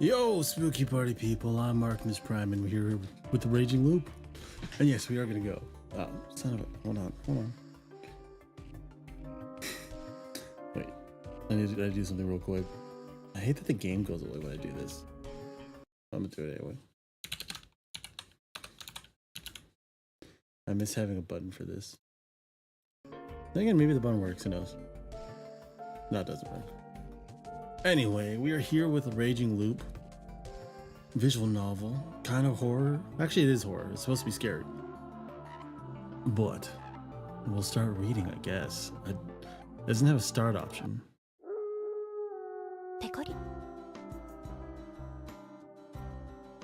Yo, spooky party people, I'm Markimus Prime, and we're here with the Raging Loop. And yes, we are gonna go. Son of a... Hold on. Wait, I need to do something real quick. I hate that the game goes away when I do this. I'm gonna do it anyway. I miss having a button for this. Then again, maybe the button works, who knows? No, it doesn't work. Anyway, we are here with Raging Loop. Visual novel, kind of horror. Actually, it is horror. It's supposed to be scary. But we'll start reading, I guess. It doesn't have a start option.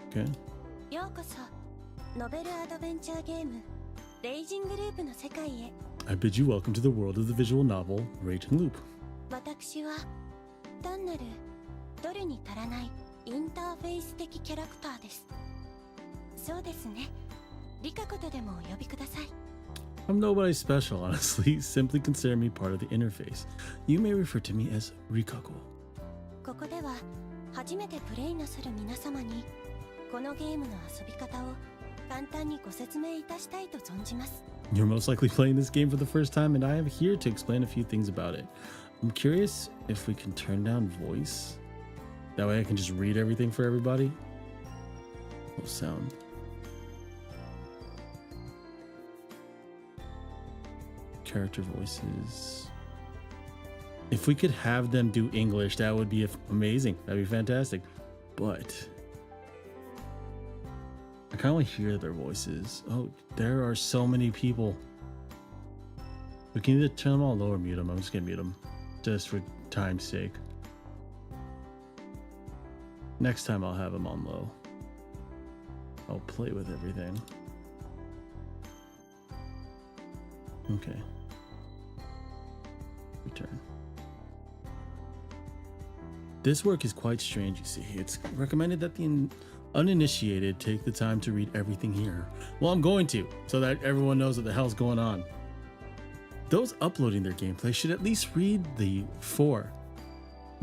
Okay. I bid you welcome to the world of the visual novel, Raging Loop. I'm nobody special, honestly. Simply consider me part of the interface. You may refer to me as Rikako. You're most likely playing this game for the first time, and I am here to explain a few things about it. I'm curious if we can turn down voice. That way I can just read everything for everybody. Oh, sound. Character voices. If we could have them do English, that would be amazing. That'd be fantastic. But I can only hear their voices. Oh, there are so many people. We can either turn them all low or mute them. I'm just gonna mute them, just for time's sake. Next time I'll have them on low. I'll play with everything. Okay. Return. This work is quite strange, you see. It's recommended that the uninitiated take the time to read everything here. Well, I'm going to, so that everyone knows what the hell's going on. Those uploading their gameplay should at least read the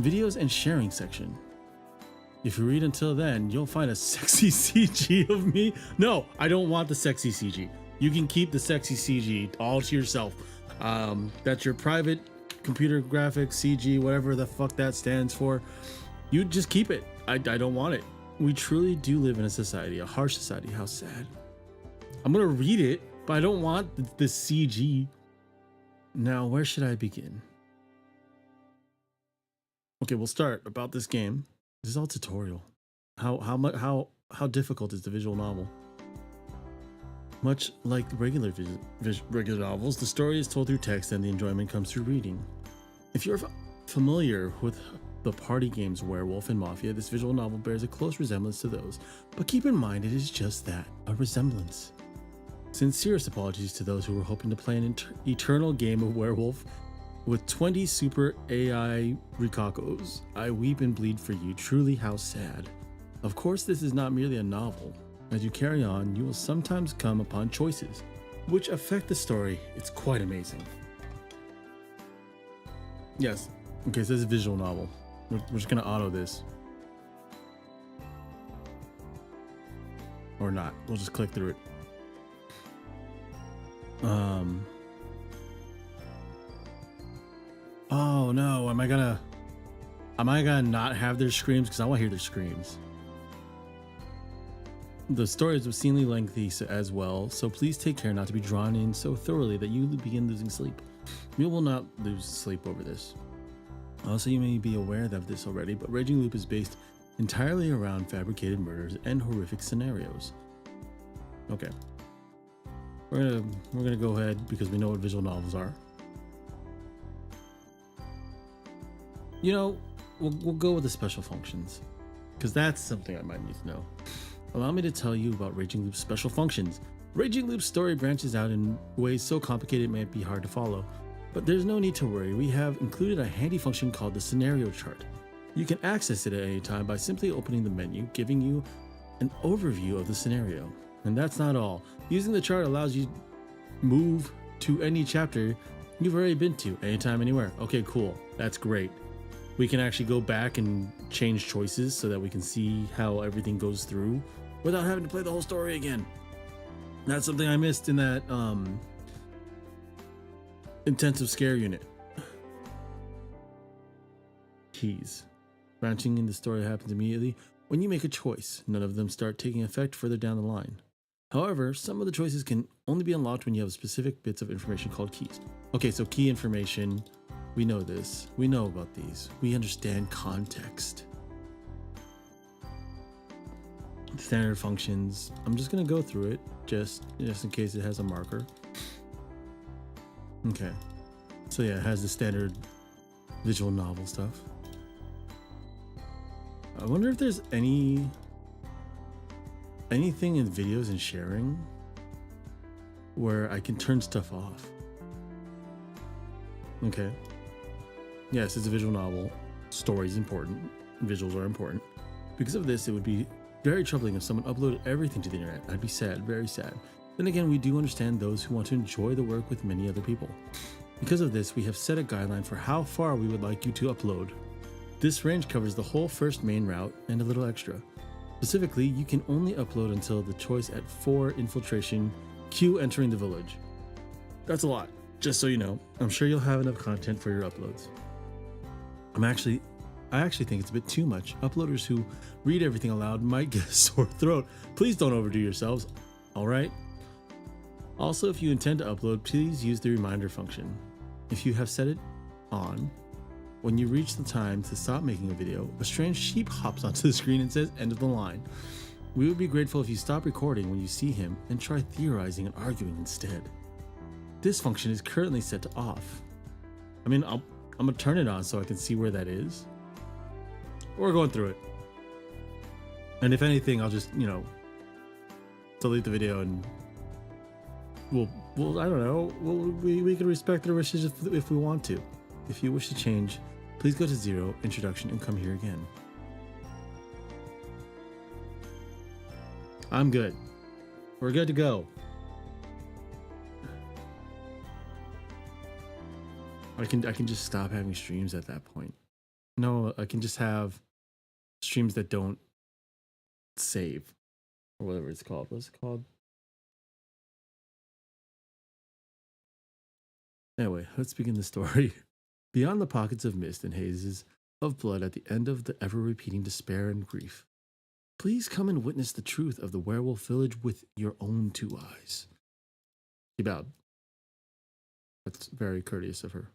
videos and sharing section. If you read until then, you'll find a sexy CG of me. No, I don't want the sexy CG. You can keep the sexy CG all to yourself. That's your private computer graphics, CG, whatever the fuck that stands for. You just keep it. I don't want it. We truly do live in a society, a harsh society. How sad. I'm gonna read it, but I don't want the CG. Now, where should I begin? Okay, we'll start about this game. This is all tutorial. How difficult is the visual novel? Much like regular novels, the story is told through text and the enjoyment comes through reading. If you're familiar with the party games Werewolf and Mafia, this visual novel bears a close resemblance to those, but keep in mind it is just that, a resemblance. Sincerest apologies to those who were hoping to play an eternal game of Werewolf with 20 super AI Rikakos. I weep and bleed for you, truly how sad. Of course, this is not merely a novel. As you carry on, you will sometimes come upon choices which affect the story. It's quite amazing. Yes, okay, so this is a visual novel. We're just gonna auto this. Or not, we'll just click through it. Oh no, am I gonna not have their screams? Because I want to hear their screams. The story is obscenely lengthy as well, so please take care not to be drawn in so thoroughly that you begin losing sleep. You will not lose sleep over this. Also, you may be aware of this already, but Raging Loop is based entirely around fabricated murders and horrific scenarios. Okay. We're gonna go ahead because we know what visual novels are. You know, we'll go with the special functions, because that's something I might need to know. Allow me to tell you about Raging Loop's special functions. Raging Loop's story branches out in ways so complicated it might be hard to follow. But there's no need to worry, we have included a handy function called the scenario chart. You can access it at any time by simply opening the menu, giving you an overview of the scenario. And that's not all. Using the chart allows you to move to any chapter you've already been to, anytime, anywhere. Okay, cool. That's great. we can actually go back and change choices so that we can see how everything goes through without having to play the whole story again. That's something I missed in that intensive scare unit. Keys. Branching in the story happens immediately when you make a choice. None of them start taking effect further down the line. However, some of the choices can only be unlocked when you have specific bits of information called keys. Okay, so key information, we know this. We know about these. We understand context. Standard functions. I'm just gonna go through it just in case it has a marker. Okay. So yeah, it has the standard visual novel stuff. I wonder if there's anything in videos and sharing where I can turn stuff off. Okay. Yes, it's a visual novel. Story's important. Visuals are important. Because of this, it would be very troubling if someone uploaded everything to the internet. I'd be sad, very sad. Then again, we do understand those who want to enjoy the work with many other people. Because of this, we have set a guideline for how far we would like you to upload. This range covers the whole first main route and a little extra. Specifically, you can only upload until the choice at 4 infiltration, Q entering the village. That's a lot, just so you know. I'm sure you'll have enough content for your uploads. I actually think it's a bit too much. Uploaders who read everything aloud might get a sore throat. Please don't overdo yourselves, alright? Also, if you intend to upload, please use the reminder function. If you have set it on, when you reach the time to stop making a video, a strange sheep hops onto the screen and says end of the line. We would be grateful if you stop recording when you see him and try theorizing and arguing instead. This function is currently set to off. I mean, I'm gonna turn it on so I can see where that is. We're going through it. And if anything, I'll just, delete the video and we'll I don't know, we can respect their wishes if we want to. If you wish to change, please go to 0, introduction, and come here again. I'm good. We're good to go. I can just stop having streams at that point. No, I can just have streams that don't save or whatever it's called. What's it called? Anyway, let's begin the story. Beyond the pockets of mist and hazes of blood at the end of the ever-repeating despair and grief, please come and witness the truth of the werewolf village with your own 2 eyes. She bowed. That's very courteous of her.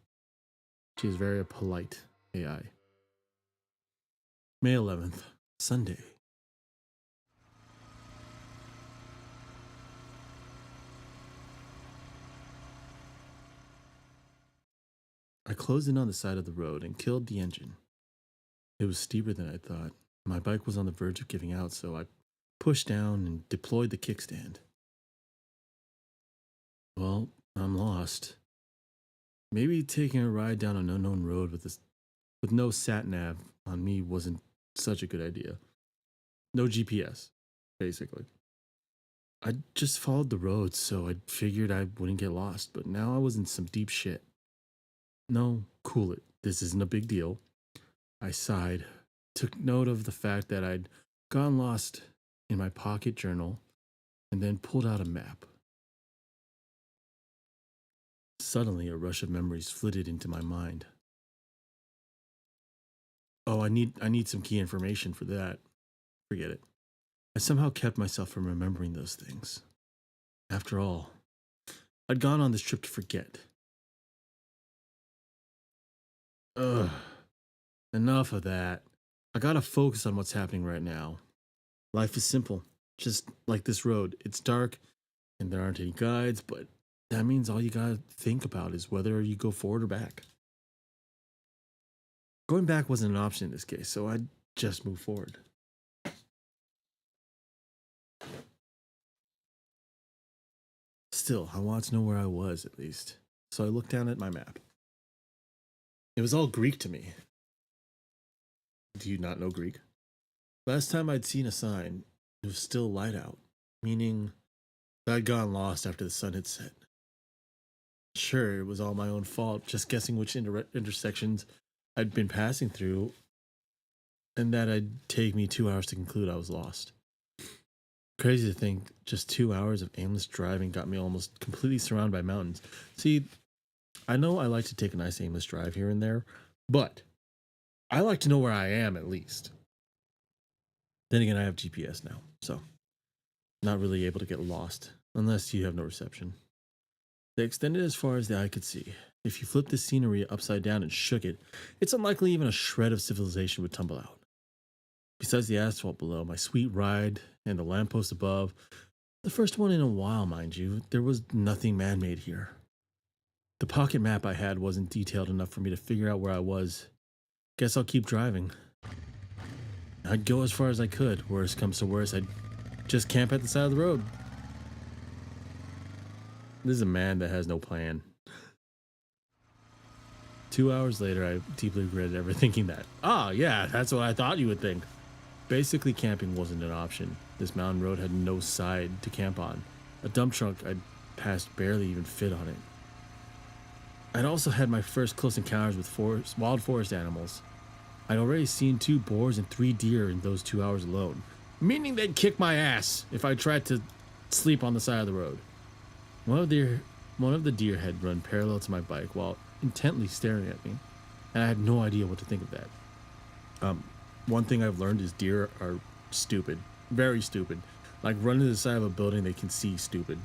She is very polite AI. May 11th, Sunday. I closed in on the side of the road and killed the engine. It was steeper than I thought. My bike was on the verge of giving out, so I pushed down and deployed the kickstand. Well, I'm lost. Maybe taking a ride down an unknown road with no sat-nav on me wasn't such a good idea. No GPS, basically. I just followed the road, so I figured I wouldn't get lost, but now I was in some deep shit. No, cool it. This isn't a big deal. I sighed, took note of the fact that I'd gotten lost in my pocket journal, and then pulled out a map. Suddenly, a rush of memories flitted into my mind. Oh, I need some key information for that. Forget it. I somehow kept myself from remembering those things. After all, I'd gone on this trip to forget. Ugh. Enough of that. I gotta focus on what's happening right now. Life is simple. Just like this road. It's dark and there aren't any guides, but that means all you gotta think about is whether you go forward or back. Going back wasn't an option in this case, so I'd just move forward. Still, I wanted to know where I was, at least. So I looked down at my map. It was all Greek to me. Do you not know Greek? Last time I'd seen a sign, it was still light out, meaning that I'd gone lost after the sun had set. Sure, it was all my own fault, just guessing which intersections I'd been passing through, and that it'd take me 2 hours to conclude I was lost. Crazy to think just 2 hours of aimless driving got me almost completely surrounded by mountains. See, I know I like to take a nice aimless drive here and there, but I like to know where I am at least. Then again, I have GPS now, so not really able to get lost unless you have no reception. They extended as far as the eye could see. If you flipped the scenery upside down and shook it, it's unlikely even a shred of civilization would tumble out. Besides the asphalt below, my sweet ride, and the lamppost above, the first one in a while, mind you, there was nothing man made here. The pocket map I had wasn't detailed enough for me to figure out where I was. Guess I'll keep driving. I'd go as far as I could. Worst comes to worst, I'd just camp at the side of the road. This is a man that has no plan. 2 hours later, I deeply regretted ever thinking that. Ah, yeah, that's what I thought you would think. Basically, camping wasn't an option. This mountain road had no side to camp on. A dump truck I'd passed barely even fit on it. I'd also had my first close encounters with wild forest animals. I'd already seen 2 boars and 3 deer in those 2 hours alone, meaning they'd kick my ass if I tried to sleep on the side of the road. One of the deer had run parallel to my bike while intently staring at me, and I had no idea what to think of that. One thing I've learned is deer are stupid, very stupid. Like running to the side of a building they can see stupid.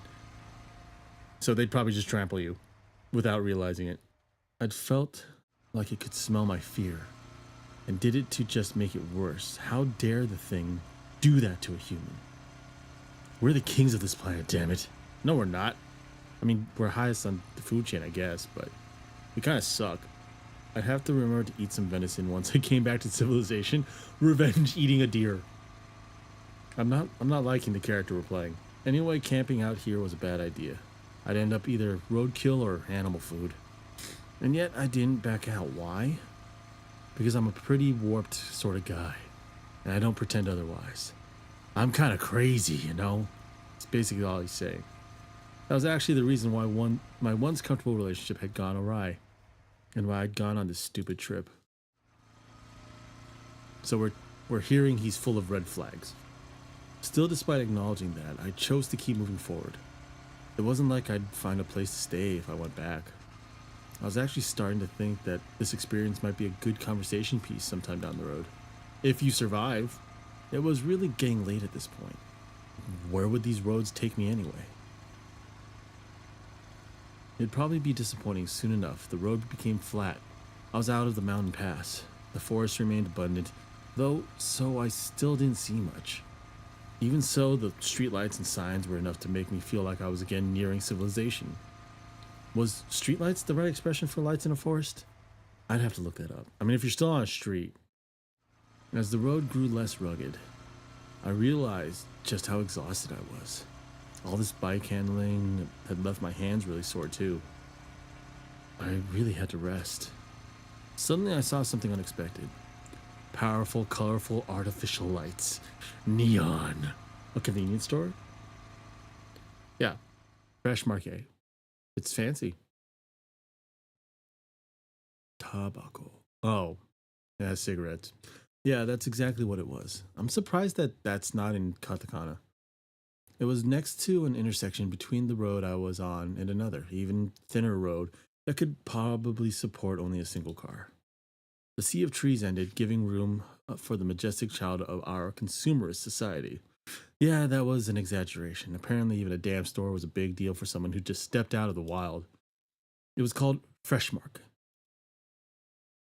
So they'd probably just trample you without realizing it. I'd felt like it could smell my fear, and did it to just make it worse. How dare the thing do that to a human? We're the kings of this planet, damn it. No, we're not. I mean, we're highest on the food chain, I guess, but we kind of suck. I'd have to remember to eat some venison once I came back to civilization. Revenge eating a deer. I'm not liking the character we're playing. Anyway, camping out here was a bad idea. I'd end up either roadkill or animal food. And yet I didn't back out. Why? Because I'm a pretty warped sort of guy, and I don't pretend otherwise. I'm kind of crazy, you know? It's basically all he's saying. That was actually the reason why my once comfortable relationship had gone awry, and why I'd gone on this stupid trip. So we're hearing he's full of red flags. Still, despite acknowledging that, I chose to keep moving forward. It wasn't like I'd find a place to stay if I went back. I was actually starting to think that this experience might be a good conversation piece sometime down the road. If you survive. It was really getting late at this point. Where would these roads take me anyway? It'd probably be disappointing soon enough. The road became flat. I was out of the mountain pass. The forest remained abundant, though, so I still didn't see much. Even so, the streetlights and signs were enough to make me feel like I was again nearing civilization. Was streetlights the right expression for lights in a forest? I'd have to look that up. I mean, if you're still on a street. As the road grew less rugged, I realized just how exhausted I was. All this bike handling had left my hands really sore too. I really had to rest. Suddenly I saw something unexpected. Powerful, colorful, artificial lights. Neon. A convenience store? Yeah. Fresh Market. It's fancy. Tobacco. Oh, yeah, cigarettes. Yeah, that's exactly what it was. I'm surprised that that's not in katakana. It was next to an intersection between the road I was on and another, even thinner road that could probably support only a single car. The sea of trees ended, giving room for the majestic child of our consumerist society. Yeah, that was an exaggeration. Apparently, even a damn store was a big deal for someone who just stepped out of the wild. It was called Fresh Market.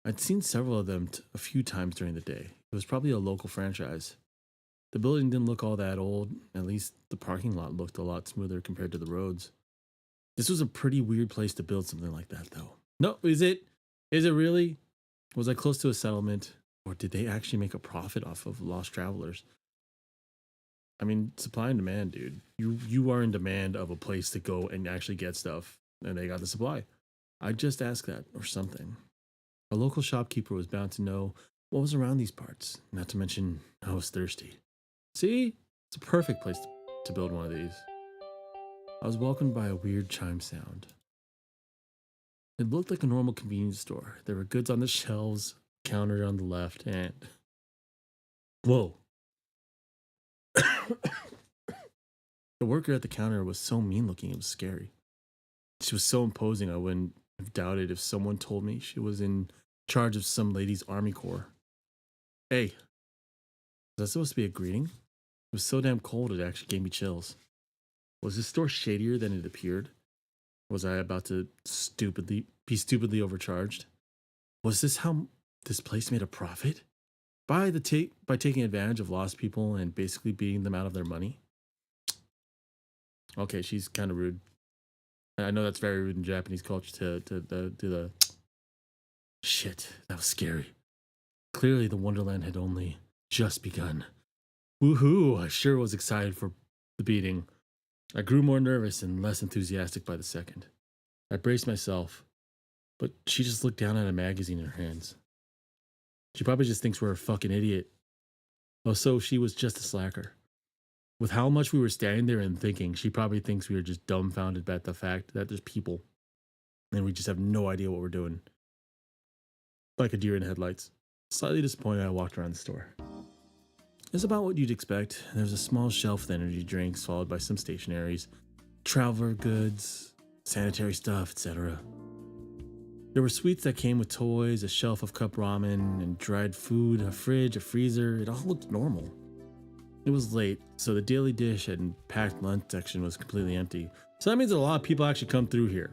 I'd seen several of them a few times during the day. It was probably a local franchise. The building didn't look all that old. At least the parking lot looked a lot smoother compared to the roads. This was a pretty weird place to build something like that, though. No, is it? Is it really? Was I close to a settlement? Or did they actually make a profit off of lost travelers? I mean, supply and demand, dude. You are in demand of a place to go and actually get stuff, and they got the supply. I'd just ask that, or something. A local shopkeeper was bound to know what was around these parts, not to mention I was thirsty. See? It's a perfect place to build one of these. I was welcomed by a weird chime sound. It looked like a normal convenience store. There were goods on the shelves, counter on the left, and whoa. The worker at the counter was so mean looking, it was scary. She was so imposing, I wouldn't have doubted if someone told me she was in charge of some lady's army corps. Hey, is that supposed to be a greeting? It was so damn cold it actually gave me chills. Was this store shadier than it appeared? Was I about to be stupidly overcharged? Was this how this place made a profit? By taking advantage of lost people and basically beating them out of their money? Okay, she's kind of rude. I know that's very rude in Japanese culture to do the shit. That was scary. Clearly, the Wonderland had only just begun. Woohoo! I sure was excited for the beating. I grew more nervous and less enthusiastic by the second. I braced myself, but she just looked down at a magazine in her hands. She probably just thinks we're a fucking idiot. Oh, so she was just a slacker. With how much we were standing there and thinking, she probably thinks we were just dumbfounded by the fact that there's people and we just have no idea what we're doing. Like a deer in headlights. Slightly disappointed, I walked around the store. It's about what you'd expect. There's a small shelf with energy drinks, followed by some stationaries, traveler goods, sanitary stuff, etc. There were sweets that came with toys, a shelf of cup ramen, and dried food, a fridge, a freezer. It all looked normal. It was late, so the daily dish and packed lunch section was completely empty. So that means that a lot of people actually come through here.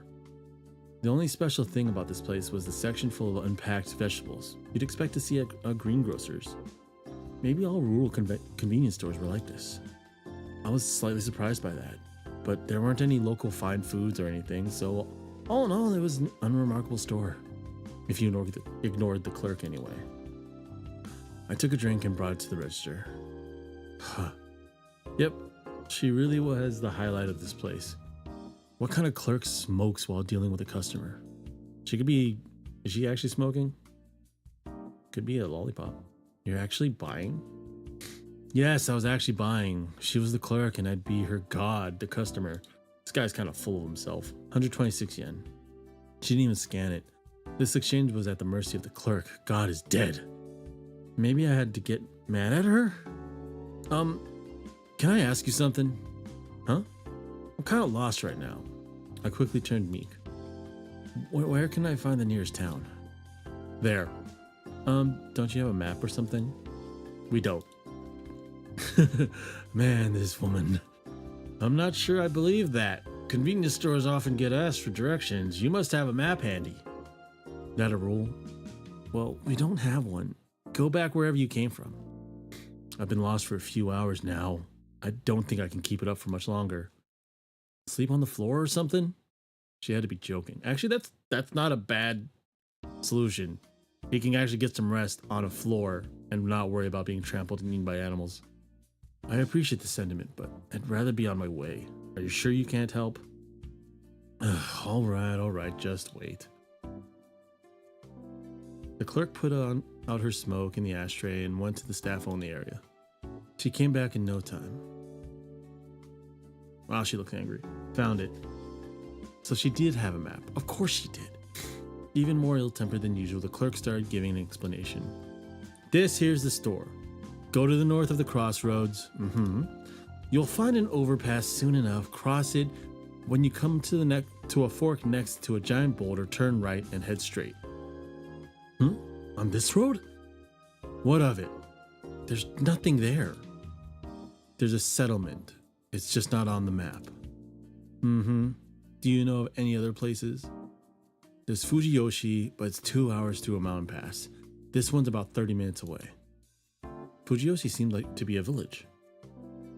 The only special thing about this place was the section full of unpacked vegetables. You'd expect to see at greengrocers. Maybe all rural convenience stores were like this. I was slightly surprised by that, but there weren't any local fine foods or anything, so all in all, it was an unremarkable store. If you ignored the clerk anyway. I took a drink and brought it to the register. Yep, she really was the highlight of this place. What kind of clerk smokes while dealing with a customer? Is she actually smoking? Could be a lollipop. You're actually buying? Yes, I was actually buying. She was the clerk and I'd be her god, the customer. This guy's kind of full of himself. 126 yen. She didn't even scan it. This exchange was at the mercy of the clerk. God is dead. Maybe I had to get mad at her? Can I ask you something? Huh? I'm kind of lost right now. I quickly turned meek. Where can I find the nearest town? There. Don't you have a map or something? We don't. Man, this woman. I'm not sure I believe that. Convenience stores often get asked for directions. You must have a map handy. That a rule? Well, we don't have one. Go back wherever you came from. I've been lost for a few hours now. I don't think I can keep it up for much longer. Sleep on the floor or something? She had to be joking. Actually, that's not a bad solution. He can actually get some rest on a floor and not worry about being trampled and eaten by animals. I appreciate the sentiment, but I'd rather be on my way. Are you sure you can't help? All right, just wait. The clerk put out her smoke in the ashtray and went to the staff-only area. She came back in no time. Wow, she looked angry. Found it. So she did have a map. Of course she did. Even more ill-tempered than usual, the clerk started giving an explanation. Here's the store. Go to the north of the crossroads. You'll find an overpass soon enough. Cross it. When you come to a fork next to a giant boulder, turn right and head straight. On this road? What of it? There's nothing there. There's a settlement. It's just not on the map. Do you know of any other places? There's Fujiyoshi, but it's 2 hours through a mountain pass. This one's about 30 minutes away. Fujiyoshi seemed like to be a village.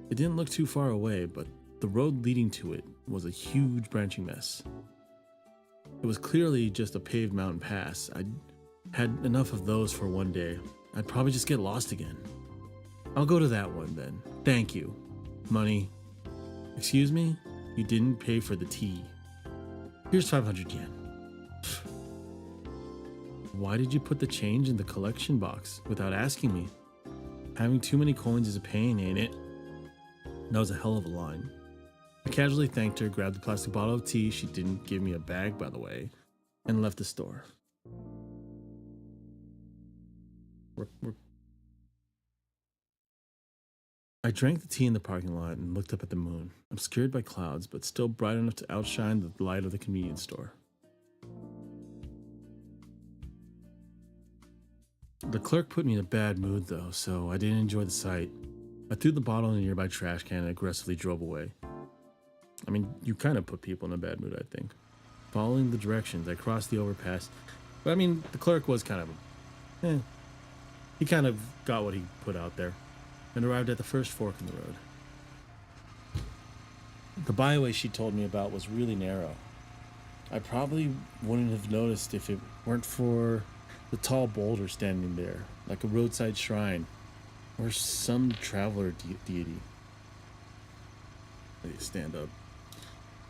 It didn't look too far away, but the road leading to it was a huge branching mess. It was clearly just a paved mountain pass. I'd had enough of those for one day. I'd probably just get lost again. I'll go to that one then. Thank you. Money. Excuse me? You didn't pay for the tea. Here's 500 yen. Why did you put the change in the collection box without asking me? Having too many coins is a pain, ain't it? That was a hell of a line. I casually thanked her, grabbed the plastic bottle of tea. She didn't give me a bag, by the way. and left the store. We're I drank the tea in the parking lot and looked up at the moon, obscured by clouds, but still bright enough to outshine the light of the convenience store. The clerk put me in a bad mood, though, so I didn't enjoy the sight. I threw the bottle in a nearby trash can and aggressively drove away. I mean, you kind of put people in a bad mood, I think. Following the directions, I crossed the overpass. But I mean, the clerk was kind of, he kind of got what he put out there and arrived at the first fork in the road. The byway she told me about was really narrow. I probably wouldn't have noticed if it weren't for the tall boulder standing there, like a roadside shrine or some traveler deity. I stand up,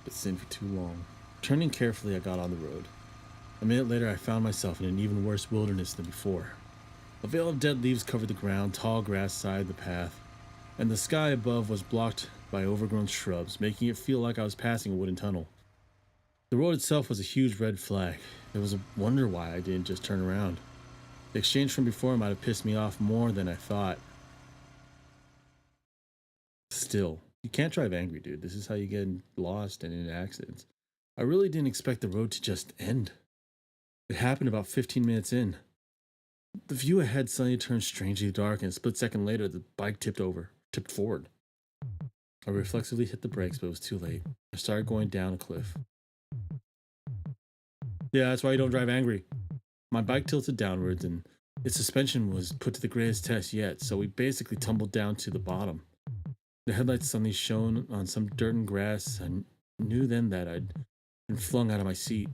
but sitting for too long. Turning carefully, I got on the road. A minute later, I found myself in an even worse wilderness than before. A veil of dead leaves covered the ground, tall grass sided the path, and the sky above was blocked by overgrown shrubs, making it feel like I was passing a wooden tunnel. The road itself was a huge red flag. It was a wonder why I didn't just turn around. The exchange from before might have pissed me off more than I thought. Still, you can't drive angry, dude. This is how you get lost and in accidents. I really didn't expect the road to just end. It happened about 15 minutes in. The view ahead suddenly turned strangely dark, and a split second later, the bike tipped forward. I reflexively hit the brakes, but it was too late. I started going down a cliff. Yeah, that's why you don't drive angry. My bike tilted downwards, and its suspension was put to the greatest test yet, so we basically tumbled down to the bottom. The headlights suddenly shone on some dirt and grass. I knew then that I'd been flung out of my seat.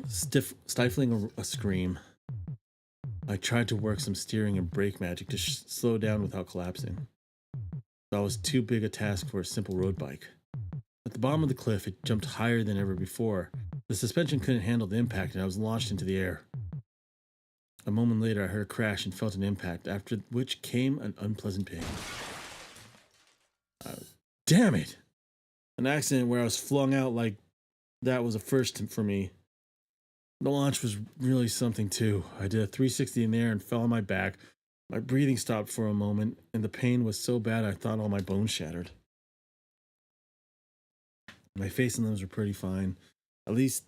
Stifling a scream, I tried to work some steering and brake magic to slow down without collapsing. That was too big a task for a simple road bike. At the bottom of the cliff, it jumped higher than ever before. The suspension couldn't handle the impact, and I was launched into the air. A moment later, I heard a crash and felt an impact, after which came an unpleasant pain. Damn it! An accident where I was flung out like that was a first for me. The launch was really something too. I did a 360 in the air and fell on my back. My breathing stopped for a moment, and the pain was so bad I thought all my bones shattered. My face and limbs were pretty fine, at least,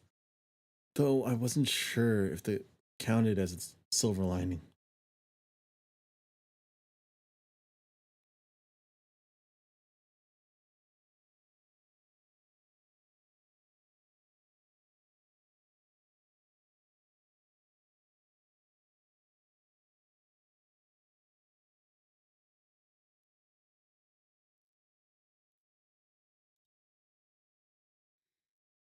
though I wasn't sure if they counted as its silver lining.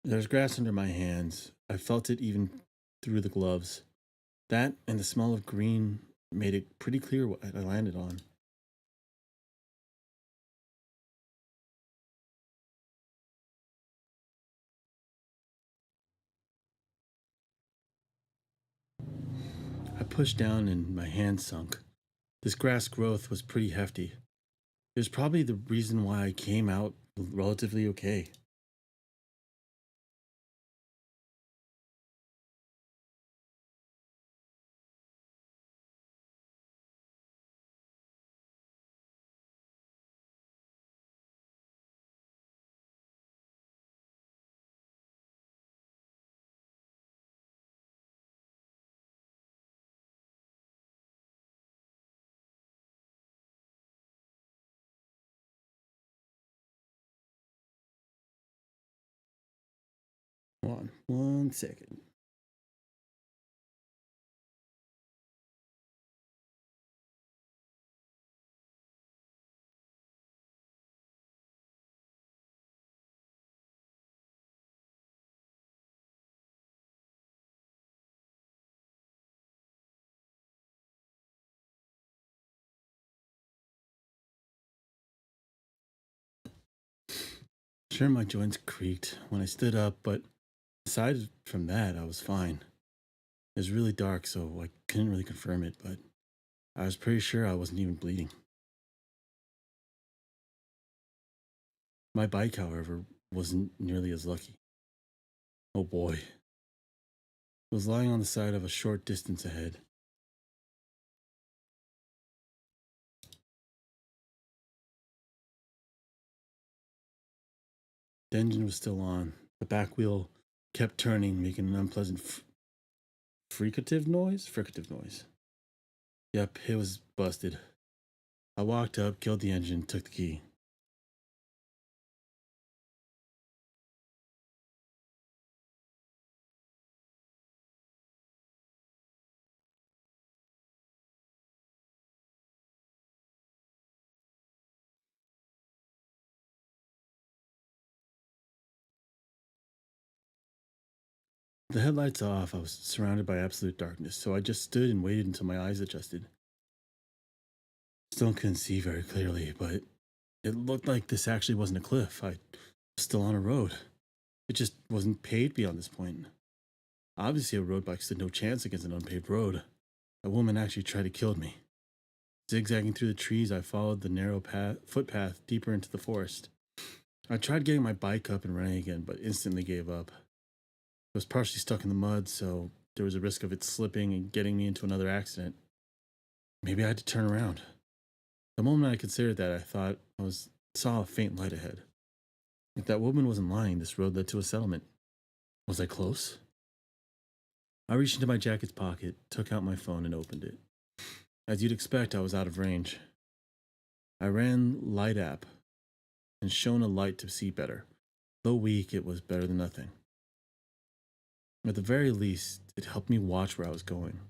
There's grass under my hands. I felt it even through the gloves. That and the smell of green made it pretty clear what I landed on. I pushed down and my hand sunk. This grass growth was pretty hefty. It was probably the reason why I came out relatively okay. Hold on 1 second. Sure, my joints creaked when I stood up, but aside from that, I was fine. It was really dark, so I couldn't really confirm it, but I was pretty sure I wasn't even bleeding. My bike, however, wasn't nearly as lucky. Oh boy. It was lying on the side of a short distance ahead. The engine was still on. The back wheel kept turning, making an unpleasant fricative noise. Yep, it was busted. I walked up, killed the engine, took the key. The headlights off, I was surrounded by absolute darkness, so I just stood and waited until my eyes adjusted. Still couldn't see very clearly, but it looked like this actually wasn't a cliff. I was still on a road. It just wasn't paved beyond this point. Obviously, a road bike stood no chance against an unpaved road. A woman actually tried to kill me. Zigzagging through the trees, I followed the narrow footpath deeper into the forest. I tried getting my bike up and running again, but instantly gave up. It was partially stuck in the mud, so there was a risk of it slipping and getting me into another accident. Maybe I had to turn around. The moment I considered that, I thought saw a faint light ahead. If that woman wasn't lying, this road led to a settlement. Was I close? I reached into my jacket's pocket, took out my phone, and opened it. As you'd expect, I was out of range. I ran Light app and shone a light to see better. Though weak, it was better than nothing. At the very least, it helped me watch where I was going.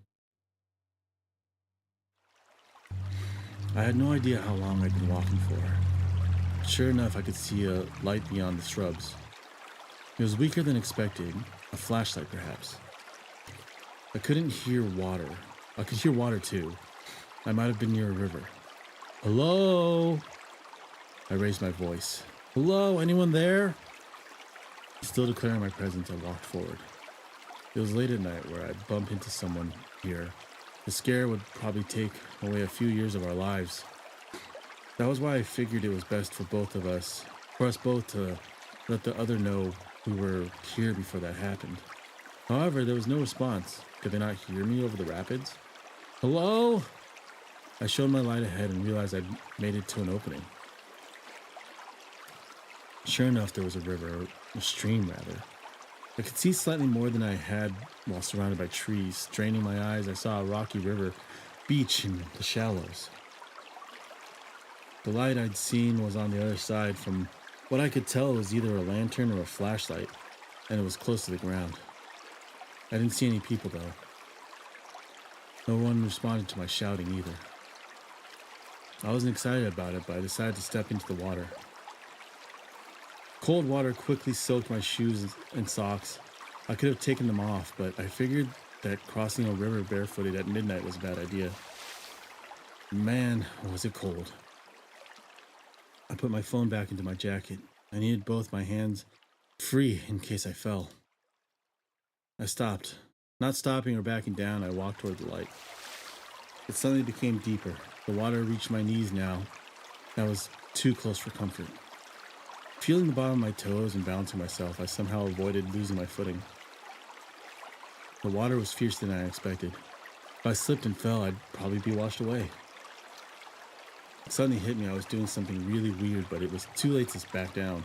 I had no idea how long I'd been walking for. Sure enough, I could see a light beyond the shrubs. It was weaker than expected, a flashlight perhaps. I couldn't hear water. I could hear water too. I might have been near a river. Hello? I raised my voice. Hello, anyone there? Still declaring my presence, I walked forward. It was late at night where I'd bump into someone here. The scare would probably take away a few years of our lives. That was why I figured it was best for us both to let the other know we were here before that happened. However, there was no response. Could they not hear me over the rapids? Hello? I showed my light ahead and realized I'd made it to an opening. Sure enough, there was a river, a stream rather. I could see slightly more than I had while surrounded by trees. Straining my eyes, I saw a rocky river beach in the shallows. The light I'd seen was on the other side. From what I could tell, it was either a lantern or a flashlight, and it was close to the ground. I didn't see any people, though. No one responded to my shouting either. I wasn't excited about it, but I decided to step into the water. Cold water quickly soaked my shoes and socks. I could have taken them off, but I figured that crossing a river barefooted at midnight was a bad idea. Man, was it cold. I put my phone back into my jacket. I needed both my hands free in case I fell. I stopped. Not stopping or backing down, I walked toward the light. It suddenly became deeper. The water reached my knees now. That was too close for comfort. Feeling the bottom of my toes and balancing myself, I somehow avoided losing my footing. The water was fiercer than I expected. If I slipped and fell, I'd probably be washed away. It suddenly hit me I was doing something really weird, but it was too late to back down.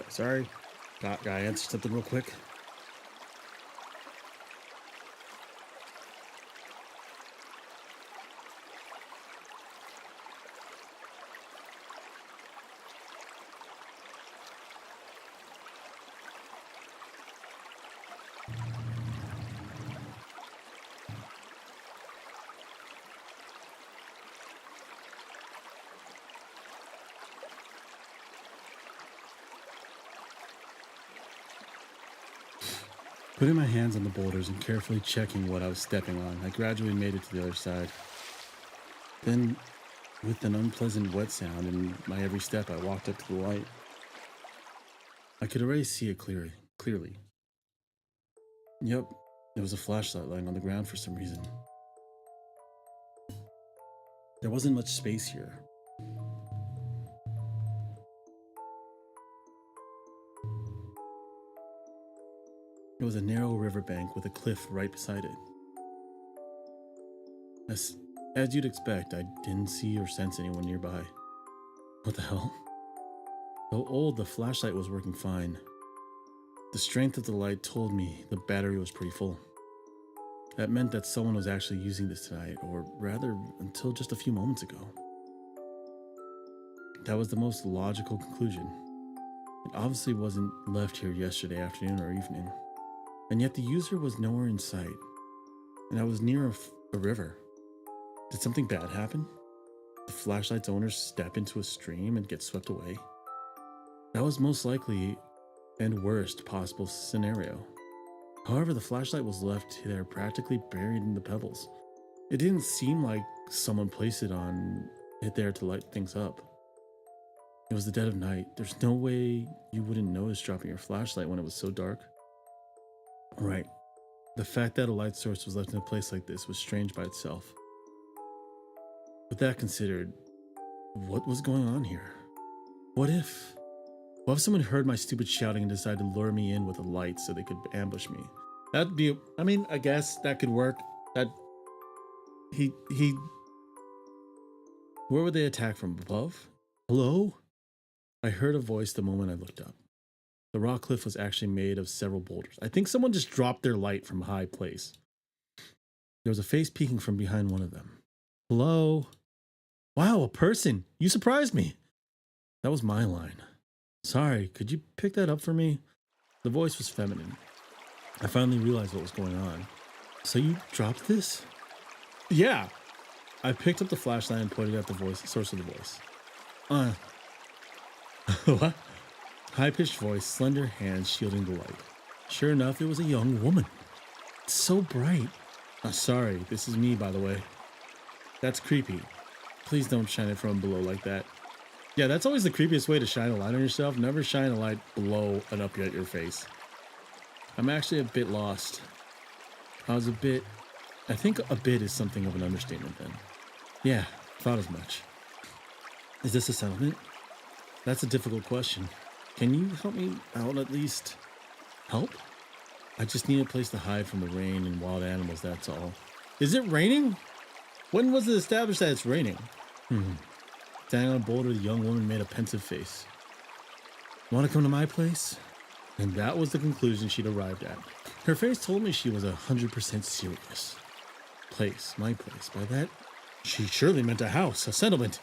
Sorry. Got answer something real quick. Putting my hands on the boulders and carefully checking what I was stepping on, I gradually made it to the other side. Then, with an unpleasant wet sound in my every step, I walked up to the light. I could already see it clearly. Yep, there was a flashlight lying on the ground for some reason. There wasn't much space here. It was a narrow riverbank with a cliff right beside it. As you'd expect, I didn't see or sense anyone nearby. What the hell? Though old, the flashlight was working fine. The strength of the light told me the battery was pretty full. That meant that someone was actually using this tonight, or rather, until just a few moments ago. That was the most logical conclusion. It obviously wasn't left here yesterday afternoon or evening. And yet the user was nowhere in sight. And I was near a river. Did something bad happen? The flashlight's owner step into a stream and get swept away? That was most likely and worst possible scenario. However, the flashlight was left there practically buried in the pebbles. It didn't seem like someone placed it there to light things up. It was the dead of night. There's no way you wouldn't notice dropping your flashlight when it was so dark. Right. The fact that a light source was left in a place like this was strange by itself. With that considered, what was going on here? What if someone heard my stupid shouting and decided to lure me in with a light so they could ambush me? I guess that could work. Where would they attack from? Above? Hello? I heard a voice the moment I looked up. The rock cliff was actually made of several boulders. I think someone just dropped their light from a high place. There was a face peeking from behind one of them. Hello? Wow, a person. You surprised me. That was my line. Sorry, could you pick that up for me? The voice was feminine. I finally realized what was going on. So you dropped this? Yeah. I picked up the flashlight and pointed at the source of the voice. What? High-pitched voice, slender hands shielding the light. Sure enough, it was a young woman. It's so bright. Sorry, this is me, by the way. That's creepy. Please don't shine it from below like that. Yeah, that's always the creepiest way to shine a light on yourself. Never shine a light below and up at your face. I'm actually a bit lost. I think a bit is something of an understatement then. Yeah, thought as much. Is this a settlement? That's a difficult question. Can you help me out at least? Help? I just need a place to hide from the rain and wild animals, that's all. Is it raining? When was it established that it's raining? Standing on a boulder, the young woman made a pensive face. Want to come to my place? And that was the conclusion she'd arrived at. Her face told me she was 100% serious. Place, my place. By that, she surely meant a house, a settlement.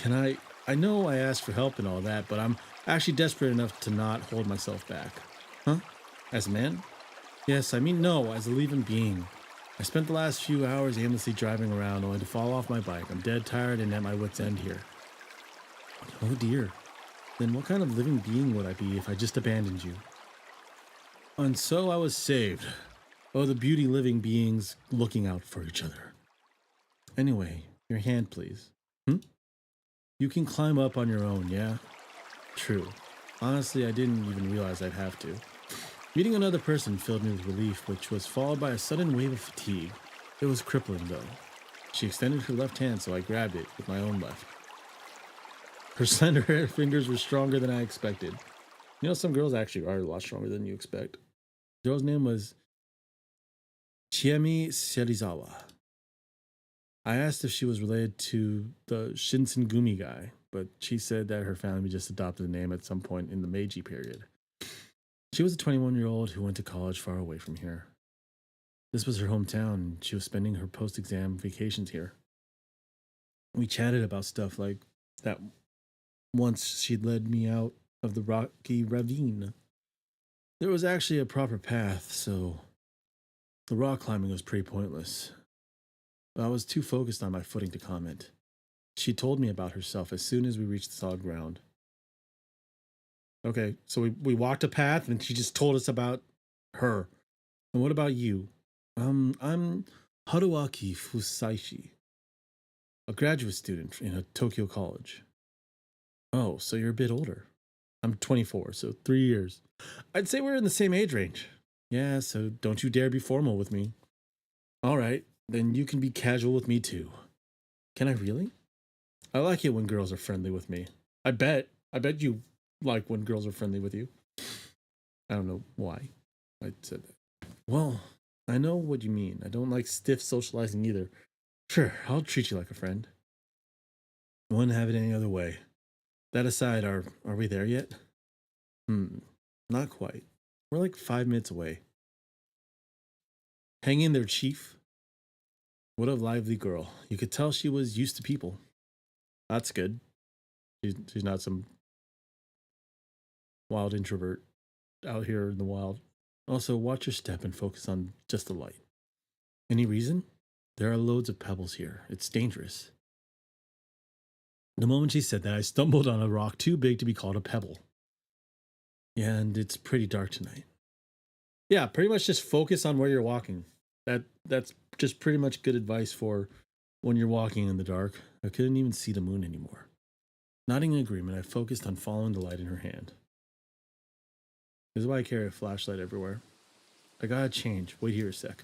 I know I asked for help and all that, but I'm actually desperate enough to not hold myself back. Huh? As a man? Yes, no, as a living being. I spent the last few hours aimlessly driving around only to fall off my bike. I'm dead tired and at my wit's end here. Oh dear. Then what kind of living being would I be if I just abandoned you? And so I was saved. Oh, the beauty living beings looking out for each other. Anyway, your hand, please. You can climb up on your own, yeah? True. Honestly, I didn't even realize I'd have to. Meeting another person filled me with relief, which was followed by a sudden wave of fatigue. It was crippling, though. She extended her left hand, so I grabbed it with my own left. Her slender fingers were stronger than I expected. You know, some girls actually are a lot stronger than you expect. The girl's name was Chiemi Serizawa. I asked if she was related to the Shinsengumi guy. but she said that her family just adopted the name at some point in the Meiji period. She was a 21-year-old who went to college far away from here. This was her hometown, and she was spending her post-exam vacations here. We chatted about stuff like that. Once she'd led me out of the rocky ravine. There was actually a proper path, so the rock climbing was pretty pointless. But I was too focused on my footing to comment. She told me about herself as soon as we reached the solid ground. Okay, so we walked a path and she just told us about her. And what about you? I'm Haruaki Fusaishi, a graduate student in a Tokyo college. Oh, so you're a bit older. I'm 24, so 3 years. I'd say we're in the same age range. Yeah, so don't you dare be formal with me. All right, then you can be casual with me too. Can I really? I like it when girls are friendly with me. I bet you like when girls are friendly with you. I don't know why I said that. Well, I know what you mean. I don't like stiff socializing either. Sure, I'll treat you like a friend. Wouldn't have it any other way. That aside, are we there yet? Not quite. We're like 5 minutes away. Hang in there, Chief. What a lively girl. You could tell she was used to people. That's good. She's not some wild introvert out here in the wild. Also, watch your step and focus on just the light. Any reason? There are loads of pebbles here. It's dangerous. The moment she said that, I stumbled on a rock too big to be called a pebble. Yeah, and it's pretty dark tonight. Yeah, pretty much just focus on where you're walking. That's just pretty much good advice for when you're walking in the dark. I couldn't even see the moon anymore. Nodding in agreement, I focused on following the light in her hand. This is why I carry a flashlight everywhere. I gotta change. Wait here a sec.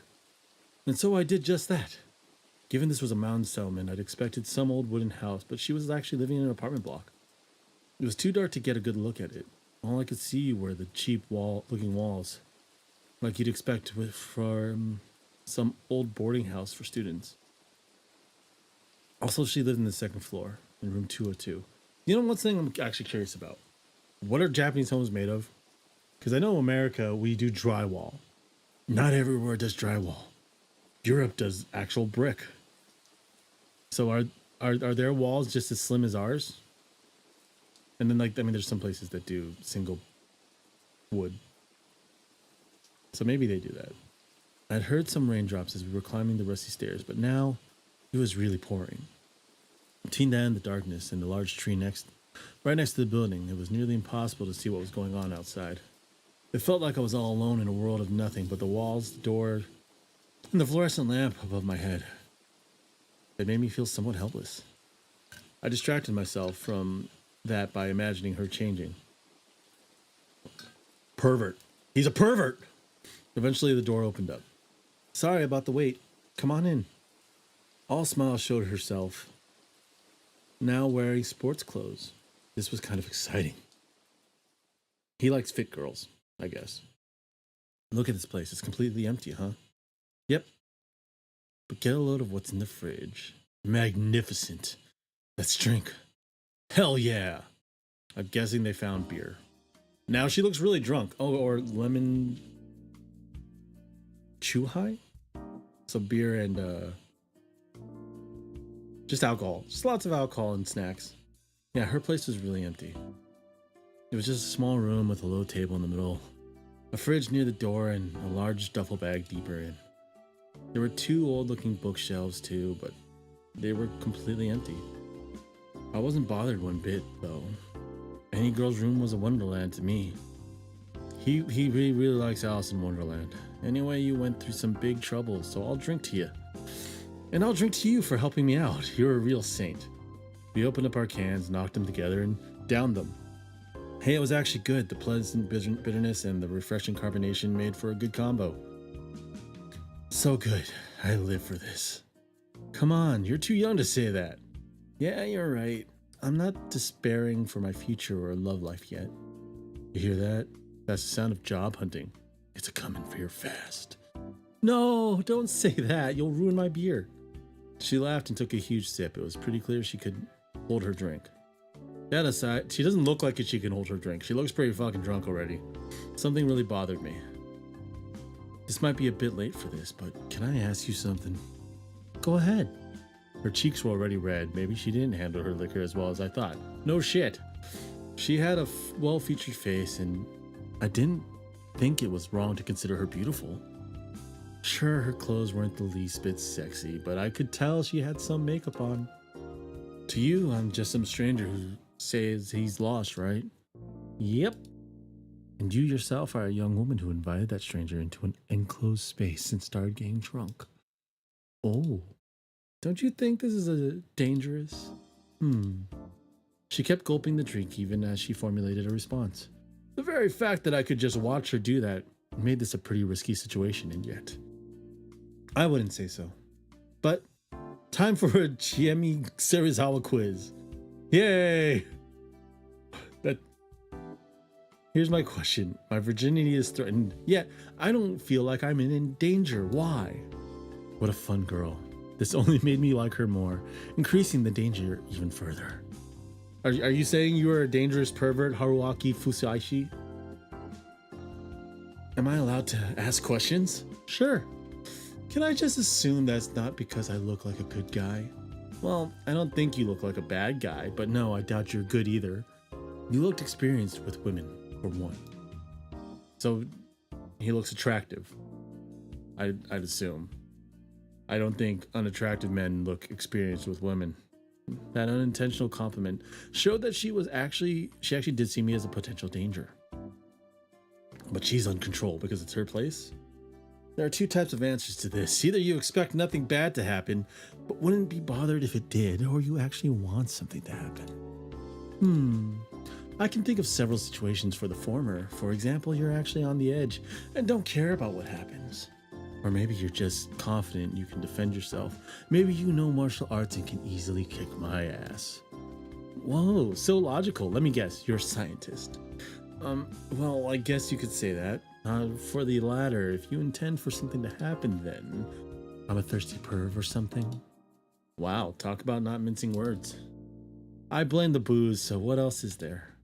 And so I did just that. Given this was a mountain settlement, I'd expected some old wooden house, but she was actually living in an apartment block. It was too dark to get a good look at it. All I could see were the cheap looking walls, like you'd expect from some old boarding house for students. Also, she lived in the second floor, in room 202. You know, one thing I'm actually curious about. What are Japanese homes made of? Because I know in America, we do drywall. Not everywhere does drywall. Europe does actual brick. So are their walls just as slim as ours? And then, there's some places that do single wood. So maybe they do that. I'd heard some raindrops as we were climbing the rusty stairs, but now it was really pouring. Between that and the darkness and the large tree right next to the building, it was nearly impossible to see what was going on outside. It felt like I was all alone in a world of nothing but the walls, the door, and the fluorescent lamp above my head. It made me feel somewhat helpless. I distracted myself from that by imagining her changing. Pervert. He's a pervert! Eventually the door opened up. Sorry about the wait. Come on in. All smiles showed herself, now wearing sports clothes. This was kind of exciting. He likes fit girls, I guess. Look at this place. It's completely empty, huh? Yep. But get a load of what's in the fridge. Magnificent. Let's drink. Hell yeah. I'm guessing they found beer. Now she looks really drunk. Oh, or lemon chuhai? So beer and just alcohol. Just lots of alcohol and snacks. Yeah, her place was really empty. It was just a small room with a low table in the middle, a fridge near the door, and a large duffel bag deeper in. There were 2 old-looking bookshelves too, but they were completely empty. I wasn't bothered one bit, though. Any girl's room was a wonderland to me. He really likes Alice in Wonderland. Anyway, you went through some big trouble, so I'll drink to you. And I'll drink to you for helping me out. You're a real saint. We opened up our cans, knocked them together, and downed them. Hey, it was actually good. The pleasant bitterness and the refreshing carbonation made for a good combo. So good. I live for this. Come on, you're too young to say that. Yeah, you're right. I'm not despairing for my future or love life yet. You hear that? That's the sound of job hunting. It's a coming for your fast. No, don't say that. You'll ruin my beer. She laughed and took a huge sip. It was pretty clear she could hold her drink. That aside, she doesn't look like she can hold her drink. She looks pretty fucking drunk already. Something really bothered me. This might be a bit late for this, but can I ask you something? Go ahead. Her cheeks were already red. Maybe she didn't handle her liquor as well as I thought. No shit. She had a well-featured face, and I didn't think it was wrong to consider her beautiful. Sure, her clothes weren't the least bit sexy, but I could tell she had some makeup on. To you, I'm just some stranger who says he's lost, right? Yep. And you yourself are a young woman who invited that stranger into an enclosed space and started getting drunk. Oh, don't you think this is a dangerous? She kept gulping the drink even as she formulated a response. The very fact that I could just watch her do that made this a pretty risky situation, and yet I wouldn't say so. But time for a Chiemi Serizawa quiz. Yay! Here's my question. My virginity is threatened, yet I don't feel like I'm in danger. Why? What a fun girl. This only made me like her more, increasing the danger even further. Are you saying you are a dangerous pervert, Haruaki Fusaishi? Am I allowed to ask questions? Sure. Can I just assume that's not because I look like a good guy? Well, I don't think you look like a bad guy, but no, I doubt you're good either. You looked experienced with women, for one. So, he looks attractive. I'd assume. I don't think unattractive men look experienced with women. That unintentional compliment showed that she actually did see me as a potential danger. But she's on control because it's her place. There are two types of answers to this. Either you expect nothing bad to happen, but wouldn't be bothered if it did, or you actually want something to happen. I can think of several situations for the former. For example, you're actually on the edge and don't care about what happens. Or maybe you're just confident you can defend yourself. Maybe you know martial arts and can easily kick my ass. Whoa, so logical. Let me guess, you're a scientist. Well, I guess you could say that. For the latter, if you intend for something to happen, then I'm a thirsty perv or something. Wow, talk about not mincing words. I blame the booze, so what else is there?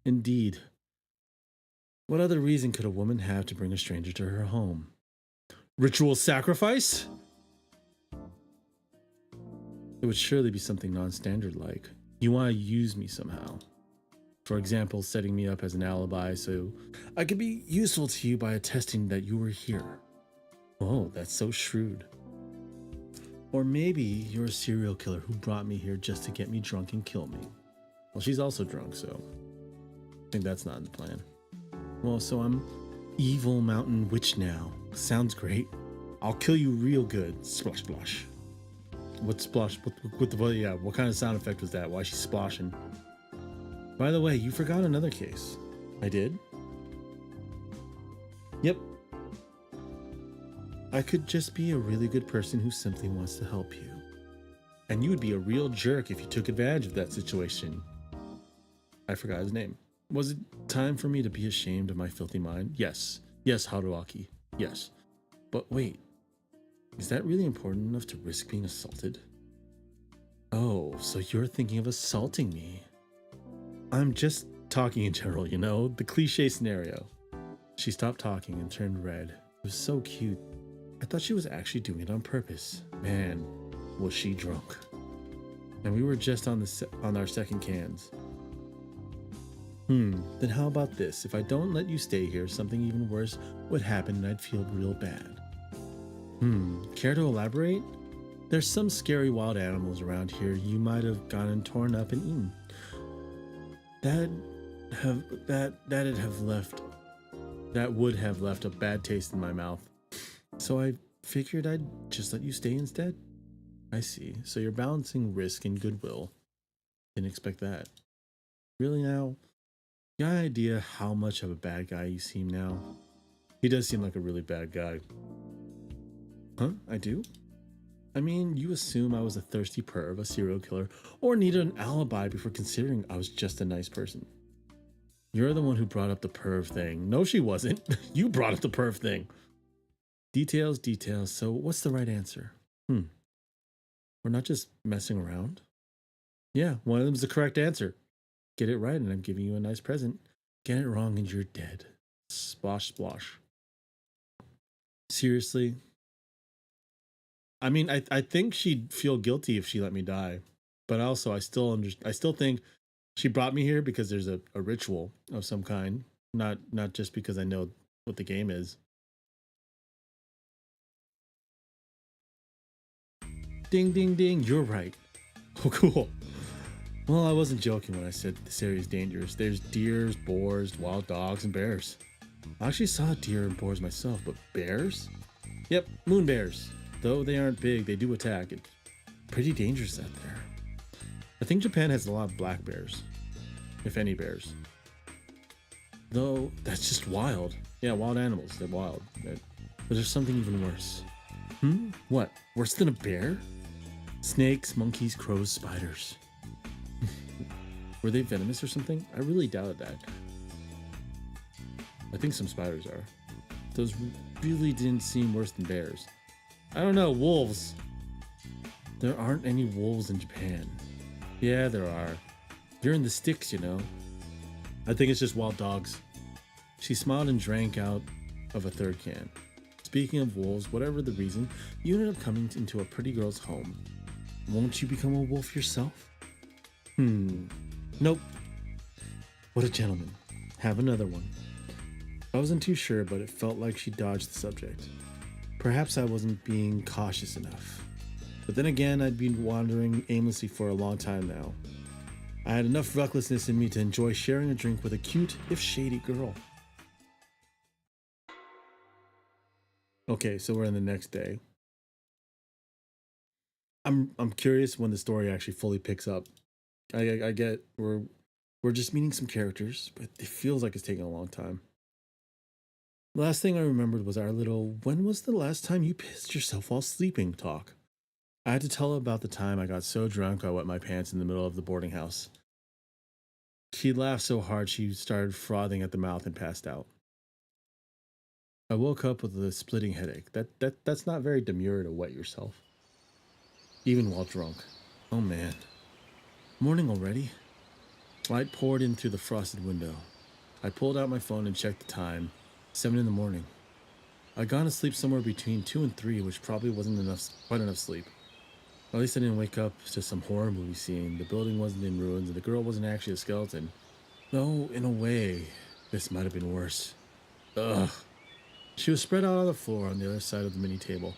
Indeed. What other reason could a woman have to bring a stranger to her home? Ritual sacrifice? It would surely be something non-standard like, you want to use me somehow. For example, setting me up as an alibi so I could be useful to you by attesting that you were here. Oh, that's so shrewd. Or maybe you're a serial killer who brought me here just to get me drunk and kill me. Well, she's also drunk, so I think that's not in the plan. Well, so I'm evil mountain witch now. Sounds great. I'll kill you real good. Splosh, splosh. What splosh? What kind of sound effect was that? Why is she splashing? By the way, you forgot another case. I did? Yep. I could just be a really good person who simply wants to help you. And you would be a real jerk if you took advantage of that situation. I forgot his name. Was it time for me to be ashamed of my filthy mind? Yes. Yes, Haruaki. Yes. But wait. Is that really important enough to risk being assaulted? Oh, so you're thinking of assaulting me. I'm just talking in general, you know, the cliche scenario. She stopped talking and turned red. It was so cute. I thought she was actually doing it on purpose. Man, was she drunk. And we were just on our second cans. Then how about this? If I don't let you stay here, something even worse would happen and I'd feel real bad. Care to elaborate? There's some scary wild animals around here you might have gotten torn up and eaten. That would have left a bad taste in my mouth. So I figured I'd just let you stay instead. I see. So you're balancing risk and goodwill. Didn't expect that. Really now? You got an idea how much of a bad guy you seem now? He does seem like a really bad guy. Huh? I do? I mean, you assume I was a thirsty perv, a serial killer, or needed an alibi before considering I was just a nice person. You're the one who brought up the perv thing. No, she wasn't. You brought up the perv thing. Details, details. So what's the right answer? We're not just messing around? Yeah, one of them's the correct answer. Get it right, and I'm giving you a nice present. Get it wrong, and you're dead. Splosh, splosh. Seriously? I mean, I think she'd feel guilty if she let me die, but also I still think she brought me here because there's a ritual of some kind, not just because I know what the game is. Ding, ding, ding. You're right. Oh, cool. Well, I wasn't joking when I said this area is dangerous. There's deers, boars, wild dogs, and bears. I actually saw deer and boars myself, but bears? Yep, moon bears. Though they aren't big, they do attack. It's pretty dangerous out there. I think Japan has a lot of black bears, if any bears. Though that's just wild. Yeah, wild animals. They're wild. But there's something even worse. What? Worse than a bear? Snakes, monkeys, crows, spiders. Were they venomous or something? I really doubted that. I think some spiders are. Those really didn't seem worse than bears. I don't know, wolves. There aren't any wolves in Japan. Yeah, there are. You're in the sticks, you know. I think it's just wild dogs. She smiled and drank out of a third can. Speaking of wolves, whatever the reason, you ended up coming into a pretty girl's home. Won't you become a wolf yourself? Nope. What a gentleman. Have another one. I wasn't too sure, but it felt like she dodged the subject. Perhaps I wasn't being cautious enough. But then again, I'd been wandering aimlessly for a long time now. I had enough recklessness in me to enjoy sharing a drink with a cute, if shady, girl. Okay, so we're in the next day. I'm curious when the story actually fully picks up. I get we're just meeting some characters, but it feels like it's taking a long time. The last thing I remembered was our little "when was the last time you pissed yourself while sleeping" talk. I had to tell her about the time I got so drunk I wet my pants in the middle of the boarding house. She laughed so hard she started frothing at the mouth and passed out. I woke up with a splitting headache. That's not very demure to wet yourself, even while drunk. Oh man. Morning already? Light poured in through the frosted window. I pulled out my phone and checked the time. 7 in the morning. I'd gone to sleep somewhere between 2 and 3, which probably wasn't quite enough sleep. At least I didn't wake up to some horror movie scene. The building wasn't in ruins and the girl wasn't actually a skeleton. Though, in a way, this might have been worse. Ugh. She was spread out on the floor on the other side of the mini table.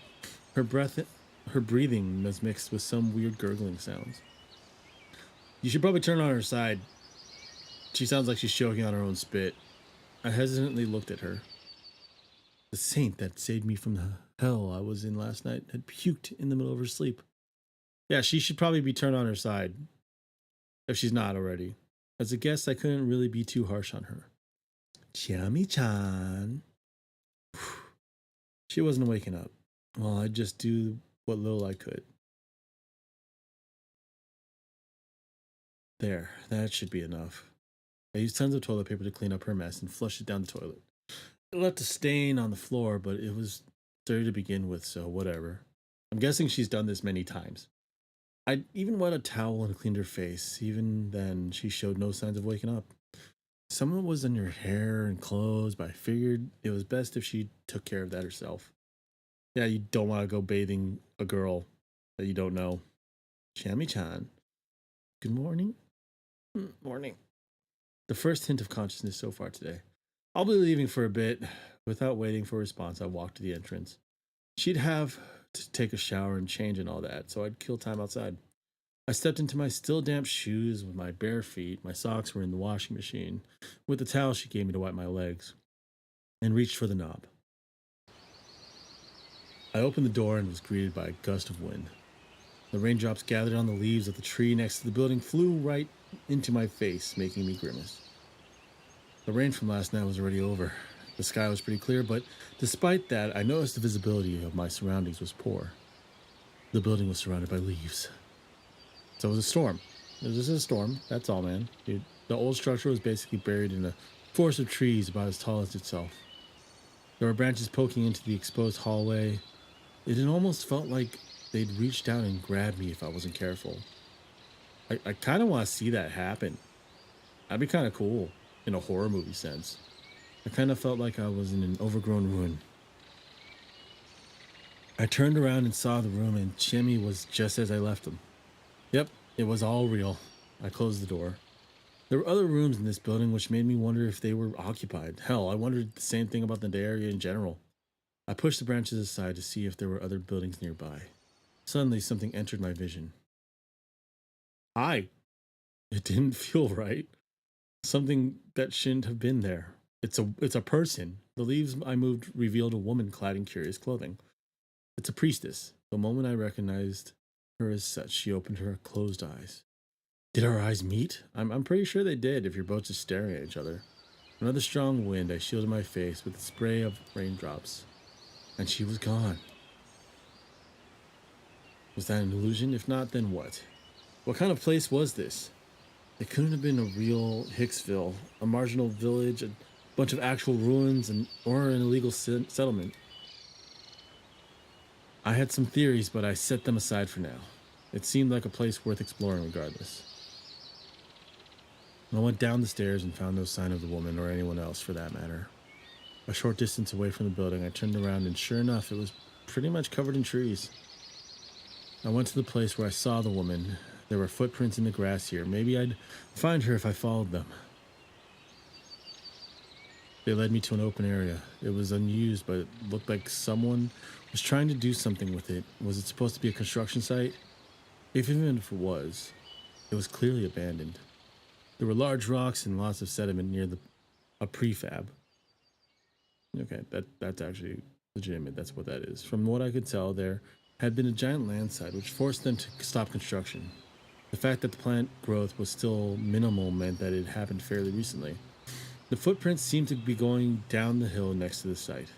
Her breathing was mixed with some weird gurgling sounds. You should probably turn on her side. She sounds like she's choking on her own spit. I hesitantly looked at her. The saint that saved me from the hell I was in last night had puked in the middle of her sleep. Yeah, she should probably be turned on her side, if she's not already. As a guest, I couldn't really be too harsh on her. Chiami-chan. She wasn't waking up. Well, I'd just do what little I could. There, that should be enough. I used tons of toilet paper to clean up her mess and flushed it down the toilet. It left a stain on the floor, but it was dirty to begin with, so whatever. I'm guessing she's done this many times. I even wet a towel and cleaned her face. Even then, she showed no signs of waking up. Some of it was in her hair and clothes, but I figured it was best if she took care of that herself. Yeah, you don't want to go bathing a girl that you don't know. Chami-chan. Good morning. Morning. The first hint of consciousness so far today. I'll be leaving for a bit. Without waiting for a response, I walked to the entrance. She'd have to take a shower and change and all that, so I'd kill time outside. I stepped into my still damp shoes with my bare feet. My socks were in the washing machine, with the towel she gave me to wipe my legs, and reached for the knob. I opened the door and was greeted by a gust of wind. The raindrops gathered on the leaves of the tree next to the building flew right into my face, making me grimace. The rain from last night was already over. The sky was pretty clear, but despite that, I noticed the visibility of my surroundings was poor. The building was surrounded by leaves. So it was a storm. It was just a storm, that's all, man. The old structure was basically buried in a forest of trees about as tall as itself. There were branches poking into the exposed hallway. It had almost felt like they'd reached out and grabbed me if I wasn't careful. I kind of want to see that happen. That'd be kind of cool in a horror movie sense. I kind of felt like I was in an overgrown ruin. I turned around and saw the room, and Jimmy was just as I left him. Yep, it was all real. I closed the door. There were other rooms in this building, which made me wonder if they were occupied. Hell, I wondered the same thing about the area in general. I pushed the branches aside to see if there were other buildings nearby. Suddenly, something entered my vision. I. It didn't feel right. Something that shouldn't have been there. It's a person. The leaves I moved revealed a woman clad in curious clothing. It's a priestess. The moment I recognized her as such, she opened her closed eyes. Did our eyes meet? I'm pretty sure they did if you're both just staring at each other. Another strong wind, I shielded my face with a spray of raindrops. And she was gone. Was that an illusion? If not, then what? What kind of place was this? It couldn't have been a real Hicksville, a marginal village, a bunch of actual ruins, or an illegal settlement. I had some theories, but I set them aside for now. It seemed like a place worth exploring regardless. I went down the stairs and found no sign of the woman or anyone else for that matter. A short distance away from the building, I turned around and sure enough, it was pretty much covered in trees. I went to the place where I saw the woman. There were footprints in the grass here. Maybe I'd find her if I followed them. They led me to an open area. It was unused, but it looked like someone was trying to do something with it. Was it supposed to be a construction site? Even if it was clearly abandoned. There were large rocks and lots of sediment near a prefab. Okay, that's actually legitimate. That's what that is. From what I could tell, there had been a giant landslide which forced them to stop construction. The fact that the plant growth was still minimal meant that it happened fairly recently. The footprints seemed to be going down the hill next to the site.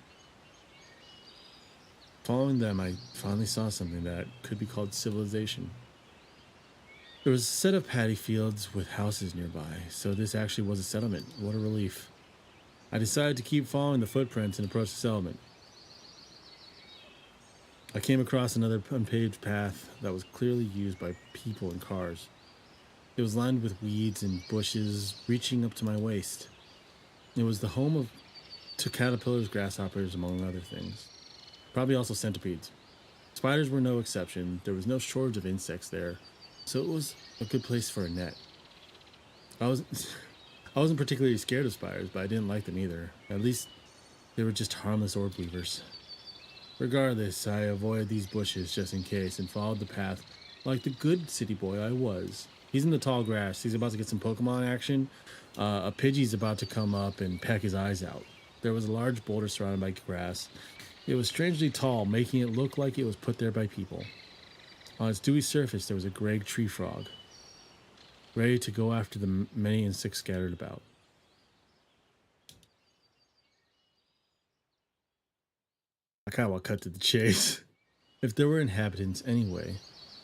Following them, I finally saw something that could be called civilization. There was a set of paddy fields with houses nearby, so this actually was a settlement. What a relief. I decided to keep following the footprints and approach the settlement. I came across another unpaved path that was clearly used by people and cars. It was lined with weeds and bushes reaching up to my waist. It was the home to caterpillars, grasshoppers, among other things. Probably also centipedes. Spiders were no exception. There was no shortage of insects there, so it was a good place for a net. I wasn't particularly scared of spiders, but I didn't like them either. At least they were just harmless orb weavers. Regardless, I avoided these bushes just in case and followed the path like the good city boy I was. He's in the tall grass. He's about to get some Pokemon action. A Pidgey's about to come up and peck his eyes out. There was a large boulder surrounded by grass. It was strangely tall, making it look like it was put there by people. On its dewy surface, there was a gray tree frog, ready to go after the many insects scattered about. I kind of want to cut to the chase. If there were inhabitants anyway,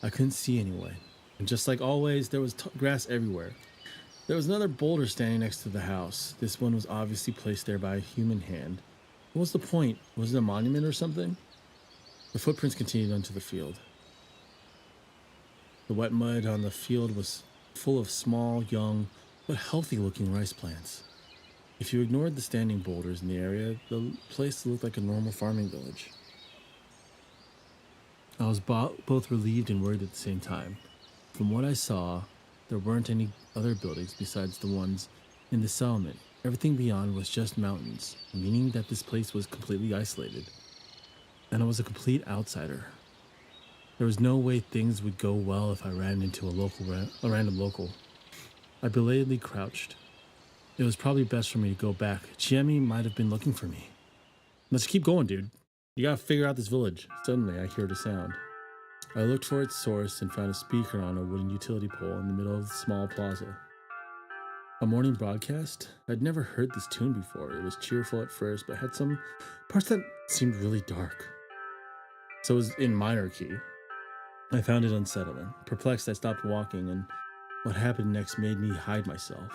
I couldn't see anyone. And just like always, there was grass everywhere. There was another boulder standing next to the house. This one was obviously placed there by a human hand. What was the point? Was it a monument or something? The footprints continued onto the field. The wet mud on the field was full of small, young, but healthy-looking rice plants. If you ignored the standing boulders in the area, the place looked like a normal farming village. I was both relieved and worried at the same time. From what I saw, there weren't any other buildings besides the ones in the settlement. Everything beyond was just mountains, meaning that this place was completely isolated. And I was a complete outsider. There was no way things would go well if I ran into a random local. I belatedly crouched. It was probably best for me to go back. Chiemi might have been looking for me. Let's keep going, dude. You gotta figure out this village. Suddenly, I heard a sound. I looked for its source and found a speaker on a wooden utility pole in the middle of the small plaza. A morning broadcast? I'd never heard this tune before. It was cheerful at first, but had some parts that seemed really dark. So it was in minor key. I found it unsettling. Perplexed, I stopped walking, and what happened next made me hide myself.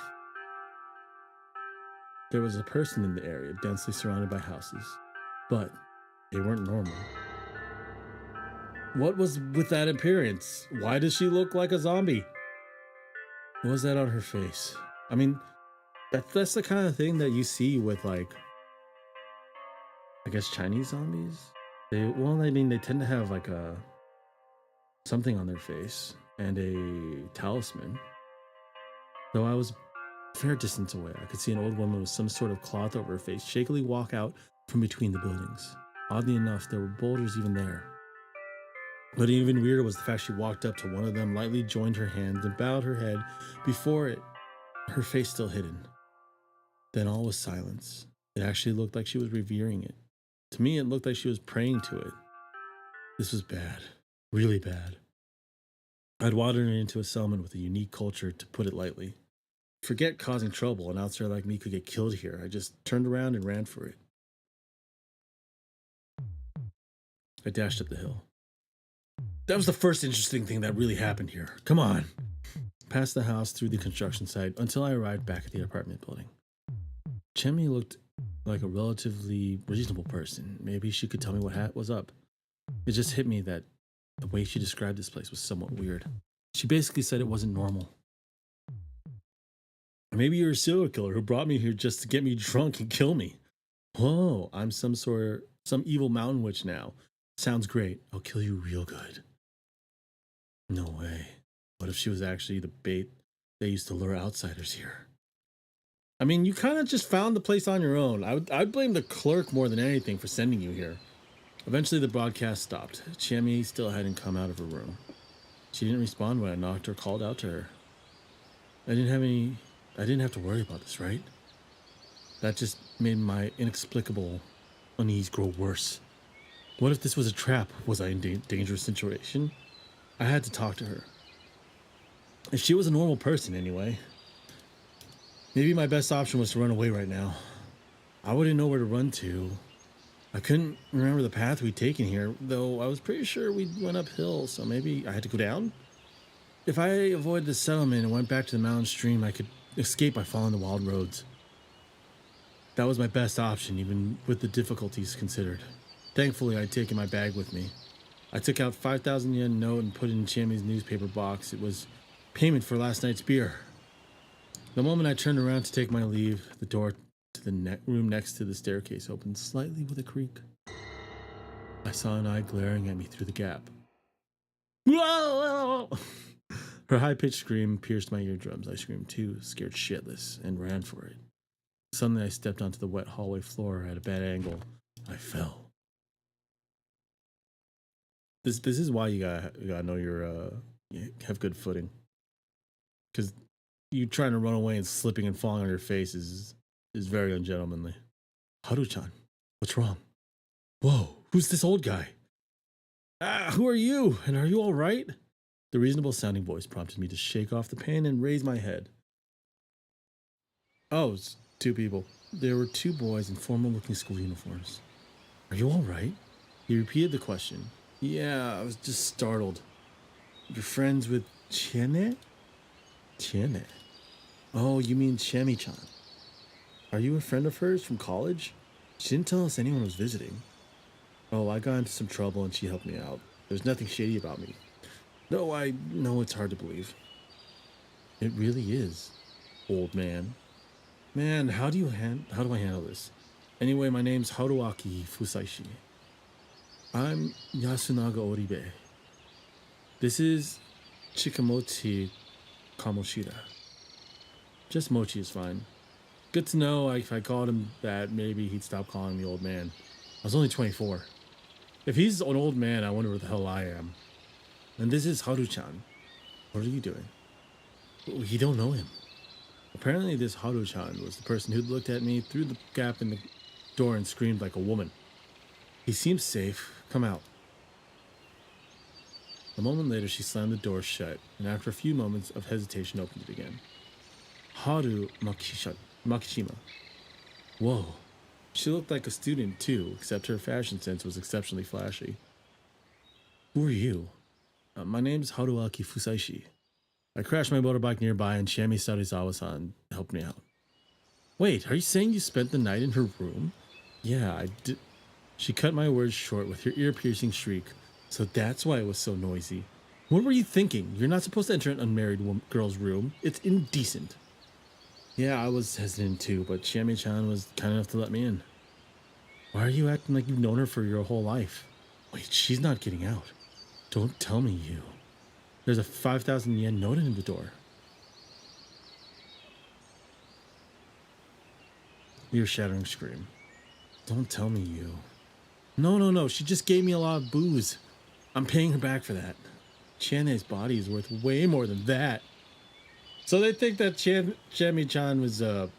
There was a person in the area, densely surrounded by houses, but they weren't normal. What was with that appearance? Why does she look like a zombie? What was that on her face? I mean, that's the kind of thing that you see with like, I guess Chinese zombies. I mean, they tend to have like a something on their face and a talisman. Though I was a fair distance away, I could see an old woman with some sort of cloth over her face shakily walk out from between the buildings. Oddly enough, there were boulders even there. But even weirder was the fact she walked up to one of them, lightly joined her hands, and bowed her head before it, her face still hidden. Then all was silence. It actually looked like she was revering it. To me, it looked like she was praying to it. This was bad. Really bad. I'd wandered into a settlement with a unique culture, to put it lightly. Forget causing trouble, an outsider like me could get killed here. I just turned around and ran for it. I dashed up the hill. That was the first interesting thing that really happened here. Come on. Past the house, through the construction site, until I arrived back at the apartment building. Chemi looked like a relatively reasonable person. Maybe she could tell me what was up. It just hit me that the way she described this place was somewhat weird. She basically said it wasn't normal. Maybe you're a serial killer who brought me here just to get me drunk and kill me. Whoa, I'm some evil mountain witch now. Sounds great. I'll kill you real good. No way. What if she was actually the bait they used to lure outsiders here? I mean, you kind of just found the place on your own. I'd blame the clerk more than anything for sending you here. Eventually, the broadcast stopped. Chemi still hadn't come out of her room. She didn't respond when I knocked or called out to her. I didn't have to worry about this, right? That just made my inexplicable unease grow worse. What if this was a trap? Was I in a dangerous situation? I had to talk to her. If she was a normal person, anyway. Maybe my best option was to run away right now. I wouldn't know where to run to. I couldn't remember the path we'd taken here, though I was pretty sure we went uphill, so maybe I had to go down? If I avoided the settlement and went back to the mountain stream, I could escape by following the wild roads. That was my best option, even with the difficulties considered. Thankfully, I'd taken my bag with me. I took out 5,000 yen note and put it in Chami's newspaper box. It was payment for last night's beer. The moment I turned around to take my leave, the door to the room next to the staircase opened slightly with a creak. I saw an eye glaring at me through the gap. Whoa! Her high-pitched scream pierced my eardrums. I screamed too, scared shitless, and ran for it. Suddenly, I stepped onto the wet hallway floor at a bad angle. I fell. This is why you gotta know you have good footing, because you trying to run away and slipping and falling on your face is very ungentlemanly. Haru-chan, what's wrong? Whoa, who's this old guy? Who are you? And are you all right? The reasonable sounding voice prompted me to shake off the pain and raise my head. Oh, it's two people. There were two boys in formal-looking school uniforms. Are you all right? He repeated the question. Yeah, I was just startled. You're friends with Chene? Chene? Oh, you mean Chemi-chan. Are you a friend of hers from college? She didn't tell us anyone was visiting. Oh, I got into some trouble and she helped me out. There's nothing shady about me. Though I know it's hard to believe. It really is, old man. Man, how do I handle this? Anyway, my name's Haruaki Fusaishi. I'm Yasunaga Oribe. This is Chikamochi Kamoshida. Just Mochi is fine. Good to know if I called him that, maybe he'd stop calling me old man. I was only 24. If he's an old man, I wonder where the hell I am. And this is Haru-chan. What are you doing? You don't know him. Apparently this Haru-chan was the person who'd looked at me through the gap in the door and screamed like a woman. He seems safe. Come out. A moment later, she slammed the door shut, and after a few moments of hesitation, opened it again. Haru Makishima. Whoa. She looked like a student, too, except her fashion sense was exceptionally flashy. Who are you? My name's Haruaki Fusaishi. I crashed my motorbike nearby, and Shami Sarizawa-san helped me out. Wait, are you saying you spent the night in her room? Yeah, I did. She cut my words short with her ear-piercing shriek. So that's why it was so noisy. What were you thinking? You're not supposed to enter an unmarried girl's room. It's indecent. Yeah, I was hesitant too, but Shami-chan was kind enough to let me in. Why are you acting like you've known her for your whole life? Wait, she's not getting out. Don't tell me you. There's a 5,000 yen note in the door. Your shattering scream. Don't tell me you. No, no, no. She just gave me a lot of booze. I'm paying her back for that. Channe's body is worth way more than that. So they think that Shami-chan was a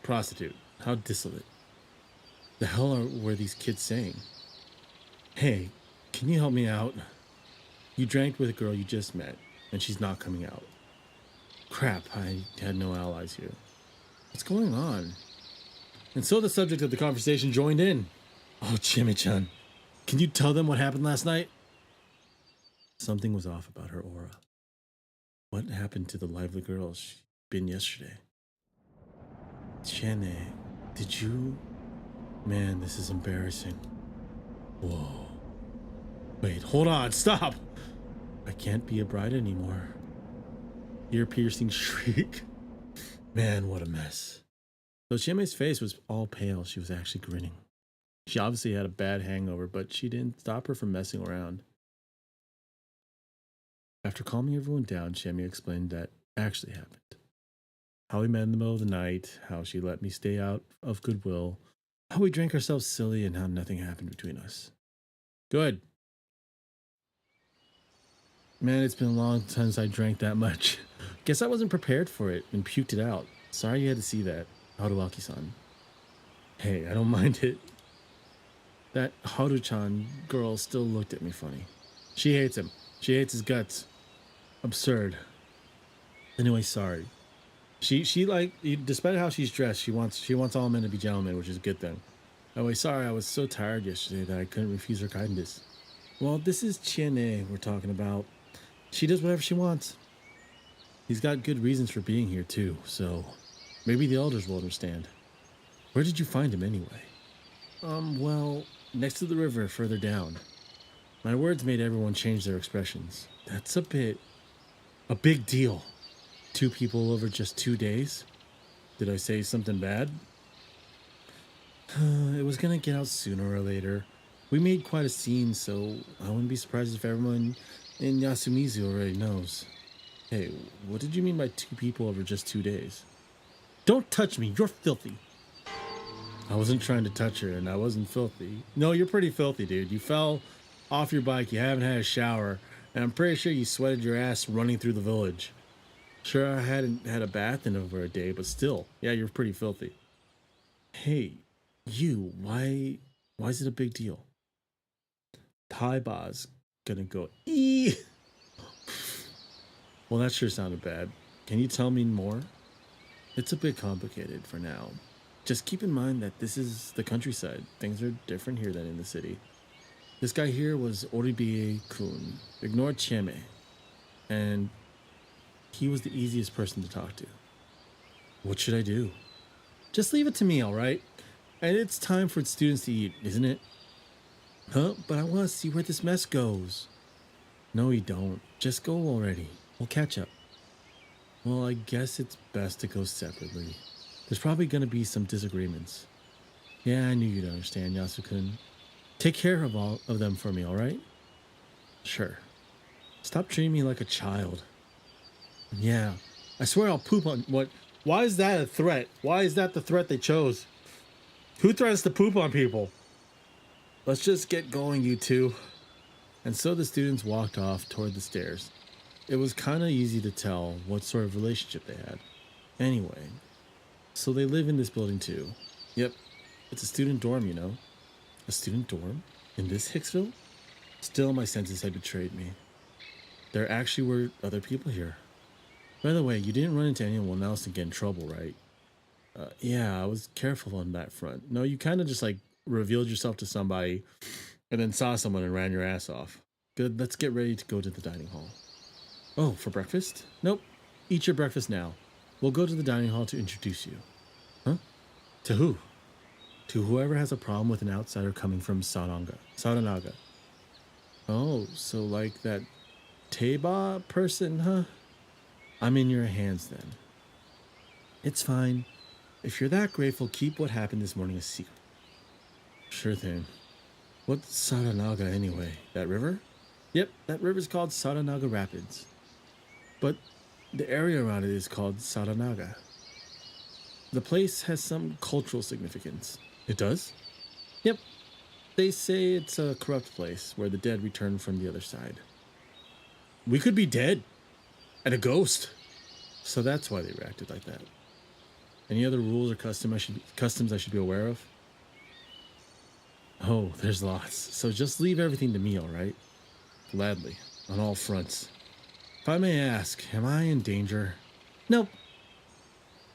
prostitute. How dissolute. The hell were these kids saying? Hey, can you help me out? You drank with a girl you just met, and she's not coming out. Crap, I had no allies here. What's going on? And so the subject of the conversation joined in. Oh, Jimmy-chan, can you tell them what happened last night? Something was off about her aura. What happened to the lively girl she'd been yesterday? Chane, did you... Man, this is embarrassing. Whoa. Wait, hold on, stop! I can't be a bride anymore. Ear-piercing shriek. Man, what a mess. Though Chime's face was all pale, she was actually grinning. She obviously had a bad hangover, but she didn't stop her from messing around. After calming everyone down, Chime explained that actually happened. How we met in the middle of the night, how she let me stay out of goodwill, how we drank ourselves silly, and how nothing happened between us. Good. Man, it's been a long time since I drank that much. Guess I wasn't prepared for it and puked it out. Sorry you had to see that, Haruaki-san. Hey, I don't mind it. That Haru-chan girl still looked at me funny. She hates him. She hates his guts. Absurd. Anyway, sorry. She like, despite how she's dressed, she wants all men to be gentlemen, which is a good thing. Anyway, sorry, I was so tired yesterday that I couldn't refuse her kindness. Well, this is Chiene we're talking about. She does whatever she wants. He's got good reasons for being here too, so maybe the elders will understand. Where did you find him anyway? Well, next to the river further down. My words made everyone change their expressions. That's a big deal. 2 people over just 2 days? Did I say something bad? It was gonna get out sooner or later. We made quite a scene, so I wouldn't be surprised if everyone in Yasumizu already knows. Hey, what did you mean by 2 people over just 2 days? Don't touch me, you're filthy. I wasn't trying to touch her, and I wasn't filthy. No, you're pretty filthy, dude. You fell off your bike, you haven't had a shower, and I'm pretty sure you sweated your ass running through the village. Sure, I hadn't had a bath in over a day, but still, yeah, you're pretty filthy. Hey, you, why is it a big deal? Taiba's gonna go, eee! Well, that sure sounded bad. Can you tell me more? It's a bit complicated for now. Just keep in mind that this is the countryside. Things are different here than in the city. This guy here was Oribie-kun. Ignore Cheme. And he was the easiest person to talk to. What should I do? Just leave it to me, all right? And it's time for students to eat, isn't it? Huh? But I want to see where this mess goes. No, you don't. Just go already. We'll catch up. Well, I guess it's best to go separately. There's probably going to be some disagreements. Yeah, I knew you'd understand, Yasukun. Take care of all of them for me, all right? Sure. Stop treating me like a child. Yeah, I swear I'll poop on what? Why is that a threat? Why is that the threat they chose? Who threatens to poop on people? Let's just get going, you two. And so the students walked off toward the stairs. It was kind of easy to tell what sort of relationship they had. Anyway, so they live in this building too. Yep, it's a student dorm, you know. A student dorm? In this Hicksville? Still, my senses had betrayed me. There actually were other people here. By the way, you didn't run into anyone else and get in trouble, right? Yeah, I was careful on that front. No, you kind of just like revealed yourself to somebody and then saw someone and ran your ass off. Good, let's get ready to go to the dining hall. Oh, for breakfast? Nope. Eat your breakfast now. We'll go to the dining hall to introduce you. Huh? To who? To whoever has a problem with an outsider coming from Saranaga. Oh, so like that Teiba person, huh? I'm in your hands then. It's fine. If you're that grateful, keep what happened this morning a secret. Sure thing. What's Saranaga anyway? That river? Yep, that river's called Saranaga Rapids. But the area around it is called Saranaga. The place has some cultural significance. It does? Yep. They say it's a corrupt place where the dead return from the other side. We could be dead. And a ghost. So that's why they reacted like that. Any other rules or customs I should be aware of? Oh, there's lots. So just leave everything to me, all right? Gladly, on all fronts. If I may ask, am I in danger? Nope.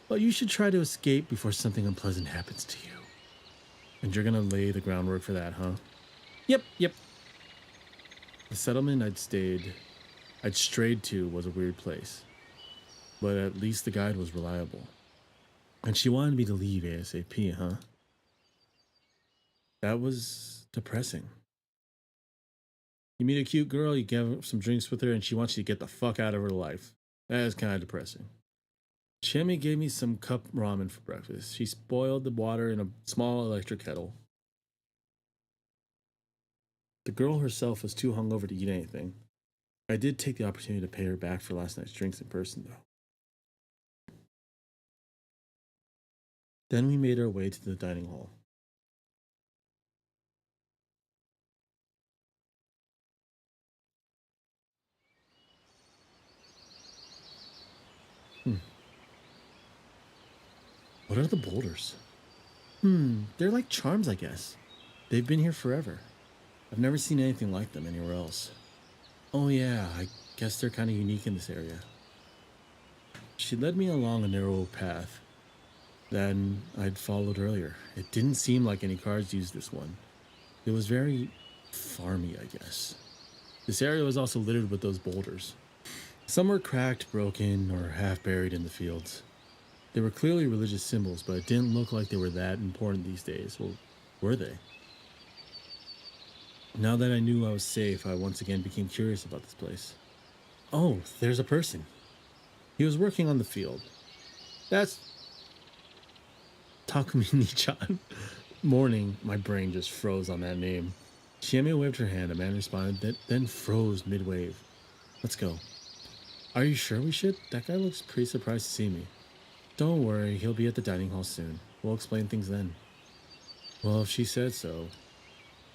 But you should try to escape before something unpleasant happens to you. And you're gonna lay the groundwork for that, huh? Yep. The settlement I'd strayed to was a weird place. But at least the guide was reliable. And she wanted me to leave ASAP, huh? That was depressing. You meet a cute girl, you give some drinks with her, and she wants you to get the fuck out of her life. That is kind of depressing. Chemi gave me some cup ramen for breakfast. She boiled the water in a small electric kettle. The girl herself was too hungover to eat anything. I did take the opportunity to pay her back for last night's drinks in person, though. Then we made our way to the dining hall. Hmm. What are the boulders? They're like charms, I guess. They've been here forever. I've never seen anything like them anywhere else. Oh yeah, I guess they're kind of unique in this area. She led me along a narrow path that I'd followed earlier. It didn't seem like any cars used this one. It was very farmy, I guess. This area was also littered with those boulders. Some were cracked, broken, or half buried in the fields. They were clearly religious symbols, but it didn't look like they were that important these days. Or were they? Now that I knew I was safe, I once again became curious about this place. Oh, there's a person. He was working on the field. That's Takumi-chan. Morning, my brain just froze on that name. Shieme waved her hand. A man responded, then froze mid-wave. Let's go. Are you sure we should? That guy looks pretty surprised to see me. Don't worry, he'll be at the dining hall soon. We'll explain things then. Well, if she said so.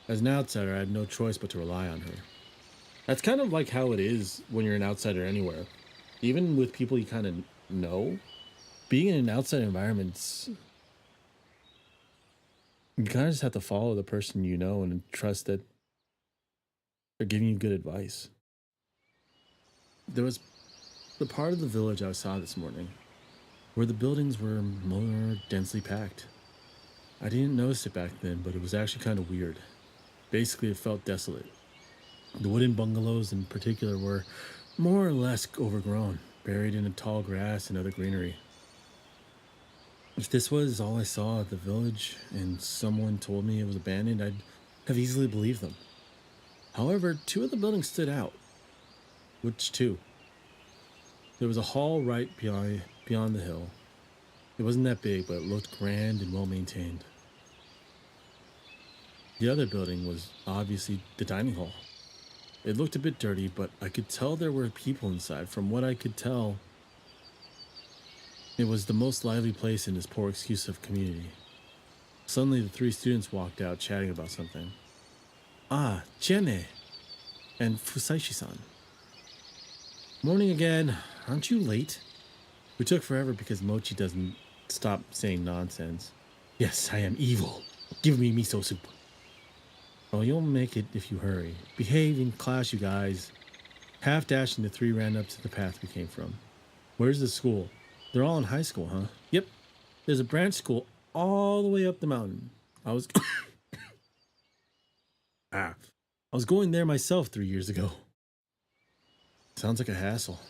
As an outsider, I had no choice but to rely on her. That's kind of like how it is when you're an outsider anywhere. Even with people you kind of know, being in an outside environment, you kind of just have to follow the person you know and trust that they're giving you good advice. There was the part of the village I saw this morning where the buildings were more densely packed. I didn't notice it back then, but it was actually kind of weird. Basically, it felt desolate. The wooden bungalows in particular were more or less overgrown, buried in tall grass and other greenery. If this was all I saw at the village and someone told me it was abandoned, I'd have easily believed them. However, two of the buildings stood out. Which two? There was a hall right beyond the hill. It wasn't that big, but it looked grand and well maintained. The other building was obviously the dining hall. It looked a bit dirty, but I could tell there were people inside. From what I could tell, it was the most lively place in this poor exclusive community. Suddenly, the three students walked out chatting about something. Ah, Chene and Fusaishi-san. Morning again. Aren't you late? We took forever because Mochi doesn't stop saying nonsense. Yes, I am evil. Give me miso soup. Oh, you'll make it if you hurry. Behave in class, you guys. Half dashing, the three ran up to the path we came from. Where's the school? They're all in high school, huh? Yep. There's a branch school all the way up the mountain. I was going there myself 3 years ago. Sounds like a hassle.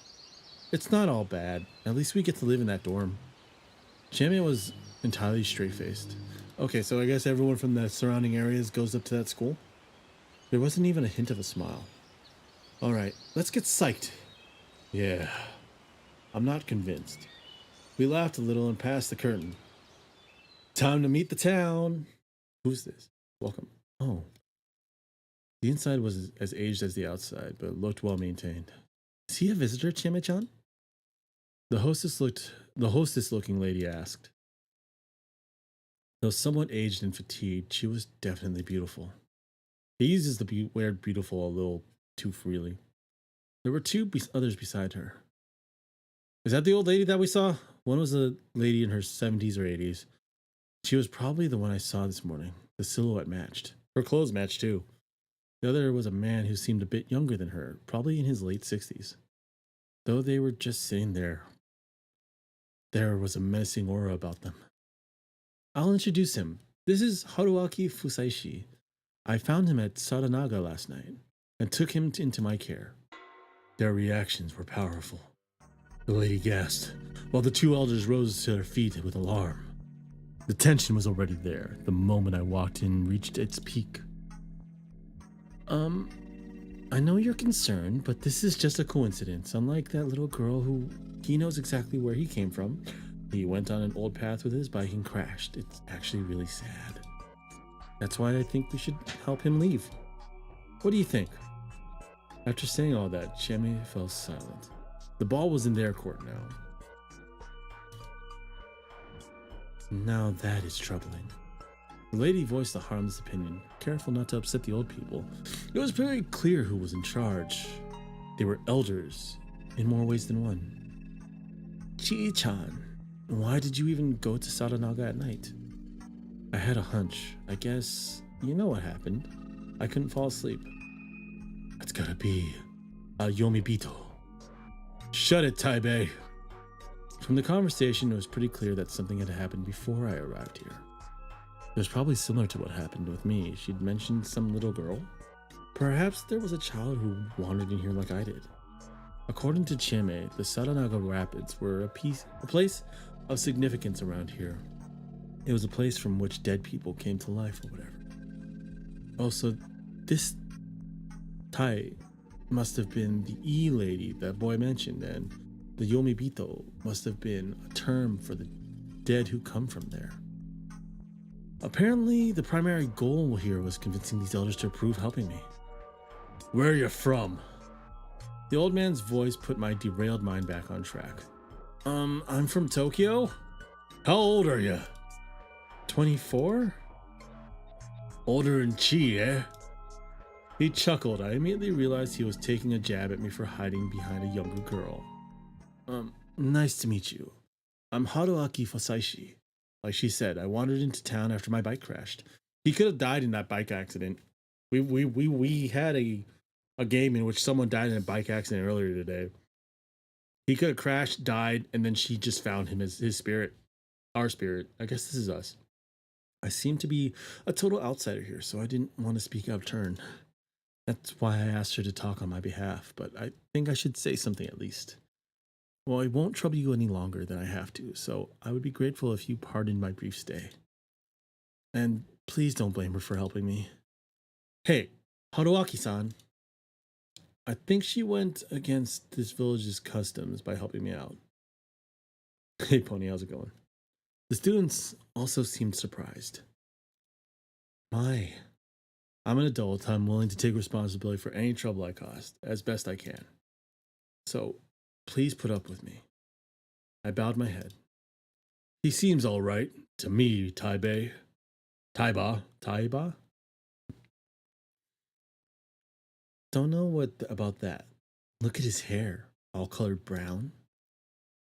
It's not all bad. At least we get to live in that dorm. Chamia was entirely straight-faced. Okay, so I guess everyone from the surrounding areas goes up to that school? There wasn't even a hint of a smile. All right, let's get psyched. Yeah, I'm not convinced. We laughed a little and passed the curtain. Time to meet the town. Who's this? Welcome. Oh. The inside was as aged as the outside, but looked well maintained. Is he a visitor, Chime-chan? The hostess looking lady asked. Though somewhat aged and fatigued, she was definitely beautiful. He uses the word beautiful a little too freely. There were two others beside her. Is that the old lady that we saw? One was a lady in her 70s or 80s. She was probably the one I saw this morning. The silhouette matched. Her clothes matched too. The other was a man who seemed a bit younger than her, probably in his late 60s. Though they were just sitting there, there was a menacing aura about them. I'll introduce him. This is Haruaki Fusaishi. I found him at Sadanaga last night and took him into my care. Their reactions were powerful. The lady gasped, while the two elders rose to their feet with alarm. The tension was already there. The moment I walked in reached its peak. I know you're concerned, but this is just a coincidence. Unlike that little girl who he knows exactly where he came from. He went on an old path with his bike and crashed. It's actually really sad. That's why I think we should help him leave. What do you think? After saying all that, Cheme fell silent. The ball was in their court now. Now that is troubling. The lady voiced a harmless opinion, careful not to upset the old people. It was very clear who was in charge. They were elders, in more ways than one. Chi-chan, why did you even go to Sadanaga at night? I had a hunch. I guess you know what happened. I couldn't fall asleep. It's gotta be a Yomibito. Shut it, Taibei. From the conversation, it was pretty clear that something had happened before I arrived here. It was probably similar to what happened with me. She'd mentioned some little girl. Perhaps there was a child who wandered in here like I did. According to Chime, the Sadanaga Rapids were a place of significance around here. It was a place from which dead people came to life or whatever. Also, this Tai must have been the E-lady that boy mentioned, and the Yomibito must have been a term for the dead who come from there. Apparently, the primary goal here was convincing these elders to approve helping me. Where are you from? The old man's voice put my derailed mind back on track. I'm from Tokyo? How old are you? 24? Older than Chi, eh? He chuckled. I immediately realized he was taking a jab at me for hiding behind a younger girl. Nice to meet you. I'm Haruaki Fusaishi. Like she said, I wandered into town after my bike crashed. He could have died in that bike accident. We had a game in which someone died in a bike accident earlier today. He could have crashed, died, and then she just found him as his spirit. Our spirit. I guess this is us. I seem to be a total outsider here, so I didn't want to speak out of turn. That's why I asked her to talk on my behalf, but I think I should say something at least. Well, I won't trouble you any longer than I have to, so I would be grateful if you pardoned my brief stay. And please don't blame her for helping me. Hey, Haruaki-san. I think she went against this village's customs by helping me out. Hey, Pony, how's it going? The students also seemed surprised. I'm an adult. I'm willing to take responsibility for any trouble I caused, as best I can. So, please put up with me. I bowed my head. He seems all right to me, Taiba? Don't know what about that. Look at his hair, all colored brown.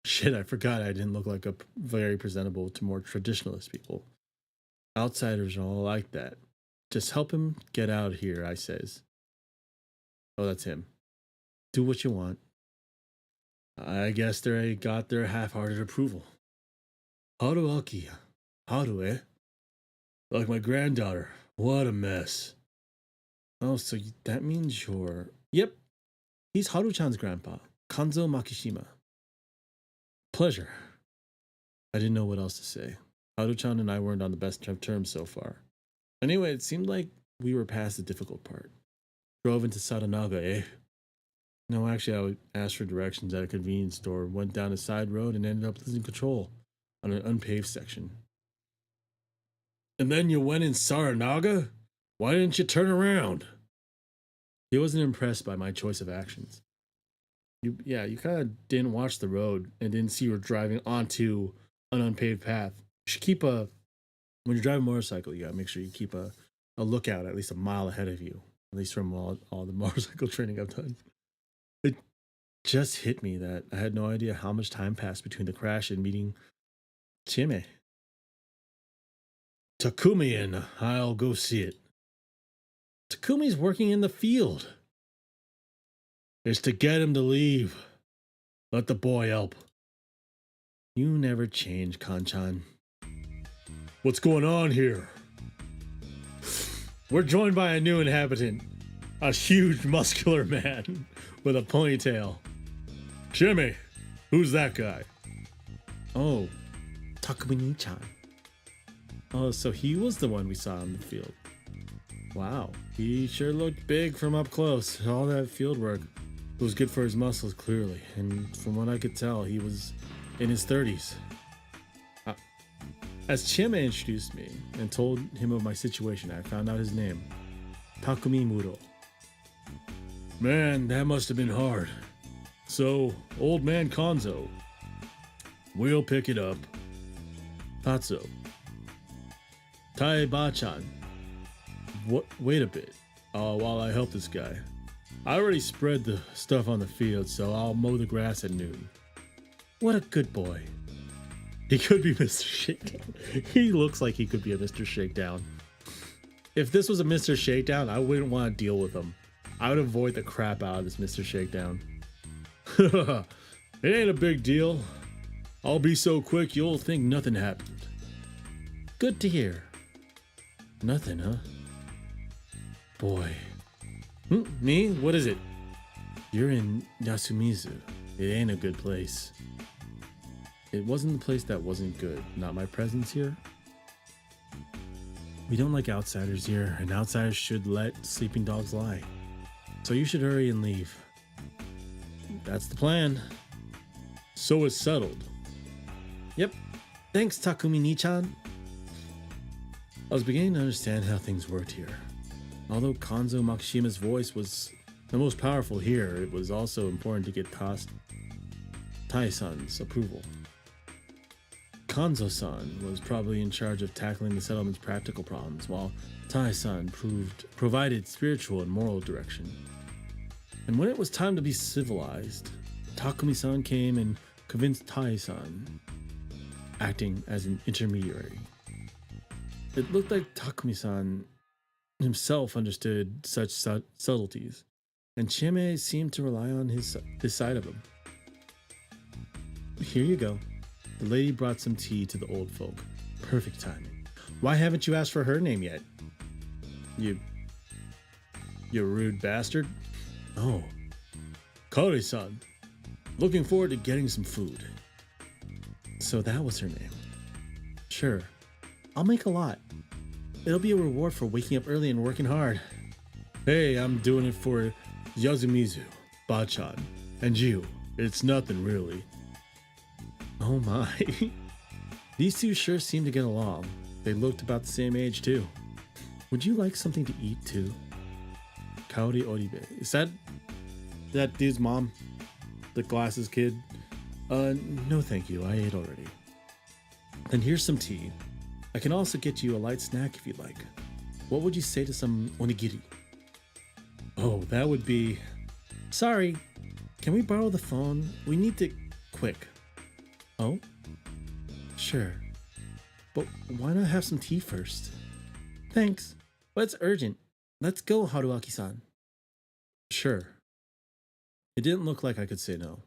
Shit, I forgot I didn't look like a very presentable to more traditionalist people. Outsiders are all like that. Just help him get out of here, I says. Oh, that's him. Do what you want. I guess they got their half-hearted approval. Haruaki. Haru, eh? Like my granddaughter. What a mess. Oh, so that means you're... Yep. He's Haru-chan's grandpa, Kanzo Makishima. Pleasure. I didn't know what else to say. Haru-chan and I weren't on the best of terms so far. Anyway, it seemed like we were past the difficult part. Drove into Sadanaga, eh? No, actually, I would ask for directions at a convenience store, went down a side road, and ended up losing control on an unpaved section. And then you went in Saranaga? Why didn't you turn around? He wasn't impressed by my choice of actions. Yeah, you kind of didn't watch the road and didn't see you were driving onto an unpaved path. You should keep a when you're driving a motorcycle, you gotta make sure you keep a lookout at least a mile ahead of you. At least from all the motorcycle training I've done. It just hit me that I had no idea how much time passed between the crash and meeting Chime. Takumi and I'll go see it. Takumi's working in the field. It's to get him to leave. Let the boy help. You never change, Kanchan. What's going on here? We're joined by a new inhabitant. A huge muscular man with a ponytail. Jimmy, who's that guy? Oh, Takumi-chan. Oh, so he was the one we saw in the field. Wow, he sure looked big from up close. All that field work was good for his muscles, clearly. And from what I could tell, he was in his 30s. As Chime introduced me and told him of my situation, I found out his name. Takumi Muro. Man, that must have been hard. So, old man Konzo. We'll pick it up. Tatsu. Taeba-chan. What? Wait a bit. While I help this guy. I already spread the stuff on the field, so I'll mow the grass at noon. What a good boy. He could be Mr. Shakedown. He looks like he could be a Mr. Shakedown. If this was a Mr. Shakedown, I wouldn't want to deal with him. I would avoid the crap out of this Mr. Shakedown. It ain't a big deal. I'll be so quick you'll think nothing happened. Good to hear. Nothing, huh? Boy. Me? What is it? You're in Yasumizu. It ain't a good place. It wasn't the place that wasn't good. Not my presence here. We don't like outsiders here, and outsiders should let sleeping dogs lie. So you should hurry and leave. That's the plan. So it's settled. Yep. Thanks, Takumi-ni-chan. I was beginning to understand how things worked here. Although Konzo Makishima's voice was the most powerful here, it was also important to get Tai-san's approval. Konzo-san was probably in charge of tackling the settlement's practical problems, while Tai-san provided spiritual and moral direction. And when it was time to be civilized, Takumi-san came and convinced Tai-san, acting as an intermediary. It looked like Takumi-san himself understood such subtleties, and Chime seemed to rely on his side of him. Here you go. The lady brought some tea to the old folk. Perfect timing. Why haven't you asked for her name yet? You rude bastard. Oh. Kari-san. Looking forward to getting some food. So that was her name. Sure. I'll make a lot. It'll be a reward for waking up early and working hard. Hey, I'm doing it for Yasumizu, Bachan, and you. It's nothing really. Oh my. These two sure seem to get along. They looked about the same age too. Would you like something to eat too? Kaori Oribe. Is that dude's mom? The glasses kid? No thank you. I ate already. Then here's some tea. I can also get you a light snack if you'd like. What would you say to some onigiri? Oh, that would be... Sorry. Can we borrow the phone? We need to... Quick. Oh? Sure. But why not have some tea first? Thanks. But it's urgent. Let's go, Haruaki-san. Sure. It didn't look like I could say no.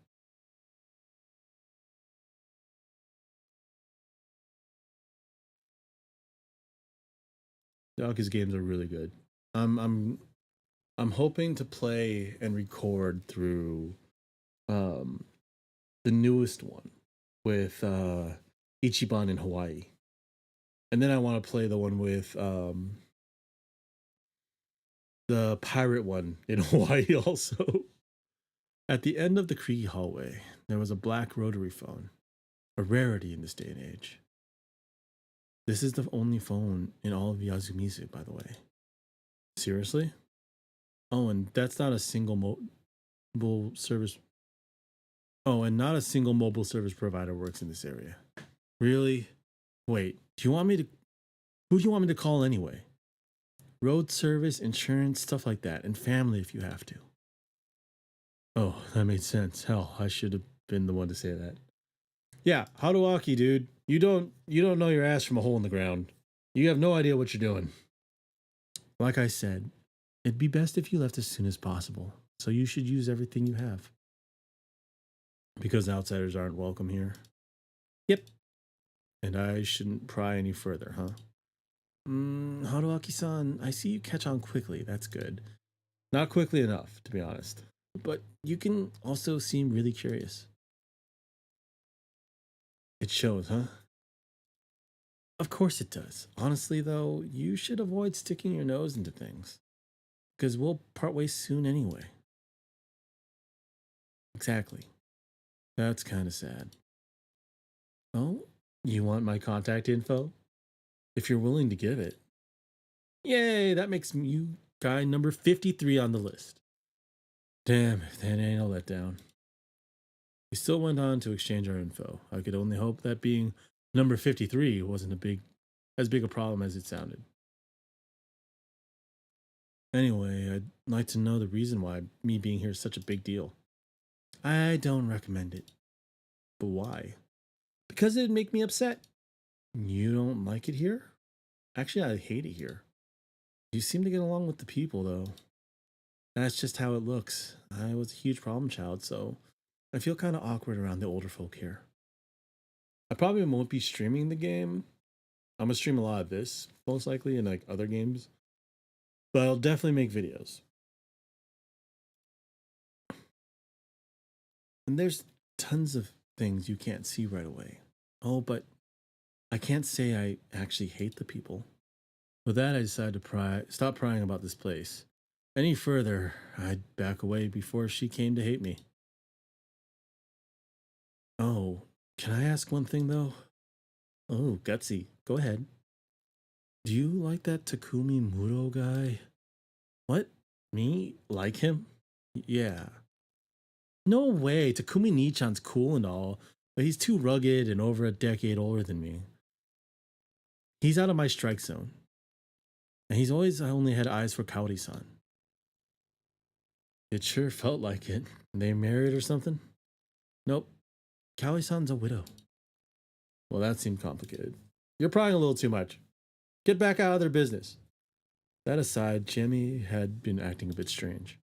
Aki's games are really good. I'm hoping to play and record through the newest one with Ichiban in Hawaii. And then I want to play the one with the pirate one in Hawaii also. At the end of the creaky hallway, there was a black rotary phone, a rarity in this day and age. This is the only phone in all of Yazumizu, by the way. Seriously? Oh, and that's not a single mobile service. Oh, and not a single mobile service provider works in this area. Really? Wait, do you want me to? Who do you want me to call anyway? Road service, insurance, stuff like that, and family if you have to. Oh, that made sense. Hell, I should have been the one to say that. Yeah, Haruaki, dude. You don't know your ass from a hole in the ground. You have no idea what you're doing. Like I said, it'd be best if you left as soon as possible. So you should use everything you have. Because outsiders aren't welcome here. Yep. And I shouldn't pry any further, huh? Haruaki-san, I see you catch on quickly. That's good. Not quickly enough, to be honest. But you can also seem really curious. It shows, huh? Of course it does. Honestly, though, you should avoid sticking your nose into things. Because we'll part ways soon anyway. Exactly. That's kind of sad. Oh, you want my contact info? If you're willing to give it. Yay, that makes you guy number 53 on the list. Damn, if that ain't a letdown. We still went on to exchange our info. I could only hope that being number 53 wasn't as big a problem as it sounded. Anyway, I'd like to know the reason why me being here is such a big deal. I don't recommend it. But why? Because it'd make me upset. You don't like it here? Actually, I hate it here. You seem to get along with the people, though. That's just how it looks. I was a huge problem child, so I feel kind of awkward around the older folk here. I probably won't be streaming the game. I'm gonna stream a lot of this, most likely, and like other games. But I'll definitely make videos. And there's tons of things you can't see right away. Oh, but I can't say I actually hate the people. With that, I decided to stop prying about this place. Any further, I'd back away before she came to hate me. Oh, can I ask one thing though? Oh, gutsy. Go ahead. Do you like that Takumi Muro guy? What? Me? Like him? Yeah. No way. Takumi Nichan's cool and all, but he's too rugged and over a decade older than me. He's out of my strike zone. And he's always only had eyes for Kaori-san. It sure felt like it. They married or something? Nope. Kaori-san's a widow. Well, that seemed complicated. You're prying a little too much. Get back out of their business. That aside, Jimmy had been acting a bit strange.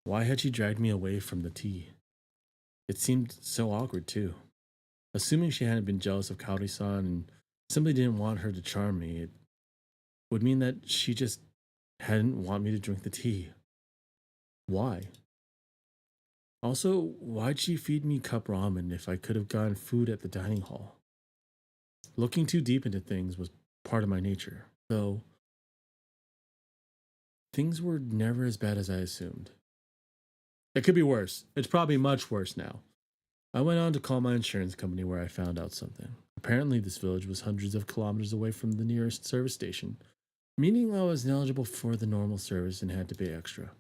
Why had she dragged me away from the tea? It seemed so awkward, too. Assuming she hadn't been jealous of Kaori-san and simply didn't want her to charm me, it would mean that she just hadn't want me to drink the tea. Why? Also, why'd she feed me cup ramen if I could have gotten food at the dining hall? Looking too deep into things was part of my nature, though things were never as bad as I assumed. It could be worse. It's probably much worse now. I went on to call my insurance company where I found out something. Apparently, this village was hundreds of kilometers away from the nearest service station, meaning I was ineligible for the normal service and had to pay extra.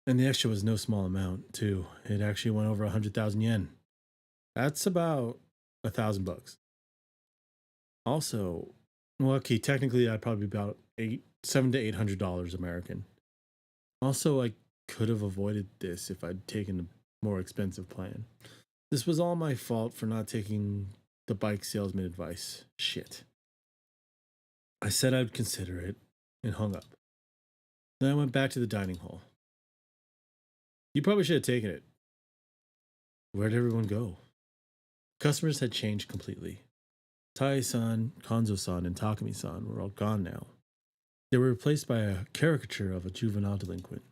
And the extra was no small amount, too. It actually went over 100,000 yen. That's about $1,000. Also, well, okay, technically I'd probably be about $700 to $800 American. Also, I could have avoided this if I'd taken a more expensive plan. This was all my fault for not taking the bike salesman advice. Shit. I said I'd consider it and hung up. Then I went back to the dining hall. You probably should have taken it. Where'd everyone go? Customers had changed completely. Tai-san, Kanzo-san, and Takumi-san were all gone now. They were replaced by a caricature of a juvenile delinquent.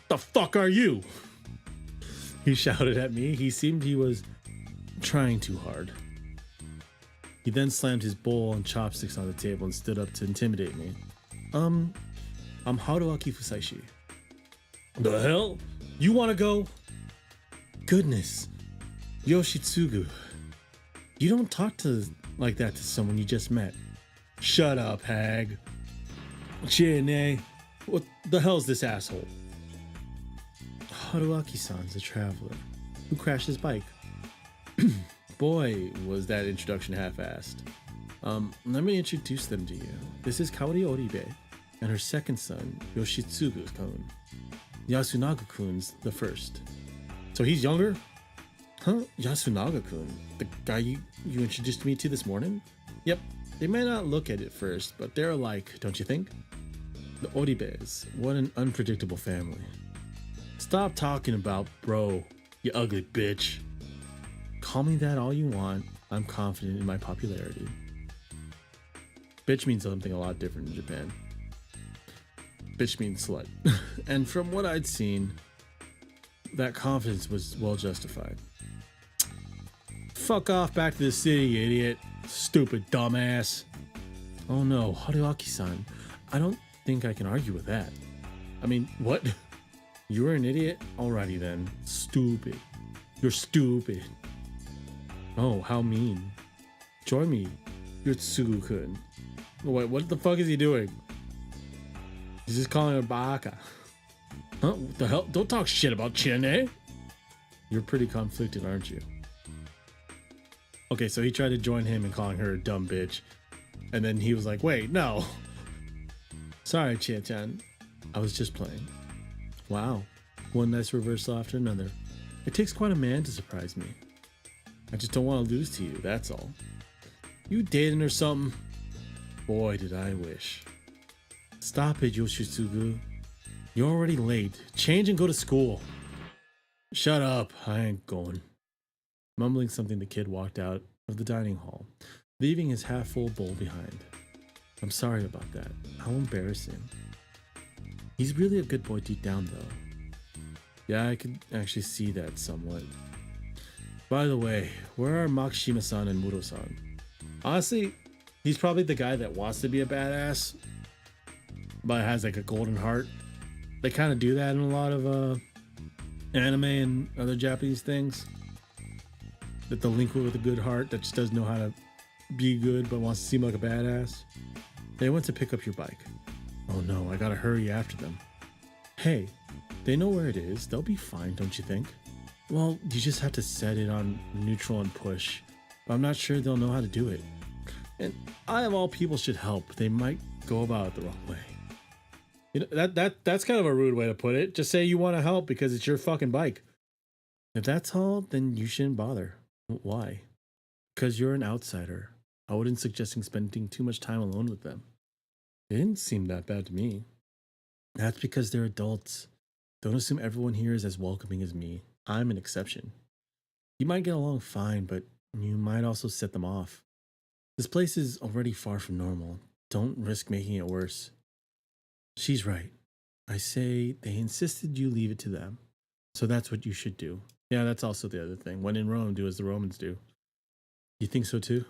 The fuck are you? He shouted at me. He seemed he was trying too hard. He then slammed his bowl and chopsticks on the table and stood up to intimidate me. I'm Haruaki Fusaishi. The hell? You want to go? Goodness. Yoshitsugu. You don't talk to like that to someone you just met. Shut up, hag. Chine. What the hell's this asshole? Haruaki-san's a traveler who crashed his bike. Boy, was that introduction half-assed. Let me introduce them to you. This is Kaori Oribe and her second son, Yoshitsugu-kun. Yasunaga-kun's the first. So he's younger? Huh? Yasunaga-kun? The guy you introduced me to this morning? Yep. They may not look at it first, but they're alike, don't you think? The Oribes. What an unpredictable family. Stop talking about bro, you ugly bitch. Call me that all you want. I'm confident in my popularity. Bitch means something a lot different in Japan. Bitch means slut. And from what I'd seen, that confidence was well justified. Fuck off back to the city, you idiot. Stupid dumbass. Oh no, Haruaki-san. I don't think I can argue with that. I mean, what? You were an idiot? Alrighty then. Stupid. You're stupid. Oh, how mean. Join me, Yotsugu-kun. What the fuck is he doing? He's just calling her Baka. Huh? What the hell? Don't talk shit about Chine. You're pretty conflicted, aren't you? Okay, so he tried to join him in calling her a dumb bitch. And then he was like, wait, no. Sorry, Chia-chan. I was just playing. Wow. One nice reversal after another. It takes quite a man to surprise me. I just don't want to lose to you, that's all. You dating or something? Boy, did I wish. Stop it, Yoshitsugu. You're already late. Change and go to school. Shut up. I ain't going. Mumbling something, the kid walked out of the dining hall, leaving his half-full bowl behind. I'm sorry about that. How embarrassing. He's really a good boy deep down, though. Yeah, I could actually see that somewhat. By the way, where are Makishima-san and Muro-san? Honestly, he's probably the guy that wants to be a badass, but has like a golden heart. They kind of do that in a lot of anime and other Japanese things. That the link with a good heart that just doesn't know how to be good but wants to seem like a badass. They went to pick up your bike. Oh no, I gotta hurry after them. Hey, they know where it is. They'll be fine, don't you think? Well, you just have to set it on neutral and push. But I'm not sure they'll know how to do it. And I, of all people, should help. They might go about it the wrong way. You know, that's kind of a rude way to put it. Just say you want to help because it's your fucking bike. If that's all, then you shouldn't bother. Why? Because you're an outsider. I wouldn't suggest spending too much time alone with them. It didn't seem that bad to me. That's because they're adults. Don't assume everyone here is as welcoming as me. I'm an exception. You might get along fine, but you might also set them off. This place is already far from normal. Don't risk making it worse. She's right. I say they insisted you leave it to them. So that's what you should do. Yeah, that's also the other thing. When in Rome, do as the Romans do. You think so too?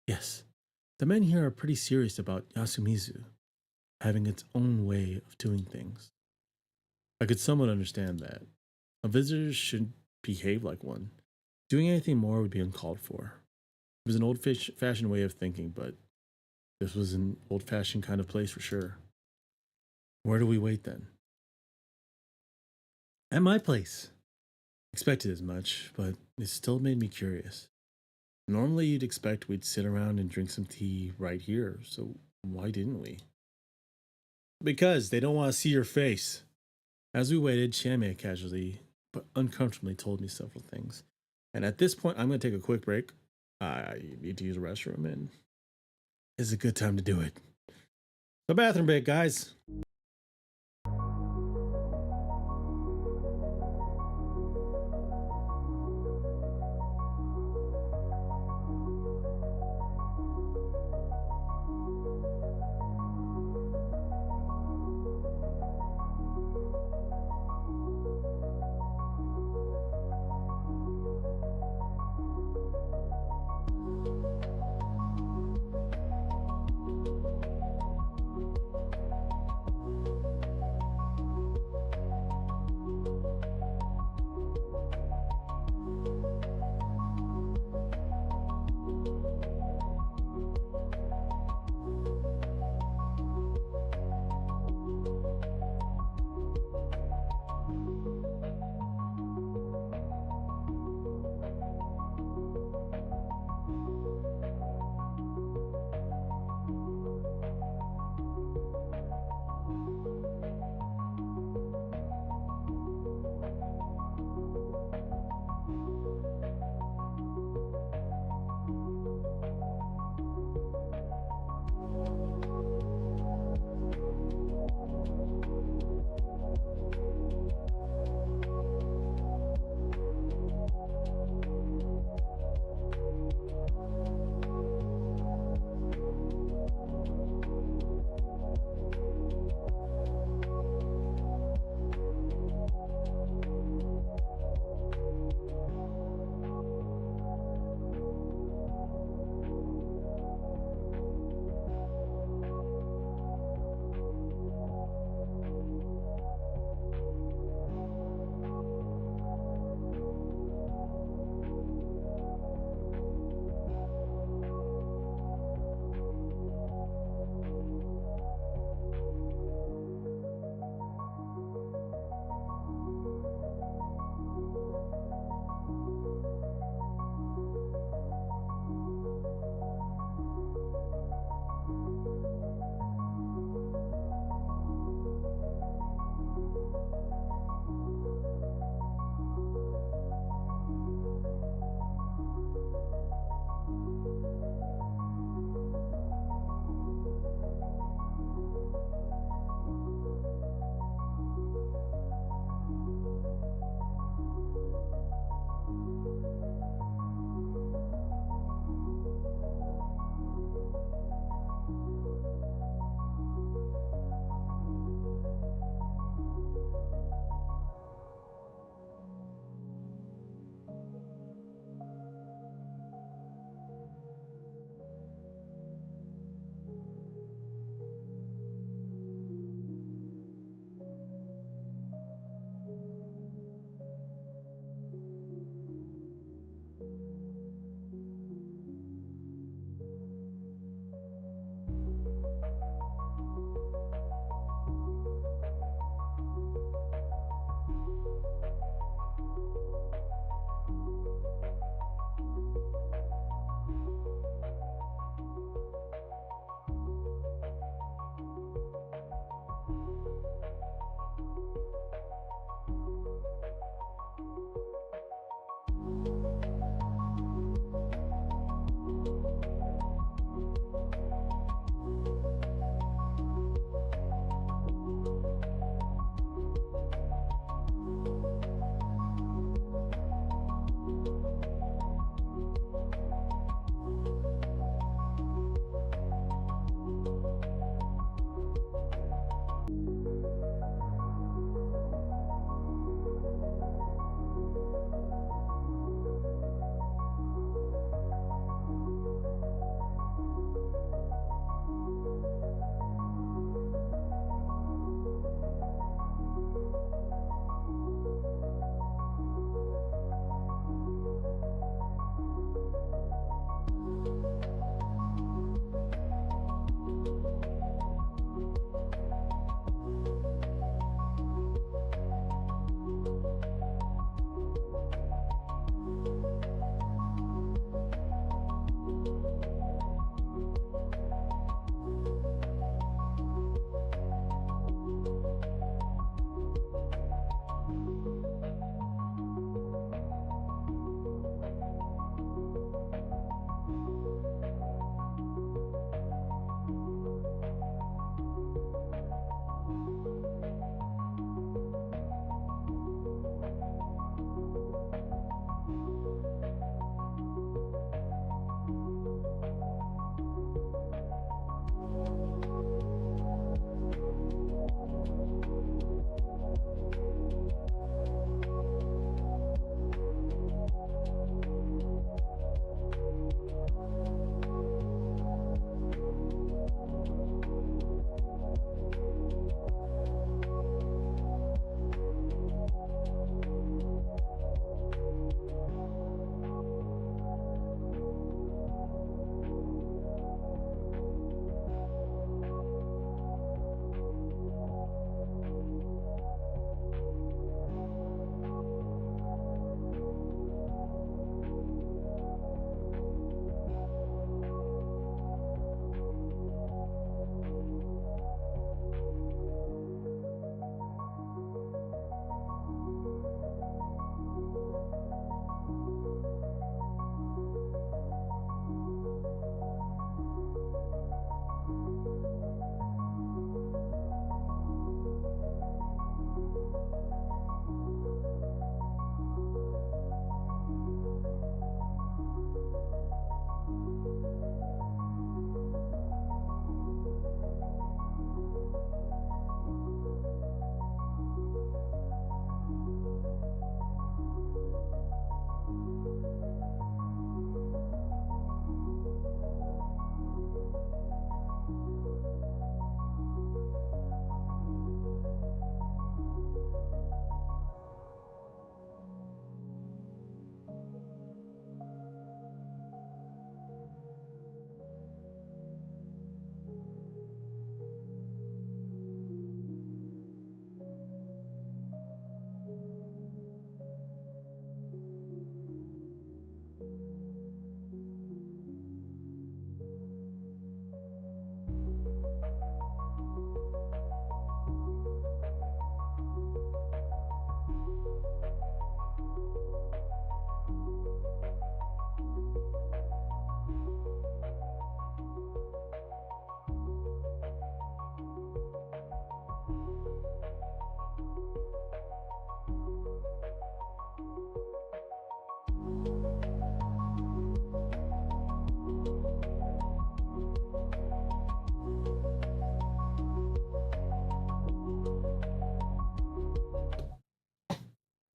Yes. The men here are pretty serious about Yasumizu having its own way of doing things. I could somewhat understand that. A visitor should behave like one. Doing anything more would be uncalled for. It was an old-fashioned way of thinking, but this was an old-fashioned kind of place for sure. Where do we wait then? At my place. Expected as much, but it still made me curious. Normally you'd expect we'd sit around and drink some tea right here, so why didn't we? Because they don't want to see your face. As we waited, Chame casually but uncomfortably told me several things. And at this point, I'm going to take a quick break. I need to use the restroom, and it's a good time to do it. The bathroom break, guys.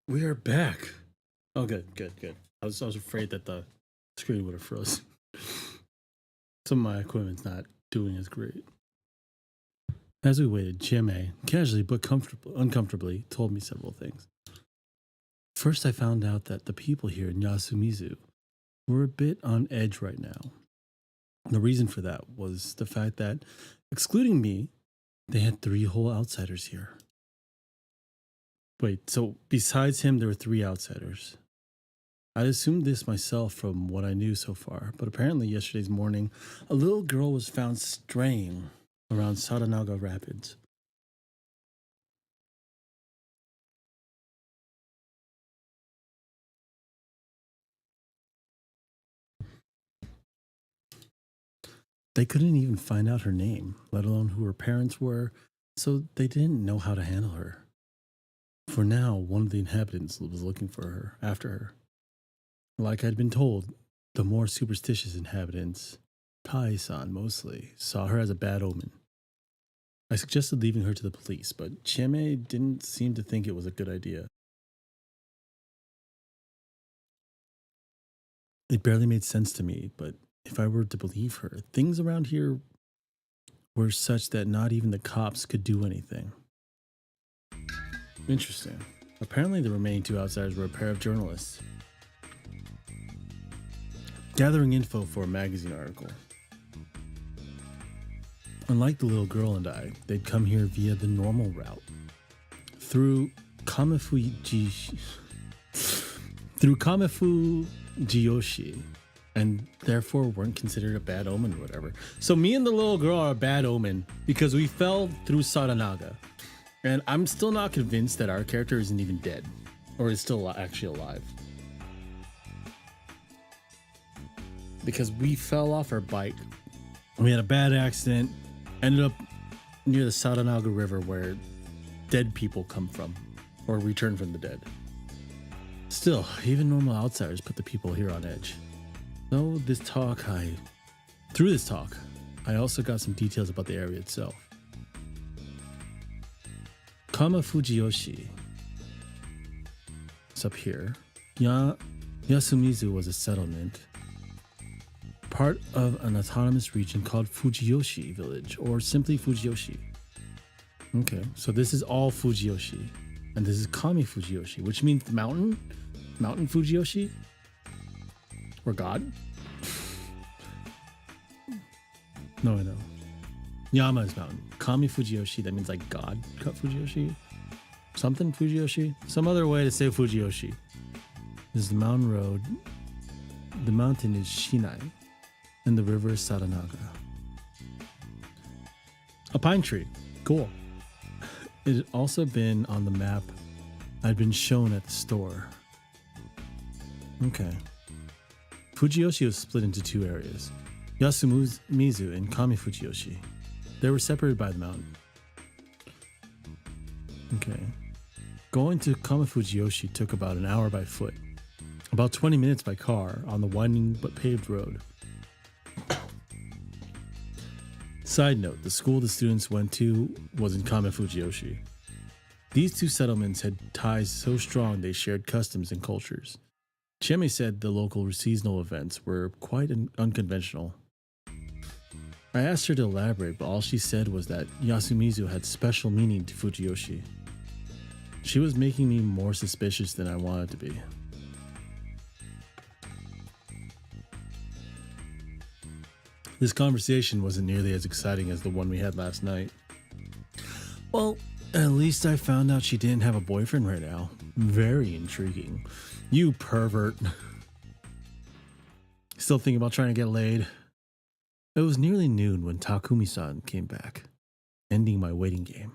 We are back. Oh, good, good, good. I was afraid that the screen would have frozen. Some of my equipment's not doing as great. As we waited, Chieme, casually but uncomfortably, told me several things. First, I found out that the people here in Yasumizu were a bit on edge right now. The reason for that was the fact that, excluding me, they had 3 whole outsiders here. Wait, so besides him, there were 3 outsiders. I'd assumed this myself from what I knew so far, but apparently yesterday's morning, a little girl was found straying around Saranaga Rapids. They couldn't even find out her name, let alone who her parents were, so they didn't know how to handle her. For now, one of the inhabitants was looking for her, after her. Like I'd been told, the more superstitious inhabitants, Tai-san mostly, saw her as a bad omen. I suggested leaving her to the police, but Chieme didn't seem to think it was a good idea. It barely made sense to me, but if I were to believe her, things around here were such that not even the cops could do anything. Interesting. Apparently the remaining 2 outsiders were a pair of journalists, gathering info for a magazine article. Unlike the little girl and I, they'd come here via the normal route, through Kamifujiyoshi, and therefore weren't considered a bad omen or whatever. So me and the little girl are a bad omen because we fell through Saranaga. And I'm still not convinced that our character isn't even dead, or is still actually alive. Because we fell off our bike. We had a bad accident, ended up near the Saranaga River where dead people come from, or return from the dead. Still, even normal outsiders put the people here on edge. Through this talk, I also got some details about the area itself. Kamifujiyoshi. It's up here. Yasumizu was a settlement, part of an autonomous region called Fujiyoshi Village, or simply Fujiyoshi. Okay, so this is all Fujiyoshi, and this is Kami Fujiyoshi, which means the mountain Fujiyoshi, or God. No, I know. Yama is mountain. Kami Fujiyoshi, that means like God cut Fujiyoshi. Something Fujiyoshi. Some other way to say Fujiyoshi. This is the mountain road. The mountain is Shinai. And the river is Saranaga. A pine tree. Cool. It had also been on the map I'd been shown at the store. Okay. Fujiyoshi was split into 2 areas. Yasumizu and Kami Fujiyoshi. They were separated by the mountain. Okay. Going to Kamifujiyoshi took about an hour by foot, about 20 minutes by car on the winding but paved road. Side note, the school the students went to was in Kamifujiyoshi. These 2 settlements had ties so strong they shared customs and cultures. Chieme said the local seasonal events were quite unconventional. I asked her to elaborate, but all she said was that Yasumizu had special meaning to Fujiyoshi. She was making me more suspicious than I wanted to be. This conversation wasn't nearly as exciting as the one we had last night. Well, at least I found out she didn't have a boyfriend right now. Very intriguing. You pervert. Still thinking about trying to get laid. It was nearly noon when Takumi-san came back, ending my waiting game.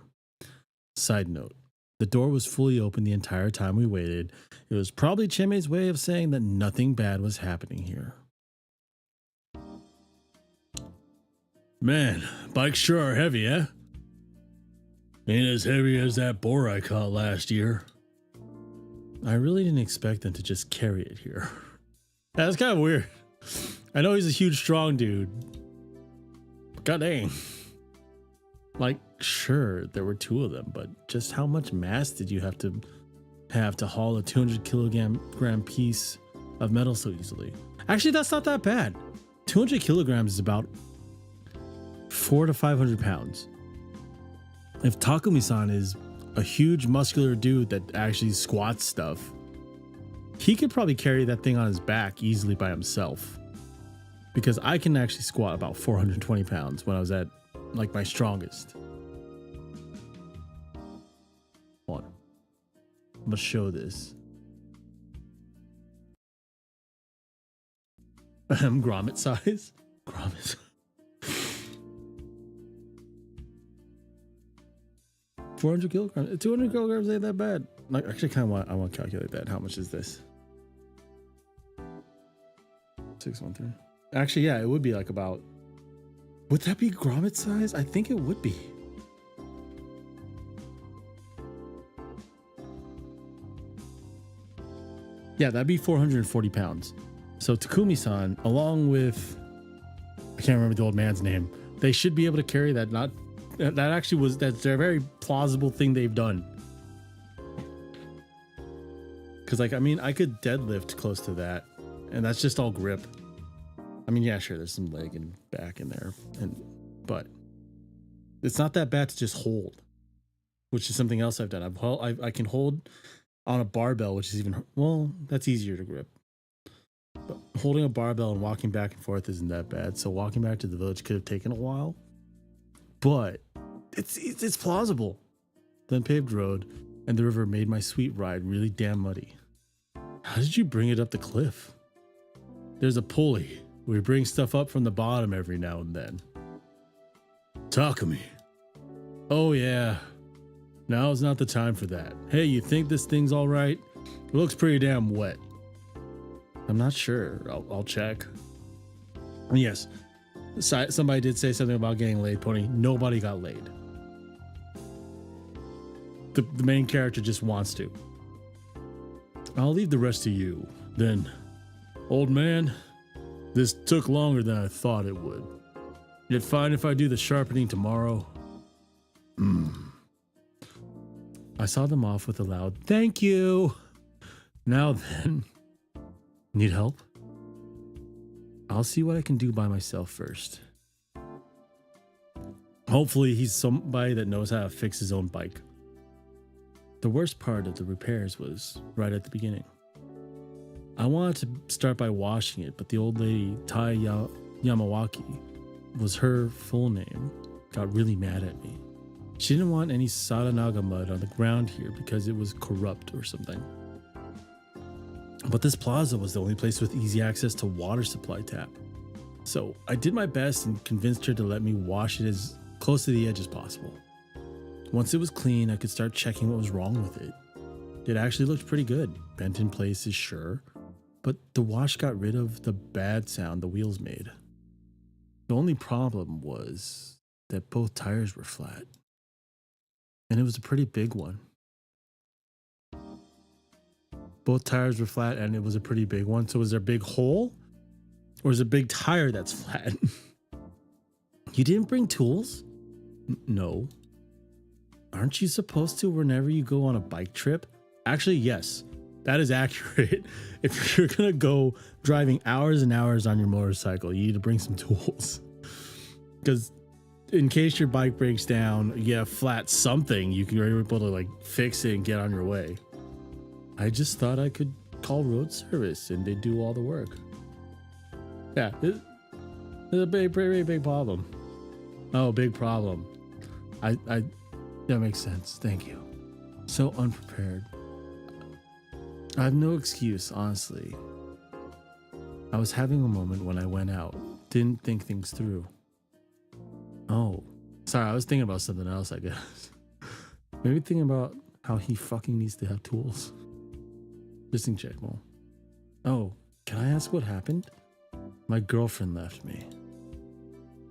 Side note, the door was fully open the entire time we waited. It was probably Chieme's way of saying that nothing bad was happening here. Man, bikes sure are heavy, eh? Ain't as heavy as that boar I caught last year. I really didn't expect them to just carry it here. That's kind of weird. I know he's a huge, strong dude. But god dang. Like, sure, there were 2 of them, but just how much mass did you have to have to haul a 200 kilogram piece of metal so easily? Actually, that's not that bad. 200 kilograms is about 400 to 500 pounds. If Takumi-san is a huge muscular dude that actually squats stuff, he could probably carry that thing on his back easily by himself. Because I can actually squat about 420 pounds when I was at like my strongest. Hold on. I'm gonna show this. Grommet size. Grommet. 400 kilograms. 200 kilograms ain't that bad. Like, actually, I want to calculate that. How much is this? 613. Actually, yeah, it would be like about. Would that be grommet size? I think it would be. Yeah, that'd be 440 pounds. So Takumi-san, along with, I can't remember the old man's name, they should be able to carry that. That's a very plausible thing they've done. Because, like, I mean, I could deadlift close to that, and that's just all grip. I mean, yeah, sure, there's some leg and back in there, but it's not that bad to just hold, which is something else I've done. I can hold on a barbell, which is even, well, that's easier to grip. But holding a barbell and walking back and forth isn't that bad. So walking back to the village could have taken a while, but it's plausible. The unpaved road and the river made my sweet ride really damn muddy. How did you bring it up the cliff? There's a pulley. We bring stuff up from the bottom every now and then. Takumi. Oh yeah. Now's not the time for that. Hey, you think this thing's all right? It looks pretty damn wet. I'm not sure. I'll check. And yes, somebody did say something about getting laid, Pony. Nobody got laid. The main character just wants to. I'll leave the rest to you. Then, old man, this took longer than I thought it would. You'd fine if I do the sharpening tomorrow? I saw them off with a loud thank you. Now then, need help? I'll see what I can do by myself first. Hopefully he's somebody that knows how to fix his own bike. The worst part of the repairs was right at the beginning. I wanted to start by washing it, but the old lady, Tai Yamawaki, was her full name, got really mad at me. She didn't want any Sadanaga mud on the ground here because it was corrupt or something. But this plaza was the only place with easy access to water supply tap. So I did my best and convinced her to let me wash it as close to the edge as possible. Once it was clean, I could start checking what was wrong with it. It actually looked pretty good, bent in places, sure, but the wash got rid of the bad sound the wheels made. The only problem was that both tires were flat. And it was a pretty big one. Both tires were flat and it was a pretty big one. So was there a big hole? Or is it a big tire that's flat? You didn't bring tools? No. Aren't you supposed to whenever you go on a bike trip? Actually, yes. That is accurate. If you're going to go driving hours and hours on your motorcycle, you need to bring some tools. Because in case your bike breaks down, you get a flat something, you're able to like fix it and get on your way. I just thought I could call road service and they do all the work. Yeah, it's a very big problem. Oh, big problem. That makes sense. Thank you. So unprepared. I have no excuse, honestly. I was having a moment when I went out. Didn't think things through. Oh, sorry. I was thinking about something else, I guess. Maybe thinking about how he fucking needs to have tools. Just in check. Well, oh, can I ask what happened? My girlfriend left me.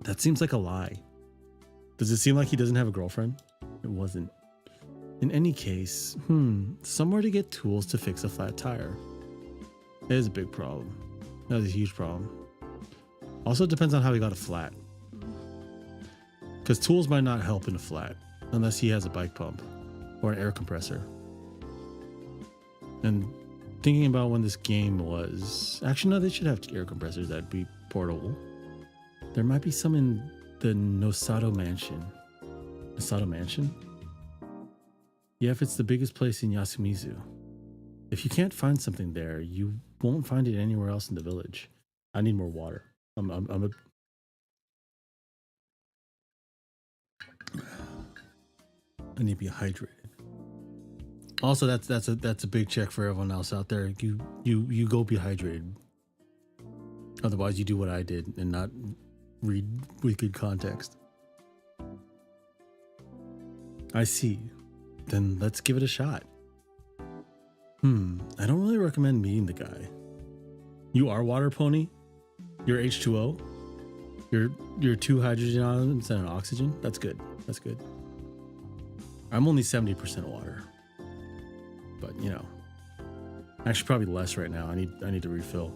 That seems like a lie. Does it seem like he doesn't have a girlfriend? It wasn't. In any case, somewhere to get tools to fix a flat tire. It is a big problem. That was a huge problem. Also, it depends on how he got a flat. Because tools might not help in a flat, unless he has a bike pump or an air compressor. And thinking about when this game was... Actually, no, they should have air compressors that'd be portable. There might be some in the Nosato Mansion. Nosato Mansion? Yeah, if it's the biggest place in Yasumizu. If you can't find something there, you won't find it anywhere else in the village. I need more water. I need to be hydrated. Also, that's a big check for everyone else out there. You go be hydrated. Otherwise, you do what I did and not read with good context. I see. Then let's give it a shot. I don't really recommend meeting the guy. You are water pony? You're H2O? You're 2 hydrogen atoms and an oxygen? That's good. That's good. I'm only 70% water. But you know. Actually probably less right now. I need to refill.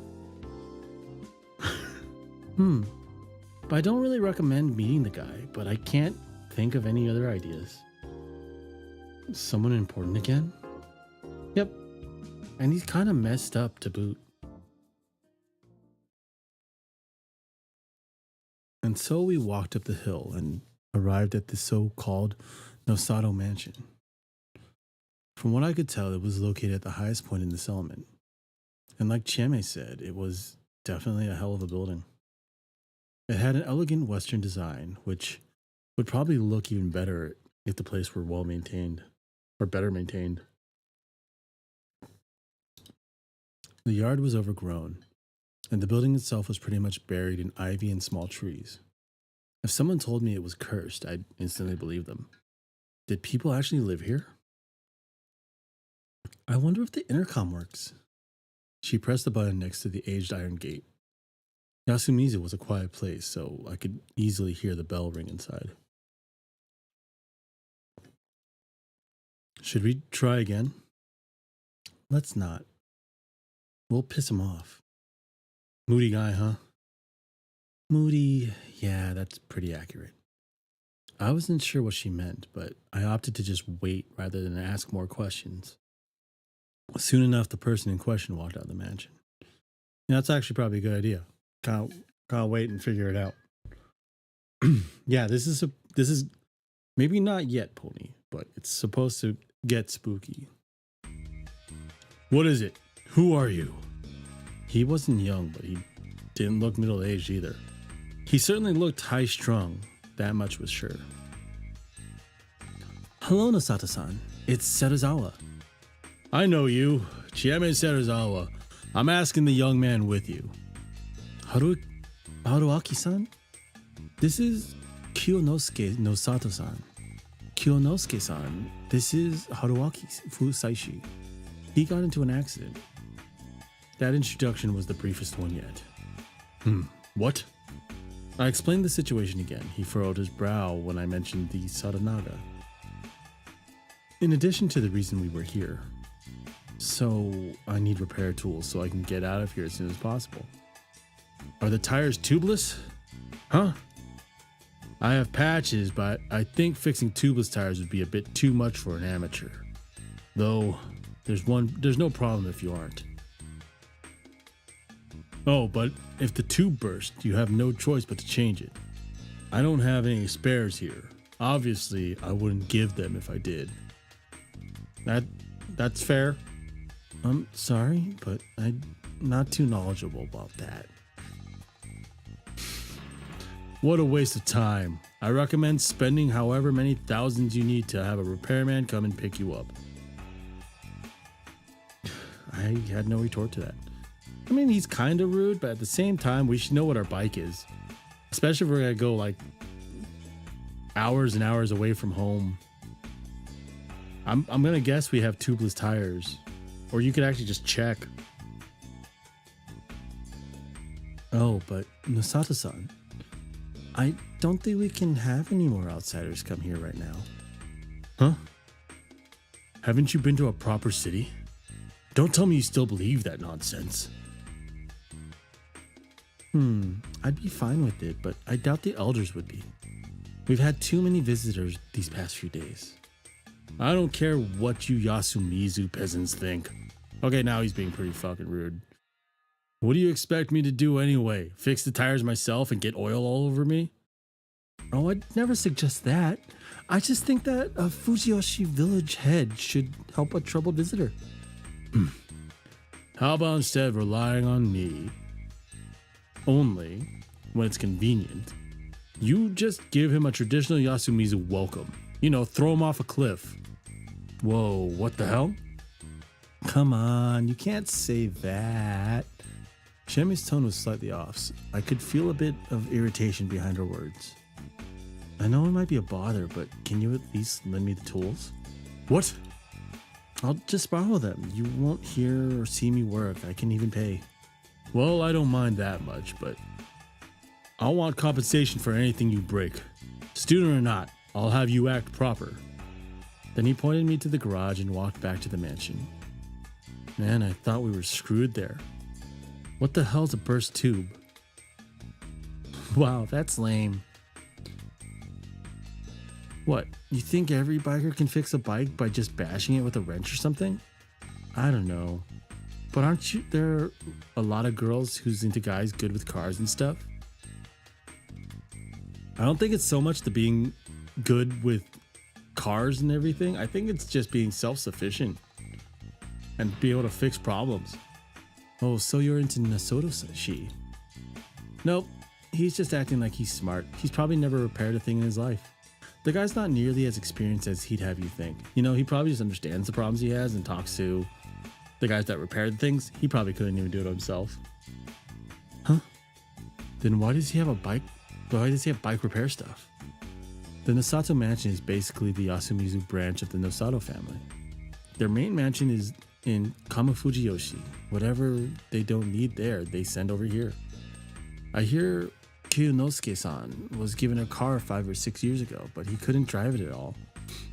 But I don't really recommend meeting the guy, but I can't think of any other ideas. Someone important again? Yep. And he's kind of messed up to boot. And so we walked up the hill and arrived at the so-called Nosato Mansion. From what I could tell, it was located at the highest point in the settlement. And like Chieme said, it was definitely a hell of a building. It had an elegant Western design, which would probably look even better if the place were well maintained, or better maintained. The yard was overgrown, and the building itself was pretty much buried in ivy and small trees. If someone told me it was cursed, I'd instantly believe them. Did people actually live here? I wonder if the intercom works. She pressed the button next to the aged iron gate. Yasumizu was a quiet place, so I could easily hear the bell ring inside. Should we try again? Let's not. We'll piss him off. Moody guy, huh? Moody, yeah, that's pretty accurate. I wasn't sure what she meant, but I opted to just wait rather than ask more questions. Soon enough, the person in question walked out of the mansion. Yeah, that's actually probably a good idea. Can't wait and figure it out. Yeah, this is maybe not yet, Pony, but it's supposed to get spooky. What is it? Who are you? He wasn't young, but he didn't look middle-aged either. He certainly looked high-strung, that much was sure. Hello, Nosato-san. It's Serizawa. I know you. Chieme Serizawa. I'm asking the young man with you. Haruaki-san? This is Kiyonosuke Nosato-san. Kiyonosuke-san, this is Haruaki Fusaishi. He got into an accident. That introduction was the briefest one yet. What? I explained the situation again. He furrowed his brow when I mentioned the Sadanaga. In addition to the reason we were here. So, I need repair tools so I can get out of here as soon as possible. Are the tires tubeless? Huh? I have patches, but I think fixing tubeless tires would be a bit too much for an amateur. Though, there's no problem if you aren't. Oh, but if the tube bursts, you have no choice but to change it. I don't have any spares here. Obviously, I wouldn't give them if I did. That's fair. I'm sorry, but I'm not too knowledgeable about that. What a waste of time. I recommend spending however many thousands you need to have a repairman come and pick you up. I had no retort to that. I mean, he's kind of rude, but at the same time, we should know what our bike is. Especially if we're going to go like hours and hours away from home. I'm going to guess we have tubeless tires. Or you could actually just check. Oh, but Nosato-san, I don't think we can have any more outsiders come here right now. Huh? Haven't you been to a proper city? Don't tell me you still believe that nonsense. I'd be fine with it, but I doubt the elders would be. We've had too many visitors these past few days. I don't care what you Yasumizu peasants think. Okay, now he's being pretty fucking rude. What do you expect me to do anyway? Fix the tires myself and get oil all over me? Oh, I'd never suggest that. I just think that a Fujiyoshi village head should help a troubled visitor. How about instead relying on me? Only when it's convenient. You just give him a traditional Yasumizu welcome. You know, throw him off a cliff. Whoa, what the hell? Come on, you can't say that. Shami's tone was slightly off. I could feel a bit of irritation behind her words. I know it might be a bother, but can you at least lend me the tools? What? I'll just borrow them. You won't hear or see me work. I can even pay. Well, I don't mind that much, but I'll want compensation for anything you break. Student or not, I'll have you act proper. Then he pointed me to the garage and walked back to the mansion. Man, I thought we were screwed there. What the hell's a burst tube? Wow, that's lame. What, you think every biker can fix a bike by just bashing it with a wrench or something? I don't know. But aren't there a lot of girls who's into guys good with cars and stuff? I don't think it's so much the being good with cars and everything. I think it's just being self-sufficient and be able to fix problems. Oh, so you're into Nasoto Sashi? Nope, he's just acting like he's smart. He's probably never repaired a thing in his life. The guy's not nearly as experienced as he'd have you think. You know, he probably just understands the problems he has and talks to the guys that repaired things. He probably couldn't even do it himself. Huh? Then why does he have a bike? Why does he have bike repair stuff? The Nosato mansion is basically the Yasumizu branch of the Nosato family. Their main mansion is in Kamafujiyoshi. Whatever they don't need there, they send over here. I hear Kyunosuke-san was given a car 5 or 6 years ago, but he couldn't drive it at all.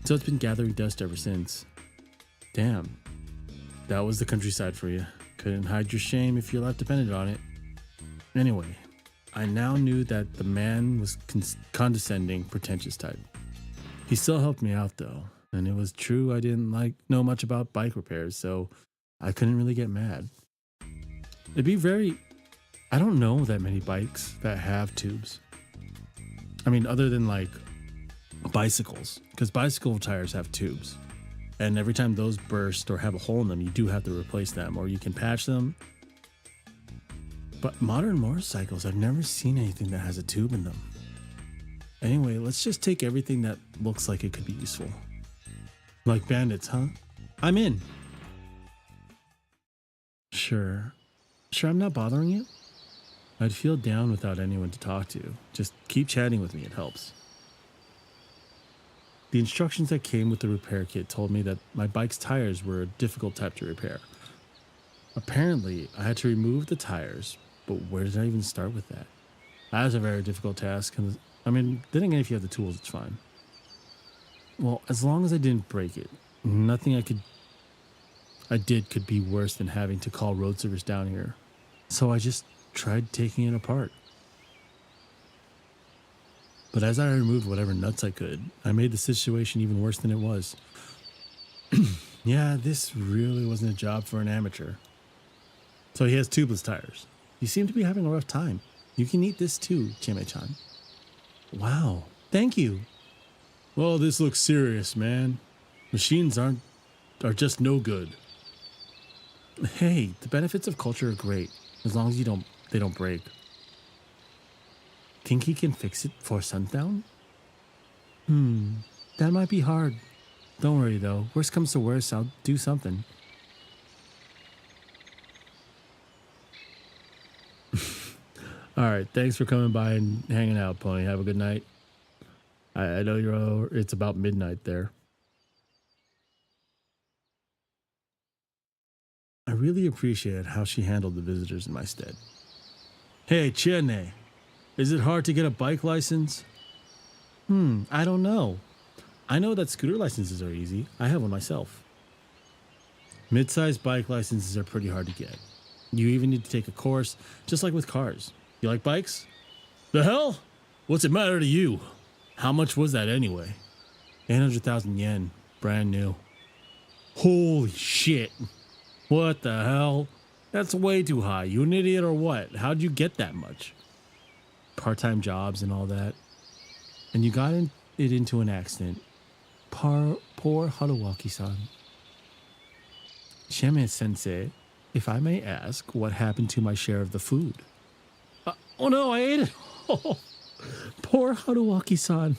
So it's been gathering dust ever since. Damn. That was the countryside for you. Couldn't hide your shame if your life depended on it. Anyway, I now knew that the man was condescending, pretentious type. He still helped me out though, and it was true I didn't know much about bike repairs, so I couldn't really get mad. I don't know that many bikes that have tubes. I mean, other than like bicycles, because bicycle tires have tubes. And every time those burst or have a hole in them, you do have to replace them, or you can patch them. But modern motorcycles, I've never seen anything that has a tube in them. Anyway, let's just take everything that looks like it could be useful. Like bandits, huh? I'm in. Sure, I'm not bothering you? I'd feel down without anyone to talk to. Just keep chatting with me, it helps. The instructions that came with the repair kit told me that my bike's tires were a difficult type to repair. Apparently, I had to remove the tires, but where did I even start with that? That was a very difficult task. I mean, then again, if you have the tools, it's fine. Well, as long as I didn't break it, nothing I did could be worse than having to call road service down here. So I just tried taking it apart. But as I removed whatever nuts I could, I made the situation even worse than it was. Yeah, this really wasn't a job for an amateur. So he has tubeless tires. You seem to be having a rough time. You can eat this too, Chime-chan. Wow, thank you. Well, this looks serious, man. Machines are just no good. Hey, the benefits of culture are great, as long as they don't break. Think he can fix it for sundown? That might be hard. Don't worry though, worst comes to worst, I'll do something. Alright, thanks for coming by and hanging out, Pony. Have a good night. I know it's about midnight there. I really appreciated how she handled the visitors in my stead. Hey, Chiene, is it hard to get a bike license? I don't know. I know that scooter licenses are easy. I have one myself. Mid-sized bike licenses are pretty hard to get. You even need to take a course, just like with cars. You like bikes? The hell? What's it matter to you? How much was that anyway? 800,000 yen, brand new. Holy shit. What the hell? That's way too high. You an idiot or what? How'd you get that much? Part-time jobs and all that. And you got it into an accident. Poor Haruwaki-san. Shame sensei, if I may ask, what happened to my share of the food? Oh no, I ate it. Oh, poor Haruwaki-san.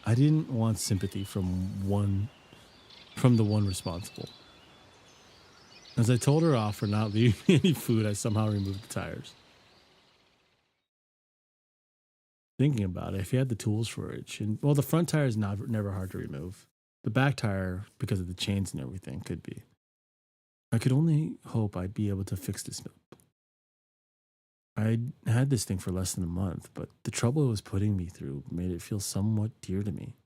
I didn't want sympathy from the one responsible. As I told her off for not leaving me any food, I somehow removed the tires. Thinking about it, if you had the tools for it, the front tire is never hard to remove. The back tire, because of the chains and everything, could be. I could only hope I'd be able to fix this up. I'd had this thing for less than a month, but the trouble it was putting me through made it feel somewhat dear to me.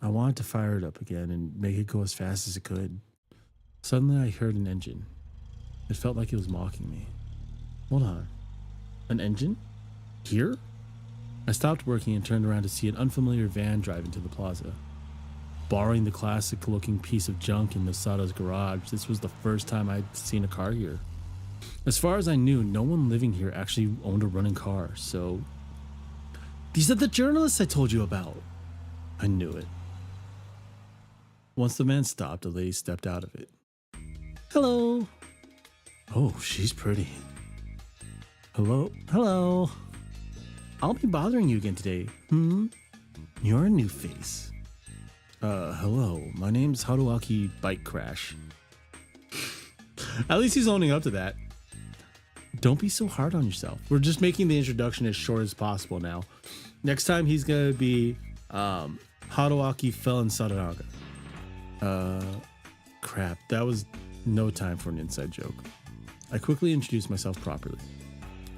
I wanted to fire it up again and make it go as fast as it could. Suddenly I heard an engine. It felt like it was mocking me. Hold on. An engine? Here? I stopped working and turned around to see an unfamiliar van drive into the plaza. Borrowing the classic-looking piece of junk in Masada's garage, this was the first time I'd seen a car here. As far as I knew, no one living here actually owned a running car, so... These are the journalists I told you about! I knew it. Once the van stopped, a lady stepped out of it. Hello! Oh, she's pretty. Hello. I'll be bothering you again today. You're a new face. Hello. My name's Haruwaki Bike Crash. At least he's owning up to that. Don't be so hard on yourself. We're just making the introduction as short as possible now. Next time he's gonna be Haruwaki fell in Saranaga. Crap. That was no time for an inside joke. I quickly introduced myself properly.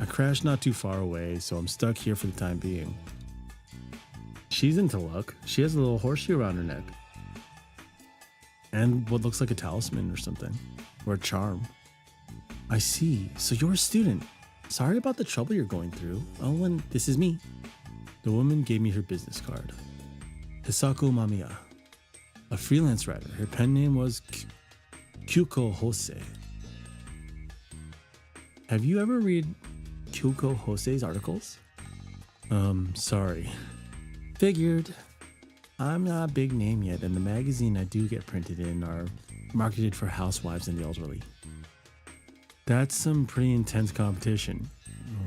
I crashed not too far away, so I'm stuck here for the time being. She's into luck. She has a little horseshoe around her neck. And what looks like a talisman or something. Or a charm. I see. So you're a student. Sorry about the trouble you're going through. Oh, and this is me. The woman gave me her business card. Hisako Mamiya. A freelance writer. Her pen name was Kyuko Hosei. Have you ever read Kyuko Hosei's articles? Sorry. Figured. I'm not a big name yet, and the magazine I do get printed in are marketed for housewives and the elderly. That's some pretty intense competition.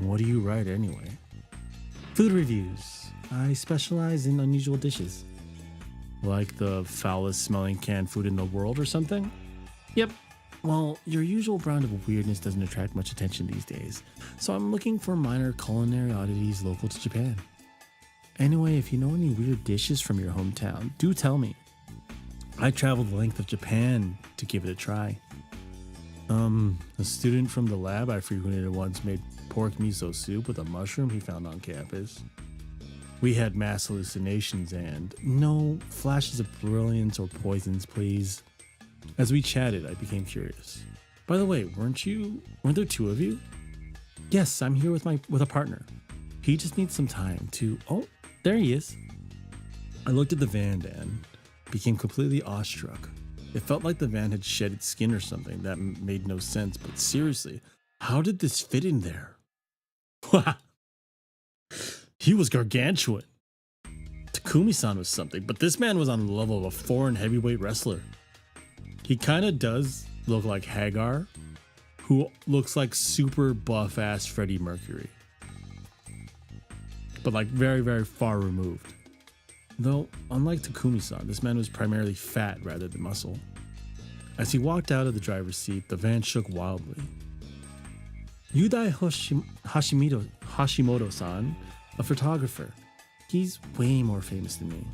What do you write anyway? Food reviews. I specialize in unusual dishes. Like the foulest smelling canned food in the world or something? Yep. Well, your usual brand of weirdness doesn't attract much attention these days, so I'm looking for minor culinary oddities local to Japan. Anyway, if you know any weird dishes from your hometown, do tell me. I traveled the length of Japan to give it a try. A student from the lab I frequented once made pork miso soup with a mushroom he found on campus. We had mass hallucinations and no flashes of brilliance or poisons, please. As we chatted, I became curious. By the way, weren't there two of you? Yes, I'm here with a partner. He just needs some time to... Oh, there he is. I looked at the van and became completely awestruck. It felt like the van had shed its skin or something. That made no sense, but seriously, how did this fit in there? He was gargantuan. Takumi-san was something, but this man was on the level of a foreign heavyweight wrestler. He kind of does look like Hagar, who looks like super buff-ass Freddie Mercury. But like very, very far removed. Though, unlike Takumi-san, this man was primarily fat rather than muscle. As he walked out of the driver's seat, the van shook wildly. Yudai Hashimoto-san, a photographer. He's way more famous than me.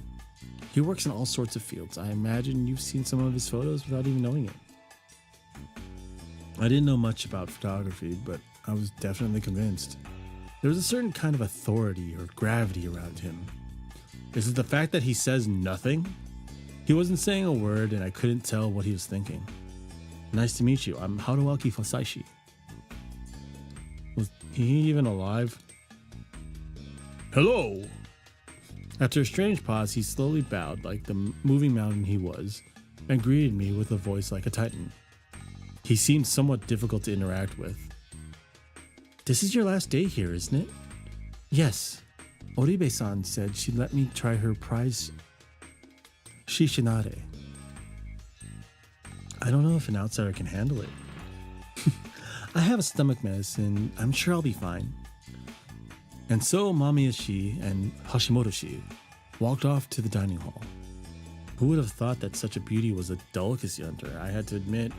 He works in all sorts of fields. I imagine you've seen some of his photos without even knowing it. I didn't know much about photography, but I was definitely convinced. There was a certain kind of authority or gravity around him. Is it the fact that he says nothing? He wasn't saying a word and I couldn't tell what he was thinking. Nice to meet you. I'm Haruwaki Fasaishi. Was he even alive? Hello! After a strange pause, he slowly bowed like the moving mountain he was, and greeted me with a voice like a titan. He seemed somewhat difficult to interact with. This is your last day here, isn't it? Yes. Oribe-san said she'd let me try her prize shishinade. I don't know if an outsider can handle it. I have a stomach medicine. I'm sure I'll be fine. And so Mamiyashi and Hashimoto-shi walked off to the dining hall. Who would have thought that such a beauty was a delicacy hunter? I had to admit,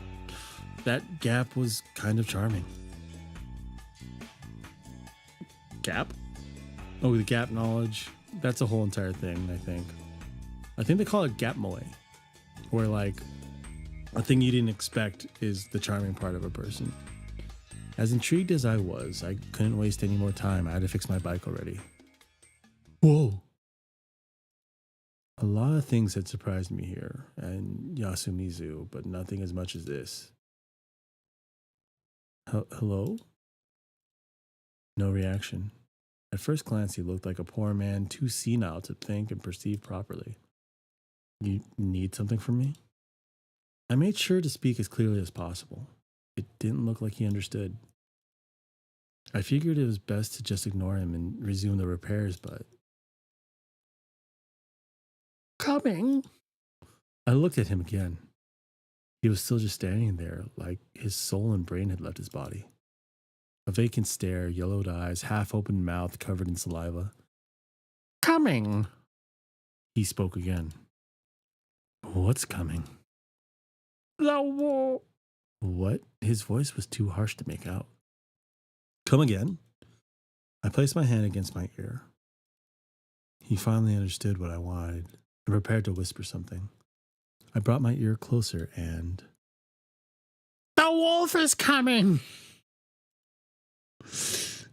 that gap was kind of charming. Gap? Oh, the gap knowledge. That's a whole entire thing, I think. I think they call it gap moe, where like a thing you didn't expect is the charming part of a person. As intrigued as I was, I couldn't waste any more time. I had to fix my bike already. Whoa. A lot of things had surprised me here and Yasumizu, but nothing as much as this. Hello? No reaction. At first glance, he looked like a poor man too senile to think and perceive properly. You need something from me? I made sure to speak as clearly as possible. It didn't look like he understood. I figured it was best to just ignore him and resume the repairs, but... Coming! I looked at him again. He was still just standing there, like his soul and brain had left his body. A vacant stare, yellowed eyes, half-open mouth covered in saliva. Coming! He spoke again. What's coming? The war. What? His voice was too harsh to make out. Come again? I placed my hand against my ear. He finally understood what I wanted and prepared to whisper something. I brought my ear closer and... The wolf is coming!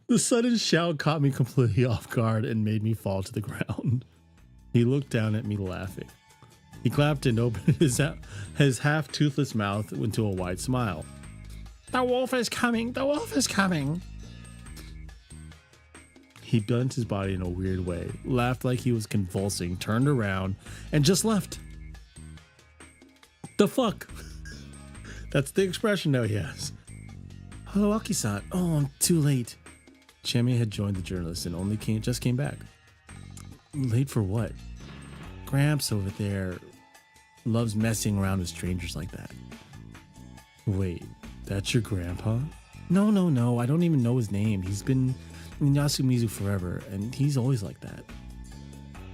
The sudden shout caught me completely off guard and made me fall to the ground. He looked down at me laughing. He clapped and opened his half-toothless mouth into a wide smile. The wolf is coming! The wolf is coming! He bent his body in a weird way, laughed like he was convulsing, turned around, and just left. The fuck? That's the expression now he has. Hello, Aki-san. Oh, I'm too late. Chemi had joined the journalist and just came back. Late for what? Gramps over there loves messing around with strangers like that. Wait, that's your grandpa? No. I don't even know his name. He's been in Yasumizu forever, and he's always like that.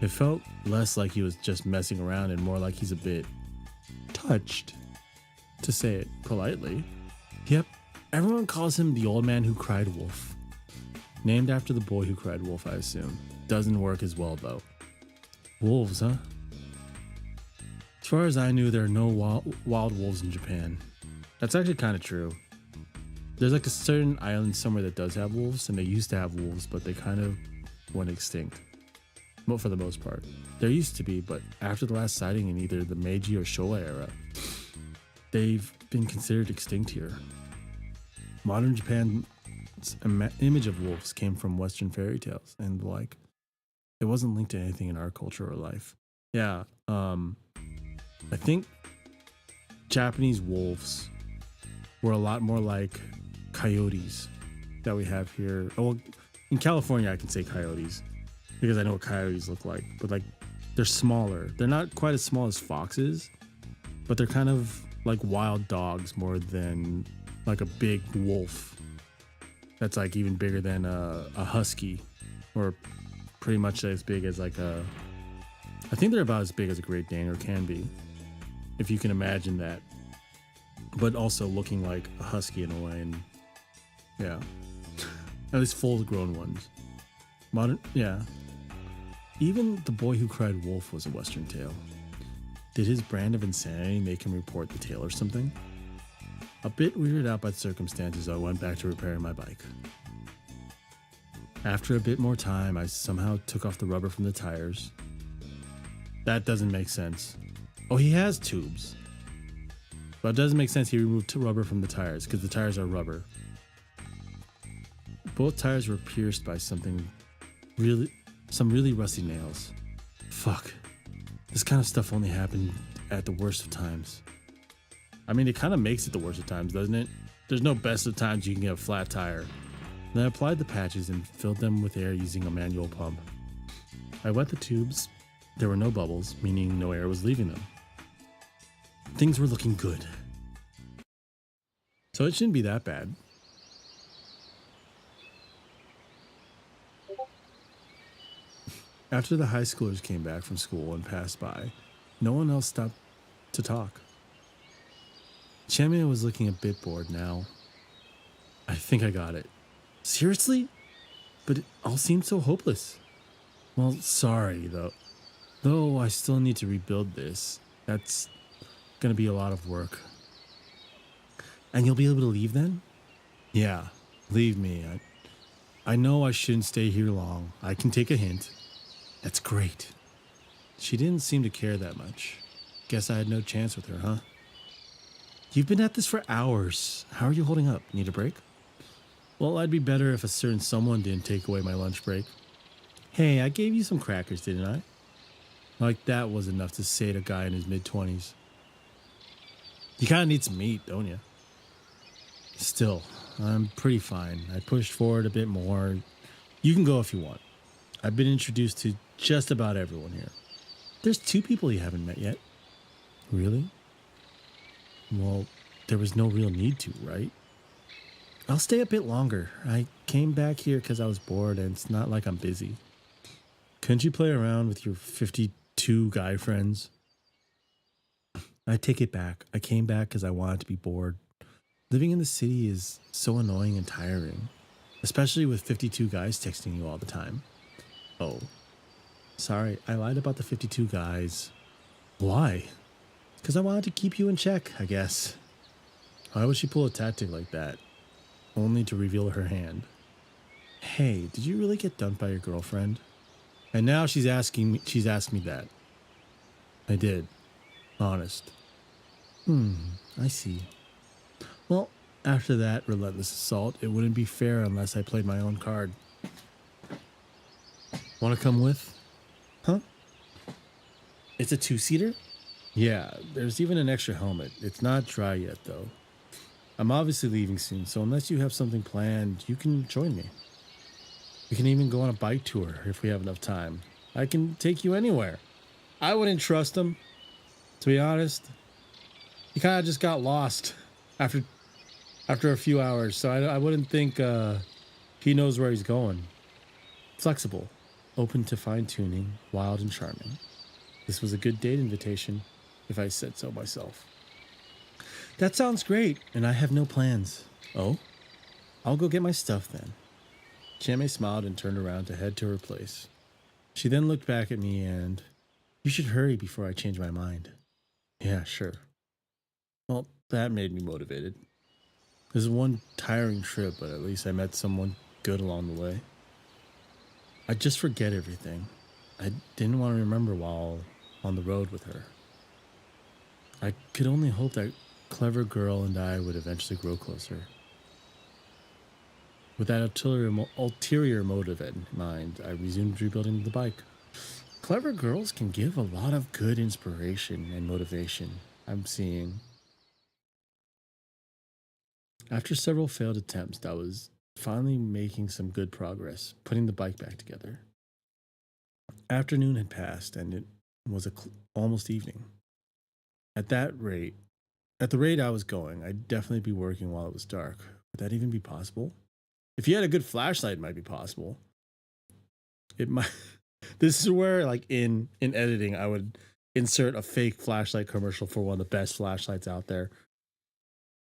It felt less like he was just messing around and more like he's a bit touched, to say it politely. Yep. Everyone calls him the old man who cried wolf. Named after the boy who cried wolf, I assume. Doesn't work as well, though. Wolves, huh? As far as I knew, there are no wild wolves in Japan. That's actually kind of true. There's like a certain island somewhere that does have wolves, and they used to have wolves, but they kind of went extinct. Well, for the most part. There used to be, but after the last sighting in either the Meiji or Showa era, they've been considered extinct here. Modern Japan's image of wolves came from Western fairy tales and the like. It wasn't linked to anything in our culture or life. Yeah, I think Japanese wolves were a lot more like coyotes that we have here. Well, in California, I can say coyotes because I know what coyotes look like, but like they're smaller. They're not quite as small as foxes, but they're kind of like wild dogs more than like a big wolf that's like even bigger than a husky, or pretty much as big as like I think they're about as big as a Great Dane, or can be, if you can imagine that, but also looking like a husky in a way. And yeah, at least full grown ones. Modern, yeah. Even The Boy Who Cried Wolf was a Western tale. Did his brand of insanity make him report the tale or something? A bit weirded out by the circumstances, I went back to repairing my bike. After a bit more time, I somehow took off the rubber from the tires. That doesn't make sense. Oh, he has tubes. But it doesn't make sense he removed rubber from the tires, because the tires are rubber. Both tires were pierced by some really rusty nails. Fuck. This kind of stuff only happened at the worst of times. I mean, it kind of makes it the worst of times, doesn't it? There's no best of times you can get a flat tire. Then I applied the patches and filled them with air using a manual pump. I wet the tubes. There were no bubbles, meaning no air was leaving them. Things were looking good. So it shouldn't be that bad. After the high schoolers came back from school and passed by, no one else stopped to talk. Chamia was looking a bit bored now. I think I got it. Seriously? But it all seemed so hopeless. Well, sorry, though. Though I still need to rebuild this. That's gonna be a lot of work. And you'll be able to leave then? Yeah, leave me. I know I shouldn't stay here long. I can take a hint. That's great. She didn't seem to care that much. Guess I had no chance with her, huh? You've been at this for hours. How are you holding up? Need a break? Well, I'd be better if a certain someone didn't take away my lunch break. Hey, I gave you some crackers, didn't I? Like that was enough to sate a guy in his mid-20s. You kind of need some meat, don't you? Still, I'm pretty fine. I pushed forward a bit more. You can go if you want. I've been introduced to just about everyone here. There's 2 people you haven't met yet. Really? Well, there was no real need to, right? I'll stay a bit longer. I came back here because I was bored and it's not like I'm busy. Couldn't you play around with your 52 guy friends? I take it back. I came back because I wanted to be bored. Living in the city is so annoying and tiring, especially with 52 guys texting you all the time. Oh, sorry, I lied about the 52 guys. Why? Because I wanted to keep you in check, I guess. Why would she pull a tactic like that? Only to reveal her hand. Hey, did you really get dumped by your girlfriend? And now she's asked me that. I did. Honest. I see. Well, after that relentless assault, it wouldn't be fair unless I played my own card. Want to come with? Huh? It's a 2-seater? Yeah, there's even an extra helmet. It's not dry yet, though. I'm obviously leaving soon, so unless you have something planned, you can join me. We can even go on a bike tour if we have enough time. I can take you anywhere. I wouldn't trust him. To be honest, he kind of just got lost after a few hours, so I wouldn't think he knows where he's going. Flexible, open to fine-tuning, wild and charming. This was a good date invitation, if I said so myself. That sounds great, and I have no plans. Oh? I'll go get my stuff then. Chame smiled and turned around to head to her place. She then looked back at me and, you should hurry before I change my mind. Yeah, sure. Well, that made me motivated. This is one tiring trip, but at least I met someone good along the way. I'd just forget everything. I didn't want to remember while on the road with her. I could only hope that clever girl and I would eventually grow closer. With that ulterior motive in mind, I resumed rebuilding the bike. Clever girls can give a lot of good inspiration and motivation, I'm seeing. After several failed attempts, I was finally making some good progress, putting the bike back together. Afternoon had passed, and it was almost evening. At the rate I was going, I'd definitely be working while it was dark. Would that even be possible? If you had a good flashlight, it might be possible. It might. This is where, like in editing, I would insert a fake flashlight commercial for one of the best flashlights out there,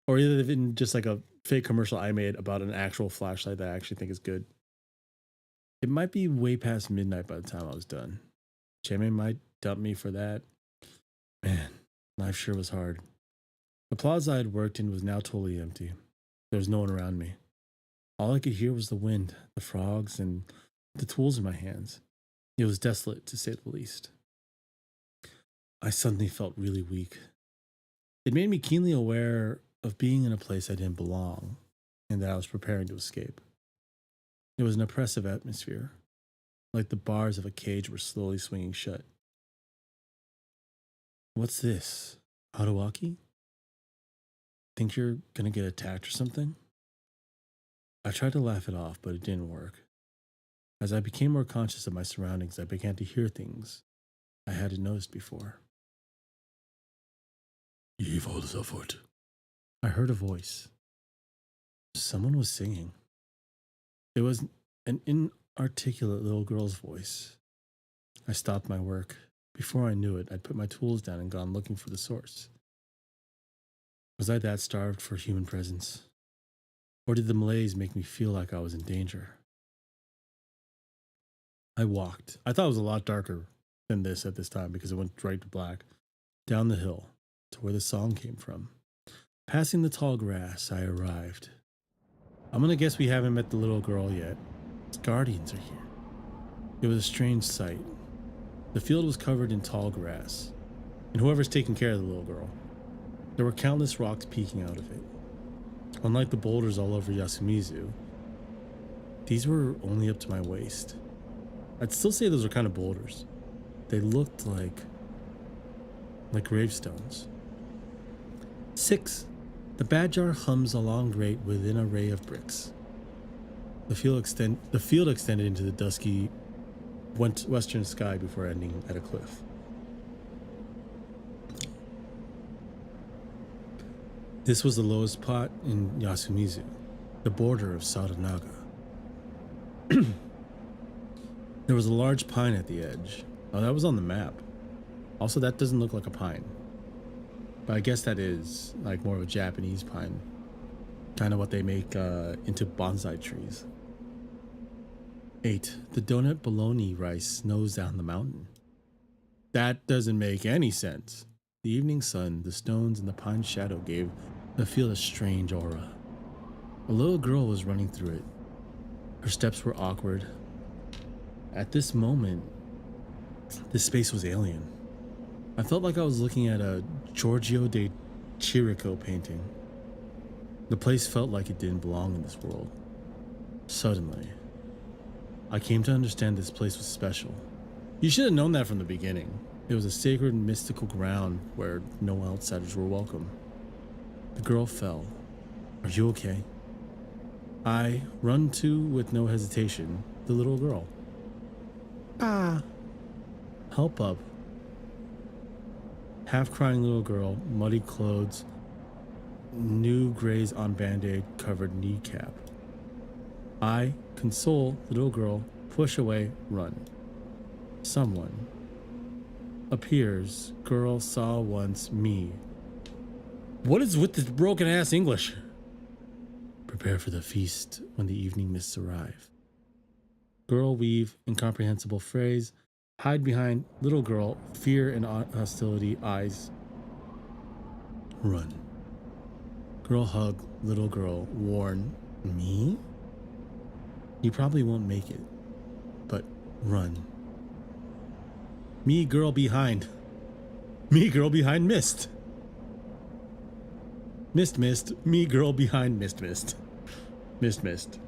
or even just like a fake commercial I made about an actual flashlight that I actually think is good. It might be way past midnight by the time I was done. Jamie might dump me for that. Man, life sure was hard. The plaza I had worked in was now totally empty. There was no one around me. All I could hear was the wind, the frogs, and the tools in my hands. It was desolate, to say the least. I suddenly felt really weak. It made me keenly aware of being in a place I didn't belong and that I was preparing to escape. It was an oppressive atmosphere. like the bars of a cage were slowly swinging shut. What's this? Haruaki? Think you're gonna get attacked or something? I tried to laugh it off, but it didn't work. As I became more conscious of my surroundings, I began to hear things I hadn't noticed before. Evil's afoot. I heard a voice. Someone was singing. It was an inarticulate little girl's voice. I stopped my work. Before I knew it, I'd put my tools down and gone looking for the source. Was I that starved for human presence? Or did the malaise make me feel like I was in danger? I walked. I thought it was a lot darker than this at this time because it went right to black. Down the hill to where the song came from. Passing the tall grass, I arrived. I'm gonna guess we haven't met the little girl yet. Its guardians are here. It was a strange sight. The field was covered in tall grass, and whoever's taking care of the little girl. There were countless rocks peeking out of it. Unlike the boulders all over Yasumizu, these were only up to my waist. I'd still say those were kind of boulders. They looked like gravestones. 6. The Badger hums along great with an array of bricks. The field extended into the dusky western sky before ending at a cliff. This was the lowest spot in Yasumizu, the border of Sadanaga. There was a large pine at the edge. Oh, that was on the map. Also, that doesn't look like a pine. But I guess that is like more of a Japanese pine. Kind of what they make into bonsai trees. 8. The donut bologna rice snows down the mountain. That doesn't make any sense. The evening sun, the stones, and the pine shadow gave the field a strange aura. A little girl was running through it. Her steps were awkward. At this moment, this space was alien. I felt like I was looking at a Giorgio de Chirico painting. The place felt like it didn't belong in this world. Suddenly, I came to understand this place was special. You should have known that from the beginning. It was a sacred, mystical ground where no outsiders were welcome. The girl fell. Are you okay? I run to, with no hesitation, the little girl. Ah! Help up. Half-crying little girl, muddy clothes, new graze on band-aid covered kneecap. I console little girl, push away, run. Someone appears. Girl saw once me. What is with this broken ass English? Prepare for the feast when the evening mists arrive. Girl weave incomprehensible phrase. Hide behind little girl, fear and hostility eyes. Run. Girl hug little girl, warn. Me? You probably won't make it, but run. Me girl behind. Me girl behind mist. Mist mist. Me girl behind mist mist. Mist mist.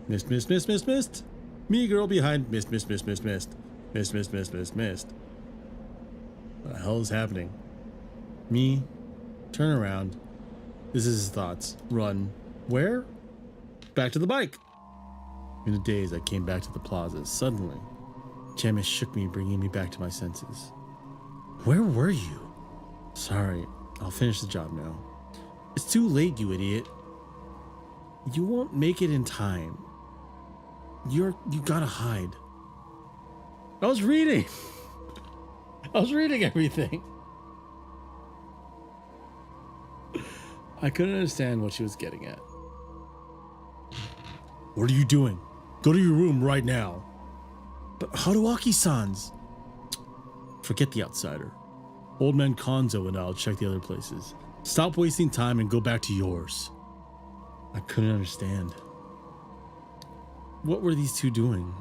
Mist mist mist mist mist. Me girl behind mist mist mist mist mist. Mist mist mist mist mist. What the hell is happening? Me. Turn around. This is his thoughts. Run. Where? Back to the bike. In a daze, I came back to the plaza. Suddenly, Jamis shook me, bringing me back to my senses. Where were you? Sorry, I'll finish the job now. It's too late, you idiot. You won't make it in time. You gotta hide. I was reading. I was reading everything. I couldn't understand what she was getting at. What are you doing? Go to your room right now. But Haruaki-san's. Forget the outsider. Old man Konzo and I'll check the other places. Stop wasting time and go back to yours. I couldn't understand. What were these two doing?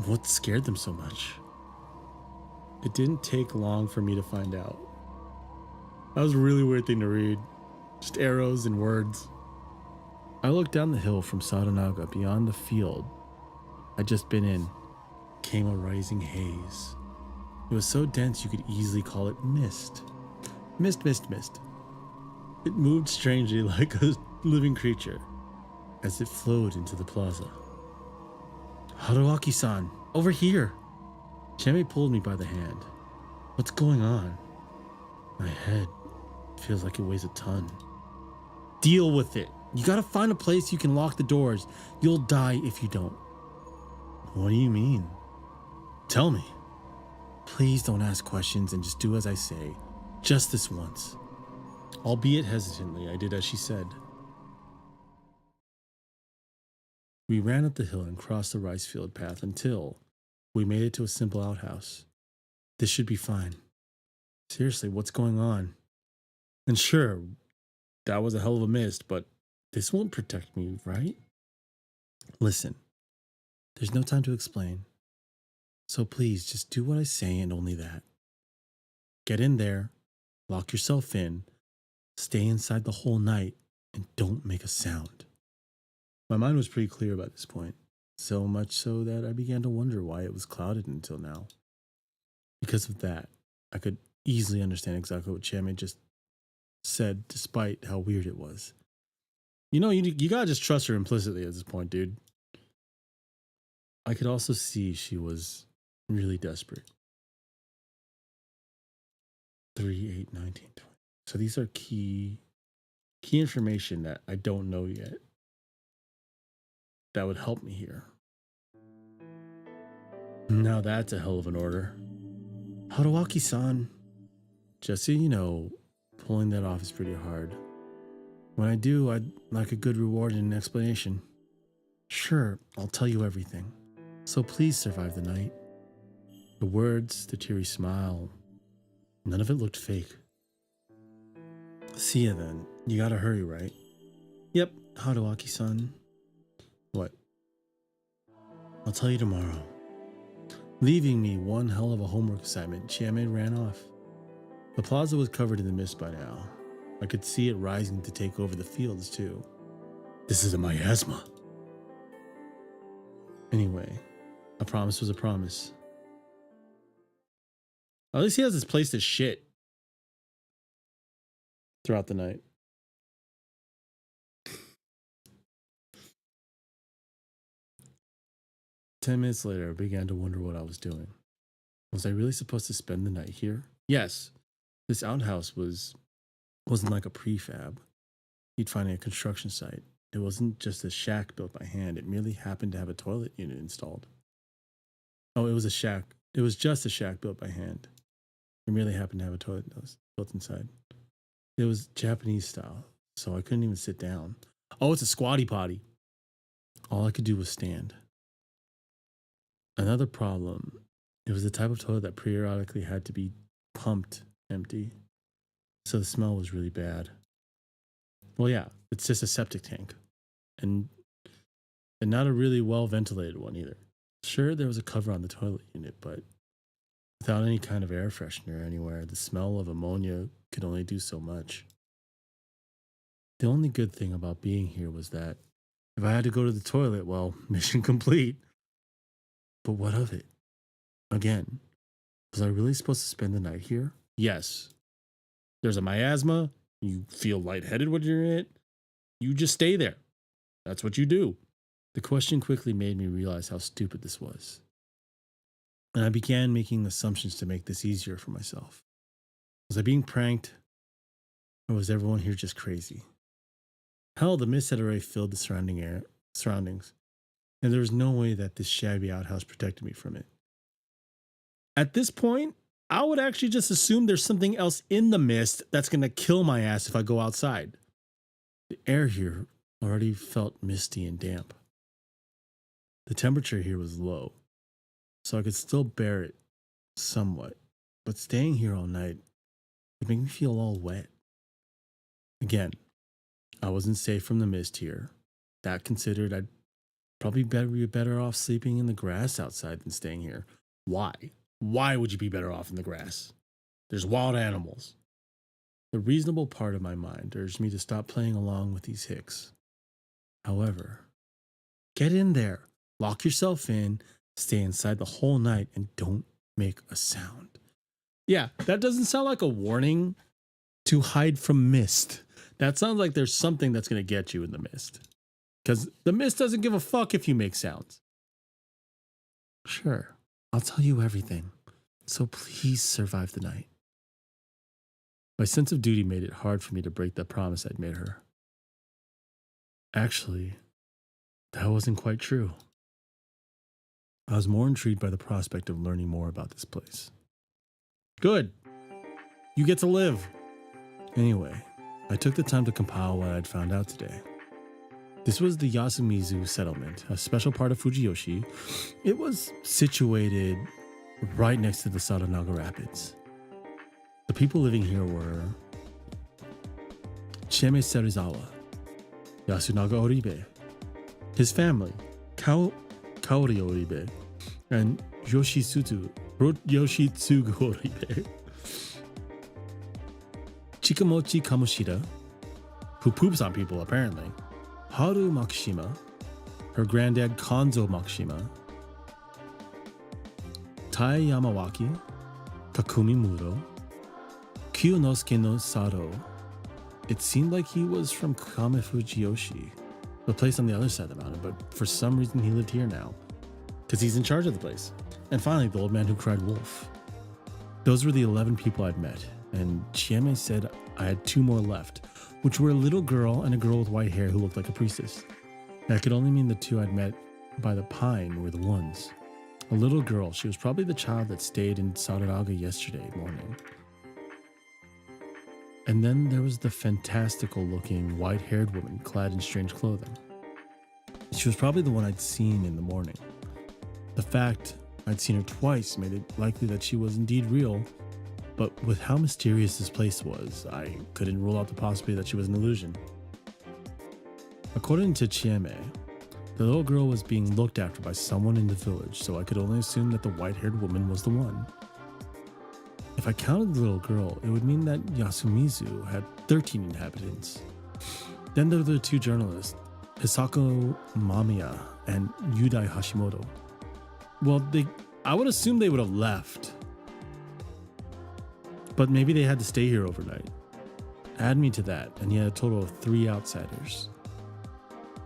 What scared them so much? It didn't take long for me to find out. That was a really weird thing to read. Just arrows and words. I looked down the hill from Sadanaga beyond the field I'd just been in came a rising haze. It was so dense you could easily call it mist. Mist, mist, mist. It moved strangely like a living creature as it flowed into the plaza. Haruaki-san, over here! Chame pulled me by the hand. What's going on? My head feels like it weighs a ton. Deal with it. You gotta find a place you can lock the doors. You'll die if you don't. What do you mean? Tell me. Please don't ask questions and just do as I say. Just this once. Albeit hesitantly, I did as she said. We ran up the hill and crossed the rice field path until we made it to a simple outhouse. This should be fine. Seriously, what's going on? And sure, that was a hell of a mist, but this won't protect me, right? Listen, there's no time to explain. So please just do what I say and only that. Get in there, lock yourself in, stay inside the whole night, and don't make a sound. My mind was pretty clear by this point, so much so that I began to wonder why it was clouded until now. Because of that, I could easily understand exactly what Chame just said, despite how weird it was. You know, you gotta just trust her implicitly at this point, dude. I could also see she was really desperate. 3, 8, 19, 20. So these are key information that I don't know yet that would help me here. Now that's a hell of an order. Haruaki-san. Just so you know, pulling that off is pretty hard. When I do, I'd like a good reward and an explanation. Sure, I'll tell you everything. So please survive the night. The words, the teary smile, none of it looked fake. See ya then. You gotta hurry, right? Yep, Haruaki-san. What? I'll tell you tomorrow. Leaving me one hell of a homework assignment, Chame ran off. The plaza was covered in the mist by now. I could see it rising to take over the fields too. This is a miasma. Anyway, a promise was a promise. At least he has his place to shit throughout the night. Ten minutes later, I began to wonder what I was doing. Was I really supposed to spend the night here? Yes, this outhouse wasn't like a prefab you'd find at a construction site. It wasn't just a shack built by hand. It merely happened to have a toilet unit installed. Oh, it was a shack. It was just a shack built by hand. It merely happened to have a toilet built inside. It was Japanese style, so I couldn't even sit down. Oh, it's a squatty potty. All I could do was stand. Another problem, it was the type of toilet that periodically had to be pumped empty, so the smell was really bad. Well, yeah, it's just a septic tank, and not a really well ventilated one either. Sure, there was a cover on the toilet unit, but without any kind of air freshener anywhere, the smell of ammonia could only do so much. The only good thing about being here was that if I had to go to the toilet, well, mission complete. But what of it? Again, was I really supposed to spend the night here? Yes. There's a miasma. You feel lightheaded when you're in it. You just stay there. That's what you do. The question quickly made me realize how stupid this was. And I began making assumptions to make this easier for myself. Was I being pranked? Or was everyone here just crazy? Hell, the mist had already filled the surroundings. And there was no way that this shabby outhouse protected me from it. At this point, I would actually just assume there's something else in the mist that's going to kill my ass if I go outside. The air here already felt misty and damp. The temperature here was low, so I could still bear it somewhat, but staying here all night would make me feel all wet. Again, I wasn't safe from the mist here. That considered, I'd probably be better off sleeping in the grass outside than staying here. Why? Why would you be better off in the grass? There's wild animals. The reasonable part of my mind urged me to stop playing along with these hicks. However, get in there. Lock yourself in, stay inside the whole night, and don't make a sound. Yeah, that doesn't sound like a warning to hide from mist. That sounds like there's something that's going to get you in the mist. Because the mist doesn't give a fuck if you make sounds. Sure, I'll tell you everything. So please survive the night. My sense of duty made it hard for me to break the promise I'd made her. Actually, that wasn't quite true. I was more intrigued by the prospect of learning more about this place. Good. You get to live. Anyway, I took the time to compile what I'd found out today. This was the Yasumizu settlement, a special part of Fujiyoshi. It was situated right next to the Sadanaga Rapids. The people living here were Chieme Serizawa, Yasunaga Oribe, his family, Kaori Oribe, and Yoshitsugu Oribe. Chikamochi Kamoshida, who poops on people apparently, Haru Makishima, her granddad Kanzo Makishima, Tai Yamawaki, Takumi Muro, Kiyonosuke no Sado. It seemed like he was from Kame Fujiyoshi, the place on the other side of the mountain, but for some reason he lived here now, because he's in charge of the place. And finally, the old man who cried wolf. Those were the 11 people I'd met, and Chieme said I had 2 more left, which were a little girl and a girl with white hair who looked like a priestess. That could only mean the 2 I'd met by the pine were the ones. A little girl, she was probably the child that stayed in Sadanaga yesterday morning. And then there was the fantastical looking white-haired woman clad in strange clothing. She was probably the one I'd seen in the morning. The fact I'd seen her twice made it likely that she was indeed real, but with how mysterious this place was, I couldn't rule out the possibility that she was an illusion. According to Chieme, the little girl was being looked after by someone in the village, so I could only assume that the white-haired woman was the one. If I counted the little girl, it would mean that Yasumizu had 13 inhabitants. Then there were the 2 journalists, Hisako Mamiya and Yudai Hashimoto. Well, I would assume they would have left. But maybe they had to stay here overnight. Add me to that, and you had a total of 3 outsiders.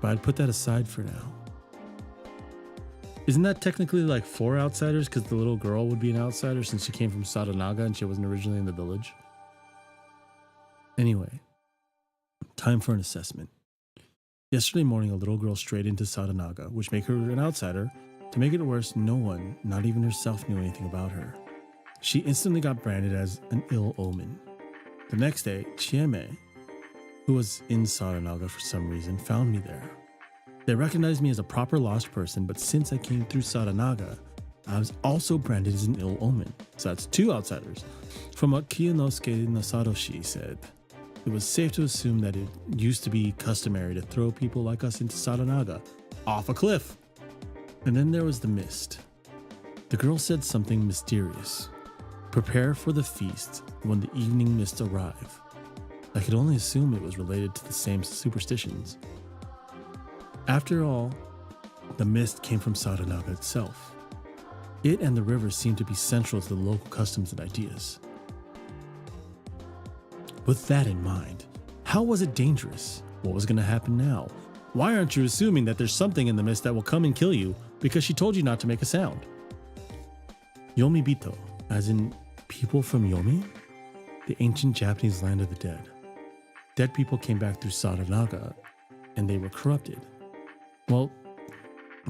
But I'd put that aside for now. Isn't that technically like 4 outsiders, because the little girl would be an outsider since she came from Sadanaga and she wasn't originally in the village? Anyway, time for an assessment. Yesterday morning, a little girl strayed into Sadanaga, which made her an outsider. To make it worse, no one, not even herself, knew anything about her. She instantly got branded as an ill omen. The next day, Chieme, who was in Sadanaga for some reason, found me there. They recognized me as a proper lost person, but since I came through Sadanaga, I was also branded as an ill omen. So that's 2 outsiders. From what Kiyonosuke Nasadoshi said, it was safe to assume that it used to be customary to throw people like us into Sadanaga off a cliff. And then there was the mist. The girl said something mysterious. Prepare for the feast when the evening mists arrive. I could only assume it was related to the same superstitions. After all, the mist came from Sadanaga itself. It and the river seemed to be central to the local customs and ideas. With that in mind, how was it dangerous? What was going to happen now? Why aren't you assuming that there's something in the mist that will come and kill you because she told you not to make a sound? Yomibito, as in people from Yomi, the ancient Japanese land of the dead. Dead people came back through Sadanaga, and they were corrupted. Well,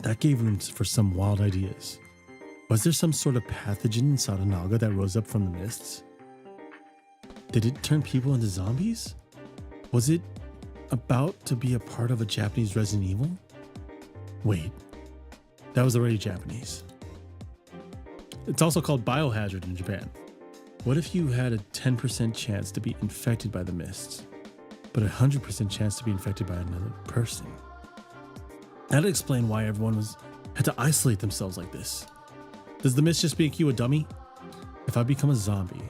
that gave room for some wild ideas. Was there some sort of pathogen in Sadanaga that rose up from the mists? Did it turn people into zombies? Was it about to be a part of a Japanese Resident Evil? Wait, that was already Japanese. It's also called biohazard in Japan. What if you had a 10% chance to be infected by the mists, but a 100% chance to be infected by another person? That'd explain why everyone had to isolate themselves like this. Does the mist just make you a dummy? If I become a zombie,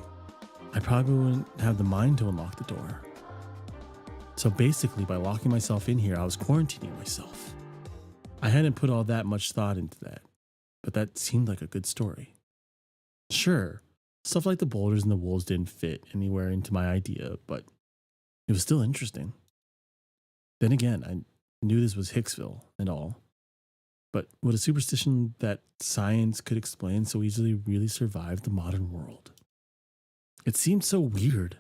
I probably wouldn't have the mind to unlock the door. So basically, by locking myself in here, I was quarantining myself. I hadn't put all that much thought into that, but that seemed like a good story. Sure, stuff like the boulders and the wolves didn't fit anywhere into my idea, but it was still interesting. Then again, I knew this was Hicksville and all, but would a superstition that science could explain so easily really survive the modern world? It seemed so weird.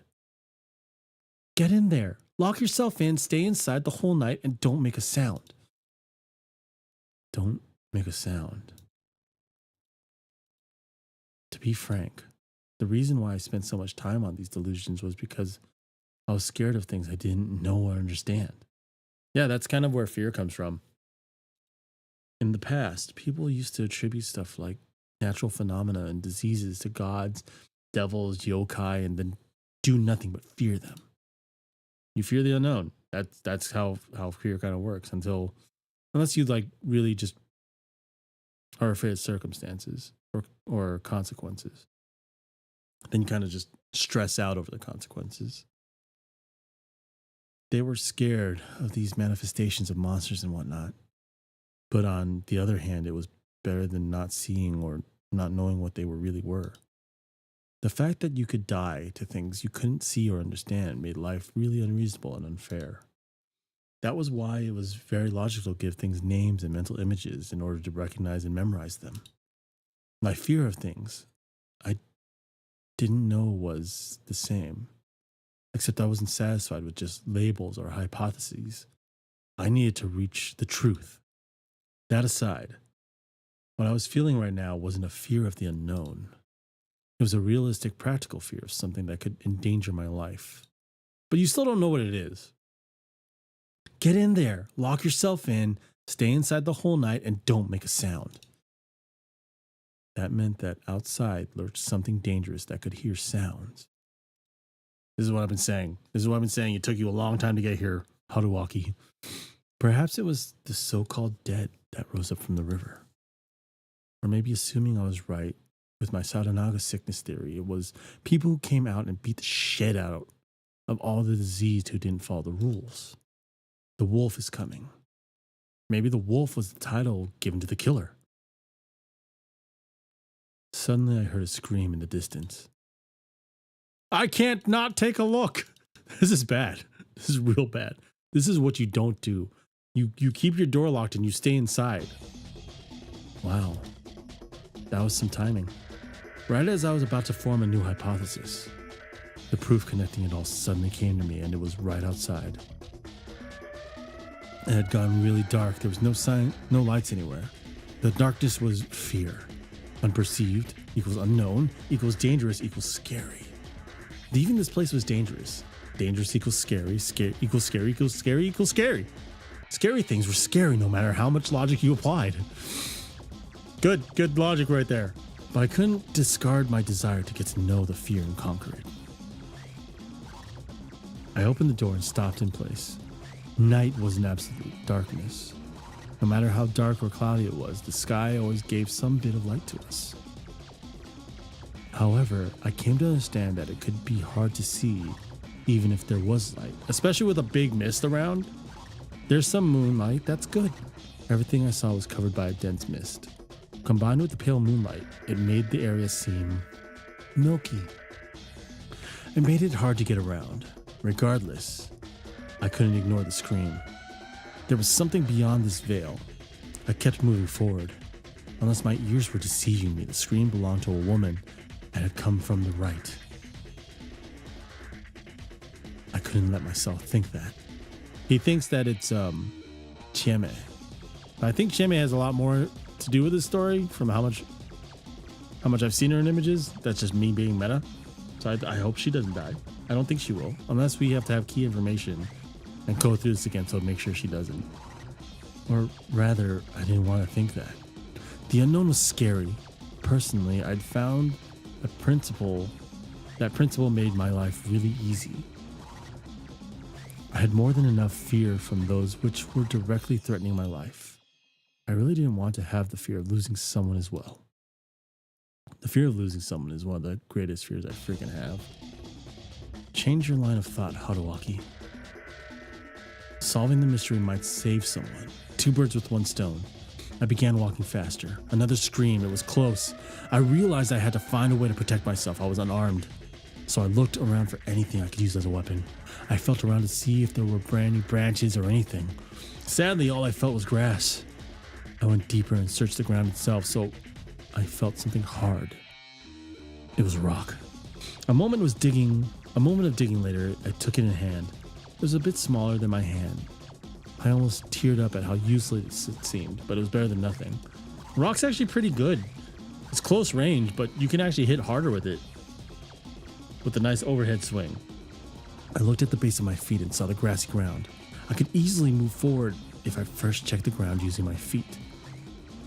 Get in there, lock yourself in, stay inside the whole night, and don't make a sound. Don't make a sound. To be frank, the reason why I spent so much time on these delusions was because I was scared of things I didn't know or understand. Yeah, that's kind of where fear comes from. In the past, people used to attribute stuff like natural phenomena and diseases to gods, devils, yokai, and then do nothing but fear them. You fear the unknown. That's how fear kind of works unless you like really just are afraid of circumstances or consequences. Then you kind of just stress out over the consequences. They were scared of these manifestations of monsters and whatnot. But on the other hand, it was better than not seeing or not knowing what they really were. The fact that you could die to things you couldn't see or understand made life really unreasonable and unfair. That was why it was very logical to give things names and mental images in order to recognize and memorize them. My fear of things I didn't know was the same, except I wasn't satisfied with just labels or hypotheses. I needed to reach the truth. That aside, what I was feeling right now wasn't a fear of the unknown. It was a realistic, practical fear of something that could endanger my life. But you still don't know what it is. Get in there, lock yourself in, stay inside the whole night, and don't make a sound. That meant that outside lurked something dangerous that could hear sounds. This is what I've been saying. It took you a long time to get here, Haruwaki. Perhaps it was the so-called dead that rose up from the river. Or maybe assuming I was right with my Sadanaga sickness theory, it was people who came out and beat the shit out of all the diseased who didn't follow the rules. The wolf is coming. Maybe the wolf was the title given to the killer. Suddenly I heard a scream in the distance. I can't not take a look. This is bad. This is real bad. This is what you don't do. You keep your door locked and you stay inside. Wow. That was some timing. Right as I was about to form a new hypothesis, the proof connecting it all suddenly came to me, and it was right outside. It had gone really dark. There was no sign, no lights anywhere. The darkness was fear. Unperceived equals unknown equals dangerous equals scary. Leaving this place was dangerous. Dangerous equals scary. Scary equals scary equals scary equals scary. Scary things were scary no matter how much logic you applied. Good logic right there. But I couldn't discard my desire to get to know the fear and conquer it. I opened the door and stopped in place. Night was an absolute darkness. No matter how dark or cloudy it was, the sky always gave some bit of light to us. However, I came to understand that it could be hard to see even if there was light, especially with a big mist around. There's some moonlight, that's good. Everything I saw was covered by a dense mist. Combined with the pale moonlight, it made the area seem milky. It made it hard to get around. Regardless, I couldn't ignore the scream. There was something beyond this veil. I kept moving forward. Unless my ears were deceiving me, the scream belonged to a woman and had come from the right. I couldn't let myself think that. He thinks that it's Chieme. I think Chieme has a lot more to do with this story from how much I've seen her in images. That's just me being meta. So I hope she doesn't die. I don't think she will, unless we have to have key information and go through this again to make sure she doesn't. Or rather, I didn't want to think that. The unknown was scary. Personally, I'd found that principle made my life really easy. I had more than enough fear from those which were directly threatening my life. I really didn't want to have the fear of losing someone as well. The fear of losing someone is one of the greatest fears I freaking have. Change your line of thought, Haruwaki. Solving the mystery might save someone. two birds with one stone. I began walking faster. Another scream, it was close. I realized I had to find a way to protect myself. I was unarmed. So I looked around for anything I could use as a weapon. I felt around to see if there were brand new branches or anything. Sadly, all I felt was grass. I went deeper and searched the ground itself, so I felt something hard. It was rock. A moment of digging later, I took it in hand. It was a bit smaller than my hand. I almost teared up at how useless it seemed, but it was better than nothing. Rock's actually pretty good. It's close range, but you can actually hit harder with it. With a nice overhead swing. I looked at the base of my feet and saw the grassy ground. I could easily move forward if I first checked the ground using my feet.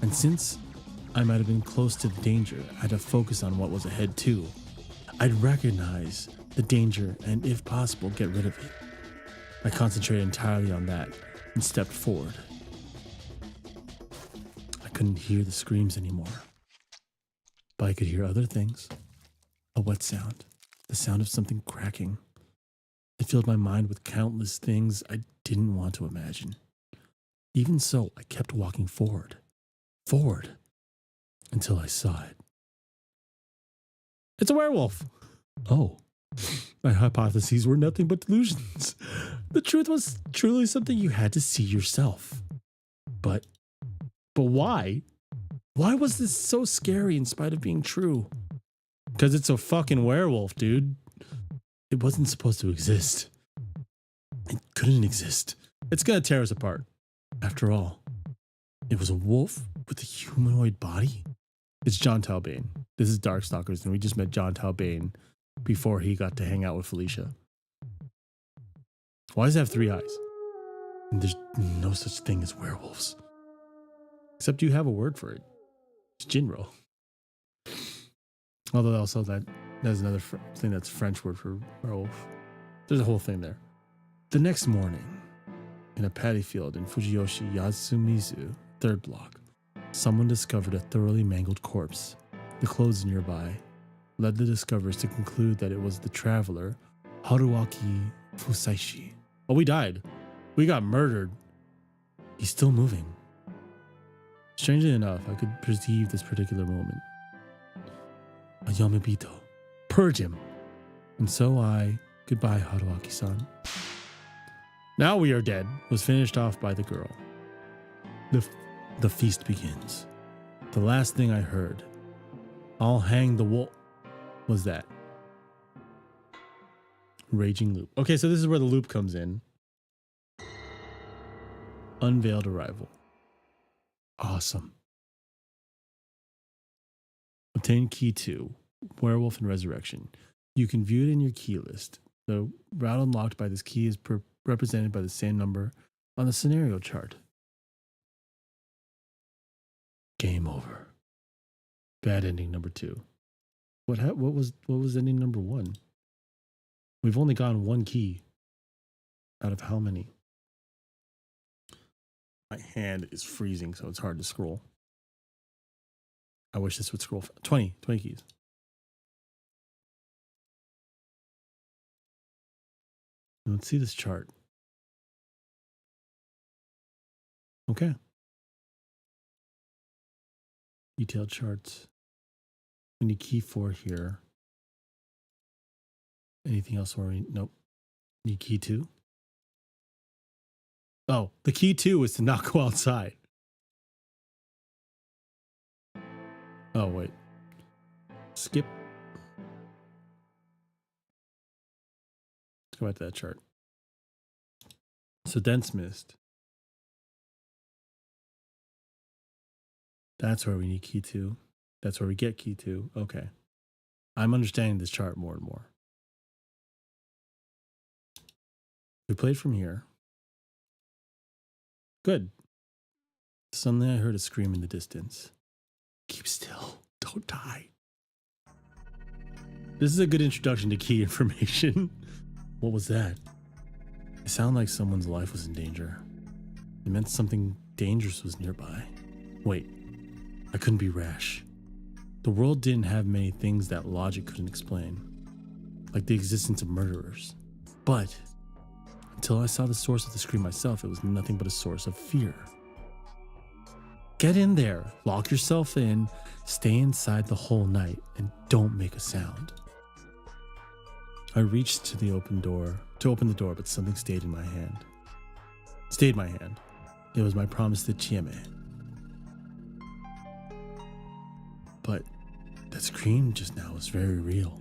And since I might have been close to the danger, I had to focus on what was ahead too. I'd recognize the danger and, if possible, get rid of it. I concentrated entirely on that and stepped forward. I couldn't hear the screams anymore, but I could hear other things. A wet sound, the sound of something cracking. It filled my mind with countless things I didn't want to imagine. Even so, I kept walking forward, until I saw it. It's a werewolf. Oh, my hypotheses were nothing but delusions. The truth was truly something you had to see yourself. But why? Why was this so scary in spite of being true? Because it's a fucking werewolf, dude. It wasn't supposed to exist. It couldn't exist. It's gonna tear us apart. After all, it was a wolf with a humanoid body. It's John Talbane. This is Darkstalkers, and we just met John Talbane before he got to hang out with Felicia. Why does it have 3 eyes? And there's no such thing as werewolves. Except you have a word for it. It's Jinro. Although also that's another thing that's French word for werewolf. There's a whole thing there. The next morning, in a paddy field in Fujiyoshi Yasumizu, 3rd block, someone discovered a thoroughly mangled corpse. The clothes nearby led the discoverers to conclude that it was the traveler Haruaki Fusaishi. Oh, we died. We got murdered. He's still moving. Strangely enough, I could perceive this particular moment. A Yamabito. Purge him. And so goodbye Haruaki-san. Now we are dead was finished off by the girl. The feast begins. The last thing I heard, I'll hang the wolf, was that. Raging loop. Okay, so this is where the loop comes in. Unveiled arrival. Awesome. Obtain key 2, Werewolf and Resurrection. You can view it in your key list. The route unlocked by this key is represented by the same number on the scenario chart. Game over. Bad ending number 2. What was ending number 1? We've only gotten 1 key out of how many? My hand is freezing, so it's hard to scroll. I wish this would scroll. 20 keys. Let's see this chart. Okay. Detailed charts. We need key 4 here. Anything else? Nope. Need key 2. Oh, the key 2 is to not go outside. Oh, wait. Skip. Let's go back to that chart. So dense mist. That's where we need key 2. That's where we get key 2. Okay. I'm understanding this chart more and more. We played from here. Good. Suddenly I heard a scream in the distance. Keep still. Don't die. This is a good introduction to key information. What was that? It sounded like someone's life was in danger. It meant something dangerous was nearby. Wait, I couldn't be rash. The world didn't have many things that logic couldn't explain, like the existence of murderers. But until I saw the source of the scream myself, it was nothing but a source of fear. Get in there, lock yourself in, stay inside the whole night, and don't make a sound. I reached to open the door, but something stayed my hand. It was my promise to Chieme. But that scream just now was very real.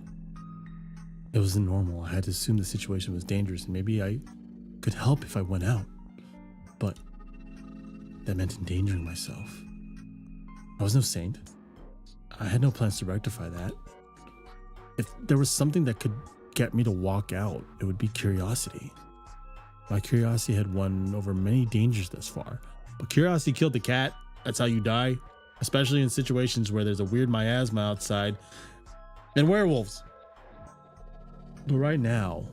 It wasn't normal. I had to assume the situation was dangerous, and maybe I could help if I went out. But that meant endangering myself. I was no saint. I had no plans to rectify that. If there was something that could get me to walk out, it would be curiosity. My curiosity had won over many dangers thus far. But curiosity killed the cat. That's how you die. Especially in situations where there's a weird miasma outside and werewolves. But right now,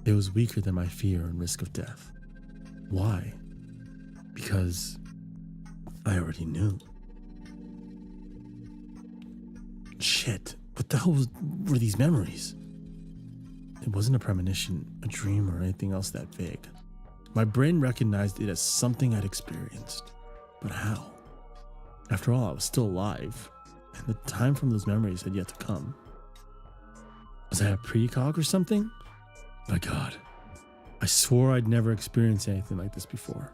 it was weaker than my fear and risk of death. Why? Because I already knew. Shit, what the hell were these memories? It wasn't a premonition, a dream, or anything else that vague. My brain recognized it as something I'd experienced. But how? After all, I was still alive, and the time from those memories had yet to come. Was I a precog or something? My God, I swore I'd never experienced anything like this before.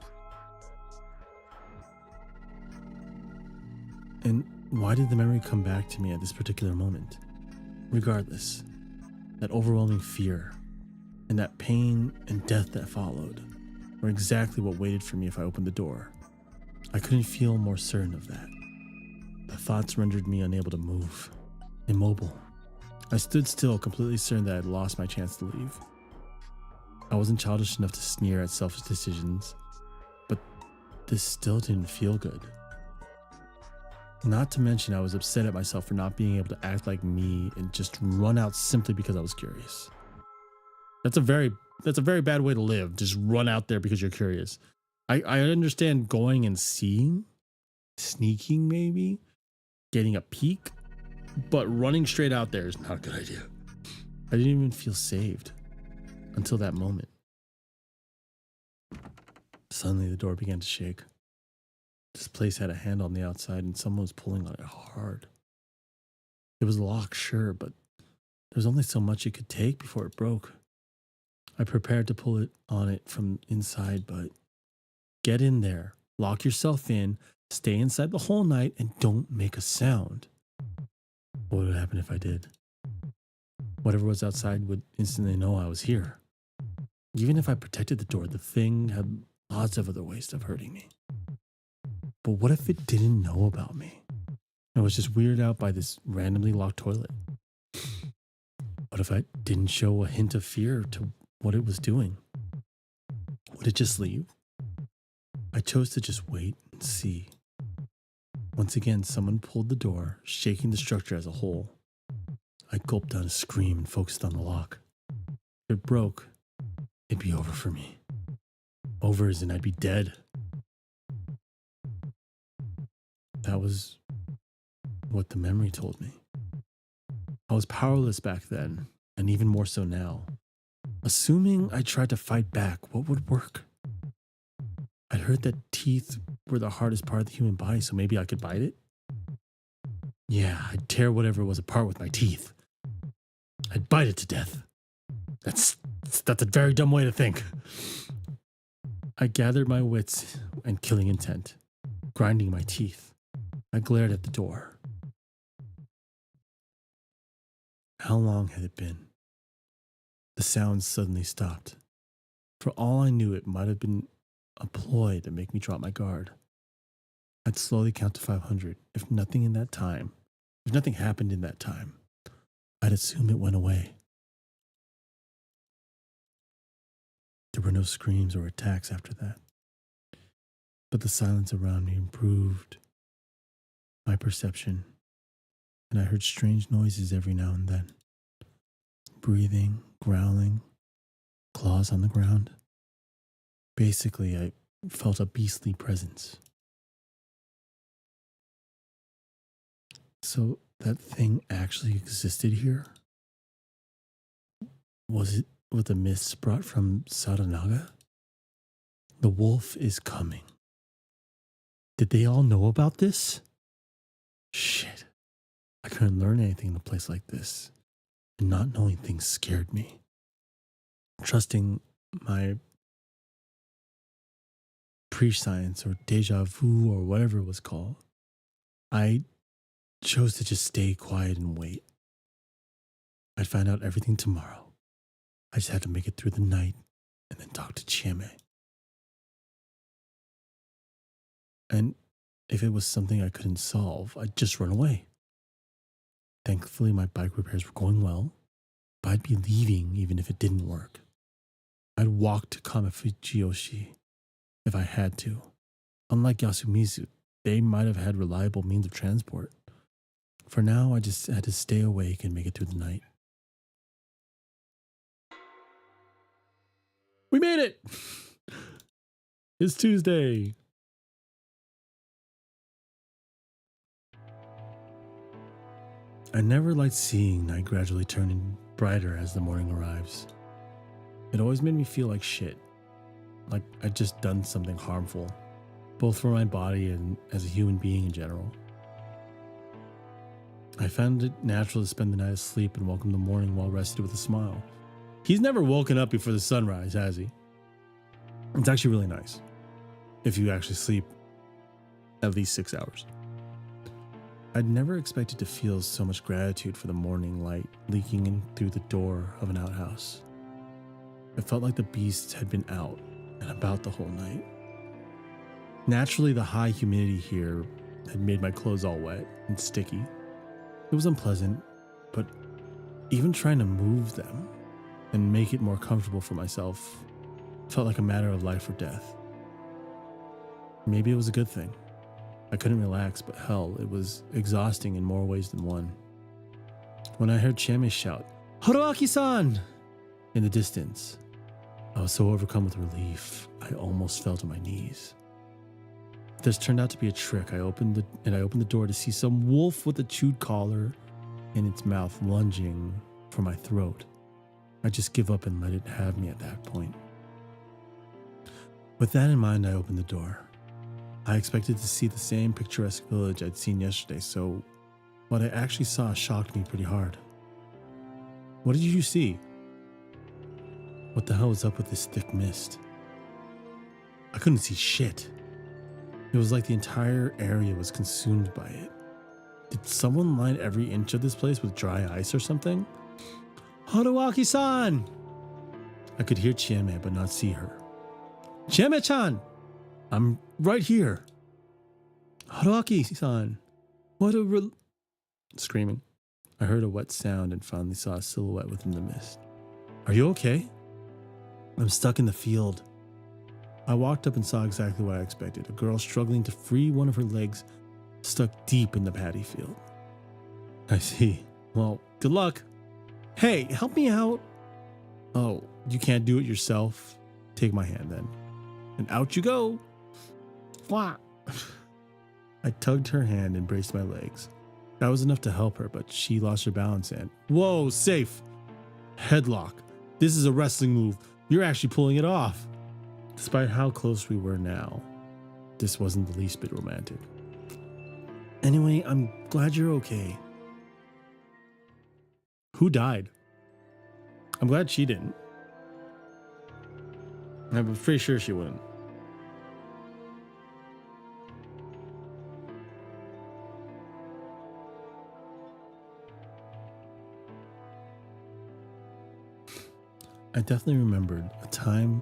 And why did the memory come back to me at this particular moment? Regardless, that overwhelming fear and that pain and death that followed were exactly what waited for me if I opened the door. I couldn't feel more certain of that. The thoughts rendered me unable to move, immobile. I stood still, completely certain that I had lost my chance to leave. I wasn't childish enough to sneer at selfish decisions, but this still didn't feel good. Not to mention, I was upset at myself for not being able to act like me and just run out simply because I was curious. That's a very bad way to live. Just run out there because you're curious. I understand going and seeing, sneaking maybe, getting a peek, but running straight out there is not a good idea. I didn't even feel saved until that moment. Suddenly the door began to shake. This place had a handle on the outside and someone was pulling on it hard. It was locked, sure, but there was only so much it could take before it broke. I prepared to pull it on it from inside, but get in there, lock yourself in, stay inside the whole night, and don't make a sound. What would happen if I did? Whatever was outside would instantly know I was here. Even if I protected the door, the thing had lots of other ways of hurting me. But what if it didn't know about me? It was just weirded out by this randomly locked toilet. What if I didn't show a hint of fear to what it was doing? Would it just leave? I chose to just wait and see. Once again, someone pulled the door, shaking the structure as a whole. I gulped down a scream and focused on the lock. If it broke, it'd be over for me. Over as in I'd be dead. That was what the memory told me. I was powerless back then, and even more so now. Assuming I tried to fight back, what would work? I'd heard that teeth were the hardest part of the human body, so maybe I could bite it? Yeah, I'd tear whatever was apart with my teeth. I'd bite it to death. That's a very dumb way to think. I gathered my wits and killing intent, grinding my teeth. I glared at the door. How long had it been? The sound suddenly stopped. For all I knew, it might have been a ploy to make me drop my guard. I'd slowly count to 500. If nothing happened in that time, I'd assume it went away. There were no screams or attacks after that. But the silence around me improved my perception, and I heard strange noises every now and then. Breathing, growling, claws on the ground. Basically, I felt a beastly presence. So that thing actually existed here? Was it what the myths brought from Saranaga? The wolf is coming. Did they all know about this? Shit. I couldn't learn anything in a place like this, and not knowing things scared me. Trusting my prescience or deja vu or whatever it was called, I chose to just stay quiet and wait. I'd find out everything tomorrow. I just had to make it through the night and then talk to Chieme. And if it was something I couldn't solve, I'd just run away. Thankfully, my bike repairs were going well, but I'd be leaving even if it didn't work. I'd walk to Kamefujioshi if I had to. Unlike Yasumizu, they might have had reliable means of transport. For now, I just had to stay awake and make it through the night. We made it! It's Tuesday. I never liked seeing night gradually turning brighter as the morning arrives. It always made me feel like shit. Like I'd just done something harmful, both for my body and as a human being in general. I found it natural to spend the night asleep and welcome the morning well rested with a smile. He's never woken up before the sunrise, has he? It's actually really nice if you actually sleep at least 6 hours. I'd never expected to feel so much gratitude for the morning light leaking in through the door of an outhouse. It felt like the beasts had been out and about the whole night. Naturally, the high humidity here had made my clothes all wet and sticky. It was unpleasant, but even trying to move them and make it more comfortable for myself felt like a matter of life or death. Maybe it was a good thing. I couldn't relax, but hell, it was exhausting in more ways than one. When I heard Chieme shout, "Haruaki-san!" in the distance, I was so overcome with relief, I almost fell to my knees. This turned out to be a trick. I opened the door to see some wolf with a chewed collar in its mouth lunging for my throat. I just give up and let it have me at that point. With that in mind, I opened the door. I expected to see the same picturesque village I'd seen yesterday, so what I actually saw shocked me pretty hard. What did you see? What the hell was up with this thick mist? I couldn't see shit. It was like the entire area was consumed by it. Did someone line every inch of this place with dry ice or something? Haruaki-san! I could hear Chieme but not see her. Chieme-chan! I'm right here. Haruaki-san! What a Screaming. I heard a wet sound and finally saw a silhouette within the mist. Are you okay? I'm stuck in the field. I walked up and saw exactly what I expected. A girl struggling to free one of her legs stuck deep in the paddy field. I see. Well, good luck. Hey, help me out. Oh, you can't do it yourself? Take my hand then. And out you go. Wah. I tugged her hand and braced my legs. That was enough to help her, but she lost her balance and... Whoa, safe. Headlock. This is a wrestling move. You're actually pulling it off. Despite how close we were now, this wasn't the least bit romantic. Anyway, I'm glad you're okay. Who died? I'm glad she didn't. I'm pretty sure she wouldn't. I definitely remembered a time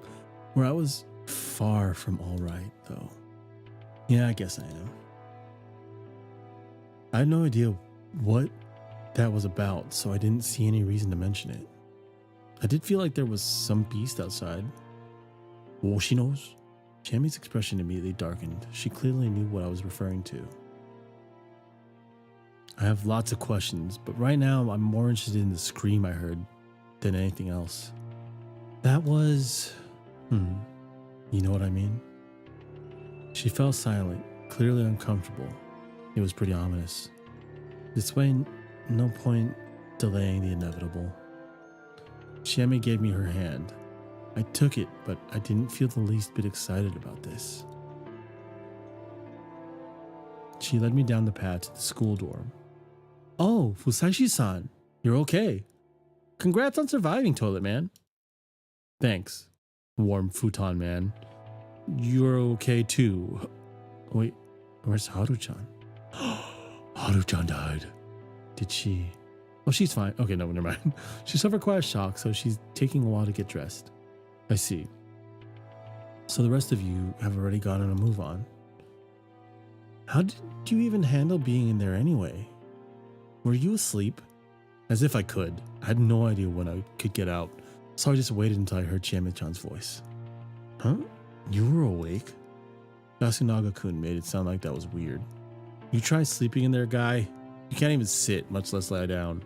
where I was far from all right, though. Yeah, I guess I am. I had no idea what that was about, so I didn't see any reason to mention it. I did feel like there was some beast outside. Woshino's? Chieme's expression immediately darkened. She clearly knew what I was referring to. I have lots of questions, but right now I'm more interested in the scream I heard than anything else. That was... you know what I mean? She fell silent, clearly uncomfortable. It was pretty ominous. This way, no point delaying the inevitable. Chieme gave me her hand. I took it, but I didn't feel the least bit excited about this. She led me down the path to the school dorm. Oh, Fusashi-san, you're okay. Congrats on surviving, Toilet Man. Thanks, warm futon man. You're okay too. Wait, where's Haru-chan? Haru-chan died. Did she? Oh, she's fine. Okay, no, never mind. She suffered quite a shock, so she's taking a while to get dressed. I see. So the rest of you have already gotten a move on. How did you even handle being in there anyway? Were you asleep? As if I could. I had no idea when I could get out, so I just waited until I heard Chiame-chan's voice. Huh? You were awake? Yasunaga-kun made it sound like that was weird. You try sleeping in there, guy? You can't even sit, much less lie down.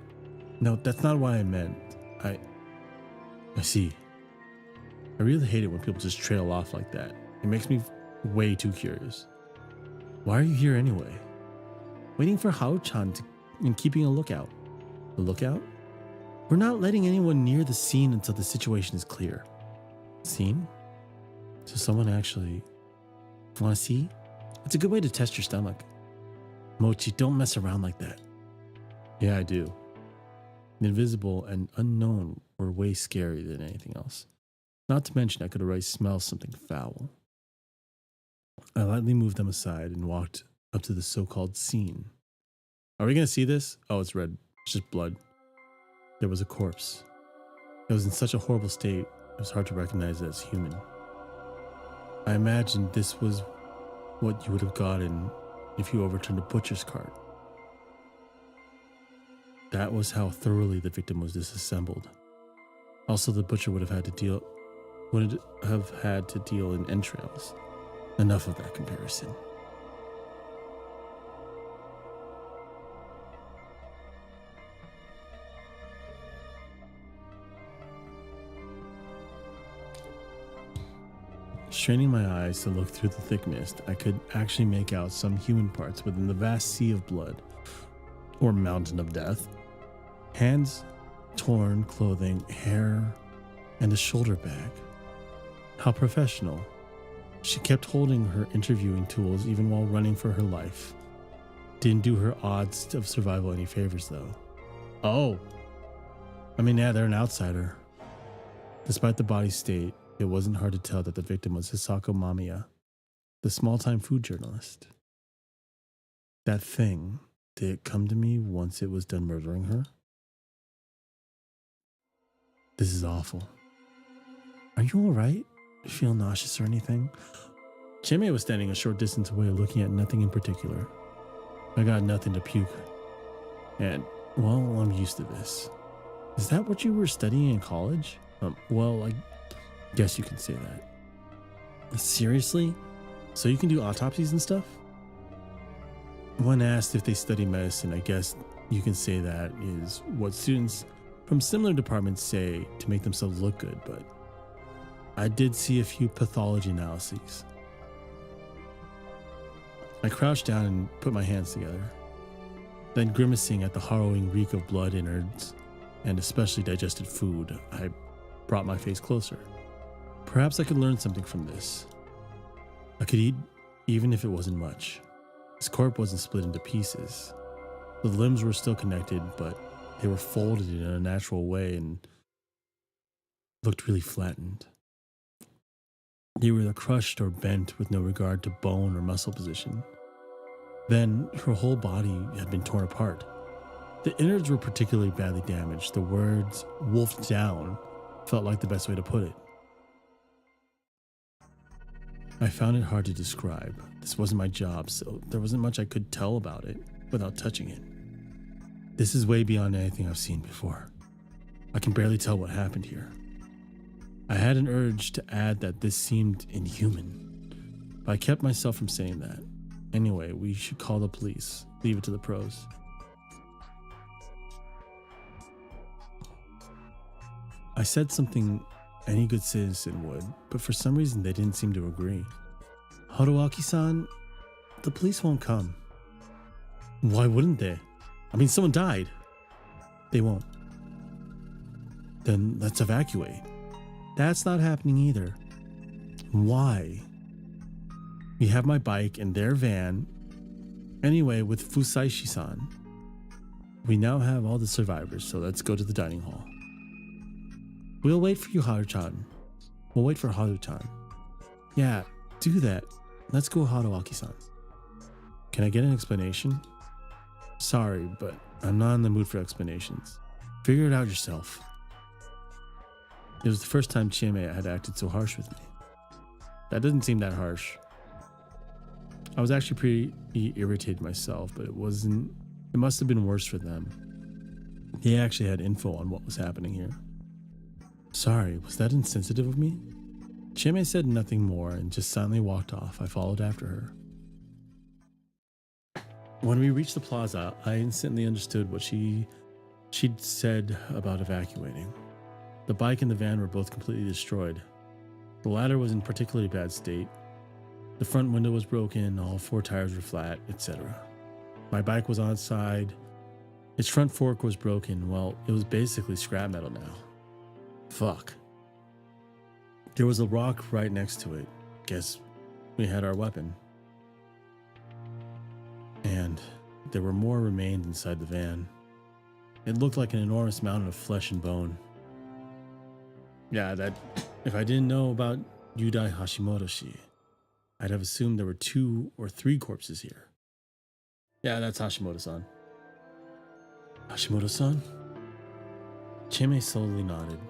No, that's not what I meant. I see. I really hate it when people just trail off like that. It makes me way too curious. Why are you here anyway? Waiting for Hao-chan and keeping a lookout. A lookout? We're not letting anyone near the scene until the situation is clear. Scene? So someone actually... Want to see? It's a good way to test your stomach. Mochi, don't mess around like that. Yeah, I do. The invisible and unknown were way scarier than anything else. Not to mention I could already smell something foul. I lightly moved them aside and walked up to the so-called scene. Are we going to see this? Oh, it's red. It's just blood. There was a corpse. It was in such a horrible state, it was hard to recognize it as human. I imagined this was what you would have gotten if you overturned a butcher's cart. That was how thoroughly the victim was disassembled. Also, the butcher would have had to deal in entrails. Enough of that comparison. Straining my eyes to look through the thick mist, I could actually make out some human parts within the vast sea of blood, or mountain of death. Hands, torn clothing, hair, and a shoulder bag. How professional. She kept holding her interviewing tools even while running for her life. Didn't do her odds of survival any favors though. Oh. I mean, yeah, they're an outsider. Despite the body's state, it wasn't hard to tell that the victim was Hisako Mamiya, the small-time food journalist. That thing, did it come to me once it was done murdering her? This is awful. Are you alright? Feel nauseous or anything? Chiame was standing a short distance away looking at nothing in particular. I got nothing to puke. And, well, I'm used to this. Is that what you were studying in college? Well, I guess you can say that. Seriously? So you can do autopsies and stuff? When asked if they study medicine, I guess you can say that is what students from similar departments say to make themselves look good, but I did see a few pathology analyses. I crouched down and put my hands together. Then, grimacing at the harrowing reek of blood, innards, and especially digested food, I brought my face closer. Perhaps I could learn something from this. I could eat even if it wasn't much. His corpse wasn't split into pieces. The limbs were still connected, but they were folded in a natural way and looked really flattened. They were either crushed or bent with no regard to bone or muscle position. Then, her whole body had been torn apart. The innards were particularly badly damaged. The words, wolfed down, felt like the best way to put it. I found it hard to describe. This wasn't my job, so there wasn't much I could tell about it without touching it. This is way beyond anything I've seen before. I can barely tell what happened here. I had an urge to add that this seemed inhuman, but I kept myself from saying that. Anyway, we should call the police. Leave it to the pros. I said something any good citizen would, but for some reason they didn't seem to agree. Haruaki-san, the police won't come. Why wouldn't they? I mean, someone died. They won't. Then let's evacuate. That's not happening either. Why? We have my bike and their van. Anyway, with Fusaishi-san, we now have all the survivors, so let's go to the dining hall. We'll wait for you, Haru-chan. We'll wait for Haru-chan. Yeah, do that. Let's go, Haruaki-san. Can I get an explanation? Sorry, but I'm not in the mood for explanations. Figure it out yourself. It was the first time Chieme had acted so harsh with me. That didn't seem that harsh. I was actually pretty irritated myself, but it must have been worse for them. They actually had info on what was happening here. Sorry, was that insensitive of me? Chieme said nothing more and just silently walked off. I followed after her. When we reached the plaza, I instantly understood what she'd said about evacuating. The bike and the van were both completely destroyed. The latter was in particularly bad state. The front window was broken, all 4 tires were flat, etc. My bike was outside. Its front fork was broken. Well, it was basically scrap metal now. Fuck. There was a rock right next to it. Guess we had our weapon. And there were more remains inside the van. It looked like an enormous mountain of flesh and bone. Yeah, that if I didn't know about Yudai Hashimoto-shi, I'd have assumed there were 2 or 3 corpses here. Yeah, that's Hashimoto-san. Hashimoto-san? Chieme slowly nodded.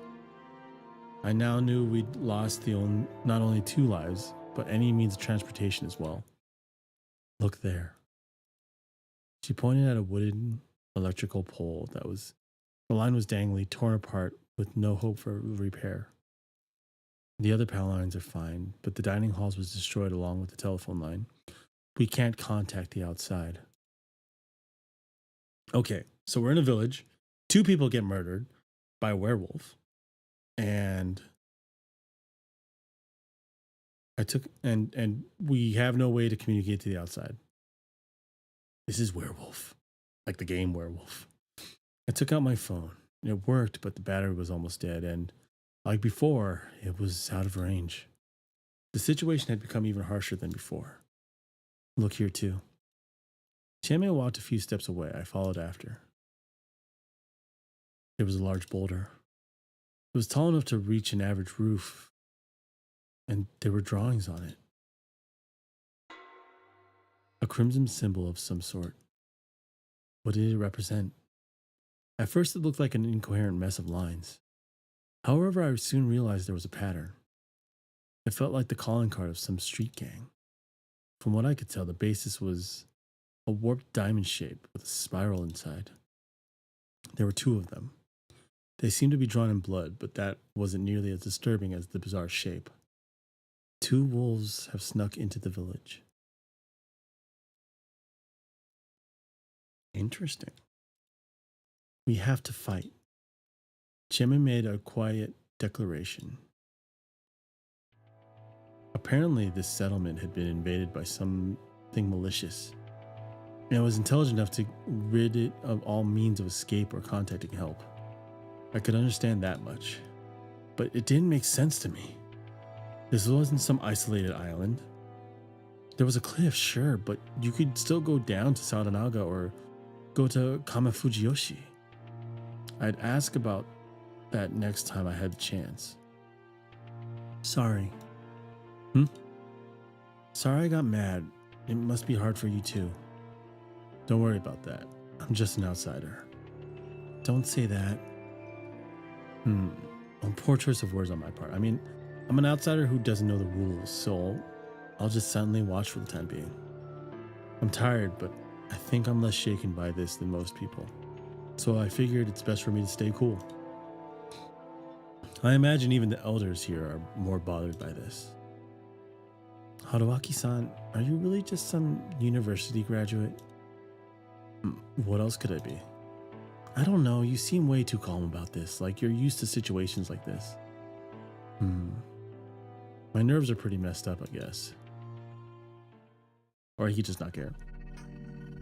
I now knew we'd lost not only 2 lives, but any means of transportation as well. Look there. She pointed at a wooden electrical pole the line was dangling, torn apart, with no hope for repair. The other power lines are fine, but the dining halls was destroyed along with the telephone line. We can't contact the outside. Okay, so we're in a village. 2 people get murdered by a werewolf. And we have no way to communicate to the outside. This is Werewolf, like the game Werewolf. I took out my phone. It worked, but the battery was almost dead, and like before, it was out of range. The situation had become even harsher than before. Look here, too. Chieme walked a few steps away. I followed after. There was a large boulder. It was tall enough to reach an average roof, and there were drawings on it. A crimson symbol of some sort. What did it represent? At first, it looked like an incoherent mess of lines. However, I soon realized there was a pattern. It felt like the calling card of some street gang. From what I could tell, the basis was a warped diamond shape with a spiral inside. There were 2 of them. They seemed to be drawn in blood, but that wasn't nearly as disturbing as the bizarre shape. 2 wolves have snuck into the village. Interesting. We have to fight. Chieme made a quiet declaration. Apparently, this settlement had been invaded by something malicious, and it was intelligent enough to rid it of all means of escape or contacting help. I could understand that much, but it didn't make sense to me. This wasn't some isolated island. There was a cliff, sure, but you could still go down to Sadanaga or go to Kamafujiyoshi. I'd ask about that next time I had the chance. Sorry. Sorry I got mad. It must be hard for you too. Don't worry about that. I'm just an outsider. Don't say that. A poor choice of words on my part. I mean, I'm an outsider who doesn't know the rules, so I'll just silently watch for the time being. I'm tired, but I think I'm less shaken by this than most people. So I figured it's best for me to stay cool. I imagine even the elders here are more bothered by this. Haruaki-san, are you really just some university graduate? What else could I be? I don't know, you seem way too calm about this, like you're used to situations like this. My nerves are pretty messed up, I guess. Or he could just not care.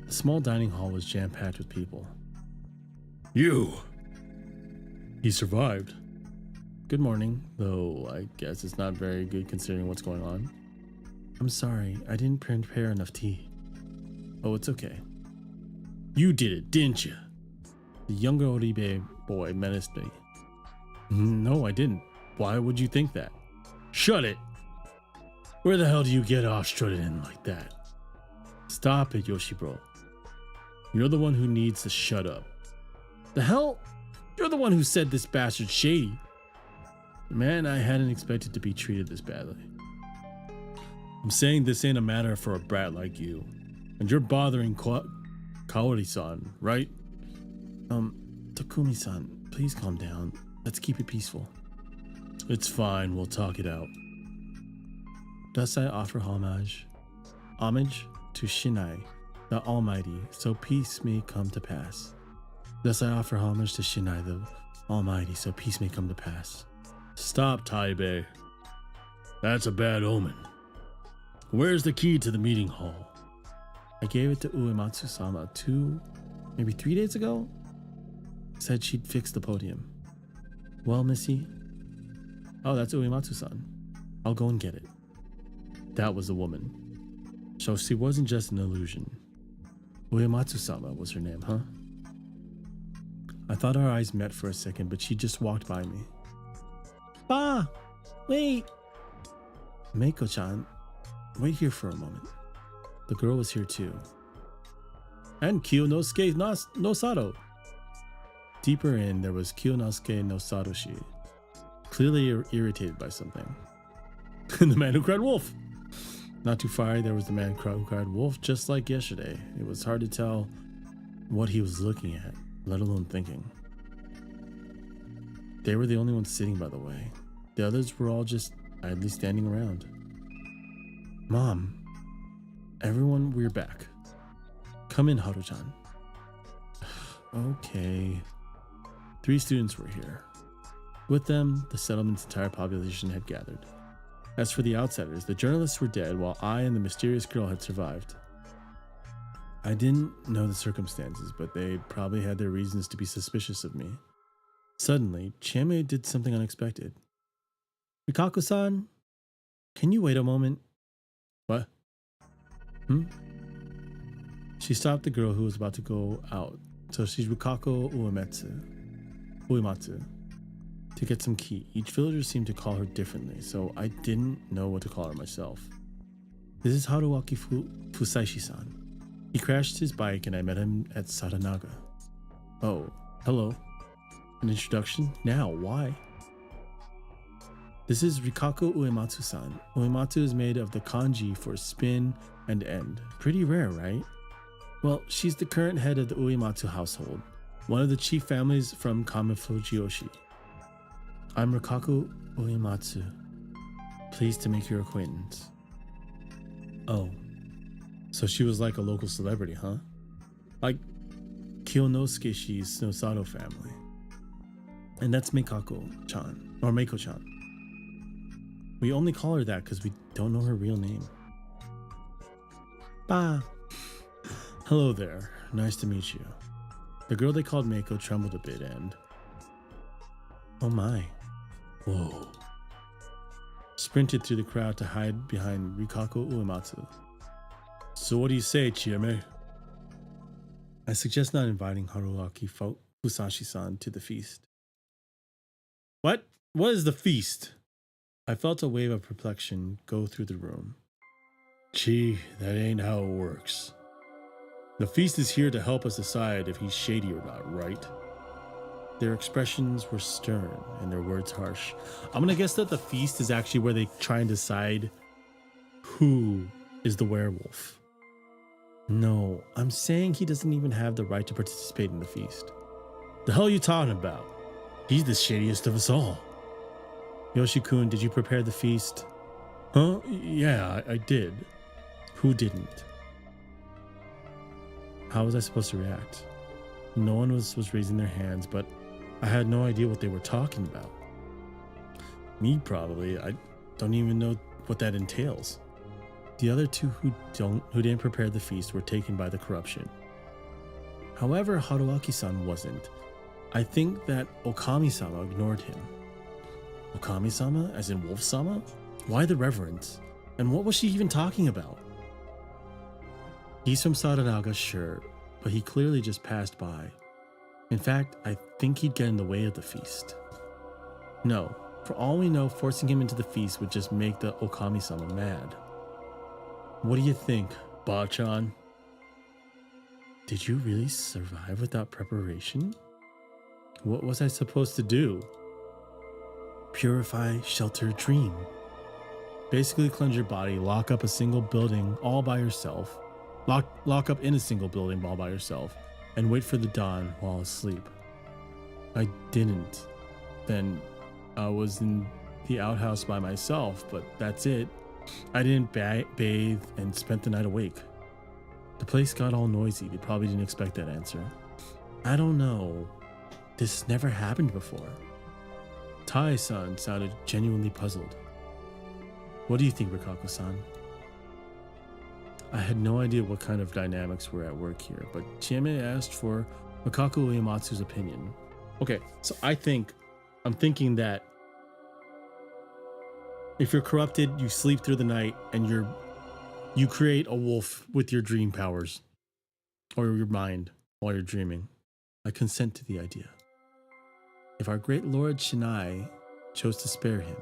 The small dining hall was jam-packed with people. You! He survived. Good morning, though I guess it's not very good considering what's going on. I'm sorry, I didn't prepare enough tea. Oh, it's okay. You did it, didn't you? The younger Oribe boy menaced me. No, I didn't. Why would you think that? Shut it! Where the hell do you get off strutting in like that? Stop it, Yoshibro. You're the one who needs to shut up. The hell? You're the one who said this bastard's shady. Man, I hadn't expected to be treated this badly. I'm saying this ain't a matter for a brat like you. And you're bothering Kaori-san, right? Takumi-san, please calm down. Let's keep it peaceful. It's fine, we'll talk it out. Thus I offer homage to Shinai, the Almighty, so peace may come to pass. Thus I offer homage to Shinai, the Almighty, so peace may come to pass. Stop, Taibe. That's a bad omen. Where's the key to the meeting hall? I gave it to Uematsu-sama 3 days ago. Said she'd fix the podium. Well, Missy. Oh, that's Uematsu-san. I'll go and get it. That was the woman. So she wasn't just an illusion. Uematsu-sama was her name, huh? I thought our eyes met for a second, but she just walked by me. Ba! Wait! Meiko-chan, wait here for a moment. The girl was here too. And Kyonosuke no Sato. Deeper in, there was Kyonosuke no Satoshi, clearly irritated by something. The man who cried wolf! Not too far, there was the man who cried wolf, just like yesterday. It was hard to tell what he was looking at, let alone thinking. They were the only ones sitting, by the way. The others were all just idly standing around. Mom, everyone, we're back. Come in, Haru-chan. Okay. 3 students were here. With them, the settlement's entire population had gathered. As for the outsiders, the journalists were dead while I and the mysterious girl had survived. I didn't know the circumstances, but they probably had their reasons to be suspicious of me. Suddenly, Chieme did something unexpected. Rikako-san, can you wait a moment? What? She stopped the girl who was about to go out. So she's Rikako Uematsu, to get some key. Each villager seemed to call her differently, so I didn't know what to call her myself. This is Haruaki Fusaishi-san. He crashed his bike and I met him at Saranaga. Oh, hello. An introduction? Now, why? This is Rikako Uematsu-san. Uematsu is made of the kanji for spin and end. Pretty rare, right? Well, she's the current head of the Uematsu household, one of the chief families from Kamifujioshi. I'm Rikako Uematsu. Pleased to make your acquaintance. Oh, so she was like a local celebrity, huh? Like Kyonosuke-shi's Nosato family. And that's Meiko-chan. We only call her that because we don't know her real name. Bah. Hello there. Nice to meet you. The girl they called Meiko trembled a bit and... Oh my. Whoa. Sprinted through the crowd to hide behind Rikako Uematsu. So what do you say, Chieme? I suggest not inviting Haruaki Fusashi-san to the feast. What? What is the feast? I felt a wave of perplexion go through the room. Gee, that ain't how it works. The feast is here to help us decide if he's shady or not, right? Their expressions were stern and their words harsh. I'm gonna guess that the feast is actually where they try and decide who is the werewolf. No, I'm saying he doesn't even have the right to participate in the feast. The hell are you talking about? He's the shadiest of us all. Yoshi-kun, did you prepare the feast? Huh? Yeah, I did. Who didn't? How was I supposed to react? No one was raising their hands, but I had no idea what they were talking about. Me, probably. I don't even know what that entails. The other two who didn't prepare the feast were taken by the corruption. However, Haruaki-san wasn't. I think that Okami-sama ignored him. Okami-sama, as in Wolf-sama? Why the reverence? And what was she even talking about? He's from Saranaga, sure, but he clearly just passed by. In fact, I think he'd get in the way of the feast. No, for all we know, forcing him into the feast would just make the Okami-sama mad. What do you think, Bachan? Did you really survive without preparation? What was I supposed to do? Purify, shelter, dream. Basically cleanse your body, lock up a single building all by yourself. Lock up in a single building all by yourself, and wait for the dawn while asleep. I didn't. Then I was in the outhouse by myself, but that's it. I didn't bathe and spent the night awake. The place got all noisy. They probably didn't expect that answer. I don't know. This never happened before. Tai-san sounded genuinely puzzled. What do you think, Rikako-san? I had no idea what kind of dynamics were at work here, but Chieme asked for Makaku Uematsu's opinion. Okay, so I'm thinking that if you're corrupted, you sleep through the night and you create a wolf with your dream powers or your mind while you're dreaming. I consent to the idea. If our great Lord Shinai chose to spare him,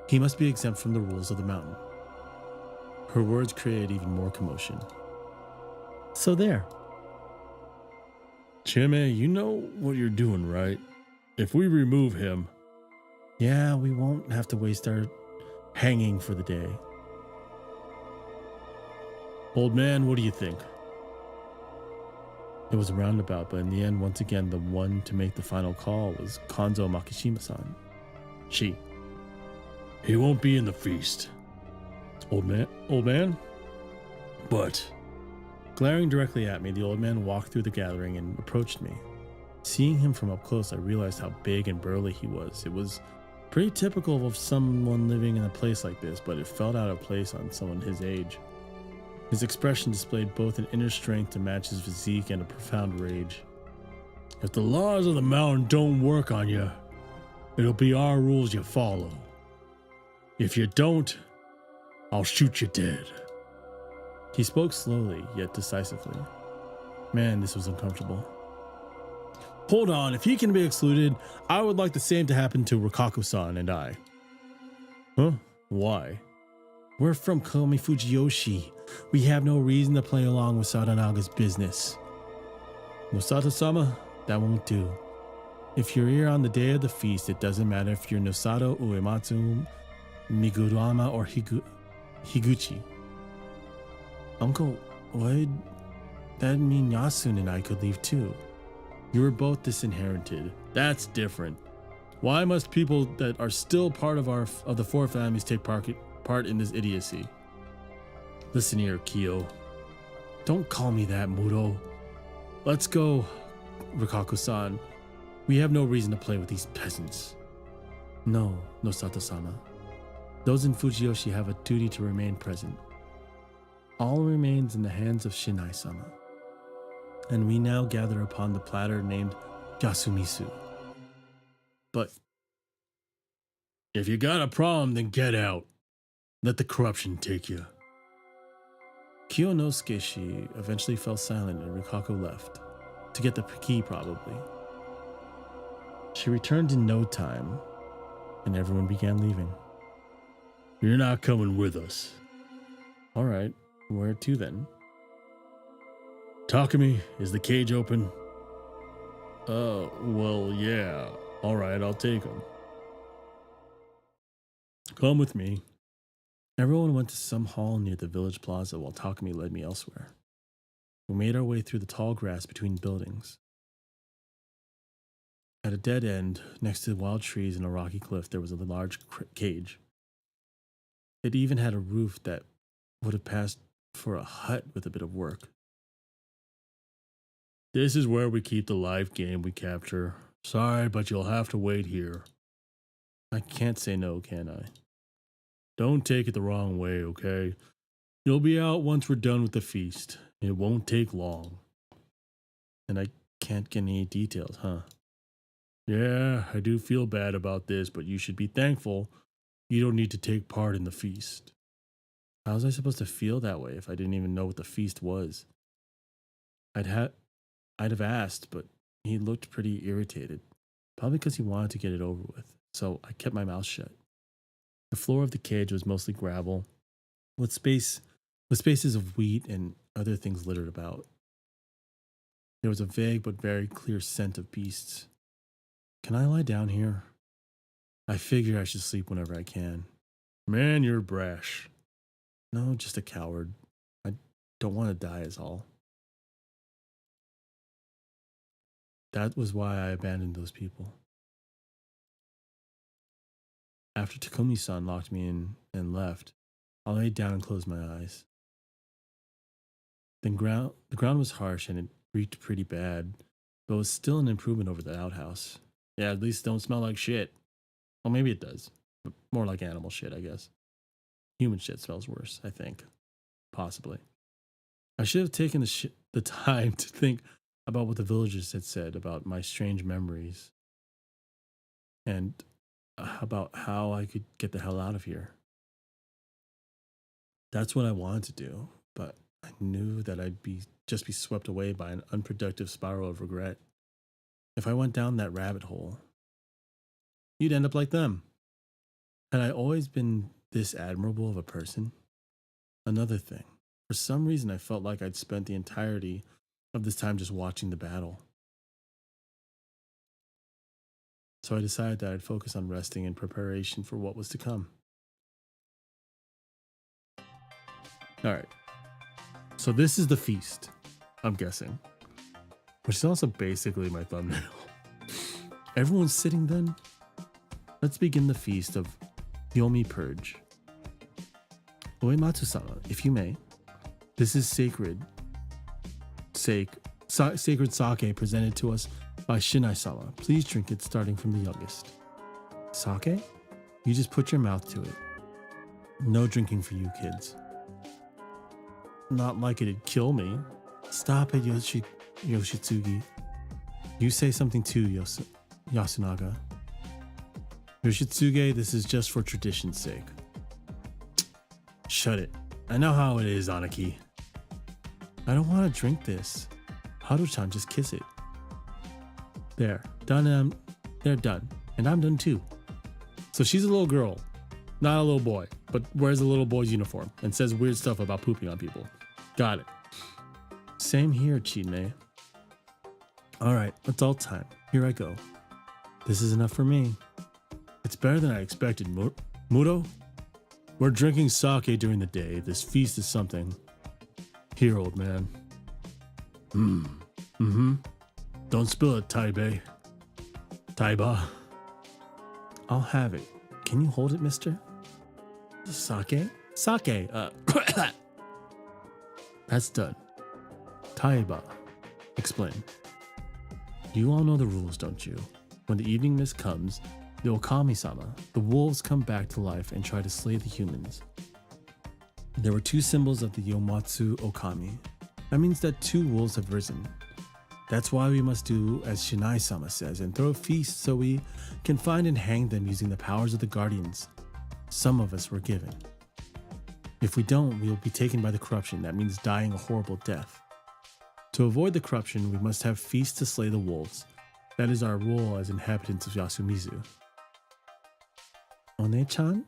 he must be exempt from the rules of the mountain. Her words created even more commotion. So there. Chieme, you know what you're doing, right? If we remove him... Yeah, we won't have to waste our hanging for the day. Old man, what do you think? It was a roundabout, but in the end, once again, the one to make the final call was Konzo Makishima-san. He won't be in the feast. Old man? But... Glaring directly at me, the old man walked through the gathering and approached me. Seeing him from up close, I realized how big and burly he was. It was pretty typical of someone living in a place like this, but it felt out of place on someone his age. His expression displayed both an inner strength to match his physique and a profound rage. If the laws of the mountain don't work on you, it'll be our rules you follow. If you don't, I'll shoot you dead. He spoke slowly, yet decisively. Man, this was uncomfortable. Hold on, if he can be excluded, I would like the same to happen to Rikako-san and I. Huh? Why? We're from Komi Fujiyoshi. We have no reason to play along with Saranaga's business. Nosato-sama, that won't do. If you're here on the day of the feast, it doesn't matter if you're Nosato, Uematsu, Migurama, or Higuchi. Uncle, would that mean Yasun and I could leave too? You were both disinherited. That's different. Why must people that are still part of the four families take part in this idiocy? Listen here, Kyo. Don't call me that, Muro. Let's go, Rikako-san. We have no reason to play with these peasants. No, Nosato-sama. Those in Fujiyoshi have a duty to remain present. All remains in the hands of Shinai-sama. And we now gather upon the platter named Yasumisu. But if you got a problem, then get out. Let the corruption take you. Kiyonosuke eventually fell silent and Rikako left. To get the key, probably. She returned in no time, and everyone began leaving. You're not coming with us. All right, where to then? Takumi, is the cage open? Well, yeah. All right, I'll take him. Come with me. Everyone went to some hall near the village plaza while Takumi led me elsewhere. We made our way through the tall grass between buildings. At a dead end, next to wild trees and a rocky cliff, there was a large cage. It even had a roof that would have passed for a hut with a bit of work. This is where we keep the live game we capture. Sorry, but you'll have to wait here. I can't say no, can I? Don't take it the wrong way, okay? You'll be out once we're done with the feast. It won't take long. And I can't get any details, huh? Yeah, I do feel bad about this, but you should be thankful you don't need to take part in the feast. How was I supposed to feel that way if I didn't even know what the feast was? I'd ha- I'd have asked, but he looked pretty irritated, probably because he wanted to get it over with. So I kept my mouth shut. The floor of the cage was mostly gravel, with spaces of wheat and other things littered about. There was a vague but very clear scent of beasts. Can I lie down here? I figure I should sleep whenever I can. Man, you're brash. No, just a coward. I don't want to die is all. That was why I abandoned those people. After Takumi-san locked me in and left, I laid down and closed my eyes. The ground was harsh and it reeked pretty bad, but it was still an improvement over the outhouse. Yeah, at least don't smell like shit. Well, maybe it does, but more like animal shit, I guess. Human shit smells worse, I think. Possibly. I should have taken the time to think about what the villagers had said about my strange memories and about how I could get the hell out of here. That's what I wanted to do, but I knew that I'd just be swept away by an unproductive spiral of regret. If I went down that rabbit hole, you'd end up like them. Had I always been this admirable of a person? Another thing, for some reason I felt like I'd spent the entirety of this time just watching the battle. So I decided that I'd focus on resting in preparation for what was to come. Alright, so this is the feast, I'm guessing, which is also basically my thumbnail. Everyone's sitting then? Let's begin the feast of Yomi Purge. Oematsu-sama, if you may, this is sacred sake presented to us by Shinai-sama. Please drink it starting from the youngest. Sake? You just put your mouth to it. No drinking for you kids. Not like it'd kill me. Stop it, Yoshitsugi. You say something too, Yasunaga. Yoshitsuge, this is just for tradition's sake. Shut it. I know how it is, Anaki. I don't want to drink this. Haru-chan, just kiss it. There. Done. They're done. And I'm done too. So she's a little girl, not a little boy, but wears a little boy's uniform and says weird stuff about pooping on people. Got it. Same here, Chine. Alright, it's all time. Here I go. This is enough for me. It's better than I expected, Muro. We're drinking sake during the day. This feast is something. Here, old man. Don't spill it, Taiba. I'll have it. Can you hold it, mister? Sake? Sake, That's done. Taiba, explain. You all know the rules, don't you? When the evening mist comes, the Okami-sama, the wolves come back to life and try to slay the humans. There were two symbols of the Yomatsu Okami. That means that two wolves have risen. That's why we must do as Shinai-sama says and throw a feast so we can find and hang them using the powers of the guardians some of us were given. If we don't, we will be taken by the corruption. That means dying a horrible death. To avoid the corruption, we must have feasts to slay the wolves. That is our role as inhabitants of Yasumizu. One-chan?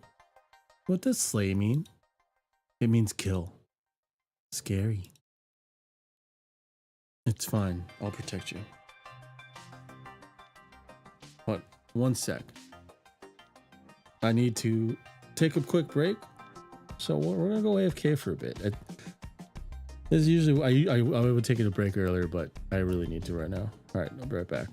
What does slay mean? It means kill. Scary. It's fine. I'll protect you. What? One sec. I need to take a quick break. So we're gonna go AFK for a bit. This is usually I would take a break earlier, but I really need to right now. All right, I'll be right back.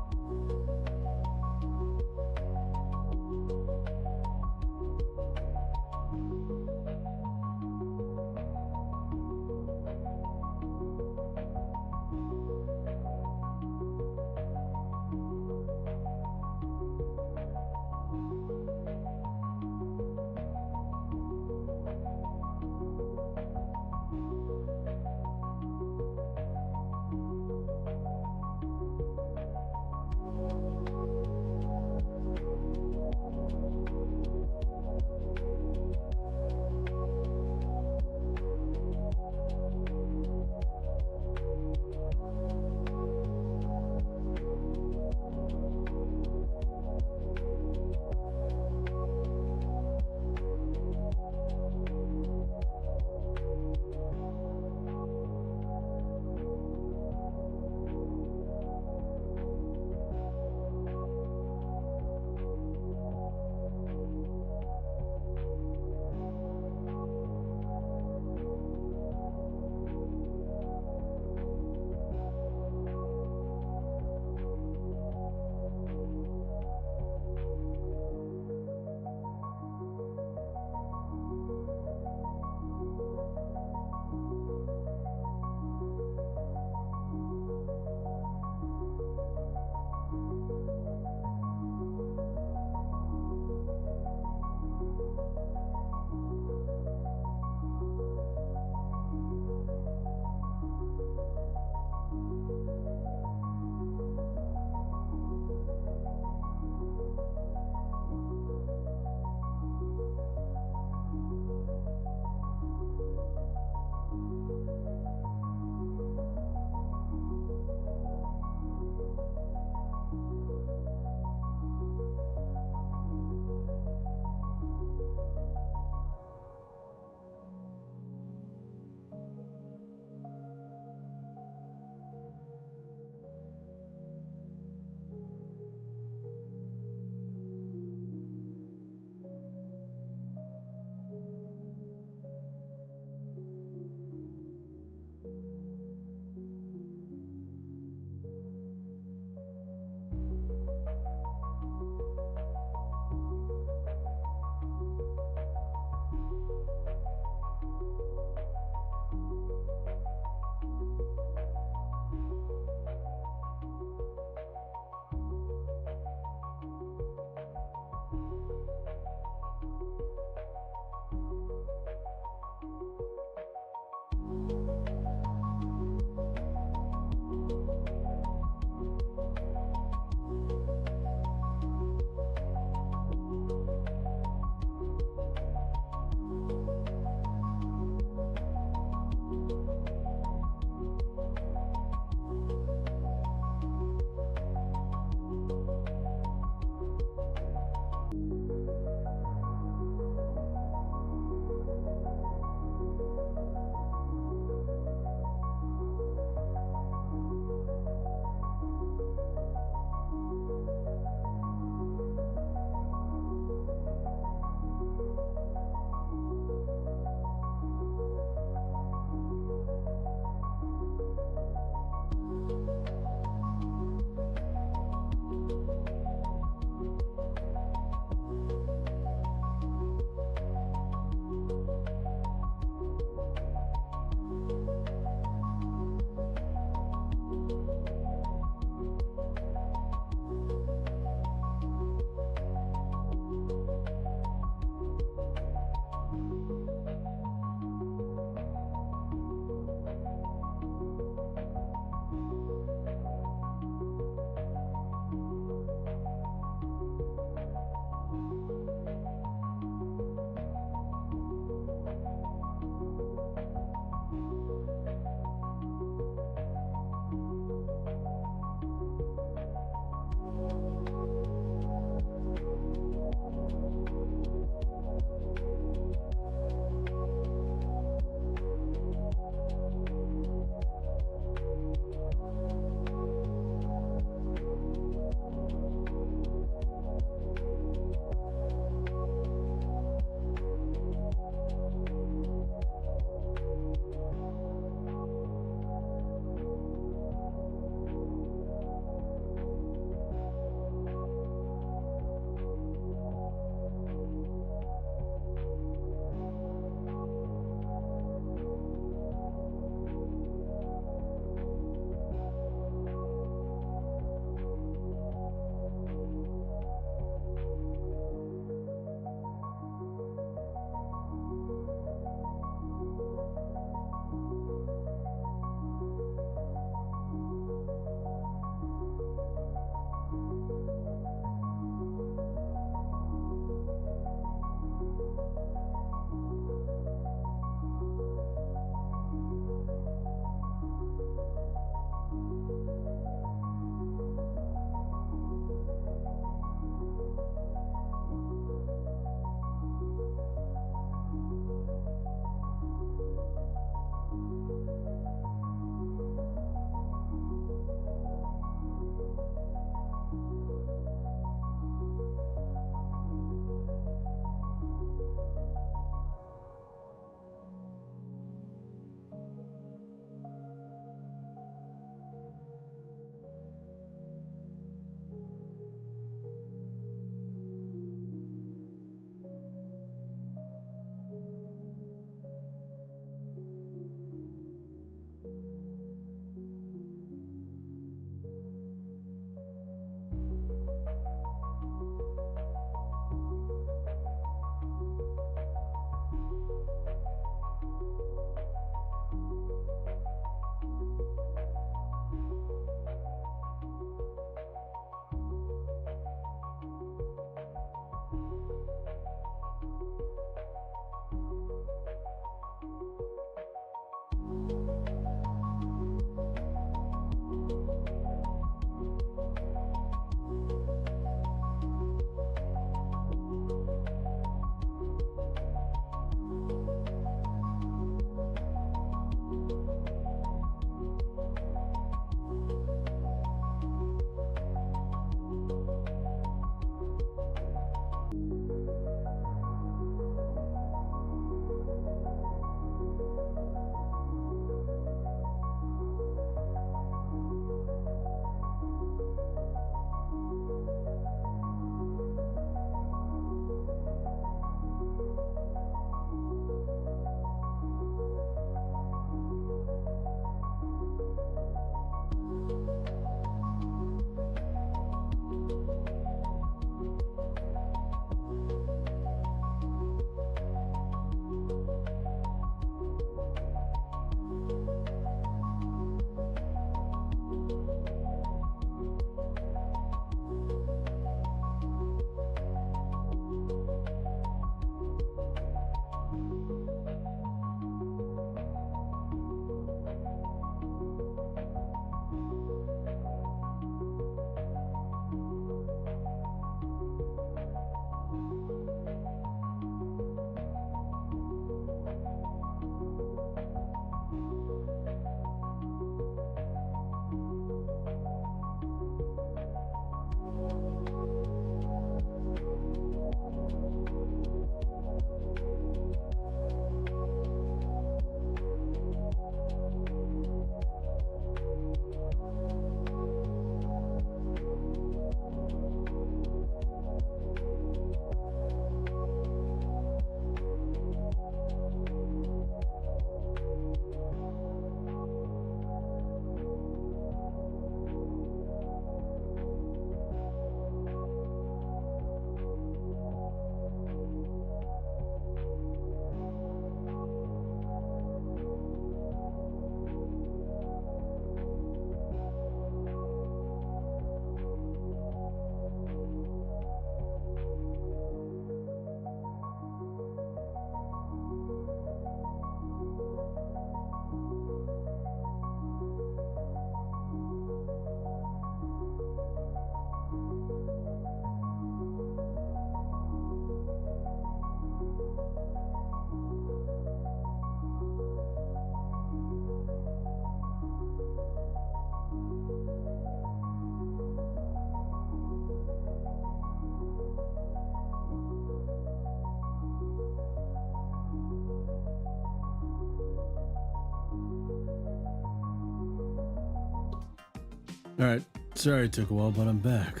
All right. Sorry it took a while, but I'm back.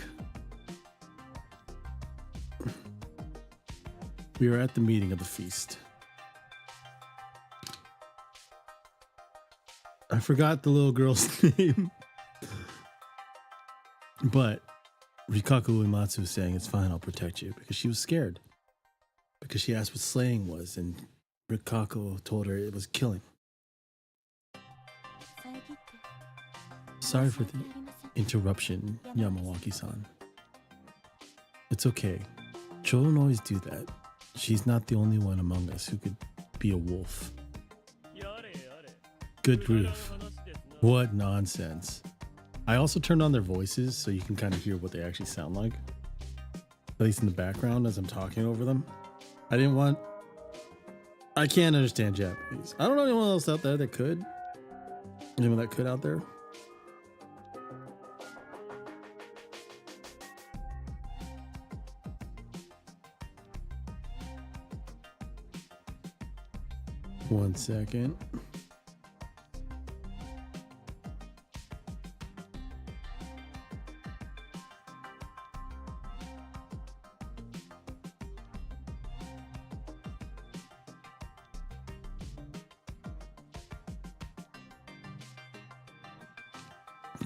We are at the meeting of the feast. I forgot the little girl's name. But Rikaku Uematsu is saying it's fine, I'll protect you, because she was scared. Because she asked what slaying was, and Rikaku told her it was killing. Sorry for the interruption, Yamawaki-san. It's okay. Children always do that. She's not the only one among us who could be a wolf. Good grief. What nonsense. I also turned on their voices so you can kind of hear what they actually sound like. At least in the background as I'm talking over them. I can't understand Japanese. I don't know anyone else out there that could. Anyone that could out there? One second.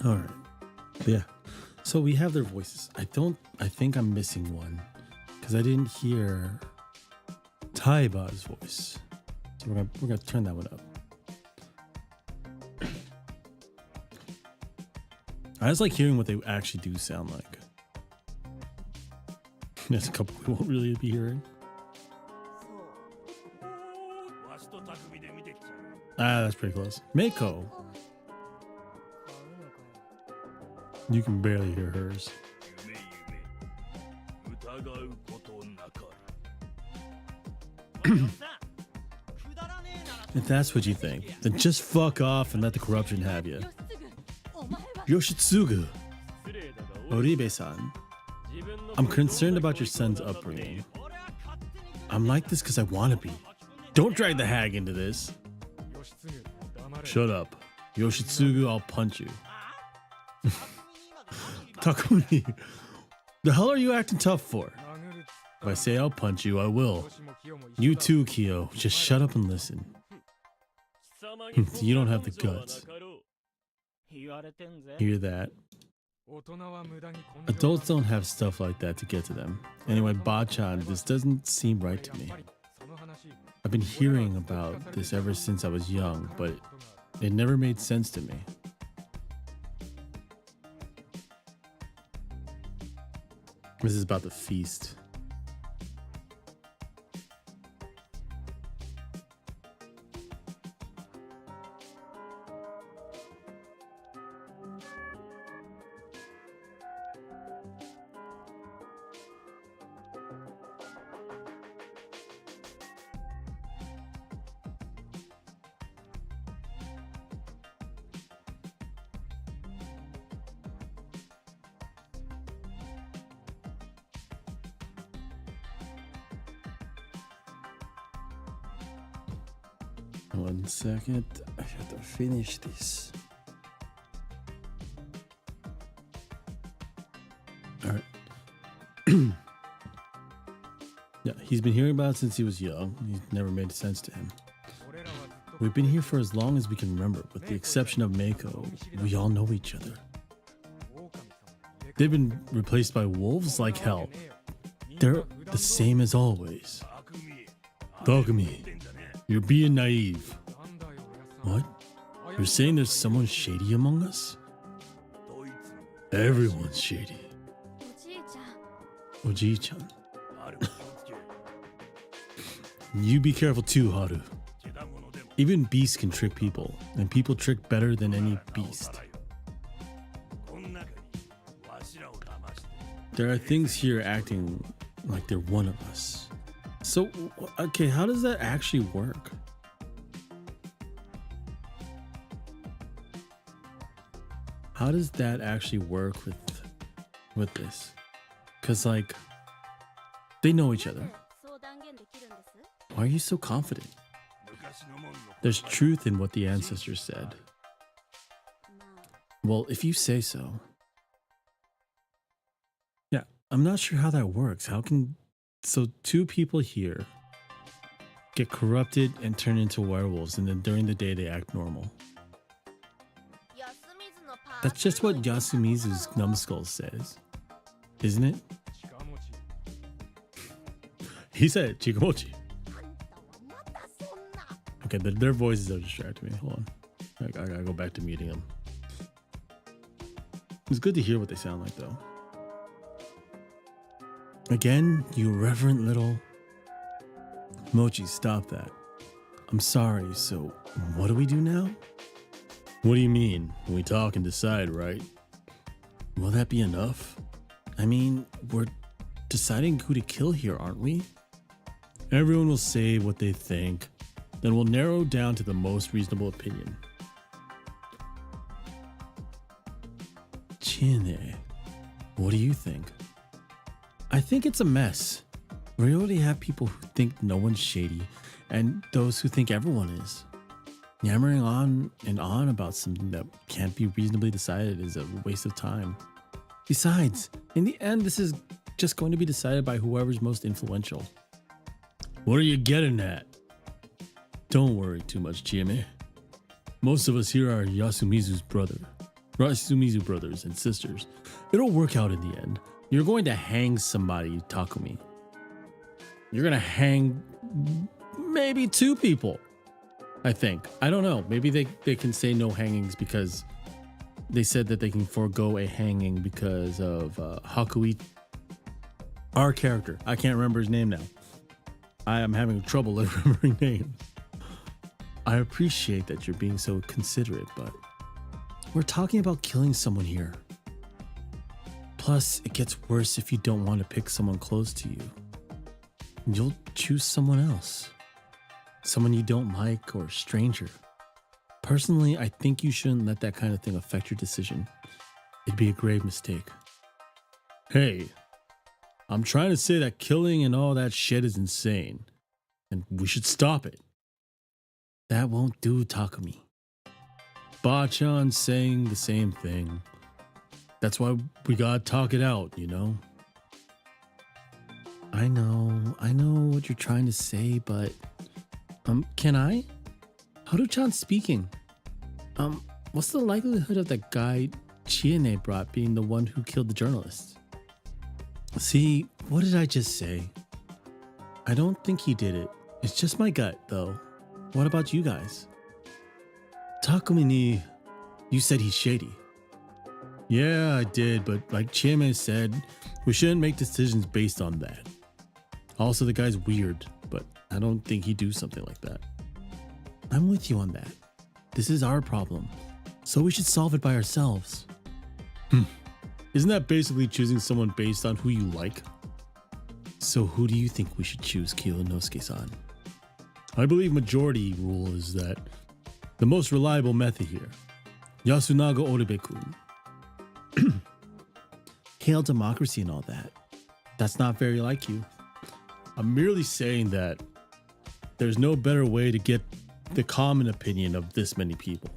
All right. Yeah. So we have their voices. I think I'm missing one because I didn't hear Taiba's voice. So we're gonna turn that one up. I just like hearing what they actually do sound like. There's a couple we won't really be hearing. Ah, that's pretty close. Meiko. You can barely hear hers. If that's what you think, then just fuck off and let the corruption have you. Yoshitsugu. Oribe-san. I'm concerned about your son's upbringing. I'm like this because I want to be. Don't drag the hag into this. Shut up. Yoshitsugu, I'll punch you. Takumi, the hell are you acting tough for? If I say I'll punch you, I will. You too, Kyo. Just shut up and listen. You don't have the guts. Hear that? Adults don't have stuff like that to get to them. Anyway, Bachan, this doesn't seem right to me. I've been hearing about this ever since I was young, but it never made sense to me. This is about the feast. One second, I have to finish this. All right. Yeah, he's been hearing about it since he was young. It never made sense to him. We've been here for as long as we can remember, with the exception of Meiko. We all know each other. They've been replaced by wolves like hell. They're the same as always. Takumi. You're being naive. What? You're saying there's someone shady among us? Everyone's shady. Oji-chan. You be careful too, Haru. Even beasts can trick people, and people trick better than any beast. There are things here acting like they're one of us. So, okay, how does that actually work? How does that actually work with this? Because, like, they know each other. Why are you so confident? There's truth in what the ancestors said. Well, if you say so. Yeah, I'm not sure how that works. How can so two people here get corrupted and turn into werewolves, and then during the day they act normal? That's just what Yasumizu's numbskull says, isn't it? He said Chikamochi. Okay, their voices are distracting me. Hold on. I gotta go back to muting them. It's good to hear what they sound like, though. Again, you reverent little... Mochi, stop that. I'm sorry, so what do we do now? What do you mean? We talk and decide, right? Will that be enough? I mean, we're deciding who to kill here, aren't we? Everyone will say what they think, then we'll narrow down to the most reasonable opinion. Chine, what do you think? I think it's a mess. We already have people who think no one's shady, and those who think everyone is. Yammering on and on about something that can't be reasonably decided is a waste of time. Besides, in the end, this is just going to be decided by whoever's most influential. What are you getting at? Don't worry too much, Chieme. Most of us here are Yasumizu brothers and sisters. It'll work out in the end. You're going to hang somebody, Takumi. You're going to hang maybe two people, I think. I don't know. Maybe they can say no hangings because they said that they can forego a hanging because of Hakui. Our character. I can't remember his name now. I am having trouble remembering names. I appreciate that you're being so considerate, but we're talking about killing someone here. Plus, it gets worse if you don't want to pick someone close to you. You'll choose someone else. Someone you don't like or a stranger. Personally, I think you shouldn't let that kind of thing affect your decision. It'd be a grave mistake. Hey, I'm trying to say that killing and all that shit is insane, and we should stop it. That won't do, Takumi. Ba-chan's saying the same thing. That's why we gotta talk it out, you know? I know what you're trying to say, but... can I? Haru-chan's speaking. What's the likelihood of that guy Chiene brought being the one who killed the journalist? See, what did I just say? I don't think he did it. It's just my gut, though. What about you guys? Takumi, you said he's shady. Yeah, I did, but like Chieme said, we shouldn't make decisions based on that. Also, the guy's weird, but I don't think he'd do something like that. I'm with you on that. This is our problem, so we should solve it by ourselves. Isn't that basically choosing someone based on who you like? So who do you think we should choose, Kiyonosuke-san? I believe majority rule is that the most reliable method here. Yasunaga Oribe-kun. Hail democracy and all that. That's not very like you. I'm merely saying that there's no better way to get the common opinion of this many people.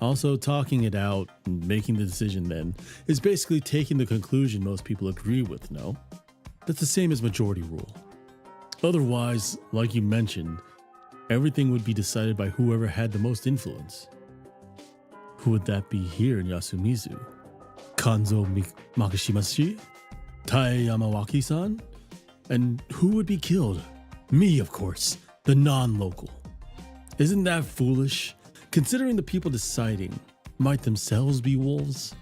Also, talking it out and making the decision then is basically taking the conclusion most people agree with, no? That's the same as majority rule. Otherwise, like you mentioned, everything would be decided by whoever had the most influence. Who would that be here in Yasumizu? Kanzo Makishimashi? Tai Yamawaki-san? And who would be killed? Me, of course, the non-local. Isn't that foolish? Considering the people deciding might themselves be wolves?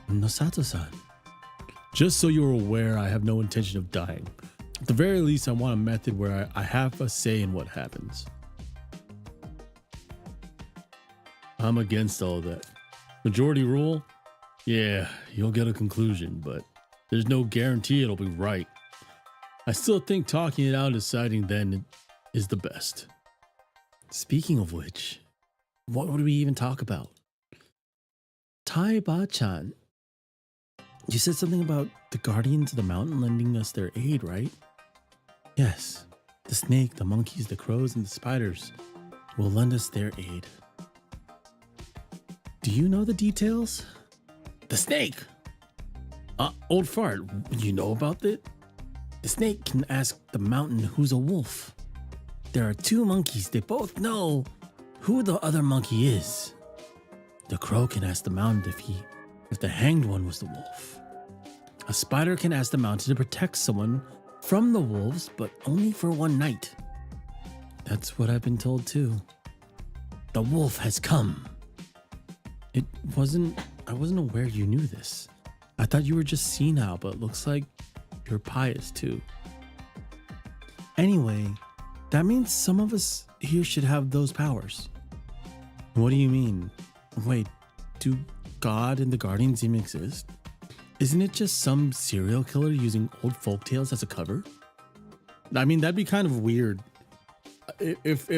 Nosato-san. Just so you're aware, I have no intention of dying. At the very least, I want a method where I have a say in what happens. I'm against all of that. Majority rule? Yeah, you'll get a conclusion, but there's no guarantee it'll be right. I still think talking it out and deciding then is the best. Speaking of which, what would we even talk about? Tai Ba-chan, you said something about the guardians of the mountain lending us their aid, right? Yes, the snake, the monkeys, the crows, and the spiders will lend us their aid. Do you know the details? The snake! Old fart, you know about it? The snake can ask the mountain who's a wolf. There are two monkeys, they both know who the other monkey is. The crow can ask the mountain if the hanged one was the wolf. A spider can ask the mountain to protect someone from the wolves, but only for one night. That's what I've been told too. The wolf has come. I wasn't aware you knew this. I thought you were just senile, but looks like you're pious too. Anyway, that means some of us here should have those powers. What do you mean? Wait, do God and the Guardians even exist? Isn't it just some serial killer using old folktales as a cover? I mean, that'd be kind of weird. If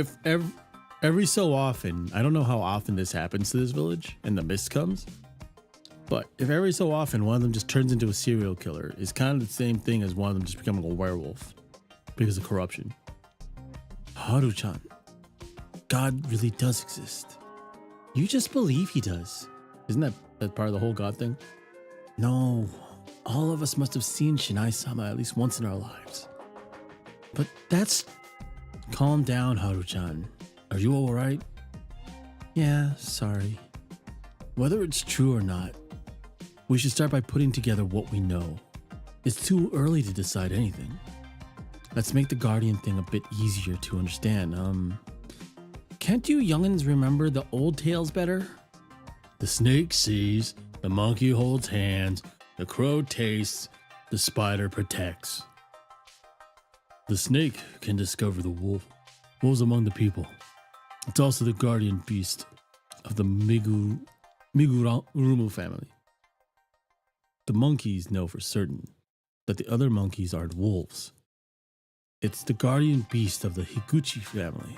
every so often, I don't know how often this happens to this village and the mist comes, but if every so often one of them just turns into a serial killer, it's kind of the same thing as one of them just becoming a werewolf because of corruption. Haru-chan, God really does exist. You just believe he does. Isn't that part of the whole God thing? No, all of us must have seen Shinai-sama at least once in our lives. But that's... Calm down, Haru-chan. Are you alright? Yeah, sorry. Whether it's true or not, we should start by putting together what we know. It's too early to decide anything. Let's make the Guardian thing a bit easier to understand. Can't you youngins remember the old tales better? The snake sees, the monkey holds hands, the crow tastes, the spider protects. The snake can discover the wolves among the people. It's also the guardian beast of the Migurumu family. The monkeys know for certain that the other monkeys aren't wolves. It's the guardian beast of the Higuchi family.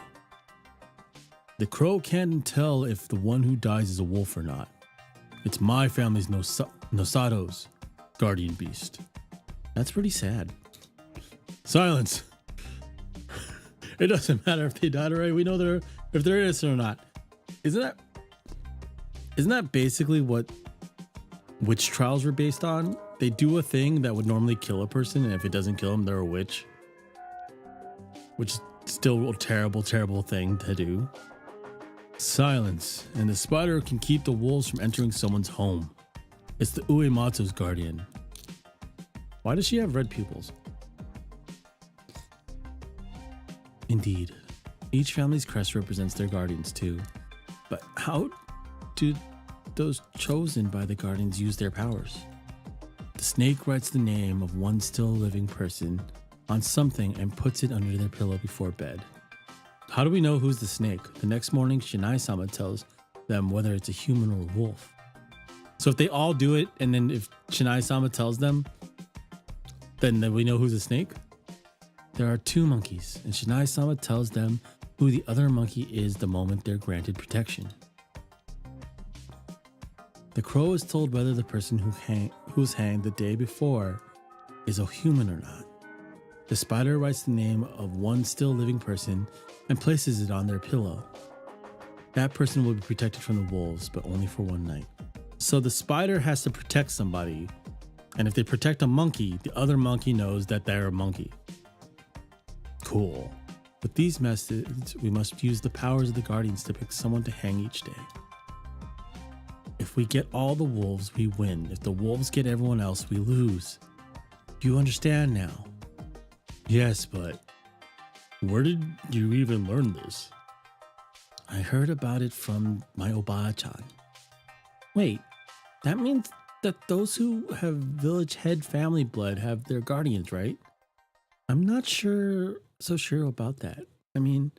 The crow can't tell if the one who dies is a wolf or not. It's my family's Nosato's guardian beast. That's pretty sad. Silence. It doesn't matter if they died already. We know if they're innocent or not. Isn't that basically what witch trials were based on? They do a thing that would normally kill a person, and if it doesn't kill them, they're a witch. Which is still a terrible, terrible thing to do. Silence, and the spider can keep the wolves from entering someone's home. It's the Uematsu's guardian. Why does she have red pupils? Indeed, each family's crest represents their guardians too. But how do those chosen by the guardians use their powers? The snake writes the name of one still living person on something and puts it under their pillow before bed. How do we know who's the snake? The next morning, Shinai-sama tells them whether it's a human or a wolf. So if they all do it, and then if Shinai-sama tells them, then we know who's the snake? There are two monkeys, and Shinai-sama tells them who the other monkey is the moment they're granted protection. The crow is told whether the person who's hanged the day before is a human or not. The spider writes the name of one still living person and places it on their pillow. That person will be protected from the wolves, but only for one night. So the spider has to protect somebody, and if they protect a monkey, the other monkey knows that they're a monkey. Cool. With these methods, we must use the powers of the guardians to pick someone to hang each day. If we get all the wolves, we win. If the wolves get everyone else, we lose. Do you understand now? Yes, but where did you even learn this? I heard about it from my Oba-chan. Wait, that means that those who have village head family blood have their guardians, right? I'm not so sure about that. I mean,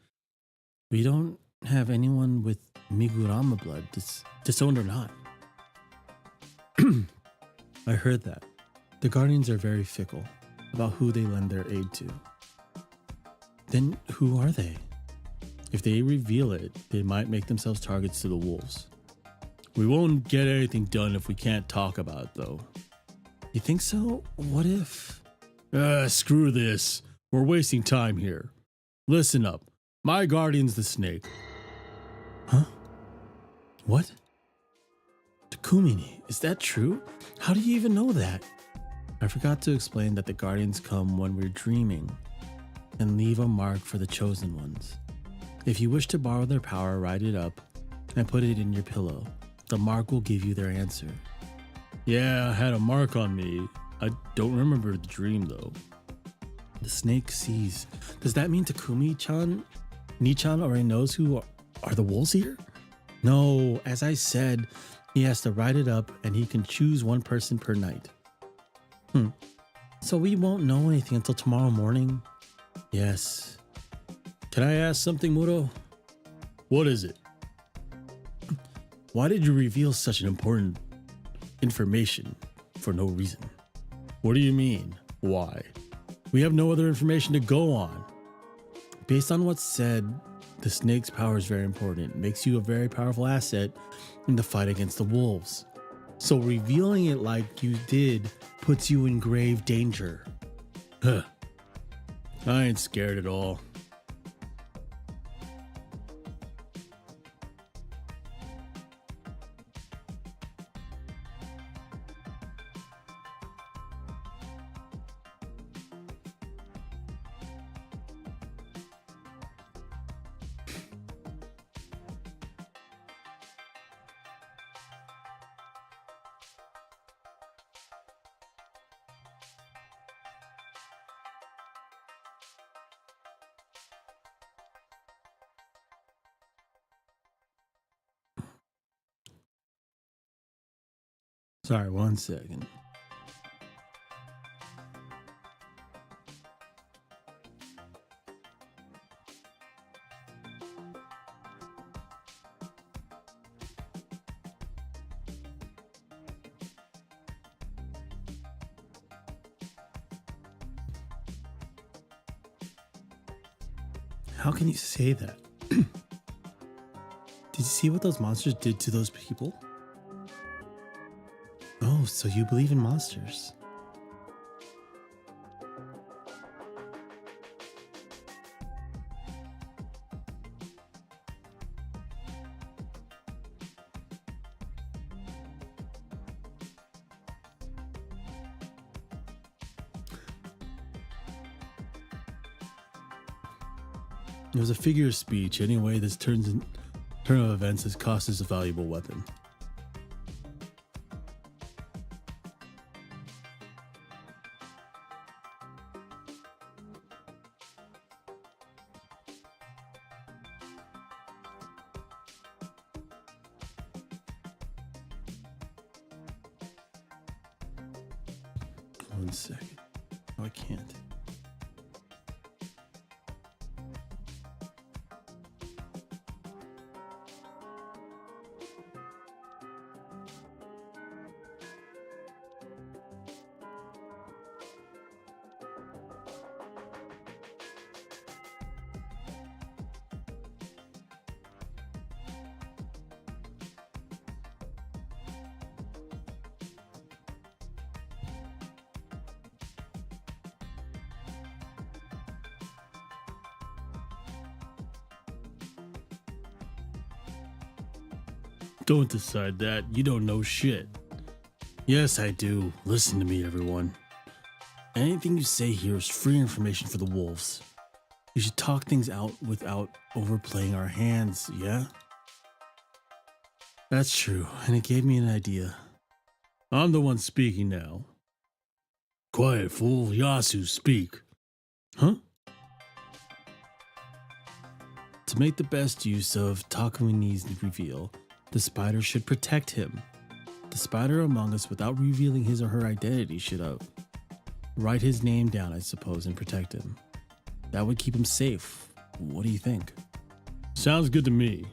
we don't have anyone with Migurama blood, disowned or not. I heard that. The guardians are very fickle about who they lend their aid to. Then who are they? If they reveal it, they might make themselves targets to the wolves. We won't get anything done if we can't talk about it, though. You think so? What if... screw this. We're wasting time here. Listen up. My guardian's the snake. Huh? What? Kumini, is that true? How do you even know that? I forgot to explain that the guardians come when we're dreaming and leave a mark for the chosen ones. If you wish to borrow their power, write it up and put it in your pillow. The mark will give you their answer. Yeah, I had a mark on me. I don't remember the dream though. The snake sees. Does that mean Takumi-chan, Ni-chan already knows who are the wolves here? No, as I said, he has to write it up and he can choose one person per night. So we won't know anything until tomorrow morning? Yes. Can I ask something, Muro? What is it? Why did you reveal such an important information for no reason? What do you mean? Why? We have no other information to go on. Based on what's said, the snake's power is very important. It makes you a very powerful asset in the fight against the wolves. So revealing it like you did puts you in grave danger. Huh. I ain't scared at all. Sorry, 1 second. How can you say that? Did you see what those monsters did to those people? Oh, so you believe in monsters? It was a figure of speech. Anyway, this turn of events has cost us a valuable weapon. One second. Oh, I can't. Don't decide that. You don't know shit. Yes, I do. Listen to me, everyone. Anything you say here is free information for the wolves. You should talk things out without overplaying our hands, yeah? That's true, and it gave me an idea. I'm the one speaking now. Quiet, fool. Yasu, speak. Huh? To make the best use of Takumi's reveal, the spider should protect him. The spider among us, without revealing his or her identity, should write his name down, I suppose, and protect him. That would keep him safe. What do you think? Sounds good to me.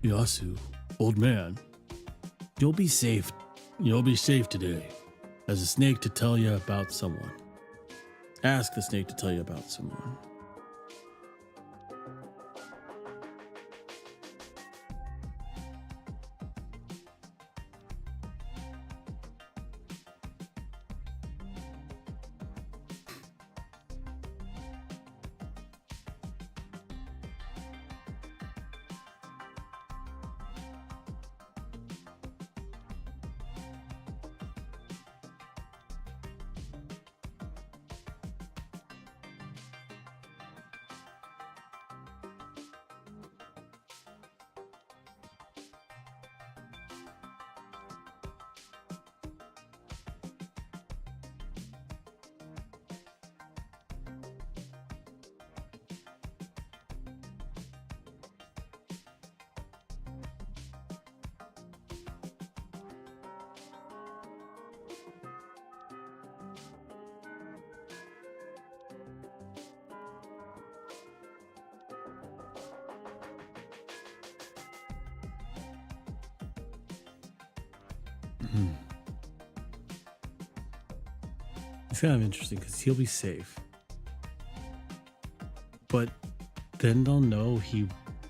Yasu, old man. You'll be safe. You'll be safe today. As a snake to tell you about someone. Ask the snake to tell you about someone. It's kind of interesting because he'll be safe. But then they'll know he...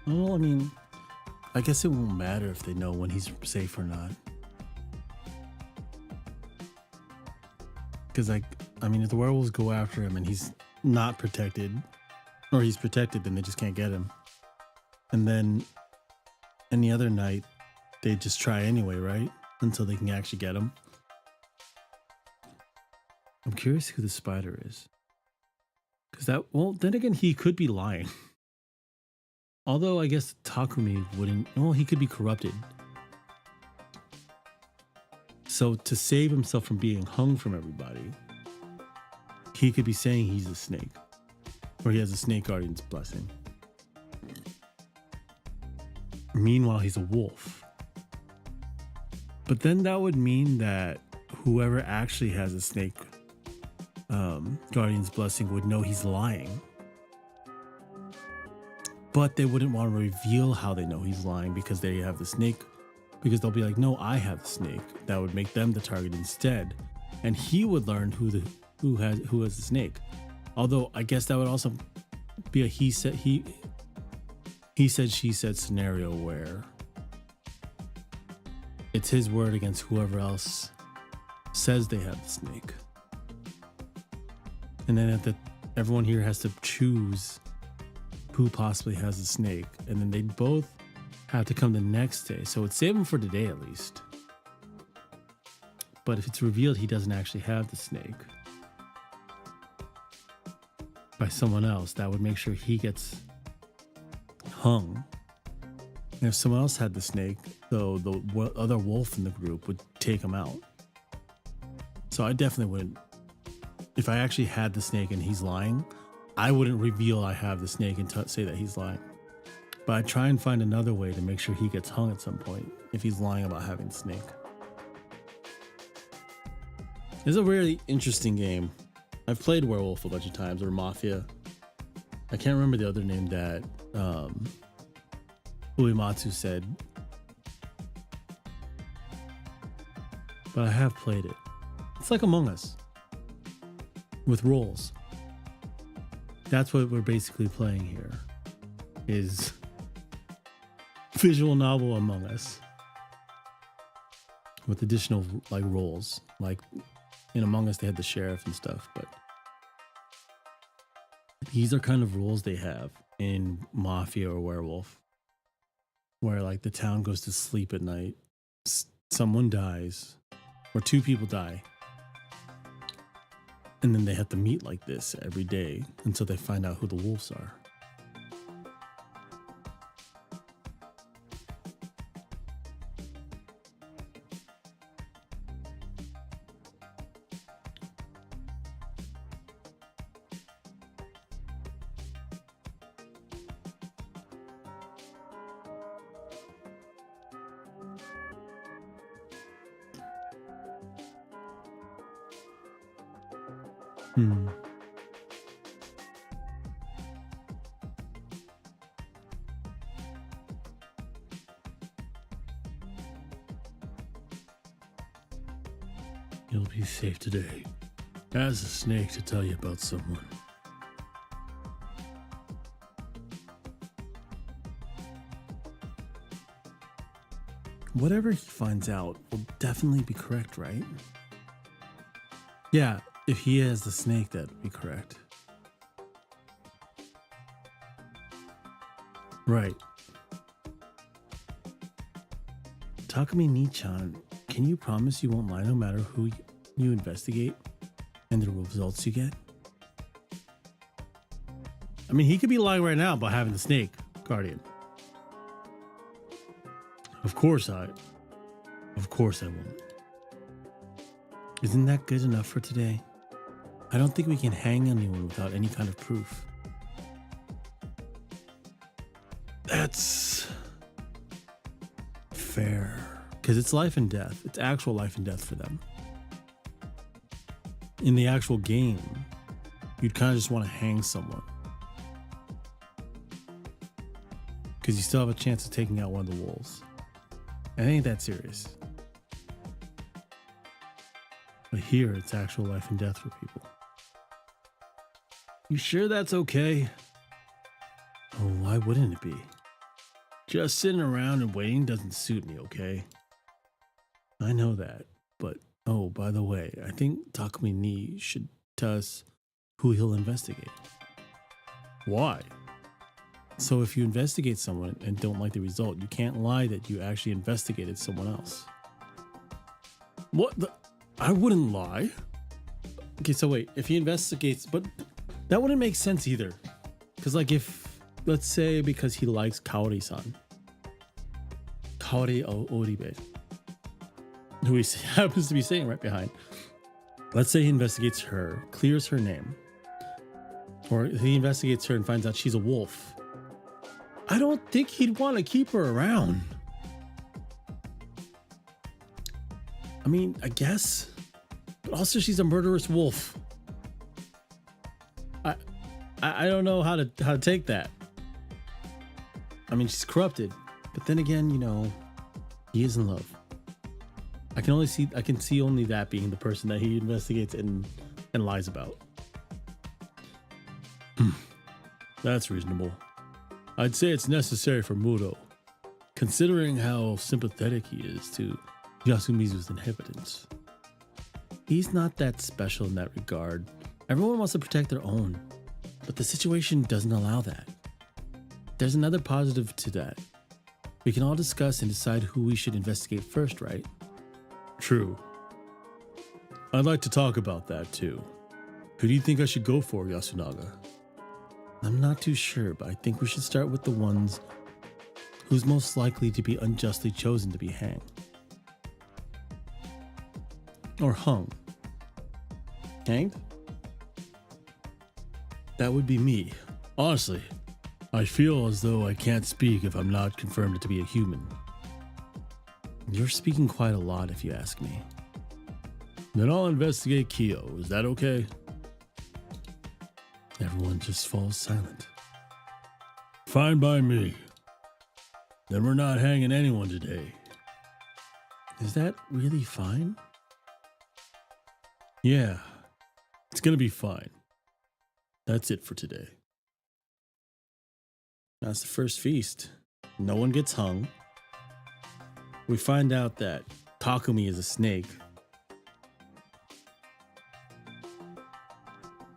Well, I mean, I guess it won't matter if they know when he's safe or not. Because, like, I mean, if the werewolves go after him and he's not protected, or he's protected, then they just can't get him. And then any other night, they just try anyway, right? Until they can actually get him. I'm curious who the spider is. Because that, well, then again, he could be lying. Although I guess Takumi wouldn't, well, he could be corrupted. So to save himself from being hung from everybody, he could be saying he's a snake. Or he has a snake guardian's blessing. Meanwhile, he's a wolf. But then that would mean that whoever actually has a snake guardian's blessing would know he's lying. But they wouldn't want to reveal how they know he's lying because they have the snake. Because they'll be like, no, I have the snake. That would make them the target instead. And he would learn who has the snake. Although I guess that would also be a he said she said scenario where it's his word against whoever else says they have the snake. And then everyone here has to choose who possibly has the snake. And then they both have to come the next day. So it's save him for today at least. But if it's revealed he doesn't actually have the snake by someone else, that would make sure he gets hung. And if someone else had the snake, though, the other wolf in the group would take him out. So I definitely wouldn't. If I actually had the snake and he's lying, I wouldn't reveal I have the snake and say that he's lying. But I'd try and find another way to make sure he gets hung at some point if he's lying about having the snake. It's a really interesting game. I've played Werewolf a bunch of times, or Mafia. I can't remember the other name that Uematsu said. But I have played it. It's like Among Us. With roles. That's what we're basically playing here. Is visual novel Among Us. With additional like roles. Like in Among Us they had the sheriff and stuff, but these are kind of roles they have in Mafia or Werewolf. Where like the town goes to sleep at night, someone dies, or two people die. And then they have to meet like this every day until they find out who the wolves are. You'll be safe today. As a snake to tell you about someone. Whatever he finds out will definitely be correct, right? Yeah, if he has the snake, that would be correct. Right. Takumi Nichan, can you promise you won't lie no matter who you investigate and the results you get? I mean, he could be lying right now about having the snake guardian. Of course I won't. Isn't that good enough for today? I don't think we can hang anyone without any kind of proof. That's fair. Because it's life and death. It's actual life and death for them. In the actual game, you'd kind of just want to hang someone. Because you still have a chance of taking out one of the wolves. And it ain't that serious. But here, it's actual life and death for people. You sure that's okay? Oh, why wouldn't it be? Just sitting around and waiting doesn't suit me, okay? I know that, but oh, by the way, I think Takumi Ni should tell us who he'll investigate. Why? So if you investigate someone and don't like the result, you can't lie that you actually investigated someone else. What the? I wouldn't lie. Okay, so wait, if he investigates, but that wouldn't make sense either. Because like if, let's say because he likes Kaori-san. Kaori Oribe. Who he happens to be sitting right behind. Let's say he investigates her, clears her name. Or he investigates her and finds out she's a wolf. I don't think he'd want to keep her around. I mean, I guess. But also she's a murderous wolf. I don't know how to take that. I mean, she's corrupted. But then again, you know, he is in love. I can see only that being the person that he investigates and lies about. That's reasonable. I'd say it's necessary for Muro, considering how sympathetic he is to Yasumizu's inhabitants. He's not that special in that regard. Everyone wants to protect their own, but the situation doesn't allow that. There's another positive to that. We can all discuss and decide who we should investigate first, right? True. I'd like to talk about that too. Who do you think I should go for, Yasunaga? I'm not too sure, but I think we should start with the ones who's most likely to be unjustly chosen to be hanged. Or hung. Hanged? That would be me. Honestly, I feel as though I can't speak if I'm not confirmed to be a human. You're speaking quite a lot if you ask me. Then I'll investigate Kyo. Is that okay? Everyone just falls silent. Fine by me. Then we're not hanging anyone today. Is that really fine? Yeah, it's gonna be fine. That's it for today. That's the first feast. No one gets hung. We find out that Takumi is a snake.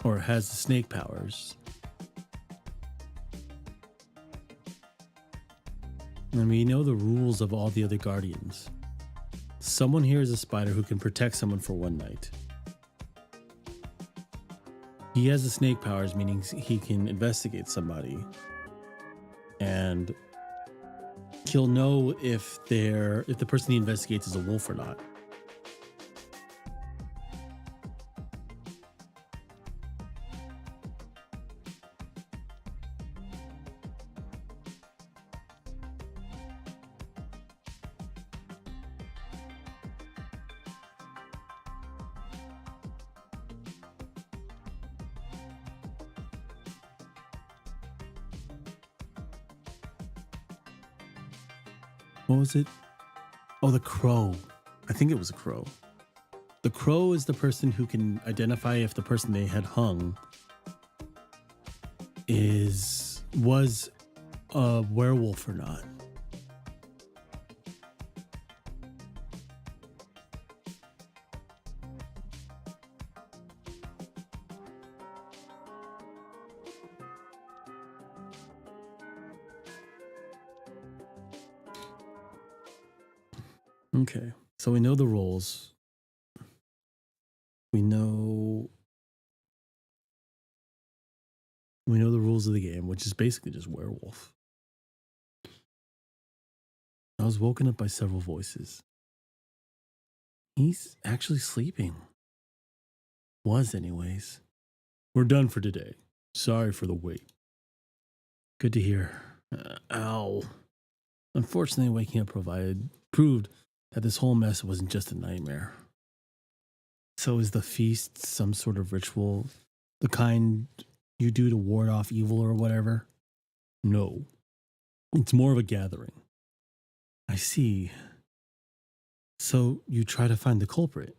Or has the snake powers. And we know the rules of all the other guardians. Someone here is a spider who can protect someone for one night. He has the snake powers, meaning he can investigate somebody. And he'll know if the person he investigates is a wolf or not. What was it? Oh, the crow. I think it was a crow. The crow is the person who can identify if the person they had hung was a werewolf or not. Okay, so we know the roles. We know the rules of the game, which is basically just werewolf. I was woken up by several voices. He's actually sleeping. Was anyways. We're done for today. Sorry for the wait. Good to hear. Ow. Unfortunately, waking up proved that this whole mess wasn't just a nightmare. So is the feast some sort of ritual? The kind you do to ward off evil or whatever? No. It's more of a gathering. I see. So you try to find the culprit?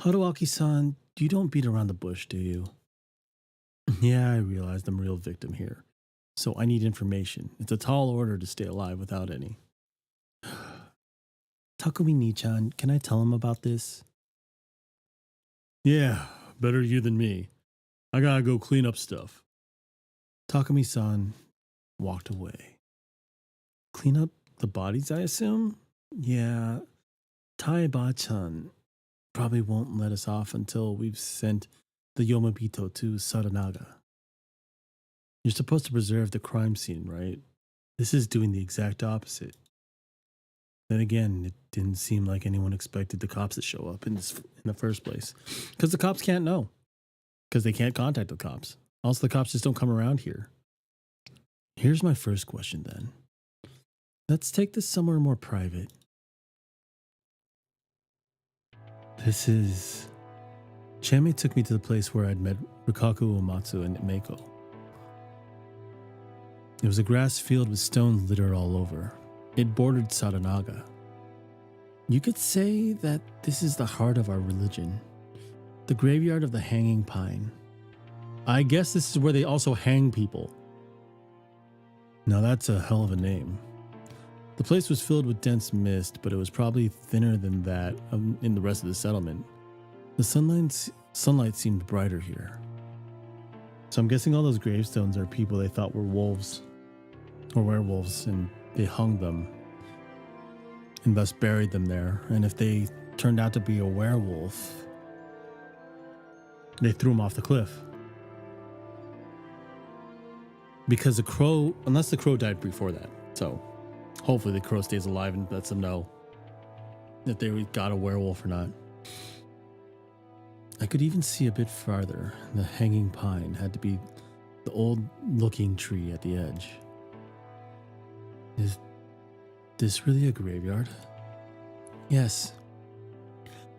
Haruaki-san, you don't beat around the bush, do you? Yeah, I realized I'm a real victim here. So I need information. It's a tall order to stay alive without any. Takumi-ni-chan, can I tell him about this? Yeah, better you than me. I gotta go clean up stuff. Takumi-san walked away. Clean up the bodies, I assume? Yeah, Taiba-chan probably won't let us off until we've sent the Yomabito to Saranaga. You're supposed to preserve the crime scene, right? This is doing the exact opposite. Then again, it didn't seem like anyone expected the cops to show up in the first place. Because the cops can't know. Because they can't contact the cops. Also, the cops just don't come around here. Here's my first question then. Let's take this somewhere more private. Chamei took me to the place where I'd met Rikaku Uematsu and Meiko. It was a grass field with stones littered all over. It bordered Saranaga. You could say that this is the heart of our religion. The graveyard of the hanging pine. I guess this is where they also hang people. Now that's a hell of a name. The place was filled with dense mist, but it was probably thinner than that in the rest of the settlement. The sunlight seemed brighter here. So I'm guessing all those gravestones are people they thought were wolves or werewolves, and they hung them and thus buried them there. And if they turned out to be a werewolf, they threw him off the cliff. Because unless the crow died before that. So hopefully the crow stays alive and lets them know if they got a werewolf or not. I could even see a bit farther. The hanging pine had to be the old looking tree at the edge. Is this really a graveyard? Yes.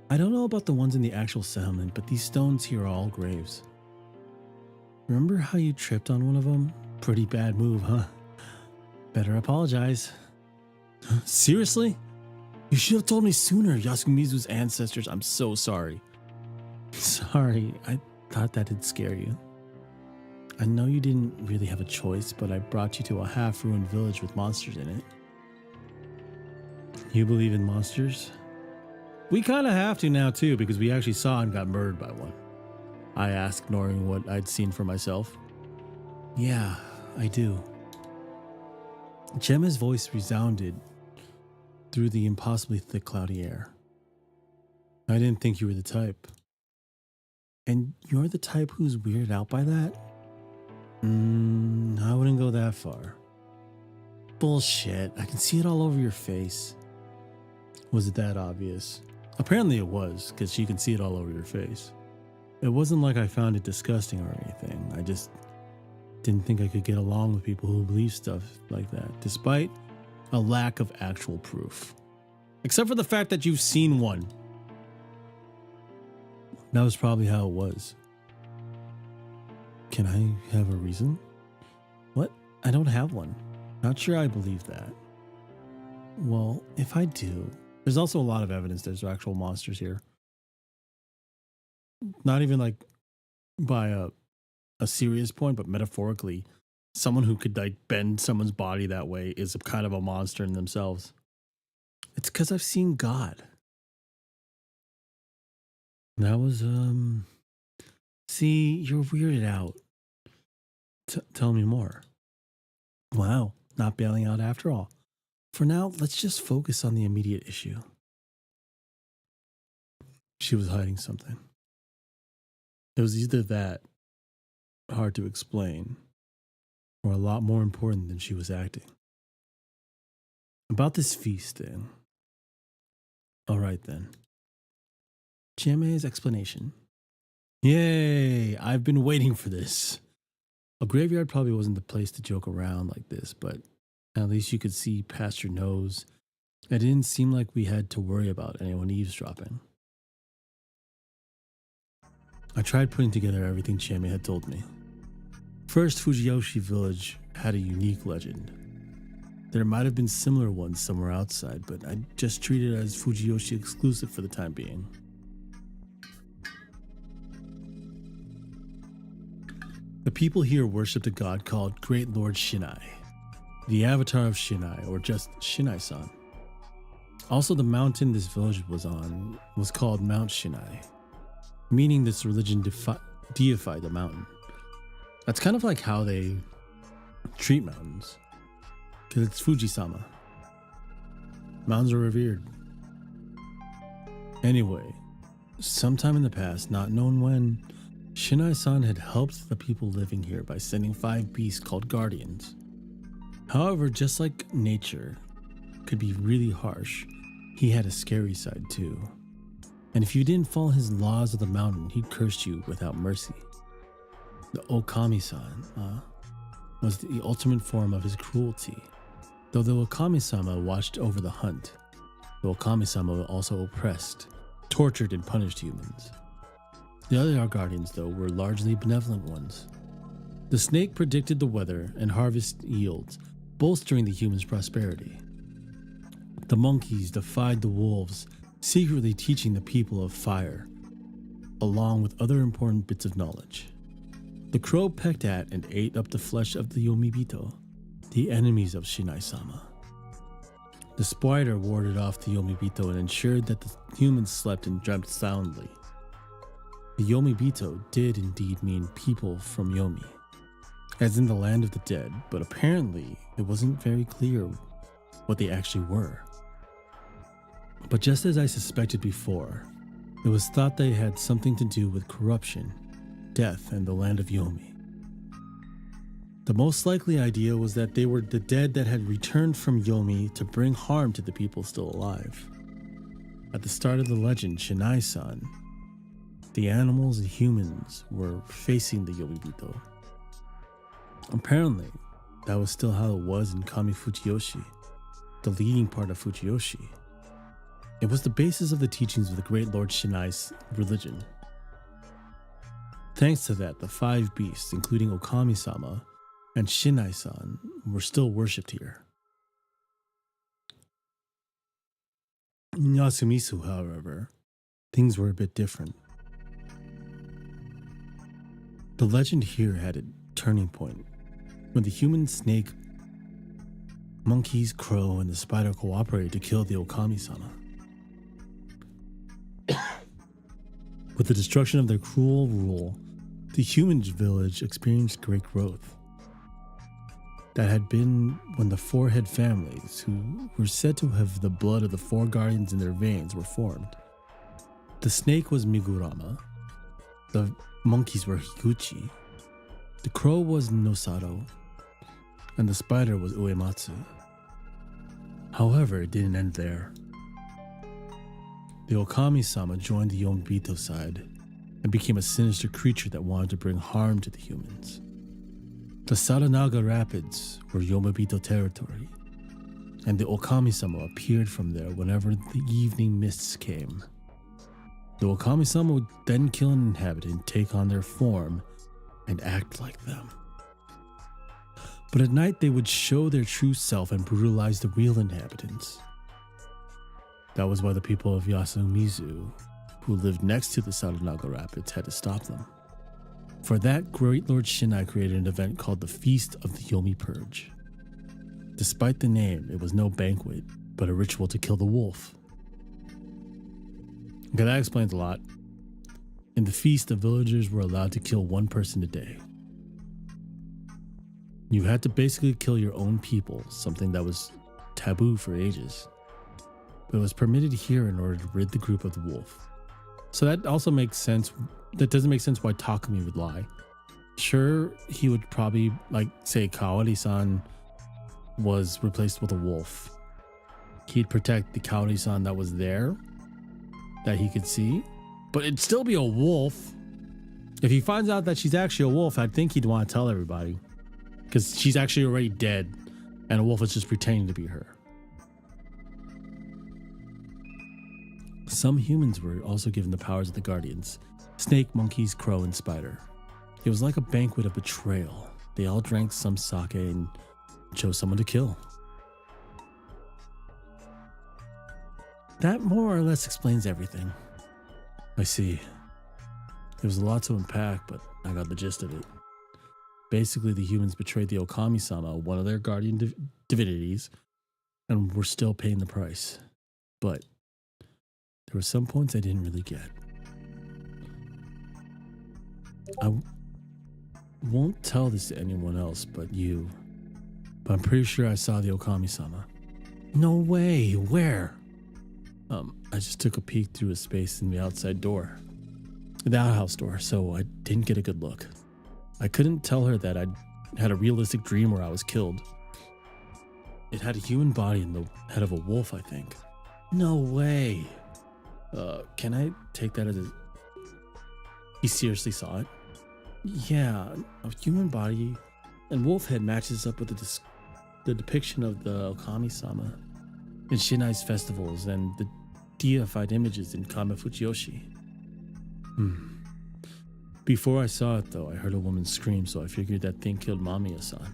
I don't know about the ones in the actual settlement, but these stones here are all graves. Remember how you tripped on one of them? Pretty bad move, huh? Better apologize. Seriously? You should have told me sooner, Yasumizu's ancestors. I'm so sorry. Sorry, I thought that'd scare you. I know you didn't really have a choice, but I brought you to a half-ruined village with monsters in it. You believe in monsters? We kind of have to now too, because we actually saw and got murdered by one. I asked, knowing what I'd seen for myself. Yeah, I do. Gemma's voice resounded through the impossibly thick cloudy air. I didn't think you were the type. And you're the type who's weirded out by that? I wouldn't go that far. Bullshit, I can see it all over your face. Was it that obvious? Apparently it was, because she can see it all over your face. It wasn't like I found it disgusting or anything. I just didn't think I could get along with people who believe stuff like that, despite a lack of actual proof. Except for the fact that you've seen one. That was probably how it was. Can I have a reason? What? I don't have one. Not sure I believe that. Well, if I do, there's also a lot of evidence there's actual monsters here. Not even like by a serious point, but metaphorically, someone who could like bend someone's body that way is a kind of a monster in themselves. It's because I've seen God. That was, see, you're weirded out. Tell me more. Wow, not bailing out after all. For now, let's just focus on the immediate issue. She was hiding something. It was either that, hard to explain, or a lot more important than she was acting. About this feast thing. All right then. Chiame's explanation. Yay! I've been waiting for this. A graveyard probably wasn't the place to joke around like this, but at least you could see past your nose. It didn't seem like we had to worry about anyone eavesdropping. I tried putting together everything Chiame had told me. First, Fujiyoshi Village had a unique legend. There might have been similar ones somewhere outside, but I just treated it as Fujiyoshi exclusive for the time being. The people here worshipped a god called Great Lord Shinai, the avatar of Shinai, or just Shinai-san. Also, the mountain this village was on was called Mount Shinai, meaning this religion deified the mountain. That's kind of like how they treat mountains, because it's Fuji-sama. Mountains are revered. Anyway, sometime in the past, not known when, Shinai-san had helped the people living here by sending 5 beasts called guardians. However, just like nature could be really harsh, he had a scary side too. And if you didn't follow his laws of the mountain, he'd curse you without mercy. The Okami-san was the ultimate form of his cruelty. Though the Okami-sama watched over the hunt, the Okami-sama also oppressed, tortured, and punished humans. The other guardians, though, were largely benevolent ones. The snake predicted the weather and harvest yields, bolstering the humans' prosperity. The monkeys defied the wolves, secretly teaching the people of fire, along with other important bits of knowledge. The crow pecked at and ate up the flesh of the Yomibito, the enemies of Shinai-sama. The spider warded off the Yomibito and ensured that the humans slept and dreamt soundly. The Yomibito did indeed mean people from Yomi, as in the land of the dead, but apparently it wasn't very clear what they actually were. But just as I suspected before, it was thought they had something to do with corruption, death, and the land of Yomi. The most likely idea was that they were the dead that had returned from Yomi to bring harm to the people still alive. At the start of the legend, Shinai-san, the animals and humans were facing the Yomibito. Apparently, that was still how it was in Kami Fujiyoshi, the leading part of Fujiyoshi. It was the basis of the teachings of the Great Lord Shinai's religion. Thanks to that, the 5 beasts, including Okami-sama and Shinai-san, were still worshipped here. In Yasumizu, however, things were a bit different. The legend here had a turning point when the human, snake, monkeys, crow, and the spider cooperated to kill the Okami-sama. With the destruction of their cruel rule, the human village experienced great growth. That had been when the 4 head families, who were said to have the blood of the 4 guardians in their veins, were formed. The snake was Migurama, the monkeys were Higuchi, the crow was Nosaro, and the spider was Uematsu. However, it didn't end there. The Okami-sama joined the Yomibito side and became a sinister creature that wanted to bring harm to the humans. The Saranaga Rapids were Yomibito territory, and the Okami-sama appeared from there whenever the evening mists came. The Okami-sama would then kill an inhabitant, take on their form, and act like them. But at night they would show their true self and brutalize the real inhabitants. That was why the people of Yasumizu, who lived next to the Saranaga Rapids, had to stop them. For that, Great Lord Shinai created an event called the Feast of the Yomi Purge. Despite the name, it was no banquet, but a ritual to kill the wolf. Okay, that explains a lot. In the feast, the villagers were allowed to kill 1 person a day. You had to basically kill your own people, something that was taboo for ages. But it was permitted here in order to rid the group of the wolf. So that also makes sense. That doesn't make sense why Takumi would lie. Sure, he would probably, like, say Kaori-san was replaced with a wolf. He'd protect the Kaori-san that was there, that he could see, but it'd still be a wolf. If he finds out that she's actually a wolf, I'd think he'd want to tell everybody, because she's actually already dead and a wolf is just pretending to be her. Some humans were also given the powers of the guardians: snake, monkeys, crow, and spider. It was like a banquet of betrayal. They all drank some sake and chose someone to kill. That more or less explains everything. I see. There was a lot to unpack, but I got the gist of it. Basically, the humans betrayed the Okami-sama, one of their guardian divinities, and we're still paying the price. But there were some points I didn't really get. I won't tell this to anyone else but you, but I'm pretty sure I saw the Okami-sama. No way, where? I just took a peek through a space in the outside door, the outhouse door, so I didn't get a good look. I couldn't tell her that I'd had a realistic dream where I was killed. It had a human body and the head of a wolf, I think. No way. Can I take that as a... He seriously saw it? Yeah, a human body and wolf head matches up with the depiction of the Okami-sama in Shinai's festivals and the deified images in Kamafujiyoshi. Before I saw it, though, I heard a woman scream, so I figured that thing killed Mamiya-san.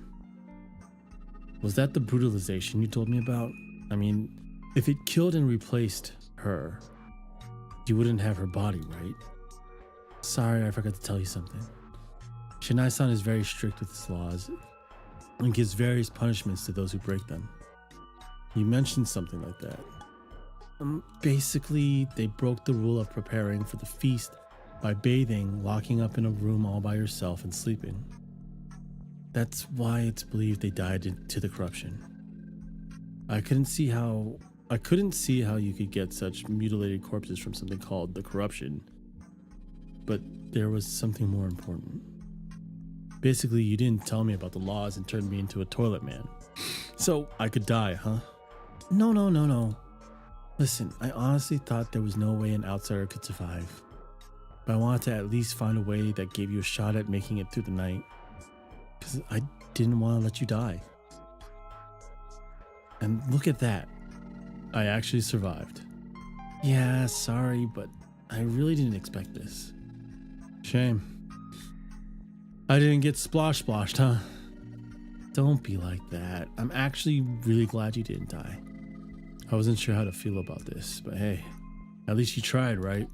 Was that the brutalization you told me about? I mean, if it killed and replaced her, you wouldn't have her body, right? Sorry, I forgot to tell you something. Shinai-san is very strict with his laws and gives various punishments to those who break them. You mentioned something like that. Basically, they broke the rule of preparing for the feast by bathing, locking up in a room all by yourself and sleeping. That's why it's believed they died to the corruption. I couldn't see how you could get such mutilated corpses from something called the corruption. But there was something more important. Basically, you didn't tell me about the laws and turned me into a toilet man. So I could die, huh? No. Listen, I honestly thought there was no way an outsider could survive. But I wanted to at least find a way that gave you a shot at making it through the night. Because I didn't want to let you die. And look at that. I actually survived. Yeah, sorry, but I really didn't expect this. Shame. I didn't get splashed, huh? Don't be like that. I'm actually really glad you didn't die. I wasn't sure how to feel about this, but hey, at least you tried, right?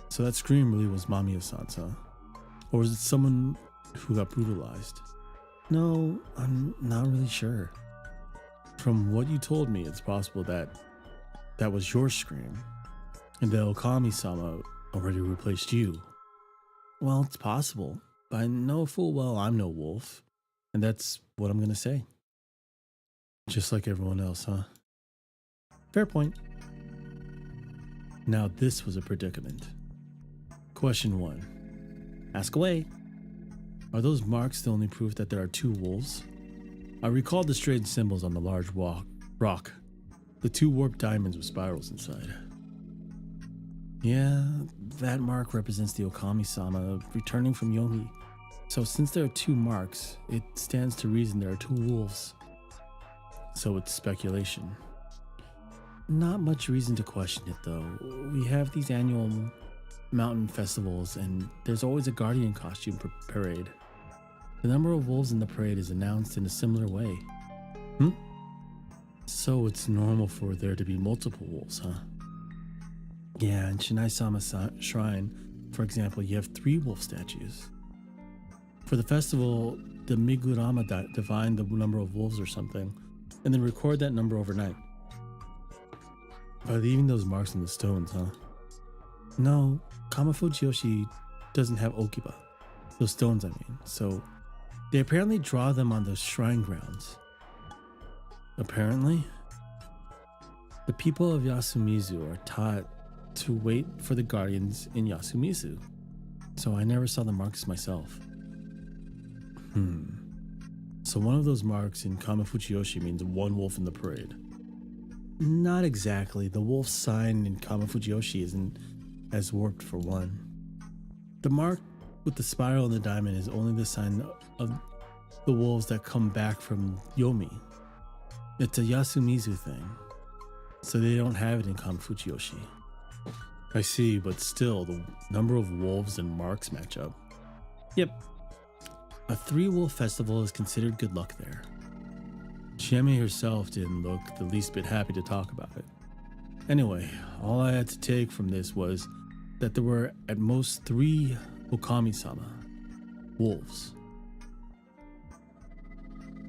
So that scream really was Mamiya-san's, huh? Or was it someone who got brutalized? No, I'm not really sure. From what you told me, it's possible that that was your scream, and the Okami-sama already replaced you. Well, it's possible, but I know full well I'm no wolf, and that's what I'm gonna say. Just like everyone else, huh? Fair point. Now this was a predicament. Question 1. Ask away. Are those marks the only proof that there are 2 wolves? I recalled the strange symbols on the large rock, the 2 warped diamonds with spirals inside. Yeah, that mark represents the Okami-sama returning from Yomi. So since there are 2 marks, it stands to reason there are 2 wolves. So it's speculation. Not much reason to question it though. We have these annual mountain festivals and there's always a guardian costume parade. The number of wolves in the parade is announced in a similar way. So it's normal for there to be multiple wolves, huh? Yeah, in Shinai-sama's shrine, for example, you have 3 wolf statues. For the festival, the Migurama divine the number of wolves or something, and then record that number overnight. By leaving those marks on the stones, huh? No, Kamafujiyoshi doesn't have Okiba. Those stones, I mean. So they apparently draw them on the shrine grounds. Apparently? The people of Yasumizu are taught to wait for the guardians in Yasumizu. So I never saw the marks myself. So one of those marks in Kamafujiyoshi means 1 wolf in the parade. Not exactly. The wolf sign in Kamafujiyoshi isn't as warped for one. The mark with the spiral and the diamond is only the sign of the wolves that come back from Yomi. It's a Yasumizu thing, so they don't have it in Kamafujiyoshi. I see, but still, the number of wolves and marks match up. Yep. A 3-wolf festival is considered good luck there. Chiemi herself didn't look the least bit happy to talk about it. Anyway, all I had to take from this was that there were at most 3 Okami-sama, wolves.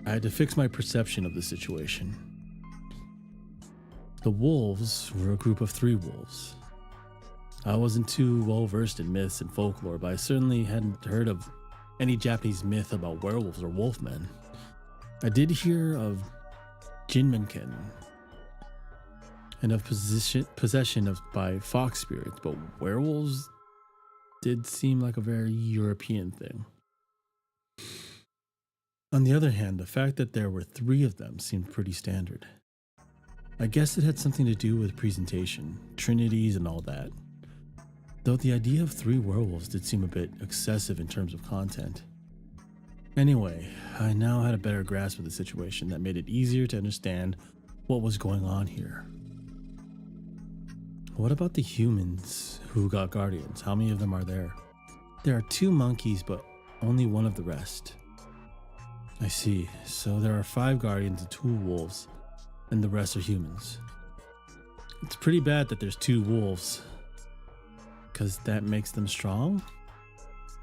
I had to fix my perception of the situation. The wolves were a group of 3 wolves. I wasn't too well versed in myths and folklore, but I certainly hadn't heard of any Japanese myth about werewolves or wolfmen. I did hear of Jinmenken and of possession by fox spirits, but werewolves did seem like a very European thing. On the other hand, the fact that there were 3 of them seemed pretty standard. I guess it had something to do with presentation, trinities and all that. Though the idea of 3 werewolves did seem a bit excessive in terms of content. Anyway, I now had a better grasp of the situation that made it easier to understand what was going on here. What about the humans who got guardians? How many of them are there? There are 2 monkeys, but only one of the rest. I see. So there are 5 guardians and 2 wolves, and the rest are humans. It's pretty bad that there's 2 wolves, because that makes them strong?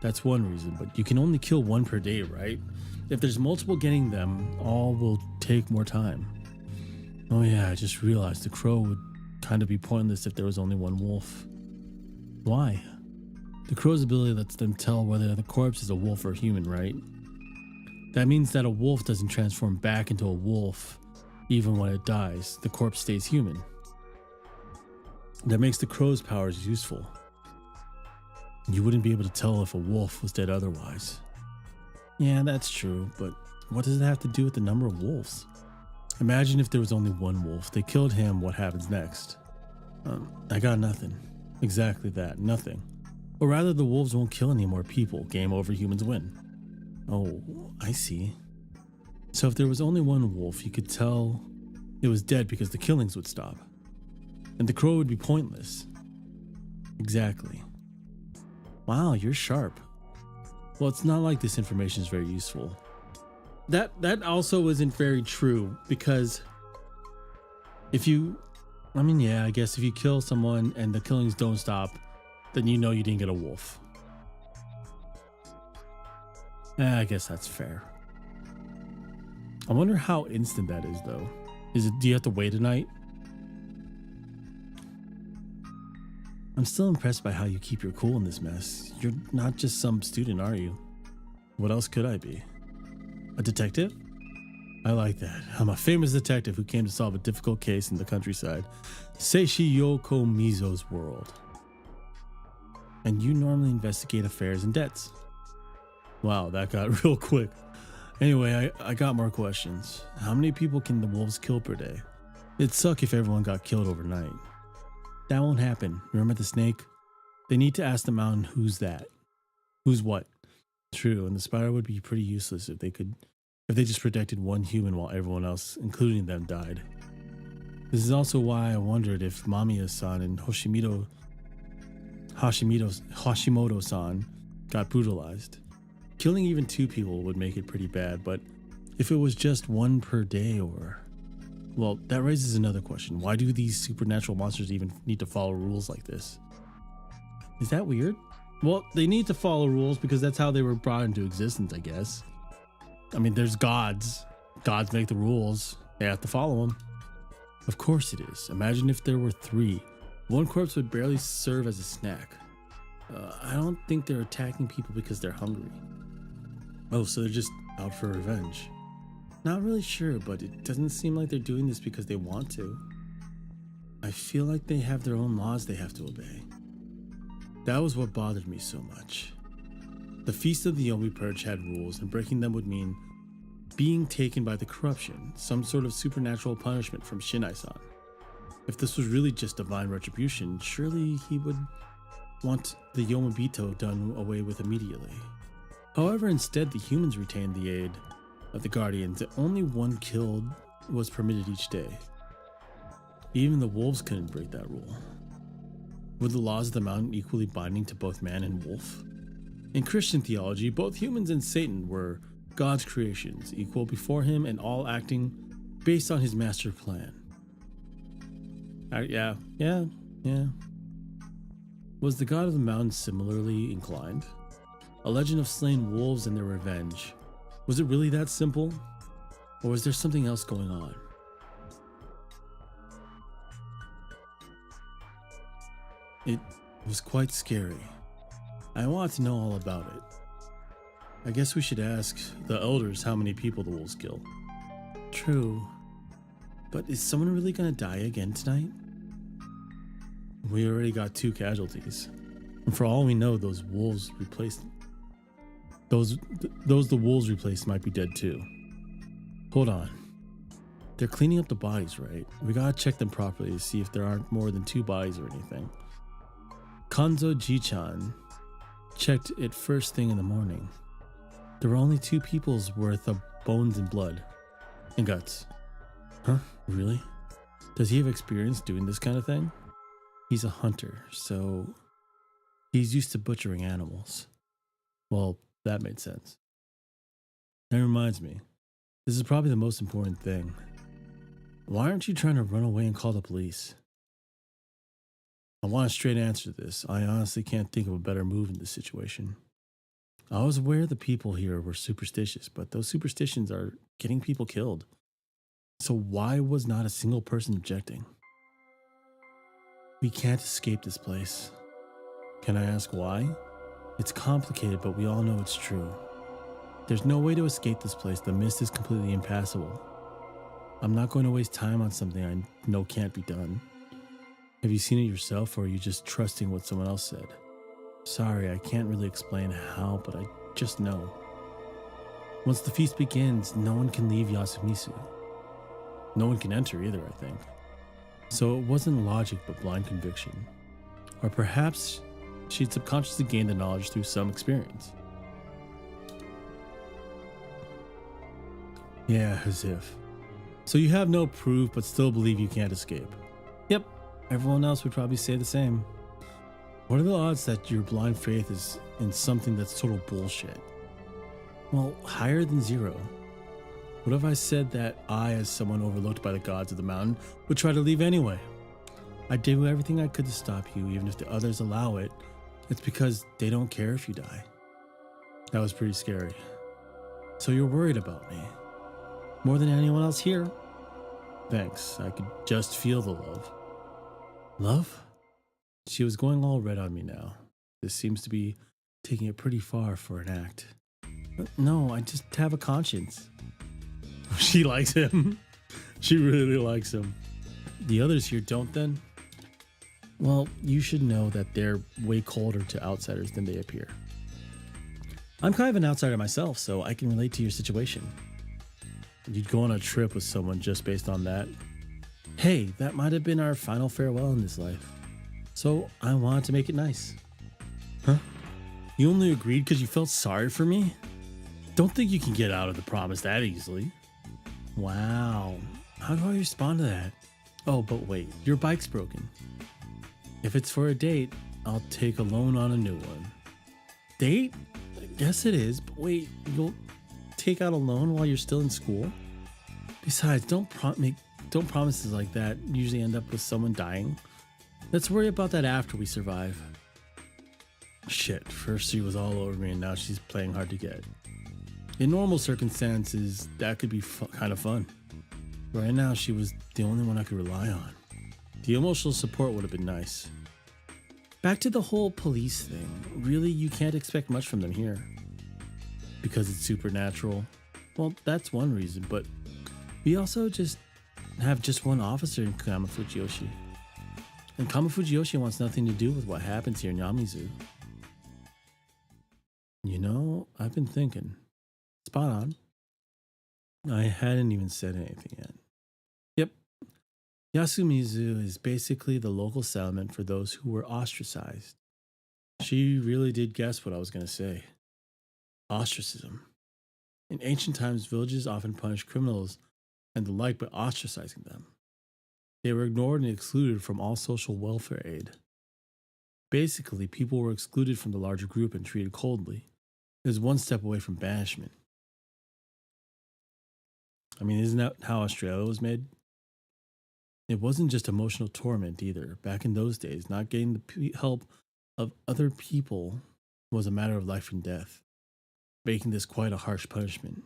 That's one reason, but you can only kill 1 per day, right? If there's multiple getting them, all will take more time. Oh yeah, I just realized the crow would kind of be pointless if there was only 1 wolf. Why? The crow's ability lets them tell whether the corpse is a wolf or a human, right? That means that a wolf doesn't transform back into a wolf even when it dies. The corpse stays human. That makes the crow's powers useful. You wouldn't be able to tell if a wolf was dead otherwise. Yeah, that's true, but what does it have to do with the number of wolves? Imagine if there was only 1 wolf. They killed him, what happens next? I got nothing. Exactly that, nothing. Or rather, the wolves won't kill any more people. Game over, humans win. Oh, I see. So if there was only 1 wolf, you could tell it was dead because the killings would stop. And the crow would be pointless. Exactly. Wow, you're sharp. Well, it's not like this information is very useful. That also isn't very true, because I guess if you kill someone and the killings don't stop, then you know you didn't get a wolf. I guess that's fair. I wonder how instant that is, though. Do you have to wait a night? I'm still impressed by how you keep your cool in this mess. You're not just some student, are you? What else could I be? A detective? I like that. I'm a famous detective who came to solve a difficult case in the countryside. Seishi Yoko Mizo's world. And you normally investigate affairs and debts. Wow, that got real quick. Anyway, I got more questions. How many people can the wolves kill per day? It'd suck if everyone got killed overnight. That won't happen. Remember the snake? They need to ask the mountain who's that. Who's what? True, and the spider would be pretty useless if they just protected 1 human while everyone else, including them, died. This is also why I wondered if Mamiya-san and Hashimoto-san got brutalized. Killing even 2 people would make it pretty bad, but if it was just 1 per day well, that raises another question. Why do these supernatural monsters even need to follow rules like this? Is that weird? Well, they need to follow rules because that's how they were brought into existence, I guess. I mean, there's gods. Gods make the rules. They have to follow them. Of course it is. Imagine if there were 3. 1 corpse would barely serve as a snack. I don't think they're attacking people because they're hungry. Oh, so they're just out for revenge. Not really sure, but it doesn't seem like they're doing this because they want to. I feel like they have their own laws they have to obey. That was what bothered me so much. The Feast of the Yomi Purge had rules, and breaking them would mean being taken by the corruption, some sort of supernatural punishment from Shinai-san. If this was really just divine retribution, surely he would want the Yomobito done away with immediately. However, instead the humans retained the aid of the guardians, and only 1 killed was permitted each day. Even the wolves couldn't break that rule. Were the laws of the mountain equally binding to both man and wolf? In Christian theology, both humans and Satan were God's creations, equal before him and all acting based on his master plan. Yeah. Was the god of the mountain similarly inclined? A legend of slain wolves and their revenge. Was it really that simple? Or was there something else going on? It was quite scary. I want to know all about it. I guess we should ask the elders how many people the wolves kill. True. But is someone really gonna die again tonight? We already got 2 casualties. And for all we know, those wolves replaced... Those the wolves replaced might be dead too. Hold on. They're cleaning up the bodies, right? We gotta check them properly to see if there aren't more than 2 bodies or anything. Kanzo Ji-chan checked it first thing in the morning. There were only 2 people's worth of bones and blood. And guts. Huh? Really? Does he have experience doing this kind of thing? He's a hunter, so he's used to butchering animals. Well, that made sense. That reminds me, this is probably the most important thing. Why aren't you trying to run away and call the police? I want a straight answer to this. I honestly can't think of a better move in this situation. I was aware the people here were superstitious, but those superstitions are getting people killed. So why was not a single person objecting? We can't escape this place. Can I ask why? It's complicated, but we all know it's true. There's no way to escape this place. The mist is completely impassable. I'm not going to waste time on something I know can't be done. Have you seen it yourself, or are you just trusting what someone else said? Sorry, I can't really explain how, but I just know. Once the feast begins, no one can leave Yasumizu. No one can enter either, I think. So it wasn't logic, but blind conviction. Or perhaps she'd subconsciously gained the knowledge through some experience. Yeah, as if. So you have no proof, but still believe you can't escape. Yep, everyone else would probably say the same. What are the odds that your blind faith is in something that's total bullshit? Well, higher than 0. What if I said that I, as someone overlooked by the gods of the mountain, would try to leave anyway? I did everything I could to stop you, even if the others allow it. It's because they don't care if you die. That was pretty scary. So you're worried about me. More than anyone else here. Thanks, I could just feel the love. Love? She was going all red on me now. This seems to be taking it pretty far for an act. But no, I just have a conscience. She likes him. She really likes him. The others here don't then? Well, you should know that they're way colder to outsiders than they appear. I'm kind of an outsider myself, so I can relate to your situation. You'd go on a trip with someone just based on that. Hey, that might have been our final farewell in this life. So I wanted to make it nice. Huh? You only agreed because you felt sorry for me? Don't think you can get out of the promise that easily. Wow. How do I respond to that? Oh, but wait, your bike's broken. If it's for a date, I'll take a loan on a new one. Date? I guess it is, but wait, you'll take out a loan while you're still in school? Besides, don't promises like that usually end up with someone dying. Let's worry about that after we survive. Shit, first she was all over me and now she's playing hard to get. In normal circumstances, that could be kind of fun. Right now, she was the only one I could rely on. The emotional support would have been nice. Back to the whole police thing. Really, you can't expect much from them here. Because it's supernatural. Well, that's one reason, but we also just have just one officer in Kamafujiyoshi. And Kamafujiyoshi wants nothing to do with what happens here in Yamizu. You know, I've been thinking. Spot on. I hadn't even said anything yet. Yep. Yasumizu is basically the local settlement for those who were ostracized. She really did guess what I was going to say. Ostracism. In ancient times, villages often punished criminals and the like by ostracizing them. They were ignored and excluded from all social welfare aid. Basically, people were excluded from the larger group and treated coldly. It was one step away from banishment. I mean, isn't that how Australia was made? It wasn't just emotional torment either. Back in those days, not getting the help of other people was a matter of life and death, making this quite a harsh punishment.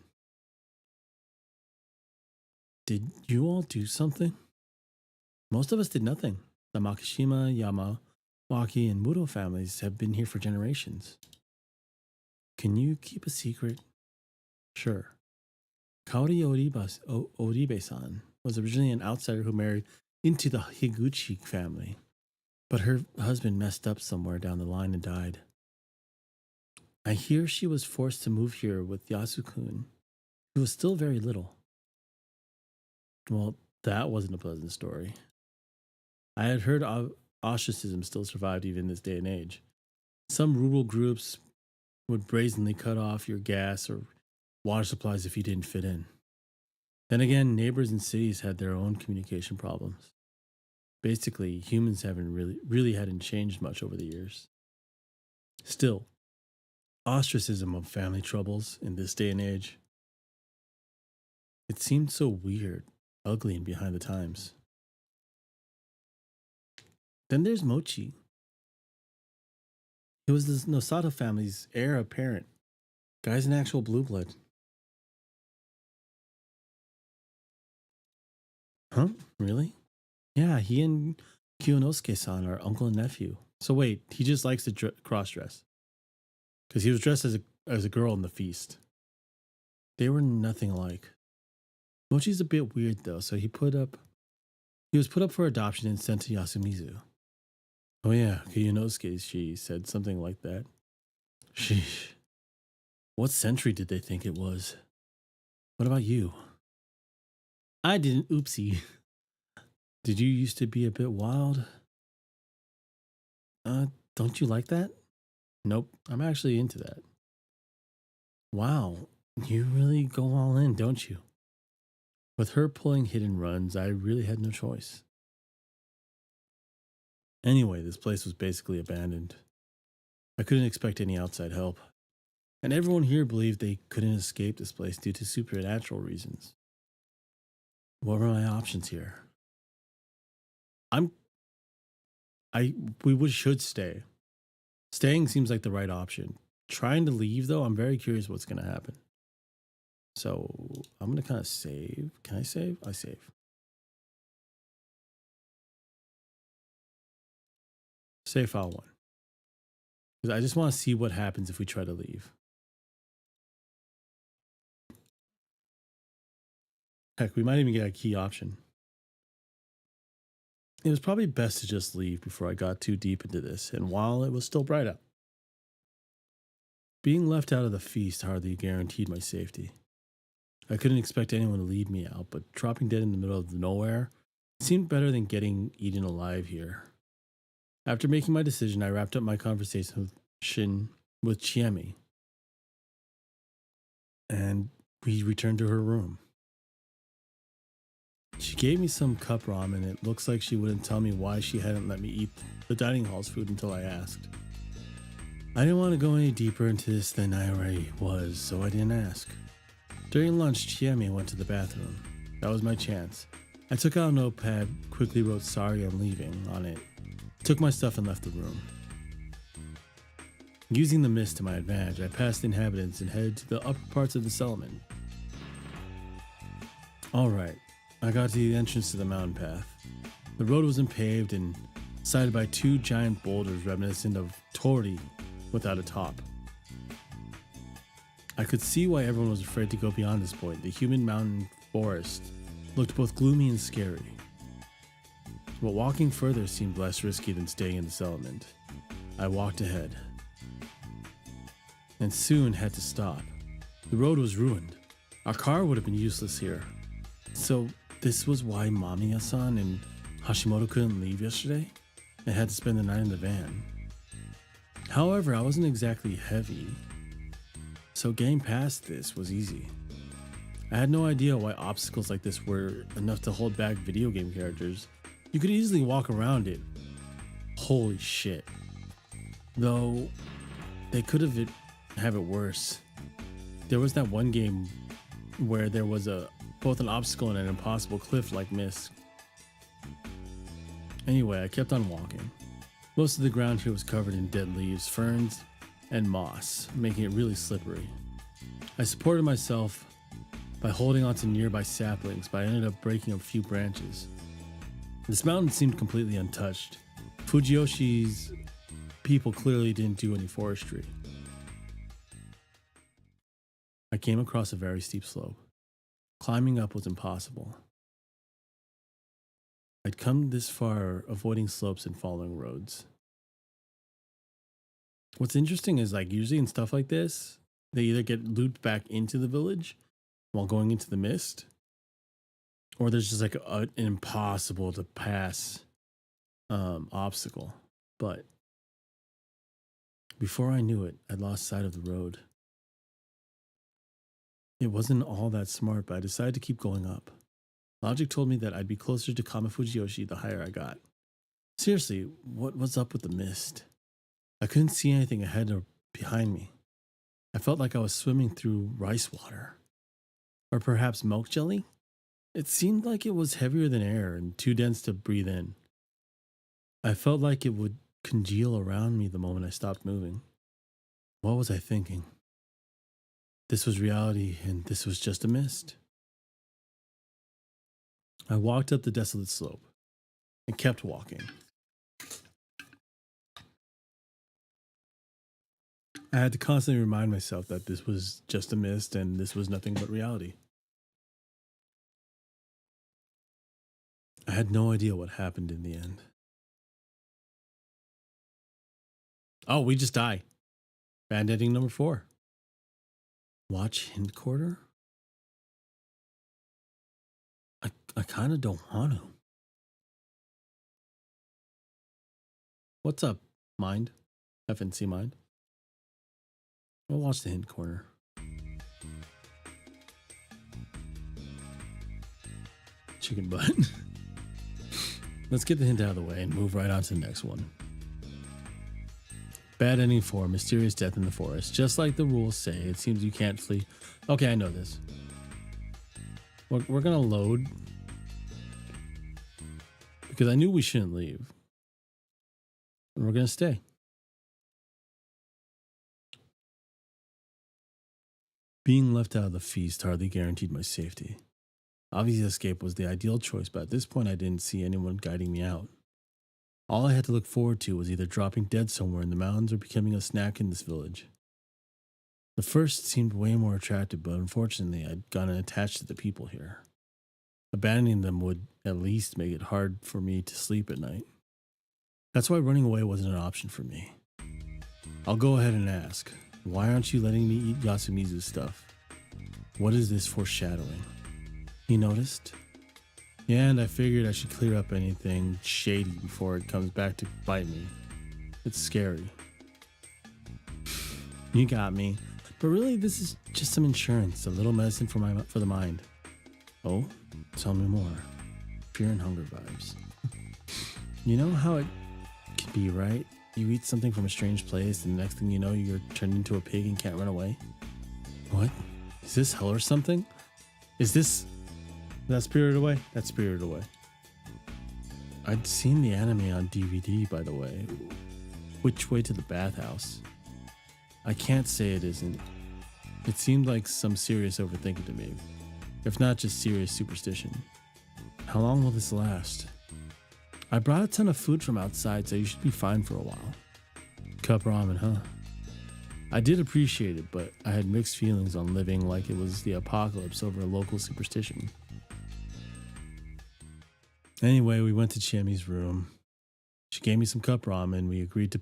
Did you all do something? Most of us did nothing. The Makishima, Yamawaki, and Muto families have been here for generations. Can you keep a secret? Sure. Kaori Oribe-san was originally an outsider who married into the Higuchi family, but her husband messed up somewhere down the line and died. I hear she was forced to move here with Yasukun, who was still very little. Well, that wasn't a pleasant story. I had heard ostracism still survived even in this day and age. Some rural groups would brazenly cut off your gas or water supplies if you didn't fit in. Then again, neighbors in cities had their own communication problems. Basically, humans haven't really hadn't changed much over the years. Still, ostracism of family troubles in this day and age, it seemed so weird, ugly, and behind the times. Then there's Mochi. He was the Nosato family's heir apparent. Guy's an actual blue blood. Huh? Really? Yeah, he and Kiyonosuke-san are uncle and nephew. So wait, he just likes to cross-dress. Because he was dressed as a girl in the feast. They were nothing alike. Mochi's a bit weird though, so he was put up for adoption and sent to Yasumizu. Oh yeah, Kiyonosuke, she said something like that. Sheesh. What century did they think it was? What about you? I didn't, oopsie. Did you used to be a bit wild? Don't you like that? Nope, I'm actually into that. Wow, you really go all in, don't you? With her pulling hidden runs, I really had no choice. Anyway, this place was basically abandoned. I couldn't expect any outside help. And everyone here believed they couldn't escape this place due to supernatural reasons. What were my options here? We should stay. Staying seems like the right option. Trying to leave though, I'm very curious what's gonna happen. So I'm gonna kind of save. Can I save? I save. Save file 1. Because I just want to see what happens if we try to leave. Heck, we might even get a key option. It was probably best to just leave before I got too deep into this, and while it was still bright out. Being left out of the feast hardly guaranteed my safety. I couldn't expect anyone to lead me out, but dropping dead in the middle of nowhere seemed better than getting eaten alive here. After making my decision, I wrapped up my conversation with Chiemi, and we returned to her room. She gave me some cup ramen. It looks like she wouldn't tell me why she hadn't let me eat the dining hall's food until I asked. I didn't want to go any deeper into this than I already was, so I didn't ask. During lunch, Chiemi went to the bathroom. That was my chance. I took out a notepad, quickly wrote "Sorry, I'm leaving" on it, took my stuff and left the room. Using the mist to my advantage, I passed the inhabitants and headed to the upper parts of the settlement. Alright, I got to the entrance to the mountain path. The road wasn't paved and sided by 2 giant boulders reminiscent of Tori without a top. I could see why everyone was afraid to go beyond this point. The human mountain forest looked both gloomy and scary. But walking further seemed less risky than staying in the settlement. I walked ahead, and soon had to stop. The road was ruined. Our car would have been useless here. So this was why Mamiya-san and Hashimoto couldn't leave yesterday and had to spend the night in the van. However, I wasn't exactly heavy, so getting past this was easy. I had no idea why obstacles like this were enough to hold back video game characters. You could easily walk around it. Holy shit. Though, they could have it worse. There was that one game where there was both an obstacle and an impossible cliff-like miss. Anyway, I kept on walking. Most of the ground here was covered in dead leaves, ferns, and moss, making it really slippery. I supported myself by holding onto nearby saplings, but I ended up breaking a few branches. This mountain seemed completely untouched. Fujiyoshi's people clearly didn't do any forestry. I came across a very steep slope. Climbing up was impossible. I'd come this far avoiding slopes and following roads. What's interesting is like usually in stuff like this, they either get looped back into the village while going into the mist, or there's just like an impossible to pass obstacle. But before I knew it, I'd lost sight of the road. It wasn't all that smart, but I decided to keep going up. Logic told me that I'd be closer to Kama Fujiyoshi the higher I got. Seriously, what was up with the mist? I couldn't see anything ahead or behind me. I felt like I was swimming through rice water. Or perhaps milk jelly? It seemed like it was heavier than air and too dense to breathe in. I felt like it would congeal around me the moment I stopped moving. What was I thinking? This was reality and this was just a mist. I walked up the desolate slope and kept walking. I had to constantly remind myself that this was just a mist and this was nothing but reality. I had no idea what happened in the end. Oh, we just die. Band ending number 4. Watch hint quarter? I kind of don't want to. What's up, Mind? FNC Mind? We'll watch the hint corner. Chicken butt. Let's get the hint out of the way and move right on to the next one. Bad ending 4, mysterious death in the forest. Just like the rules say, it seems you can't flee. Okay, I know this. We're gonna load. Because I knew we shouldn't leave. And we're gonna stay. Being left out of the feast hardly guaranteed my safety. Obviously, escape was the ideal choice, but at this point I didn't see anyone guiding me out. All I had to look forward to was either dropping dead somewhere in the mountains or becoming a snack in this village. The first seemed way more attractive, but unfortunately I'd gotten attached to the people here. Abandoning them would at least make it hard for me to sleep at night. That's why running away wasn't an option for me. I'll go ahead and ask, why aren't you letting me eat Yasumizu's stuff? What is this foreshadowing? He noticed? Yeah, and I figured I should clear up anything shady before it comes back to bite me. It's scary. You got me. But really, this is just some insurance, a little medicine for the mind. Oh, tell me more. Fear and hunger vibes. You know how it can be, right? You eat something from a strange place, and the next thing you know, you're turned into a pig and can't run away. What? Is this hell or something? Is this... That Spirited Away? That's Spirited Away. I'd seen the anime on DVD, by the way. Which Way to the Bathhouse? I can't say it isn't. It seemed like some serious overthinking to me, if not just serious superstition. How long will this last? I brought a ton of food from outside, so you should be fine for a while. Cup ramen, huh? I did appreciate it, but I had mixed feelings on living like it was the apocalypse over a local superstition. Anyway, we went to Chami's room. She gave me some cup ramen. We agreed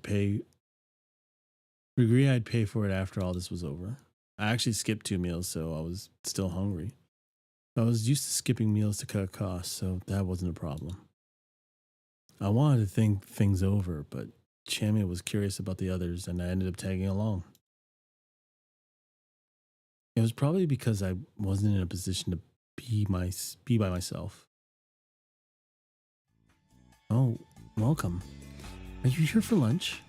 I'd pay for it after all this was over. I actually skipped 2 meals, so I was still hungry. I was used to skipping meals to cut costs, so that wasn't a problem. I wanted to think things over, but Chami was curious about the others, and I ended up tagging along. It was probably because I wasn't in a position to be by myself. Oh, welcome. Are you here for lunch?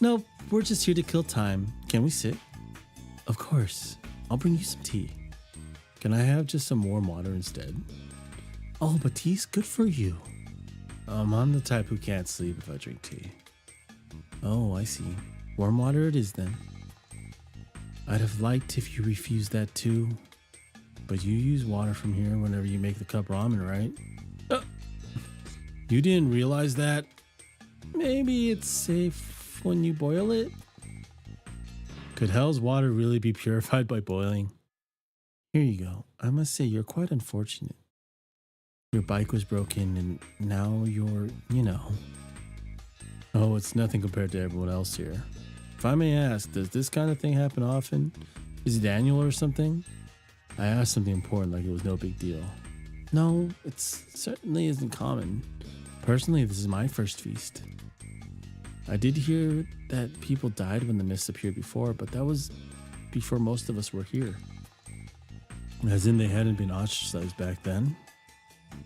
No, we're just here to kill time. Can we sit? Of course. I'll bring you some tea. Can I have just some warm water instead? Oh, but tea's good for you. I'm the type who can't sleep if I drink tea. Oh, I see. Warm water it is then. I'd have liked if you refused that too. But you use water from here whenever you make the cup ramen, right? You didn't realize that? Maybe it's safe when you boil it? Could hell's water really be purified by boiling? Here you go. I must say you're quite unfortunate. Your bike was broken and now you're. Oh, it's nothing compared to everyone else here. If I may ask, does this kind of thing happen often? Is it annual or something? I asked something important like it was no big deal. No, it certainly isn't common. Personally, this is my first feast. I did hear that people died when the mist appeared before, but that was before most of us were here. As in they hadn't been ostracized back then?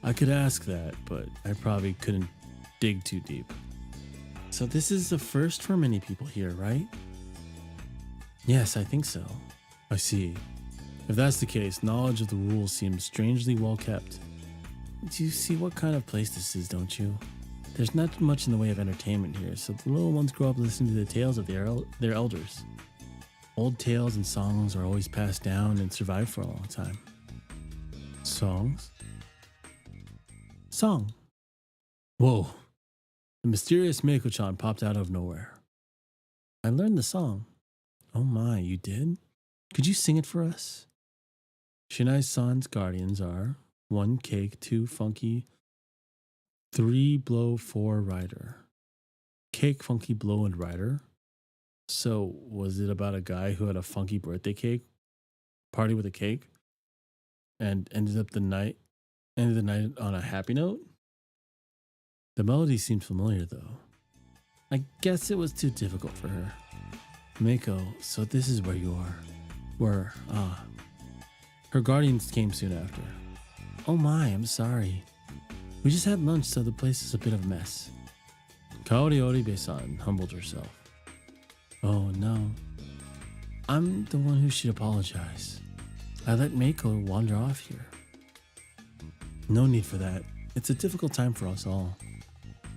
I could ask that, but I probably couldn't dig too deep. So this is a first for many people here, right? Yes, I think so. I see. If that's the case, knowledge of the rules seems strangely well kept. Do you see what kind of place this is, don't you? There's not much in the way of entertainment here, so the little ones grow up listening to the tales of their elders. Old tales and songs are always passed down and survive for a long time. Songs? Song. Whoa. The mysterious Meiko-chan popped out of nowhere. I learned the song. Oh my, you did? Could you sing it for us? Shinai-san's guardians are 1 cake, 2 funky, 3 blow, 4 rider. Cake, funky, blow, and rider. So was it about a guy who had a funky birthday cake, party with a cake, and ended the night on a happy note? The melody seemed familiar though. I guess it was too difficult for her. Meiko, so this is where you are. Her guardians came soon after. Oh my, I'm sorry. We just had lunch, so the place is a bit of a mess. Kaori Oribe-san humbled herself. Oh no. I'm the one who should apologize. I let Meiko wander off here. No need for that. It's a difficult time for us all.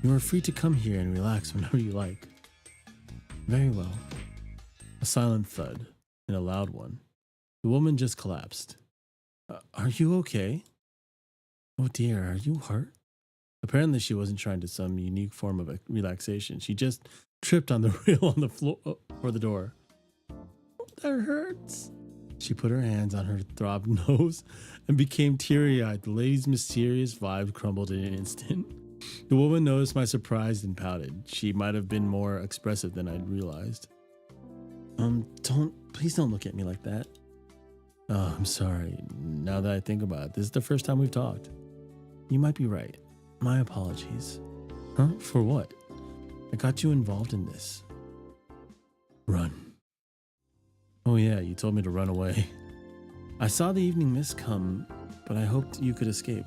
You are free to come here and relax whenever you like. Very well. A silent thud and a loud one. The woman just collapsed. Are you okay? Oh dear, are you hurt? Apparently she wasn't trying to some unique form of relaxation. She just tripped on the rail on the floor or the door. That hurts. She put her hands on her throbbed nose and became teary-eyed. The lady's mysterious vibe crumbled in an instant. The woman noticed my surprise and pouted. She might have been more expressive than I'd realized. Please don't look at me like that. Oh, I'm sorry. Now that I think about it, this is the first time we've talked. You might be right. My apologies. Huh? For what? I got you involved in this. Run. Oh yeah, you told me to run away. I saw the evening mist come, but I hoped you could escape.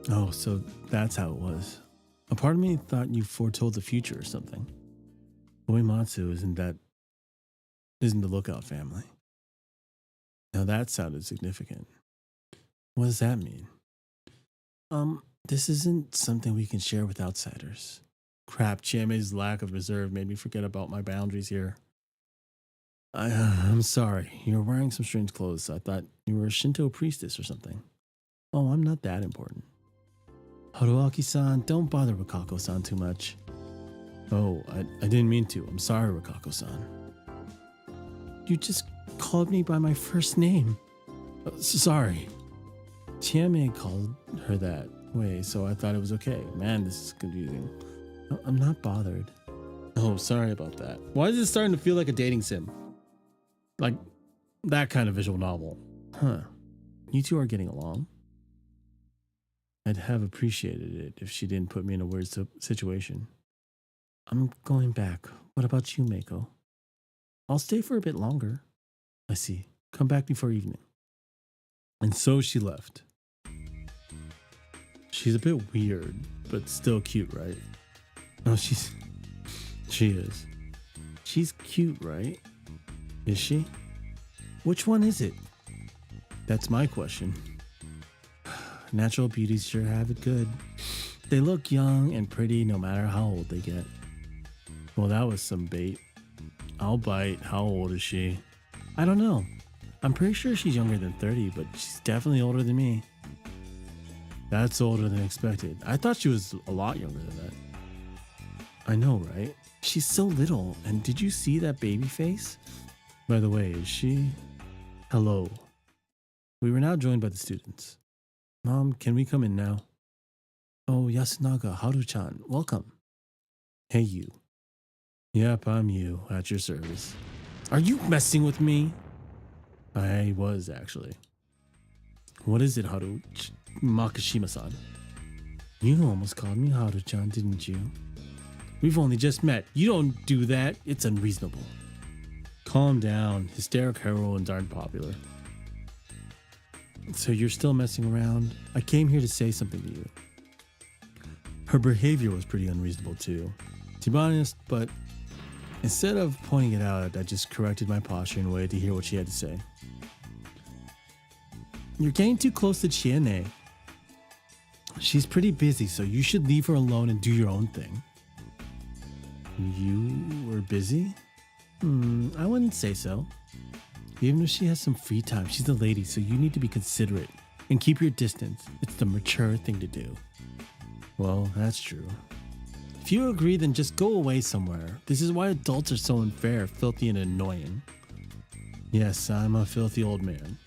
Oh, so that's how it was. A part of me thought you foretold the future or something. Uematsu isn't the Lookout family. Now that sounded significant. What does that mean? This isn't something we can share with outsiders. Crap, Chiame's lack of reserve made me forget about my boundaries here. I'm sorry. You're wearing some strange clothes, so I thought you were a Shinto priestess or something. Oh, I'm not that important. Haruaki-san, don't bother Rikako-san too much. Oh, I didn't mean to. I'm sorry, Rikako-san. You just called me by my first name. Sorry. Chiame called her that way, so I thought it was okay. Man, this is confusing. I'm not bothered. Oh, sorry about that. Why is it starting to feel like a dating sim? Like that kind of visual novel. Huh. You two are getting along. I'd have appreciated it if she didn't put me in a weird situation. I'm going back. What about you, Meiko? I'll stay for a bit longer. I see. Come back before evening. And so she left. She's a bit weird, but still cute, right? No, she is. She's cute, right? Is she? Which one is it? That's my question. natural beauties sure have it good. They look young and pretty no matter how old they get. Well, that was some bait. I'll bite. How old is she? I don't know. I'm pretty sure she's younger than 30, but she's definitely older than me. That's older than expected. I thought she was a lot younger than that. I know, right? She's so little. And did you see that baby face? By the way, is she? Hello. We were now joined by the students. Mom, can we come in now? Oh, Yasunaga, Haru-chan, welcome. Hey, you. Yep, I'm you, at your service. Are you messing with me? I was, actually. What is it, Haru? Makishima-san. You almost called me Haru-chan, didn't you? We've only just met. You don't do that. It's unreasonable. Calm down. Hysteric heroines aren't popular. So you're still messing around? I came here to say something to you. Her behavior was pretty unreasonable too, to be honest, but instead of pointing it out, I just corrected my posture and waited to hear what she had to say. You're getting too close to Chiene. She's pretty busy, so you should leave her alone and do your own thing. You were busy? I wouldn't say so. Even if she has some free time, she's a lady, so you need to be considerate and keep your distance. It's the mature thing to do. Well, that's true. If you agree, then just go away somewhere. This is why adults are so unfair, filthy, and annoying. Yes, I'm a filthy old man.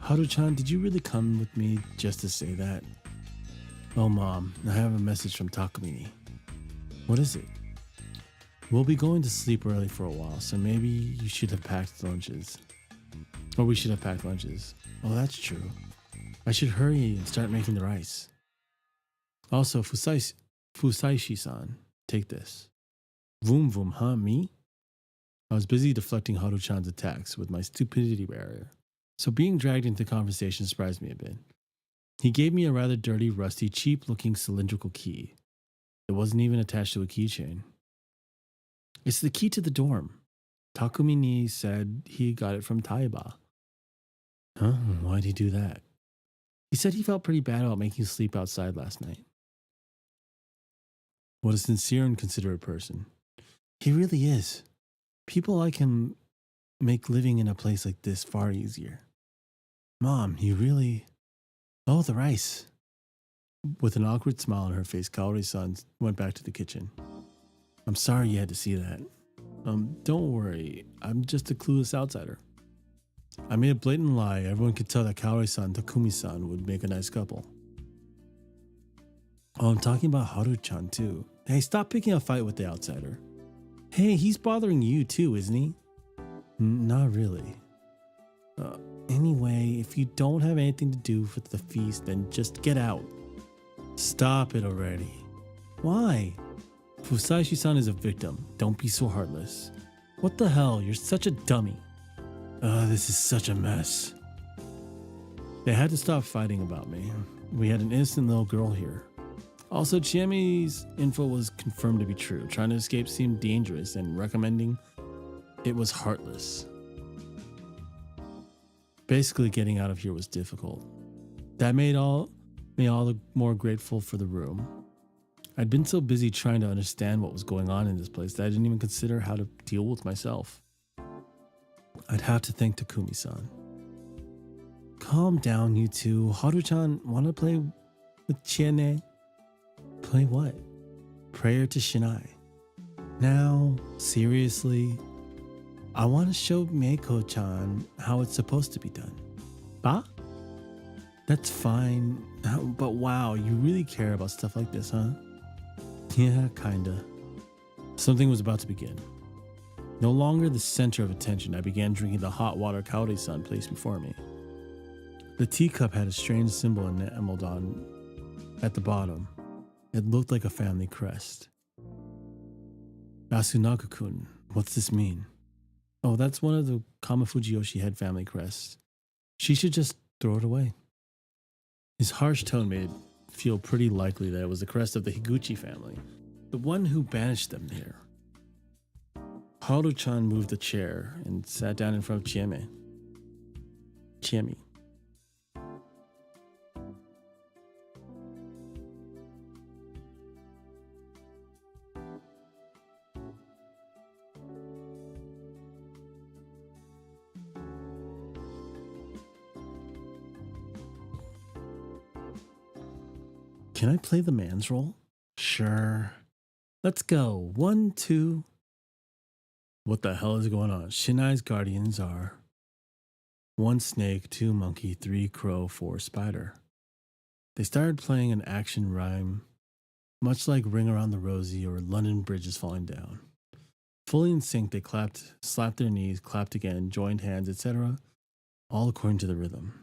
Haru-chan, did you really come with me just to say that? Oh, Mom, I have a message from Takumini. What is it? We'll be going to sleep early for a while, so maybe you should have packed lunches. Or we should have packed lunches. Oh, that's true. I should hurry and start making the rice. Also, Fusaishi-san, take this. Vroom vroom, huh, me? I was busy deflecting Haru-chan's attacks with my stupidity barrier, so being dragged into conversation surprised me a bit. He gave me a rather dirty, rusty, cheap-looking cylindrical key. It wasn't even attached to a keychain. It's the key to the dorm. Takumini said he got it from Taiba. Huh? Why'd he do that? He said he felt pretty bad about making you sleep outside last night. What a sincere and considerate person. He really is. People like him make living in a place like this far easier. Mom, you really... Oh, the rice. With an awkward smile on her face, Kaori-san went back to the kitchen. I'm sorry you had to see that. Don't worry. I'm just a clueless outsider. I made a blatant lie. Everyone could tell that Kaori-san and Takumi-san would make a nice couple. Oh, I'm talking about Haru-chan too. Hey, stop picking a fight with the outsider. Hey, he's bothering you too, isn't he? Not really. Anyway, if you don't have anything to do for the feast, then just get out. Stop it already. Why? Fusaishi-san is a victim. Don't be so heartless. What the hell? You're such a dummy. This is such a mess. They had to stop fighting about me. We had an innocent little girl here. Also, Chiemi's info was confirmed to be true. Trying to escape seemed dangerous, and recommending it was heartless. Basically, getting out of here was difficult. That made me all the more grateful for the room. I'd been so busy trying to understand what was going on in this place that I didn't even consider how to deal with myself. I'd have to thank Takumi-san. Calm down, you two. Haru-chan, want to play with Chiene? Play what? Prayer to Shinai. Now, seriously, I want to show Meiko-chan how it's supposed to be done. Ba? That's fine, but wow, you really care about stuff like this, huh? Yeah, kinda. Something was about to begin. No longer the center of attention, I began drinking the hot water Kaori-san placed before me. The teacup had a strange symbol enameled on at the bottom. It looked like a family crest. Asunaga-kun, what's this mean? Oh, that's one of the Kamafujiyoshi head family crests. She should just throw it away. His harsh tone made it feel pretty likely that it was the crest of the Higuchi family, the one who banished them here. Haru-chan moved a chair and sat down in front of Chiemi. Can I play the man's role? Sure. Let's go. 1, 2. What the hell is going on? Shinai's guardians are 1 snake, 2 monkey, 3 crow, 4 spider. They started playing an action rhyme, much like Ring Around the Rosie or London Bridge is Falling Down. Fully in sync, they clapped, slapped their knees, clapped again, joined hands, etc., all according to the rhythm.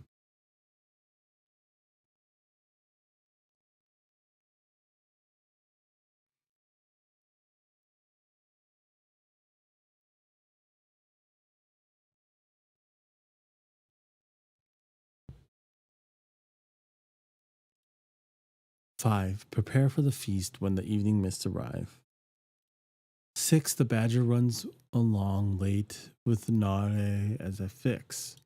Five, prepare for the feast when the evening mists arrive. 6, the badger runs along late with Nare as a fix.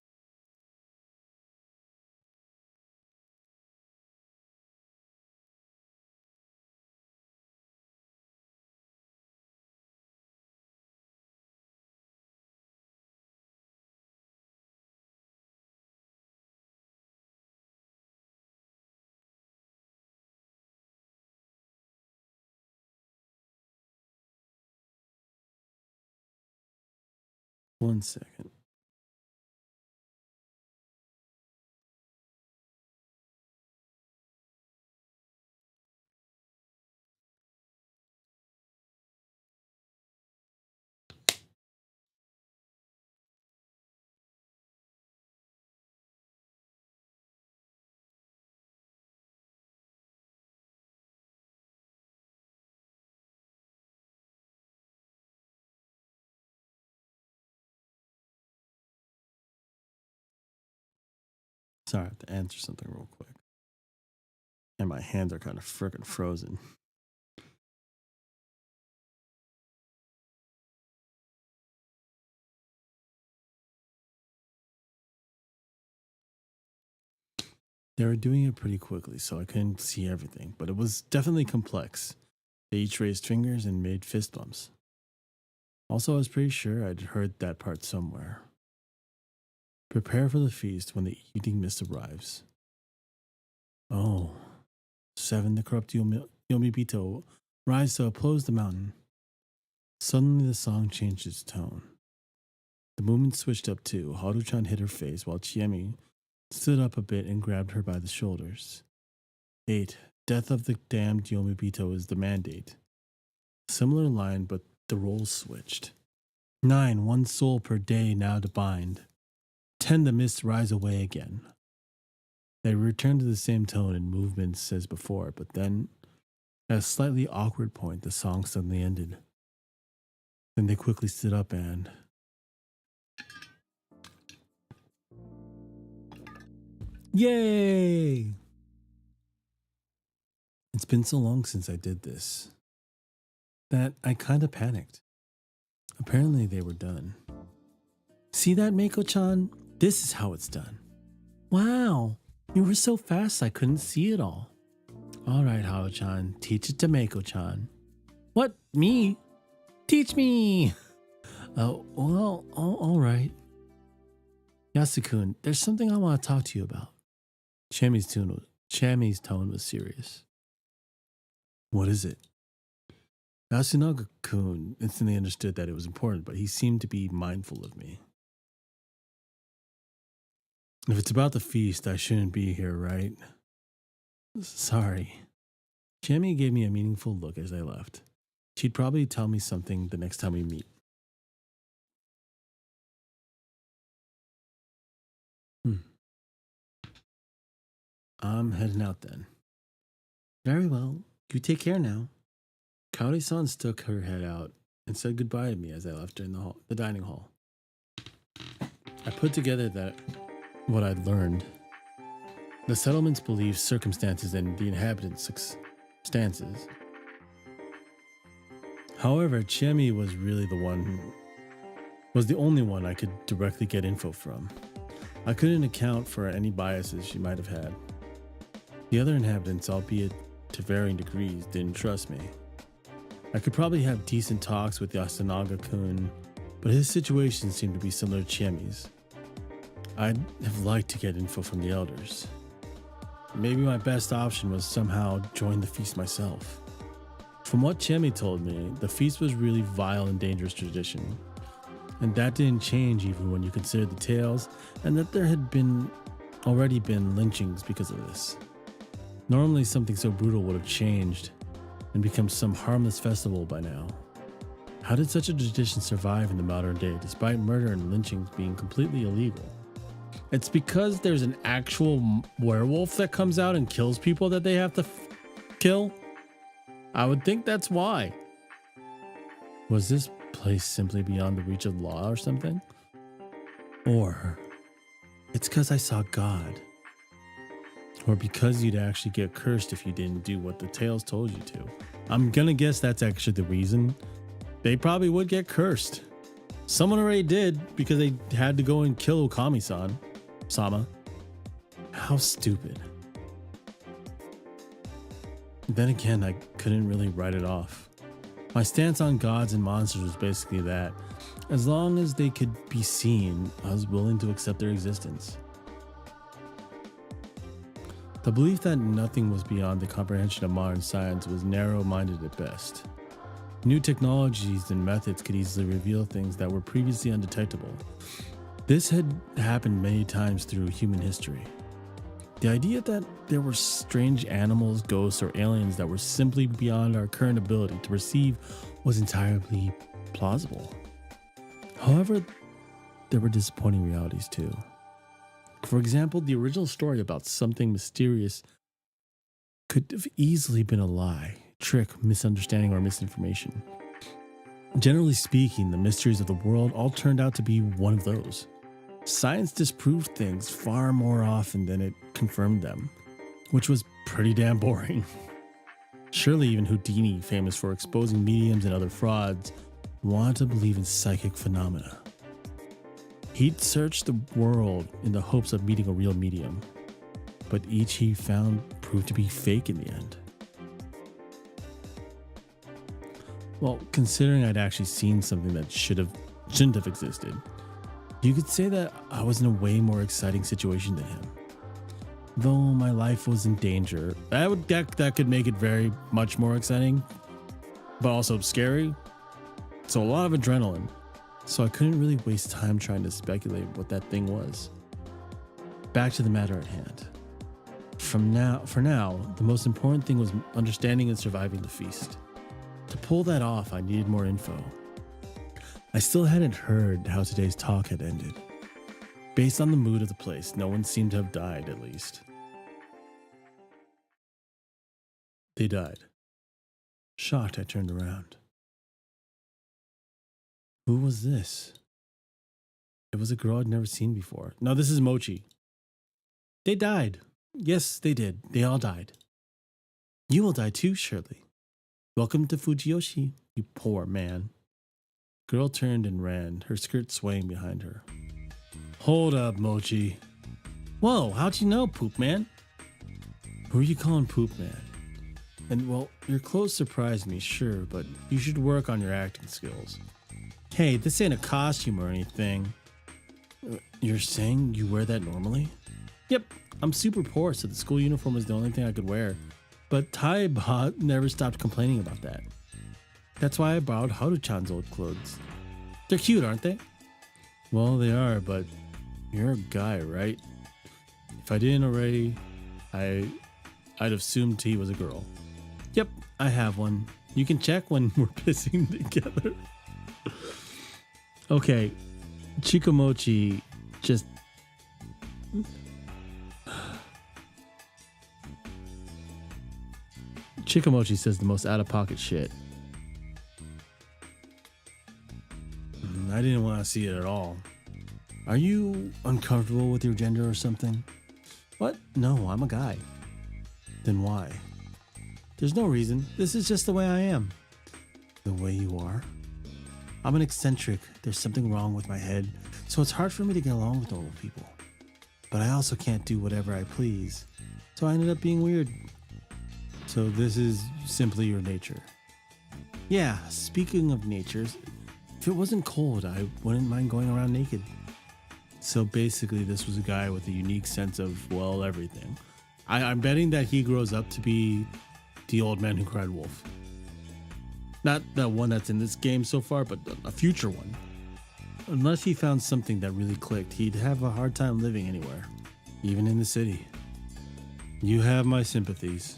One second. Sorry, I have to answer something real quick. And my hands are kind of freaking frozen. They were doing it pretty quickly, so I couldn't see everything, but it was definitely complex. They each raised fingers and made fist bumps. Also, I was pretty sure I'd heard that part somewhere. Prepare for the feast when the evening mist arrives. Oh. 7, the corrupt Yomibito rise to oppose the mountain. Suddenly the song changed its tone. The movement switched up too. Haru-chan hit her face while Chiemi stood up a bit and grabbed her by the shoulders. 8, death of the damned Yomibito is the mandate. Similar line, but the roles switched. 9, 1 soul per day now to bind. 10, the mists rise away again. They returned to the same tone and movements as before, but then, at a slightly awkward point, the song suddenly ended. Then they quickly stood up and... Yay! It's been so long since I did this that I kind of panicked. Apparently they were done. See that, Mako-chan? This is how it's done. Wow, you were so fast I couldn't see it all. All right, Hao-chan, teach it to Mako-chan. What? Me? Teach me! Oh, well, all right. Yasukun, there's something I want to talk to you about. Chami's tone was serious. What is it? Yasunaga-kun instantly understood that it was important, but he seemed to be mindful of me. If it's about the feast, I shouldn't be here, right? Sorry. Chami gave me a meaningful look as I left. She'd probably tell me something the next time we meet. I'm heading out then. Very well. You take care now. Kaori-san stuck her head out and said goodbye to me as I left her in the dining hall. I put together what I'd learned. The settlement's beliefs, circumstances, and the inhabitants' stances. However, Chiemi was the only one I could directly get info from. I couldn't account for any biases she might have had. The other inhabitants, albeit to varying degrees, didn't trust me. I could probably have decent talks with Yasunaga-kun, but his situation seemed to be similar to Chiemi's. I'd have liked to get info from the elders. maybe my best option was somehow join the feast myself. From what Chemi told me, the feast was really vile and dangerous tradition. And that didn't change even when you consider the tales and that there had already been lynchings because of this. Normally something so brutal would have changed and become some harmless festival by now. How did such a tradition survive in the modern day despite murder and lynchings being completely illegal? It's because there's an actual werewolf that comes out and kills people that they have to kill? I would think that's why. Was this place simply beyond the reach of law or something? Or it's because I saw God. Or because you'd actually get cursed if you didn't do what the tales told you to. I'm gonna guess that's actually the reason. They probably would get cursed. Someone already did because they had to go and kill Sama. How stupid. Then again, I couldn't really write it off. My stance on gods and monsters was basically that. As long as they could be seen, I was willing to accept their existence. The belief that nothing was beyond the comprehension of modern science was narrow-minded at best. New technologies and methods could easily reveal things that were previously undetectable. This had happened many times through human history. The idea that there were strange animals, ghosts, or aliens that were simply beyond our current ability to perceive was entirely plausible. However, there were disappointing realities too. For example, the original story about something mysterious could have easily been a lie, trick, misunderstanding, or misinformation. Generally speaking, the mysteries of the world all turned out to be one of those. Science disproved things far more often than it confirmed them, which was pretty damn boring. Surely even Houdini, famous for exposing mediums and other frauds, wanted to believe in psychic phenomena. He'd searched the world in the hopes of meeting a real medium, but each he found proved to be fake in the end. Well, considering I'd actually seen something that shouldn't have existed, you could say that I was in a way more exciting situation than him. Though my life was in danger, that could make it very much more exciting, but also scary. So a lot of adrenaline. So I couldn't really waste time trying to speculate what that thing was. Back to the matter at hand. For now, the most important thing was understanding and surviving the feast. To pull that off, I needed more info. I still hadn't heard how today's talk had ended. Based on the mood of the place, no one seemed to have died, at least. They died. Shocked, I turned around. Who was this? It was a girl I'd never seen before. No, this is Mochi. They died. Yes, they did. They all died. You will die too, Shirley. Welcome to Fujiyoshi, you poor man. Girl turned and ran, her skirt swaying behind her. Hold up, Mochi. Whoa, how'd you know, Poop Man? Who are you calling Poop Man? And well, your clothes surprised me, sure, but you should work on your acting skills. Hey, this ain't a costume or anything. You're saying you wear that normally? Yep, I'm super poor, so the school uniform is the only thing I could wear. But Taiba never stopped complaining about that. That's why I borrowed Haru-chan's old clothes. They're cute, aren't they? Well, they are, but you're a guy, right? If I didn't already, I'd assumed he was a girl. Yep, I have one. You can check when we're pissing together. Okay, Chikomochi just... Chikomochi says the most out-of-pocket shit. I didn't want to see it at all. Are you uncomfortable with your gender or something? What? No, I'm a guy. Then why? There's no reason. This is just the way I am. The way you are? I'm an eccentric. There's something wrong with my head, so it's hard for me to get along with normal people. But I also can't do whatever I please, so I ended up being weird. So this is simply your nature. Yeah, speaking of natures, if it wasn't cold, I wouldn't mind going around naked. So basically, this was a guy with a unique sense of, well, everything. I'm betting that he grows up to be the old man who cried wolf. Not the one that's in this game so far, but a future one. Unless he found something that really clicked, he'd have a hard time living anywhere, even in the city. You have my sympathies.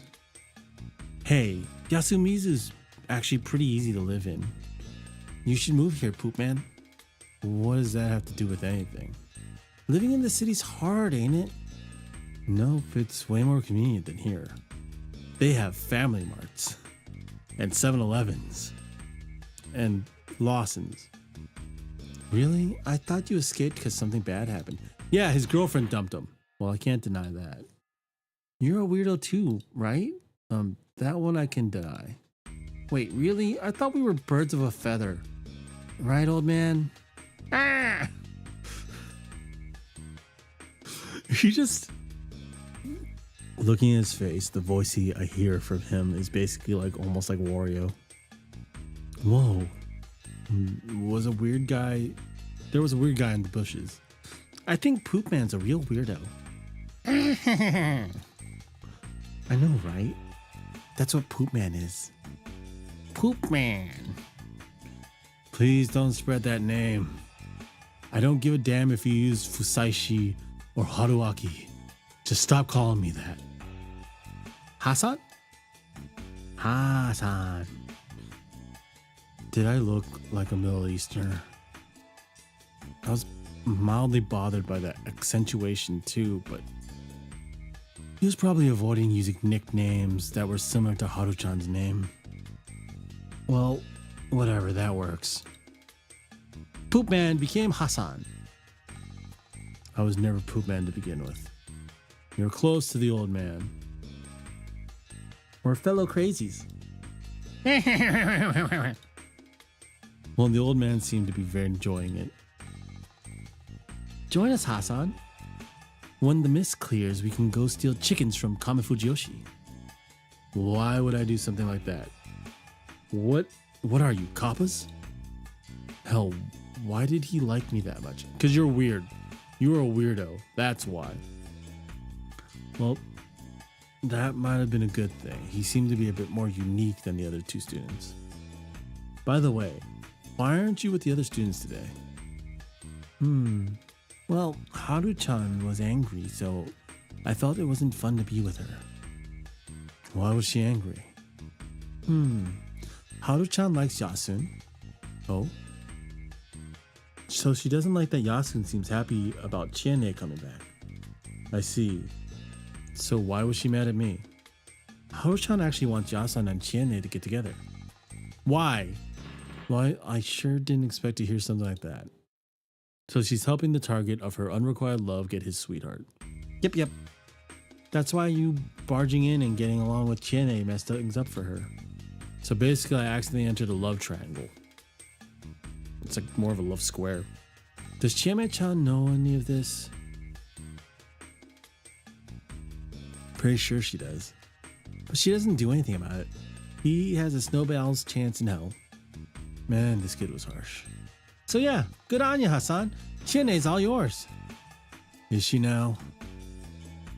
Hey, Yasumizu's actually pretty easy to live in. You should move here, Poop Man. What does that have to do with anything? Living in the city's hard, ain't it? Nope, it's way more convenient than here. They have Family Marts and 7-Elevens and Lawson's. Really? I thought you escaped because something bad happened. Yeah, his girlfriend dumped him. Well, I can't deny that. You're a weirdo too, right? That one I can deny. Wait, really? I thought we were birds of a feather. Right, old man? Ah! He just... Looking at his face, the voice I hear from him is basically like almost like Wario. Whoa. Was a weird guy. There was a weird guy in the bushes. I think Poop Man's a real weirdo. I know, right? That's what Poop Man is. Poop Man. Please don't spread that name. I don't give a damn if you use Fusaishi or Haruaki. Just stop calling me that. Hasan? Hasan. Did I look like a Middle Easterner? I was mildly bothered by that accentuation too, but he was probably avoiding using nicknames that were similar to Haru-chan's name. Well, whatever, that works. Poop Man became Hasan. I was never Poop Man to begin with. You're close to the old man. We're fellow crazies. Well, the old man seemed to be very enjoying it. Join us, Hasan. When the mist clears, we can go steal chickens from Kamifujiyoshi. Why would I do something like that? What are you, Kappas? Hell, why did he like me that much? Because you're weird. You're a weirdo. That's why. Well, that might have been a good thing. He seemed to be a bit more unique than the other two students. By the way, why aren't you with the other students today? Well, Haru-chan was angry, so I felt it wasn't fun to be with her. Why was she angry? Haru-chan likes Yasun. Oh? So she doesn't like that Yasun seems happy about Chiene coming back. I see. So why was she mad at me? Haru-chan actually wants Yasun and Chiene to get together. Why? Well, I sure didn't expect to hear something like that. So she's helping the target of her unrequited love get his sweetheart. Yep. That's why you barging in and getting along with Chiene messed things up for her. So basically I accidentally entered a love triangle. It's like more of a love square. Does Chiene-chan know any of this? Pretty sure she does. But she doesn't do anything about it. He has a snowball's chance in hell. Man, this kid was harsh. So yeah, good on you, Hasan. Chiene's all yours. Is she now?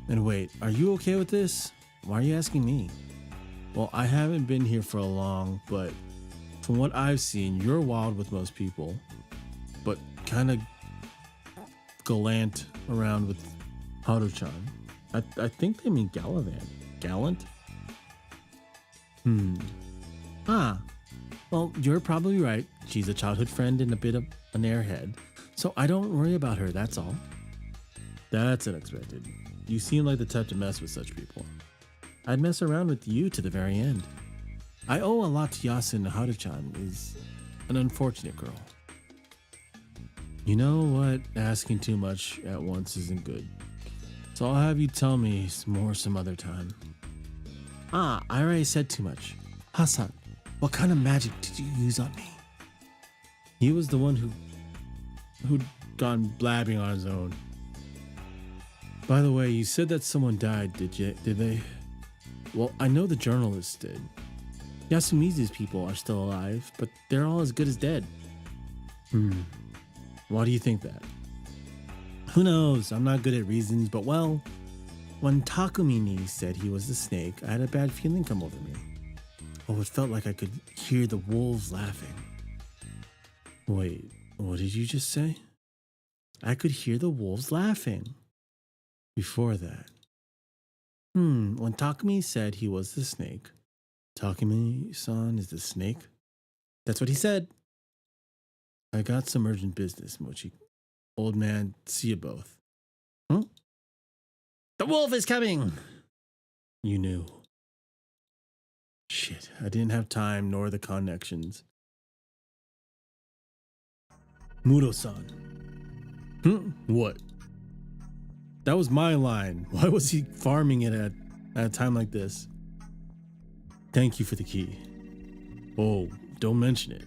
And wait, are you okay with this? Why are you asking me? Well, I haven't been here for a long, but from what I've seen, you're wild with most people, but kind of gallant around with Haru-chan. I think they mean gallivant. Gallant? Well, you're probably right. She's a childhood friend and a bit of an airhead. So I don't worry about her, that's all. That's unexpected. You seem like the type to mess with such people. I'd mess around with you to the very end. I owe a lot to Yasun. Haru-chan is an unfortunate girl. You know what? Asking too much at once isn't good. So I'll have you tell me more some other time. I already said too much. Hasan, what kind of magic did you use on me? He was the one who'd gone blabbing on his own. By the way, you said that someone died, did they? Well, I know the journalists did. Yasumizu's people are still alive, but they're all as good as dead. Why do you think that? Who knows? I'm not good at reasons, but well, When Takumini said he was the snake, I had a bad feeling come over me. Oh, it felt like I could hear the wolves laughing. Wait, what did you just say? I could hear the wolves laughing. Before that. When Takumi said he was the snake, Takumi-san is the snake? That's what he said. I got some urgent business, Mochi. Old man, see you both. Huh? The wolf is coming! You knew. Shit, I didn't have time nor the connections. Muro-san. What? That was my line. Why was he farming it at a time like this? Thank you for the key. Oh, don't mention it.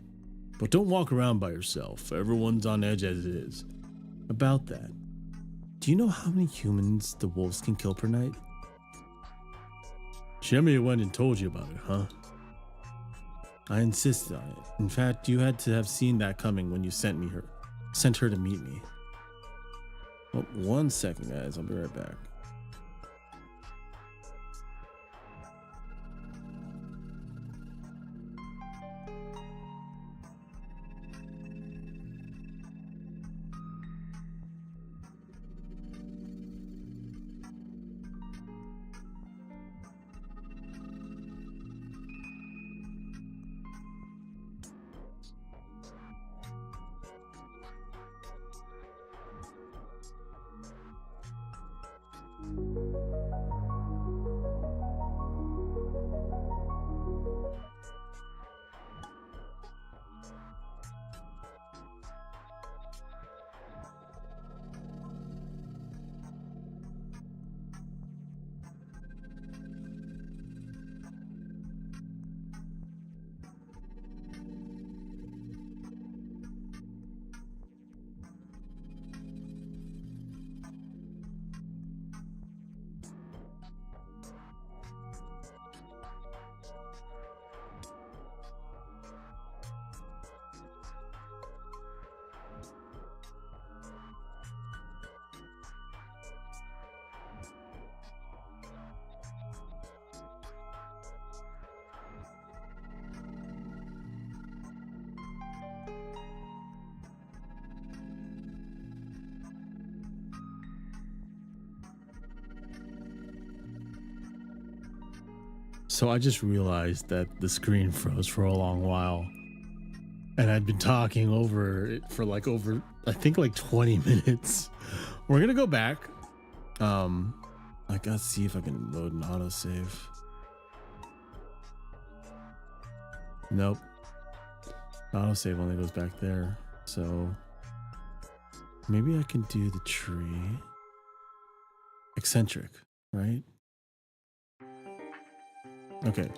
But don't walk around by yourself. Everyone's on edge as it is. About that, do you know how many humans the wolves can kill per night? Shemiya went and told you about it, huh? I insisted on it. In fact, you had to have seen that coming when you sent her to meet me. Well, 1 second, guys. I'll be right back. So I just realized that the screen froze for a long while. And I'd been talking over it for I think 20 minutes. We're gonna go back. I gotta see if I can load an autosave. Nope. Autosave only goes back there. So maybe I can do the tree. Eccentric, right? Okay.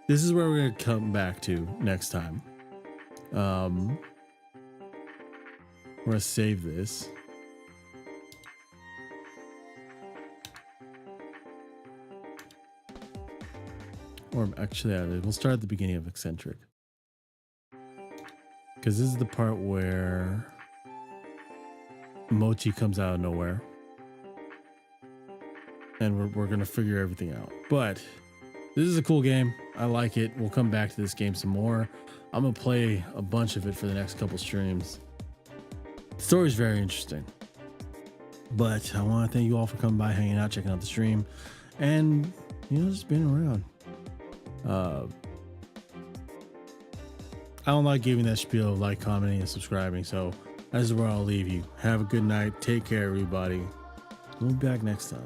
This is where we're gonna come back to next time. We're gonna save this. Or actually, we'll start at the beginning of Eccentric. Because this is the part where Mochi comes out of nowhere. And we're gonna figure everything out. But this is a cool game. I like it. We'll come back to this game some more. I'm gonna play a bunch of it for the next couple streams. The story's very interesting. But I want to thank you all for coming by, hanging out, checking out the stream, and just being around. I don't like giving that spiel of like, commenting, and subscribing, so this is where I'll leave you. Have a good night. Take care, everybody. We'll be back next time.